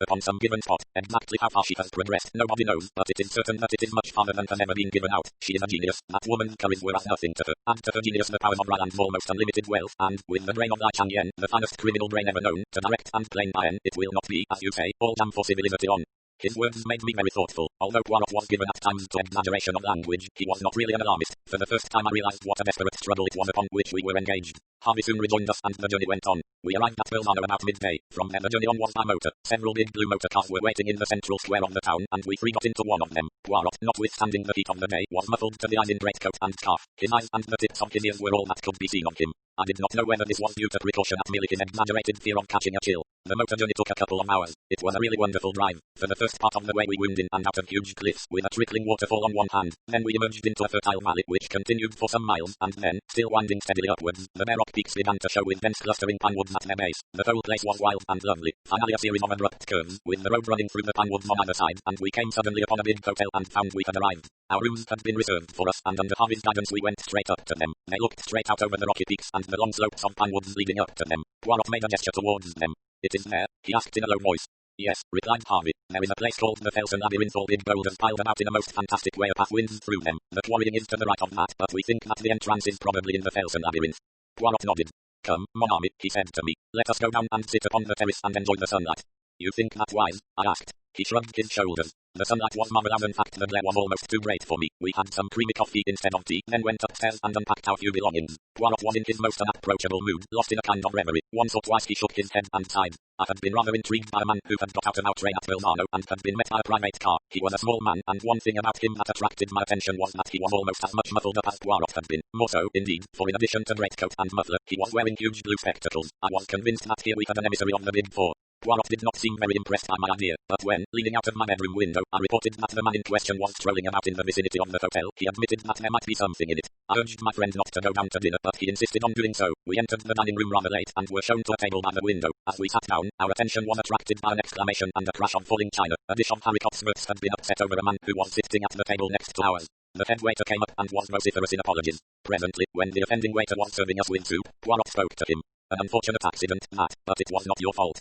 upon some given spot. Exactly how far she has progressed, nobody knows, but it is certain that it is much farther than has ever been given out. She is a genius. That woman's courage were as nothing to her. Add to her genius the powers of Ryland's almost unlimited wealth, and, with the brain of Lai Chang-yen, the finest criminal brain ever known, to direct and plain iron, it will not be, as you say, all damn for civility on. His words made me very thoughtful. Although Poirot was given at times to exaggeration of language, he was not really an alarmist. For the first time I realized what a desperate struggle it was upon which we were engaged. Harvey soon rejoined us, and the journey went on. We arrived at Bolzano about midday. From there the journey on was by motor. Several big blue motor cars were waiting in the central square of the town, and we three got into one of them. Poirot, notwithstanding the heat of the day, was muffled to the eyes in greatcoat and scarf. His eyes and the tips of his ears were all that could be seen on him. I did not know whether this was due to precaution at merely his exaggerated fear of catching a chill. The motor journey took a couple of hours. It was a really wonderful drive. For the first part of the way we wound in and out of huge cliffs with a trickling waterfall on one hand. Then we emerged into a fertile valley which continued for some miles, and then, still winding steadily upwards, the bare rock peaks began to show with dense clustering pine woods at their base. The whole place was wild and lovely. Finally a series of abrupt curves, with the road running through the pine woods on either side, and we came suddenly upon a big hotel and found we had arrived. Our rooms had been reserved for us, and under Harvey's guidance we went straight up to them. They looked straight out over the rocky peaks and the long slopes of pine woods leading up to them. Poirot made a gesture towards them. It is there, he asked in a low voice. Yes, replied Harvey. There is a place called the Felsen Labyrinth, all big boulders piled about in a most fantastic way. A path winds through them. The quarrying is to the right of that, but we think that the entrance is probably in the Felsen Labyrinth. Poirot nodded. Come, mon ami, he said to me. Let us go down and sit upon the terrace and enjoy the sunlight. You think that wise? I asked. He shrugged his shoulders. The sunlight was marvelous. In fact, the glare was almost too great for me. We had some creamy coffee instead of tea, then went upstairs and unpacked our few belongings. Poirot was in his most unapproachable mood, lost in a kind of reverie. Once or twice he shook his head and sighed. I had been rather intrigued by a man who had got out of our train at Bolzano and had been met by a private car. He was a small man, and one thing about him that attracted my attention was that he was almost as much muffled up as Poirot had been. More so, indeed, for in addition to greatcoat and muffler, he was wearing huge blue spectacles. I was convinced that here we had an emissary of the Big Four. Poirot did not seem very impressed by my idea, but when, leaning out of my bedroom window, I reported that the man in question was strolling about in the vicinity of the hotel, he admitted that there might be something in it. I urged my friend not to go down to dinner, but he insisted on doing so. We entered the dining room rather late and were shown to a table by the window. As we sat down, our attention was attracted by an exclamation and a crash of falling china. A dish of haricots verts had been upset over a man who was sitting at the table next to ours. The head waiter came up and was vociferous in apologies. Presently, when the offending waiter was serving us with soup, Poirot spoke to him. An unfortunate accident, that, but it was not your fault.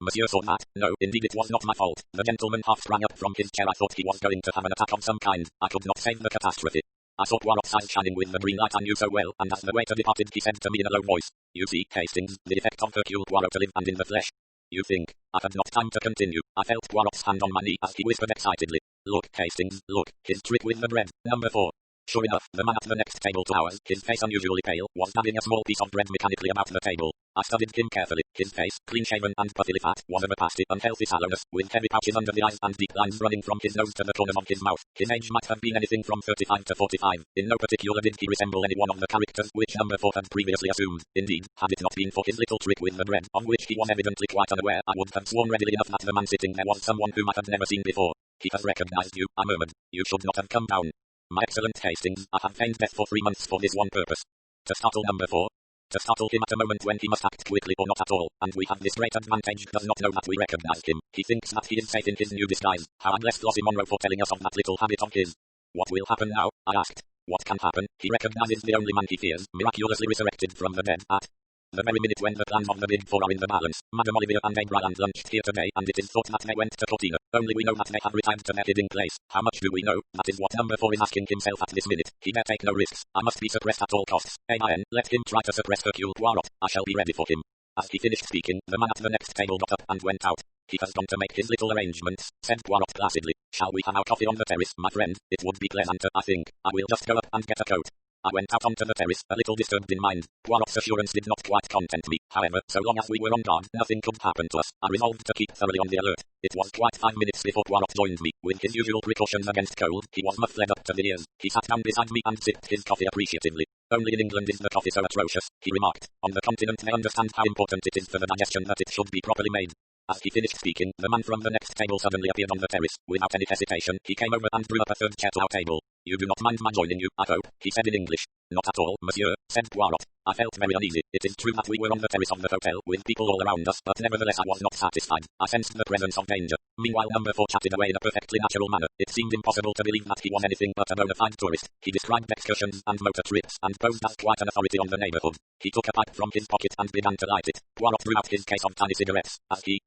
Monsieur saw that. No, indeed it was not my fault. The gentleman half sprang up from his chair. I thought he was going to have an attack of some kind. I could not save the catastrophe. I saw Poirot's eyes shining with the green light I knew so well, and as the waiter departed he said to me in a low voice, You see, Hastings, the effect of Hercule Poirot to live and in the flesh. You think. I had not time to continue. I felt Poirot's hand on my knee as he whispered excitedly, Look, Hastings, look, his trick with the bread, number 4. Sure enough, the man at the next table to ours, his face unusually pale, was dabbing a small piece of bread mechanically about the table. I studied him carefully. His face, clean-shaven and puffily fat, was of a pasty, unhealthy sallowness, with heavy pouches under the eyes and deep lines running from his nose to the corners of his mouth. His age might have been anything from 35 to 45. In no particular did he resemble any one of the characters which number 4 had previously assumed. Indeed, had it not been for his little trick with the bread, of which he was evidently quite unaware, I would have sworn readily enough that the man sitting there was someone whom I had never seen before. He has recognized you, I murmured. You should not have come down. My excellent Hastings, I have feigned death for 3 months for this one purpose. To startle number 4. To startle him at a moment when he must act quickly or not at all, and we have this great advantage, does not know that we recognize him. He thinks that he is safe in his new disguise. How I bless Flossie Monroe for telling us of that little habit of his. What will happen now? I asked. What can happen? He recognizes the only man he fears, miraculously resurrected from the dead, at the very minute when the plans of the Big Four are in the balance. Madame Olivia and Abraham lunched here today, and it is thought that they went to Cortina. Only we know that they have retired to their hiding place. How much do we know? That is what number 4 is asking himself at this minute. He dare take no risks. I must be suppressed at all costs. Amen. Let him try to suppress Hercule Poirot. I shall be ready for him. As he finished speaking, the man at the next table got up and went out. He has gone to make his little arrangements, said Poirot placidly. Shall we have our coffee on the terrace, my friend? It would be pleasanter, I think. I will just go up and get a coat. I went out onto the terrace, a little disturbed in mind. Poirot's assurance did not quite content me. However, so long as we were on guard, nothing could happen to us. I resolved to keep thoroughly on the alert. It was quite 5 minutes before Poirot joined me. With his usual precautions against cold, he was muffled up to the ears. He sat down beside me and sipped his coffee appreciatively. Only in England is the coffee so atrocious, he remarked. On the continent they understand how important it is for the digestion that it should be properly made. As he finished speaking, the man from the next table suddenly appeared on the terrace. Without any hesitation, he came over and drew up a third chair to our table. You do not mind my joining you, I hope, he said in English. Not at all, monsieur, said Poirot. I felt very uneasy. It is true that we were on the terrace of the hotel, with people all around us, but nevertheless I was not satisfied. I sensed the presence of danger. Meanwhile number 4 chatted away in a perfectly natural manner. It seemed impossible to believe that he was anything but a bona fide tourist. He described excursions and motor trips, and posed as quite an authority on the neighborhood. He took a pipe from his pocket and began to light it. Poirot drew out his case of tiny cigarettes. As he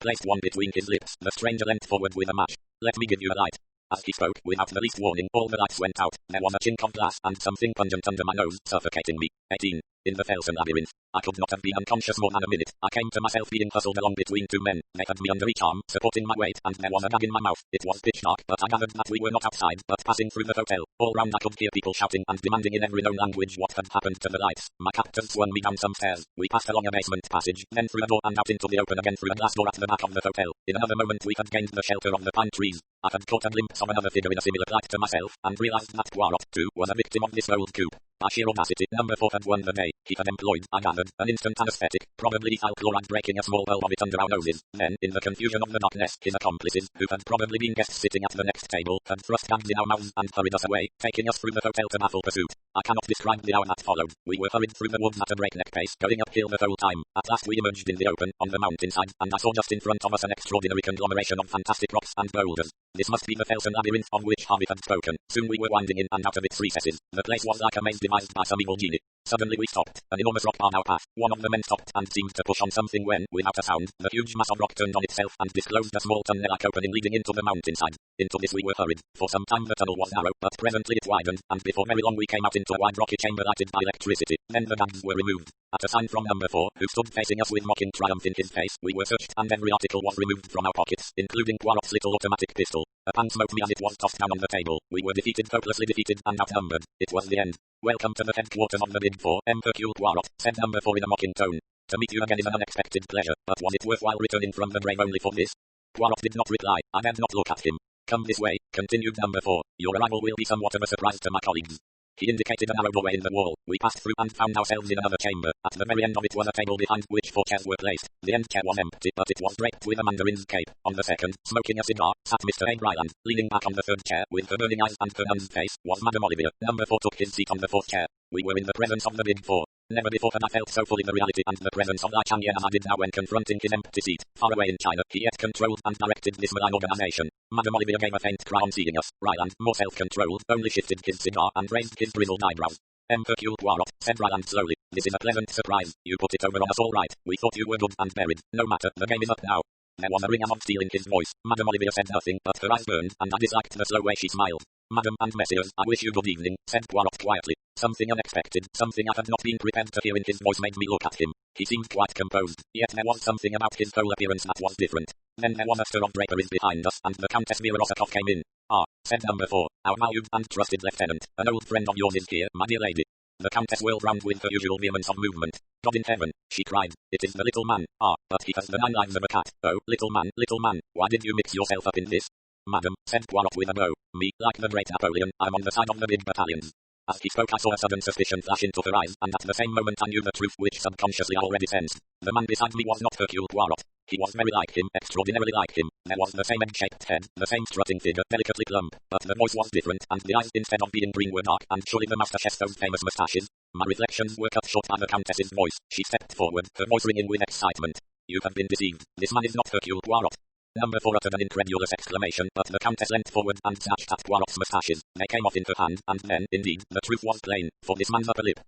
placed one between his lips, the stranger leant forward with a match. Let me give you a light. As he spoke, without the least warning, all the lights went out. There was a chink of glass and something pungent under my nose, suffocating me. 18. In the Felsen Labyrinth. I could not have been unconscious more than a minute. I came to myself being hustled along between 2 men. They had me under each arm, supporting my weight, and there was a gag in my mouth. It was pitch dark, but I gathered that we were not outside, but passing through the hotel. All round I could hear people shouting and demanding in every known language what had happened to the lights. My captors swung me down some stairs. We passed along a basement passage, then through a door and out into the open again through a glass door at the back of the hotel. In another moment we had gained the shelter of the pine trees. I had caught a glimpse of another figure in a similar plight to myself, and realized that Poirot, too, was a victim of this old coup. By sheer audacity, number 4 had won the day. He had employed, I gathered, an instant anesthetic, probably ethyl chloride, breaking a small bulb of it under our noses. Then, in the confusion of the darkness, his accomplices, who had probably been guests sitting at the next table, had thrust gags in our mouths and hurried us away, taking us through the hotel to baffle pursuit. I cannot describe the hour that followed. We were hurried through the woods at a breakneck pace, going uphill the whole time. At last we emerged in the open, on the mountainside, and I saw just in front of us an extraordinary conglomeration of fantastic rocks and boulders. This must be the Felsen Labyrinth of which Harvey had spoken. Soon we were winding in and out of its recesses. The place was like a maze devised by some evil genie. Suddenly we stopped. An enormous rock barred our path. One of the men stopped and seemed to push on something when, without a sound, the huge mass of rock turned on itself and disclosed a small tunnel-like opening leading into the mountainside. Into this we were hurried. For some time the tunnel was narrow, but presently it widened, and before very long we came out into a wide rocky chamber lighted by electricity. Then the gags were removed. At a sign from number 4, who stood facing us with mocking triumph in his face, we were searched and every article was removed from our pockets, including Poirot's little automatic pistol. A pan smote me as it was tossed down on the table. We were defeated, hopelessly defeated, and outnumbered. It was the end. Welcome to the headquarters of the Big Four, Hercule Poirot, said number 4 in a mocking tone. To meet you again is an unexpected pleasure, but was it worthwhile returning from the grave only for this? Poirot did not reply. I dared not look at him. Come this way, continued number 4. Your arrival will be somewhat of a surprise to my colleagues. He indicated a narrow doorway in the wall. We passed through and found ourselves in another chamber. At the very end of it was a table behind which 4 chairs were placed. The end chair was empty, but it was draped with a mandarin's cape. On the second, smoking a cigar, sat Mr. A. Ryland. Leaning back on the third chair, with her burning eyes and her nuns face, was Madame Olivia. Number 4 took his seat on the 4th chair. We were in the presence of the Big Four. Never before had I felt so fully the reality and the presence of Li Changyan as I did now when confronting his empty seat. Far away in China, he yet controlled and directed this malign organization. Madame Olivia gave a faint cry on seeing us. Ryland, more self-controlled, only shifted his cigar and raised his grizzled eyebrows. Hercule Poirot, said Ryland slowly. This is a pleasant surprise. You put it over on us all right. We thought you were good and buried. No matter, the game is up now. There was a ring of steel in his voice. Madame Olivia said nothing, but her eyes burned, and I disliked the slow way she smiled. Madam and messieurs, I wish you good evening, said Poirot quietly. Something unexpected, something I had not been prepared to hear in his voice made me look at him. He seemed quite composed, yet there was something about his whole appearance that was different. Then there was a stir of draperies behind us, and the Countess Vera came in. Ah, said number 4, our valued and trusted lieutenant, an old friend of yours is here, my dear lady. The Countess whirled round with her usual vehemence of movement. God in heaven, she cried, it is the little man. Ah, but he has the 9 lives of a cat. Oh, little man, why did you mix yourself up in this? Madam, said Poirot with a bow, me, like the great Napoleon, I'm on the side of the big battalions. As he spoke I saw a sudden suspicion flash into her eyes, and at the same moment I knew the truth which subconsciously I already sensed. The man beside me was not Hercule Poirot. He was very like him, extraordinarily like him. There was the same egg-shaped head, the same strutting figure, delicately plump, but the voice was different, and the eyes instead of being green were dark, and surely the moustaches those famous moustaches. My reflections were cut short by the Countess's voice. She stepped forward, her voice ringing with excitement. You have been deceived. This man is not Hercule Poirot. Number 4 uttered an incredulous exclamation, but the Countess leant forward and snatched at Poirot's moustaches. They came off in her hand, and then, indeed, the truth was plain, for this man's upper lip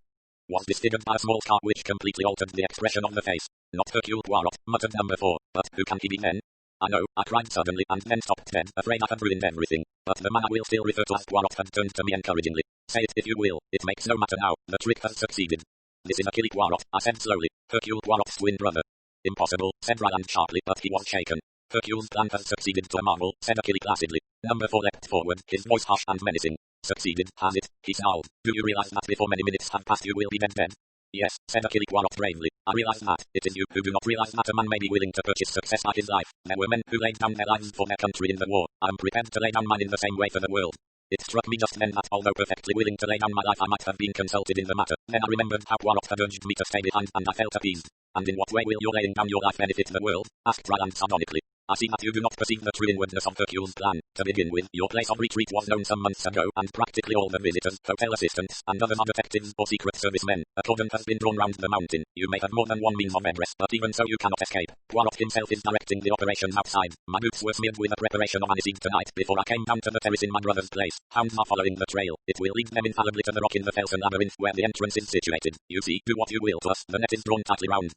was disfigured by a small scar which completely altered the expression of the face. Not Hercule Poirot, muttered number 4, but who can he be then? I know, I cried suddenly, and then stopped dead, afraid I had ruined everything. But the man I will still refer to as Poirot had turned to me encouragingly. Say it if you will, it makes no matter now, the trick has succeeded. This is Hercule Poirot, I said slowly, Hercule Poirot's twin brother. Impossible, said Ryland sharply, but he was shaken. Hercule's plan has succeeded to a marvel, said Hercule placidly. Number 4 leapt forward, his voice harsh and menacing. Succeeded, has it? He snarled. Do you realize that before many minutes have passed you will be dead? Yes, said Hercule Poirot bravely. I realize that. It is you who do not realize that a man may be willing to purchase success by his life. There were men who laid down their lives for their country in the war. I am prepared to lay down mine in the same way for the world. It struck me just then that although perfectly willing to lay down my life I might have been consulted in the matter. Then I remembered how Poirot had urged me to stay behind, and I felt appeased. And in what way will your laying down your life benefit the world? Asked Ryland sardonically. I see that you do not perceive the true inwardness of Hercule's plan. To begin with, your place of retreat was known some months ago, and practically all the visitors, hotel assistants, and others are detectives or secret service men. A cordon has been drawn round the mountain. You may have more than one means of egress, but even so you cannot escape. Poirot himself is directing the operations outside. My boots were smeared with a preparation of aniseed tonight before I came down to the terrace in my brother's place. Hounds are following the trail. It will lead them infallibly to the rock in the Felsen labyrinth where the entrance is situated. You see, do what you will to us, the net is drawn tightly round.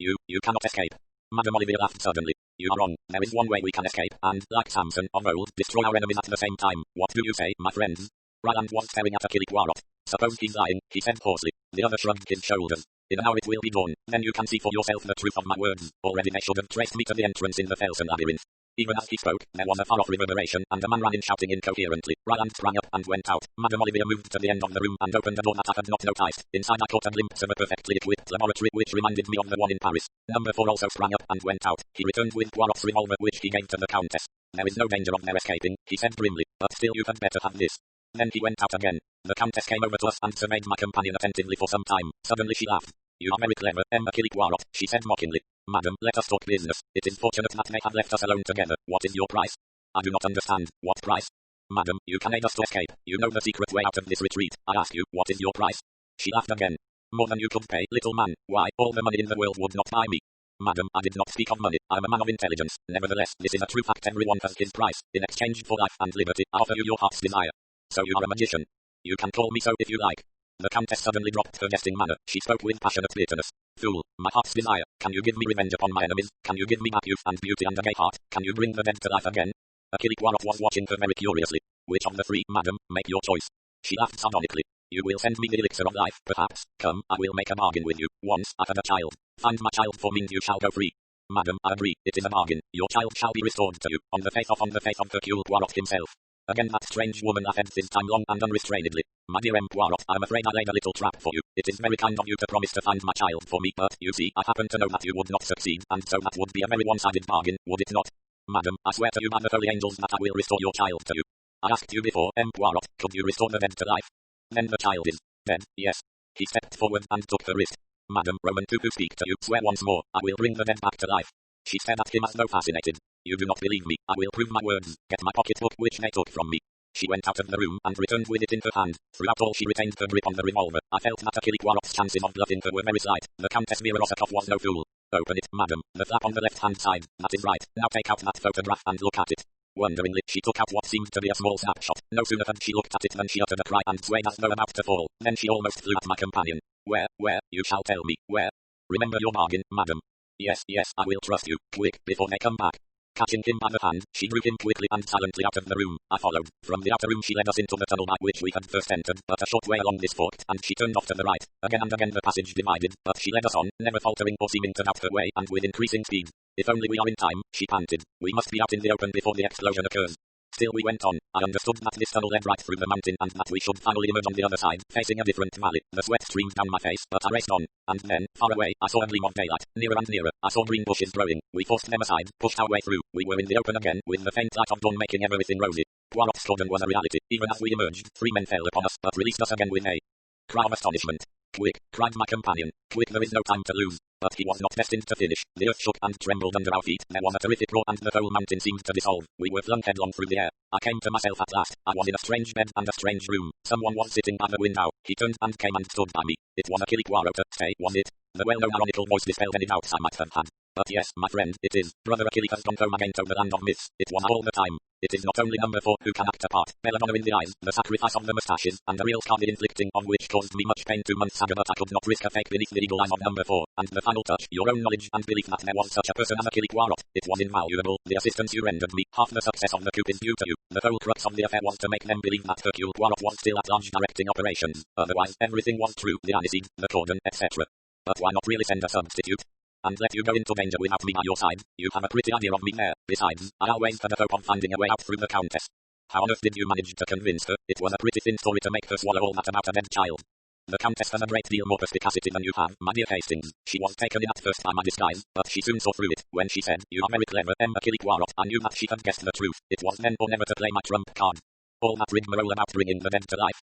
You cannot escape. Madame Olivia laughed suddenly. You are wrong. There is one way we can escape, and, like Samson of old, destroy our enemies at the same time. What do you say, my friends? Ryland was staring at Hercule Poirot. Suppose he's lying, he said hoarsely. The other shrugged his shoulders. In an hour it will be dawn. Then you can see for yourself the truth of my words. Already they should have traced me to the entrance in the Felsen labyrinth. Even as he spoke, there was a far-off reverberation, and a man ran in shouting incoherently. Ryland sprang up and went out. Madame Olivia moved to the end of the room and opened a door that I had not noticed. Inside I caught a glimpse of a perfectly equipped laboratory which reminded me of the one in Paris. Number 4 also sprang up and went out. He returned with Poirot's revolver which he gave to the Countess. There is no danger of their escaping, he said grimly, but still you had better have this. Then he went out again. The Countess came over to us and surveyed my companion attentively for some time. Suddenly she laughed. You are very clever, Hercule Poirot, she said mockingly. Madam, let us talk business. It is fortunate that they have left us alone together. What is your price? I do not understand. What price? Madam, you can aid us to escape. You know the secret way out of this retreat. I ask you, what is your price? She laughed again. More than you could pay, little man. Why, all the money in the world would not buy me. Madam, I did not speak of money. I am a man of intelligence. Nevertheless, this is a true fact. Everyone has his price. In exchange for life and liberty, I offer you your heart's desire. So you are a magician. You can call me so if you like. The Countess suddenly dropped her jesting manner. She spoke with passionate bitterness. Fool, my heart's desire, can you give me revenge upon my enemies? Can you give me back youth and beauty and a gay heart? Can you bring the dead to life again? Hercule Poirot was watching her very curiously. Which of the three, madam, make your choice. She laughed sardonically. You will send me the elixir of life, perhaps. Come, I will make a bargain with you. Once I had a child. Find my child for me and you shall go free. Madam, I agree, it is a bargain. Your child shall be restored to you, on the faith of Hercule Poirot himself. Again that strange woman laughed this time long and unrestrainedly. My dear M. Poirot, I am afraid I laid a little trap for you. It is very kind of you to promise to find my child for me, but, you see, I happen to know that you would not succeed, and so that would be a very one-sided bargain, would it not? Madam, I swear to you by the holy angels that I will restore your child to you. I asked you before, M. Poirot, could you restore the dead to life? Then the child is dead, yes. He stepped forward and took her wrist. Madam, Roman two who speak to you, swear once more, I will bring the dead back to life. She stared at him as though fascinated. You do not believe me, I will prove my words. Get my pocketbook which they took from me. She went out of the room and returned with it in her hand. Throughout all she retained her grip on the revolver. I felt that Hercule Poirot's chances of bluffing her were very slight. The Countess Verosakov was no fool. Open it, madam, the flap on the left-hand side. That is right. Now take out that photograph and look at it. Wonderingly, she took out what seemed to be a small snapshot. No sooner had she looked at it than she uttered a cry and swayed as though about to fall. Then she almost flew at my companion. Where, you shall tell me, where? Remember your bargain, madam. Yes, I will trust you. Quick, before they come back. Catching him by the hand, she drew him quickly and silently out of the room. I followed. From the outer room she led us into the tunnel by which we had first entered, but a short way along this forked, and she turned off to the right. Again and again the passage divided, but she led us on, never faltering or seeming to doubt her way, and with increasing speed. If only we are in time, she panted. We must be out in the open before the explosion occurs. Still we went on. I understood that this tunnel led right through the mountain and that we should finally emerge on the other side, facing a different valley. The sweat streamed down my face, but I raced on. And then, far away, I saw a gleam of daylight. Nearer and nearer, I saw green bushes growing. We forced them aside, pushed our way through. We were in the open again, with the faint light of dawn making everything rosy. Poirot's cordon was a reality. Even as we emerged, 3 men fell upon us, but released us again with a cry of astonishment. Quick, cried my companion. Quick, there is no time to lose. But he was not destined to finish. The earth shook and trembled under our feet. There was a terrific roar and the whole mountain seemed to dissolve. We were flung headlong through the air. I came to myself at last. I was in a strange bed and a strange room. Someone was sitting by the window. He turned and came and stood by me. It was Hercule Poirot. Say, was it? The well-known ironical voice dispelled any doubts I might have had. But yes, my friend, it is. Brother Hercule has gone home again to the land of myths. It was all the time. It is not only number 4 who can act a part. Belladonna in the eyes, the sacrifice of the moustaches, and a real scar the inflicting of which caused me much pain 2 months ago, but I could not risk a fake beneath the eagle eyes of number 4. And the final touch, your own knowledge and belief that there was such a person as Hercule Poirot. It was invaluable. The assistance you rendered me, half the success of the coup is due to you. The whole crux of the affair was to make them believe that Hercule Poirot was still at large directing operations. Otherwise, everything was true, the aniseed, the cordon, etc. But why not really send a substitute? And let you go into danger without me by your side. You have a pretty idea of me there. Besides, I always had a hope of finding a way out through the Countess. How on earth did you manage to convince her? It was a pretty thin story to make her swallow all that about a dead child. The Countess has a great deal more perspicacity than you have, my dear Hastings. She was taken in at first by my disguise, but she soon saw through it. When she said, you are very clever, Hercule Poirot, I knew that she had guessed the truth. It was then or never to play my trump card. All that rigmarole about bringing the dead to life.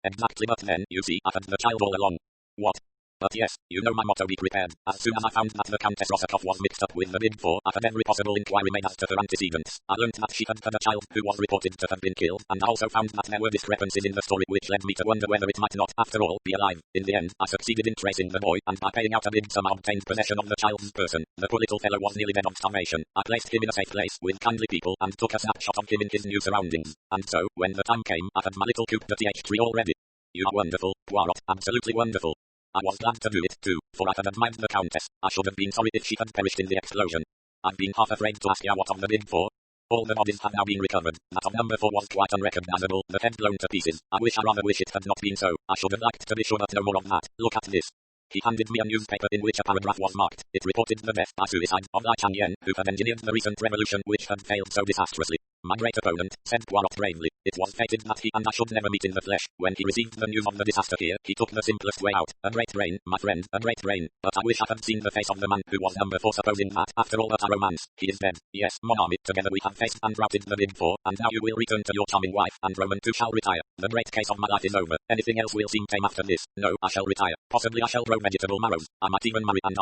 Exactly, but then, you see, I had the child all along. What? But yes, you know my motto, be prepared. As soon as I found that the Countess Verosakov was mixed up with the Big Four, I had every possible inquiry made as to her antecedents. I learnt that she had a child who was reported to have been killed, and I also found that there were discrepancies in the story which led me to wonder whether it might not, after all, be alive. In the end, I succeeded in tracing the boy, and by paying out a big sum I obtained possession of the child's person. The poor little fellow was nearly dead of starvation. I placed him in a safe place, with kindly people, and took a snapshot of him in his new surroundings. And so, when the time came, I had my little coup de th3 all ready. You are wonderful, Poirot, absolutely wonderful. I was glad to do it, too, for I had admired the Countess. I should have been sorry if she had perished in the explosion. I've been half afraid to ask you what of the Big Four. All the bodies have now been recovered. That of number 4 was quite unrecognizable, the head blown to pieces. I rather wish it had not been so. I should have liked to be sure, but no more of that. Look at this. He handed me a newspaper in which a paragraph was marked. It reported the death by suicide of Li Changyen, who had engineered the recent revolution which had failed so disastrously. My great opponent, said Poirot bravely, it was fated that he and I should never meet in the flesh. When he received the news of the disaster here, he took the simplest way out. A great brain, my friend, a great brain. But I wish I had seen the face of the man who was number 4, supposing that, after all but a romance, he is dead. Yes, mon ami, together we have faced and routed the Big Four, and now you will return to your charming wife, and Roman too shall retire. The great case of my life is over. Anything else will seem tame after this. No, I shall retire. Possibly I shall grow vegetable marrows. I might even marry and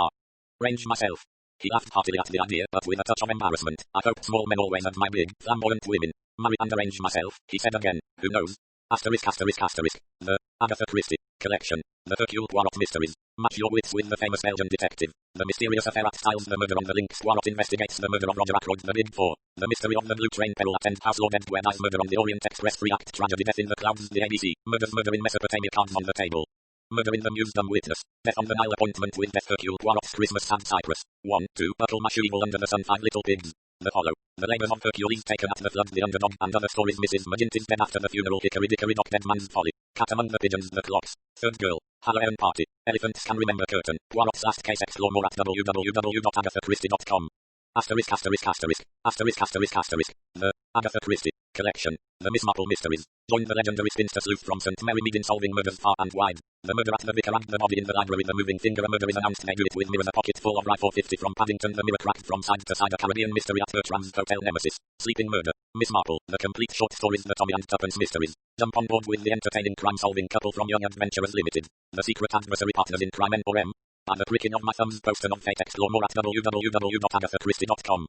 arrange myself. He laughed heartily at the idea, but with a touch of embarrassment. I hoped small men always admire big, flamboyant women. Marry and arrange myself, he said again. Who knows? The Agatha Christie collection. The Hercule Poirot mysteries. Match your wits with the famous Belgian detective. The mysterious affair at Styles. The murder on the links. Poirot investigates the murder of Roger Ackroyd. The Big Four. The mystery of the blue train. Peril at End House. Lord Edgware dies. Murder on the Orient Express. 3-act tragedy. Death in the clouds. The ABC. Murder in Mesopotamia. Cards on the table. Murder in the Muse. Dumb witness. Death on the Nile. Appointment with Death. Hercule Poirot's Christmas. Sad Cyprus. 1, 2. Buckle Mash. Evil under the sun. 5 little pigs. The Hollow. The labors of Hercules taken at the flood. The underdog and other stories. Mrs. Magint is dead after the funeral. Hickory Dickory Dock. Dead man's folly. Cat among the pigeons. The clocks. Third girl. Halloween party. Elephants can remember curtain. Poirot's last case. Explore more at www.agathachristie.com. The Agatha Christie collection. The Miss Marple mysteries. Join the legendary spinster sleuth from St. Mary Mead in solving murders far and wide. The murder at the vicar and the body in the library. The moving finger. A murder is announced. They do it with mirrors. A pocket full of rye. 450 from Paddington. The mirror cracked from side to side. A Caribbean mystery at Bertram's Hotel. Nemesis. Sleeping murder. Miss Marple. The complete short stories. The Tommy and Tuppence mysteries. Jump on board with the entertaining crime-solving couple from Young Adventurers Limited. The secret adversary partners in crime. N4M. By the pricking of my thumbs. Poster of fate. Explore more at www.agathachristie.com.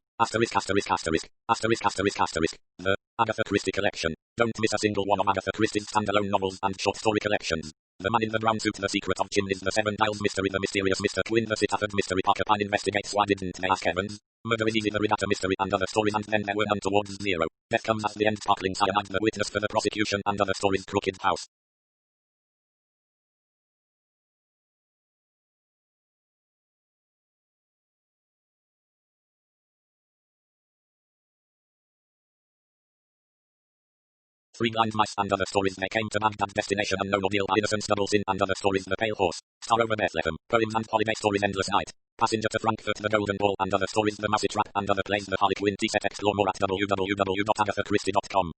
The Agatha Christie collection. Don't miss a single one of Agatha Christie's standalone novels and short story collections. The Man in the Brown Suit. The Secret of Chimneys. The Seven Dials Mystery. The Mysterious Mr. Twin. The Sitaford Mystery. Parker Pine investigates. Why didn't they ask Evans? Murder is easy. The Regatta Mystery and other stories. And then there were none towards zero. Death comes at the end. Sparkling cyanide. The witness for the prosecution and other stories. Crooked House. Three blind mice and other stories. They came to Baghdad. Destination unknown. Ordeal. Innocence. Double sin and other stories. The Pale Horse. Star over Bethlehem. Poems and holiday stories. Endless night. Passenger to Frankfurt. The Golden Ball and other stories. The Mousy Trap and other plays. The Harlequin tea set. Explore more at www.agathachristie.com.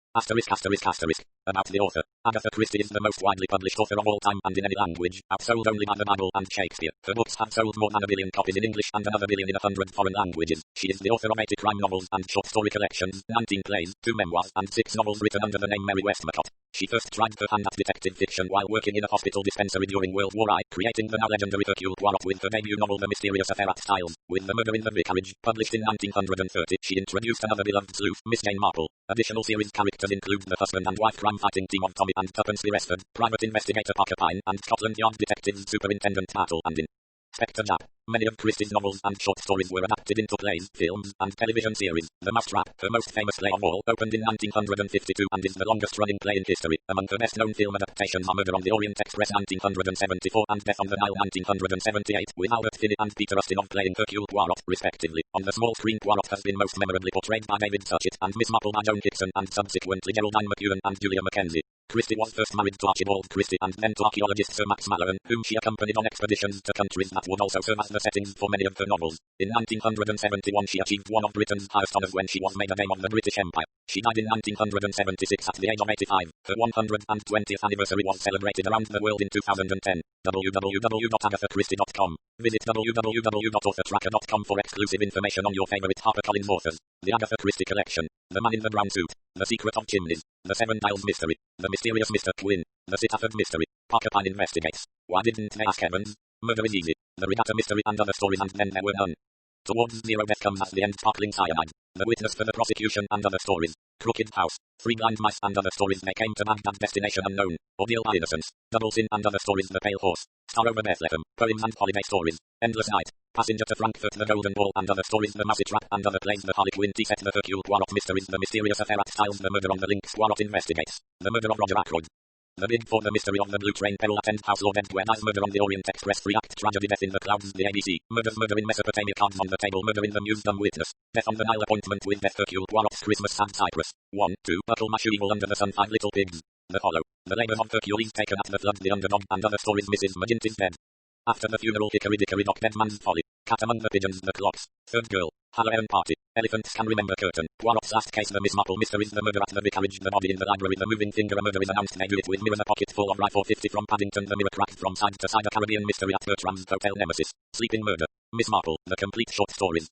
About the author. Agatha Christie is the most widely published author of all time and in any language, outsold only by the Bible and Shakespeare. Her books have sold more than 1 billion copies in English and another billion in 100 foreign languages. She is the author of 80 crime novels and short story collections, 19 plays, 2 memoirs, and 6 novels written under the name Mary Westmacott. She first tried her hand at detective fiction while working in a hospital dispensary during World War I, creating the now legendary Hercule Poirot with her debut novel The Mysterious Affair at Styles. With The Murder in the Vicarage, published in 1930, she introduced another beloved sleuth, Miss Jane Marple. Additional series characters include the husband and wife crime-fighting team of Tommy and Tuppence Beresford, private investigator Parker Pine, and Scotland Yard detectives Superintendent Battle and Inspector Japp. Many of Christie's novels and short stories were adapted into plays, films, and television series. The Mousetrap, her most famous play of all, opened in 1952 and is the longest-running play in history. Among her best-known film adaptations are Murder on the Orient Express 1974 and Death on the Nile 1978, with Albert Finney and Peter Ustinov playing Hercule Poirot, respectively. On the small screen, Poirot has been most memorably portrayed by David Suchet and Miss Marple by Joan Hickson and subsequently Geraldine McEwen and Julia Mackenzie. Christie was first married to Archibald Christie and then to archaeologist Sir Max Mallowan, whom she accompanied on expeditions to countries that would also serve as the settings for many of her novels. In 1971 she achieved one of Britain's highest honours when she was made a Dame of the British Empire. She died in 1976 at the age of 85. Her 120th anniversary was celebrated around the world in 2010. www.agathachristie.com. Visit www.authortracker.com for exclusive information on your favourite HarperCollins authors. The Agatha Christie collection. The Man in the Brown Suit. The Secret of Chimneys. The Seven Dials Mystery. The Mysterious Mr. Twin. The Sitaford Mystery. Parker Pine investigates. Why didn't they ask Evans? Murder is easy. The Regatta Mystery and other stories and then there were none. Towards zero. Death comes at the end. Sparkling cyanide. The witness for the prosecution and other stories. Crooked House. Three blind mice and other stories. They came to Baghdad. Destination unknown. Ordeal. Innocence. Double sin and other stories. The Pale Horse. Star over Bethlehem. Poems and holiday stories. Endless night. Passenger to Frankfurt. The Golden Ball and other stories. The Mousy Trap and other plays. The Harlequin tea set. The Hercule Poirot mysteries. The Mysterious Affair at Styles. The Murder on the Links. Poirot investigates. The murder of Roger Ackroyd. The Big Four. The mystery of the blue train. Peril at End House. Lord Edgware dies. Murder on the Orient Express. 3-act tragedy. Death in the clouds. The ABC. Murder in Mesopotamia. Cards on the table. Murder in the Muse. Dumb witness. Death on the Nile. Appointment with Death. Hercule Poirot's Christmas. Sad Cyprus. 1, 2. Buckle Mash. Evil under the sun. 5 little pigs. The Hollow. The labors of Hercules taken at the flood. The underdog and other stories. Mrs. Magint is dead after the funeral. Hickory Dickory Dock. Dead man's folly. Cat among the pigeons. The clocks. Third girl. Halloween party. Elephants can remember curtain. Poirot's last case. The Miss Marple mysteries. The murder at the vicarage. The body in the library. The moving finger. A murder is announced. They do it with mirrors. A pocket full of rye. 450 from Paddington. The mirror cracked from side to side. A Caribbean mystery at Bertram's Hotel. Nemesis. Sleeping murder. Miss Marple. The complete short stories.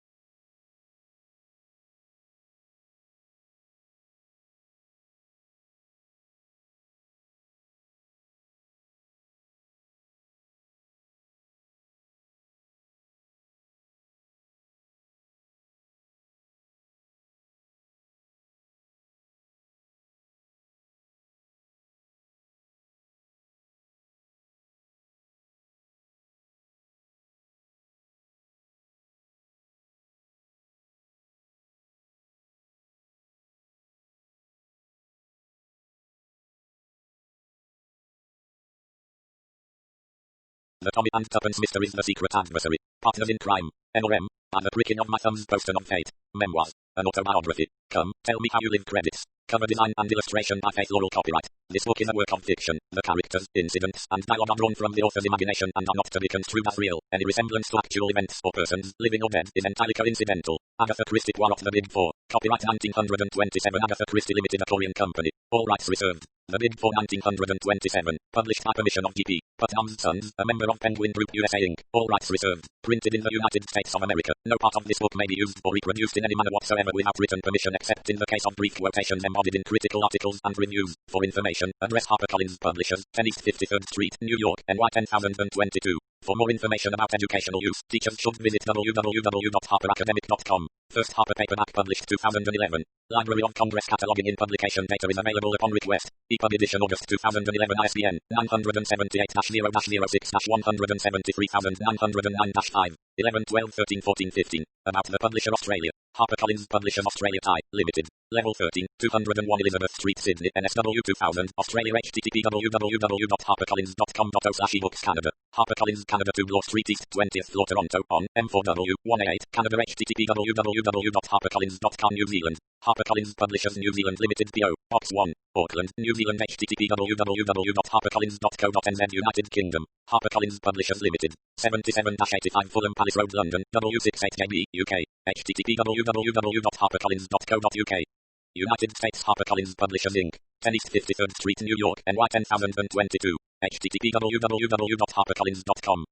The Tommy and Tuppence Mysteries, The Secret Adversary. Partners in Crime. M.O.M. At the pricking of my thumbs, Poster of Fate. Memoirs. An autobiography. Come, tell me how you live. Credits. Cover design and illustration by Faith Laurel. Copyright. This book is a work of fiction. The characters, incidents, and dialogue are drawn from the author's imagination and are not to be construed as real. Any resemblance to actual events or persons, living or dead, is entirely coincidental. Agatha Christie. Poirot, The Big Four. Copyright 1927. Agatha Christie Limited, a Korean company. All rights reserved. The Big Four 1927. Published by permission of G.P. Putnam's Sons, a member of Penguin Group USA Inc. All rights reserved. Printed in the United States of America. No part of this book may be used or reproduced in any manner whatsoever without written permission except in the case of brief quotations embodied in critical articles and reviews. For information, address HarperCollins Publishers, 10 East 53rd Street, New York, NY 10022. For more information about educational use, teachers should visit www.harperacademic.com. First Harper paperback published 2011. Library of Congress cataloging in publication data is available upon request. EPUB edition August 2011. ISBN 978-0-177,173,909-5. 11, 12, 13, 14, 15. About the publisher Australia. HarperCollins Publishers Australia Thai Limited. Level 13, 201 Elizabeth Street, Sydney, NSW 2000, Australia. http www.harpercollins.com.au/ebooks Canada. HarperCollins Canada 2 Bloor Street East, 20th floor, Toronto, on M4W 188 Canada. http www.harpercollins.com New Zealand. HarperCollins Publishers New Zealand Limited PO Box 1, Auckland, New Zealand. http www.harpercollins.co.nz United Kingdom. HarperCollins Publishers Limited. 77-85 Fulham Palace Road, London, W68JB, UK. http www.harpercollins.co.uk. United States. HarperCollins Publishers Inc. 10 East 53rd Street, New York, NY 10022. http www.harpercollins.com.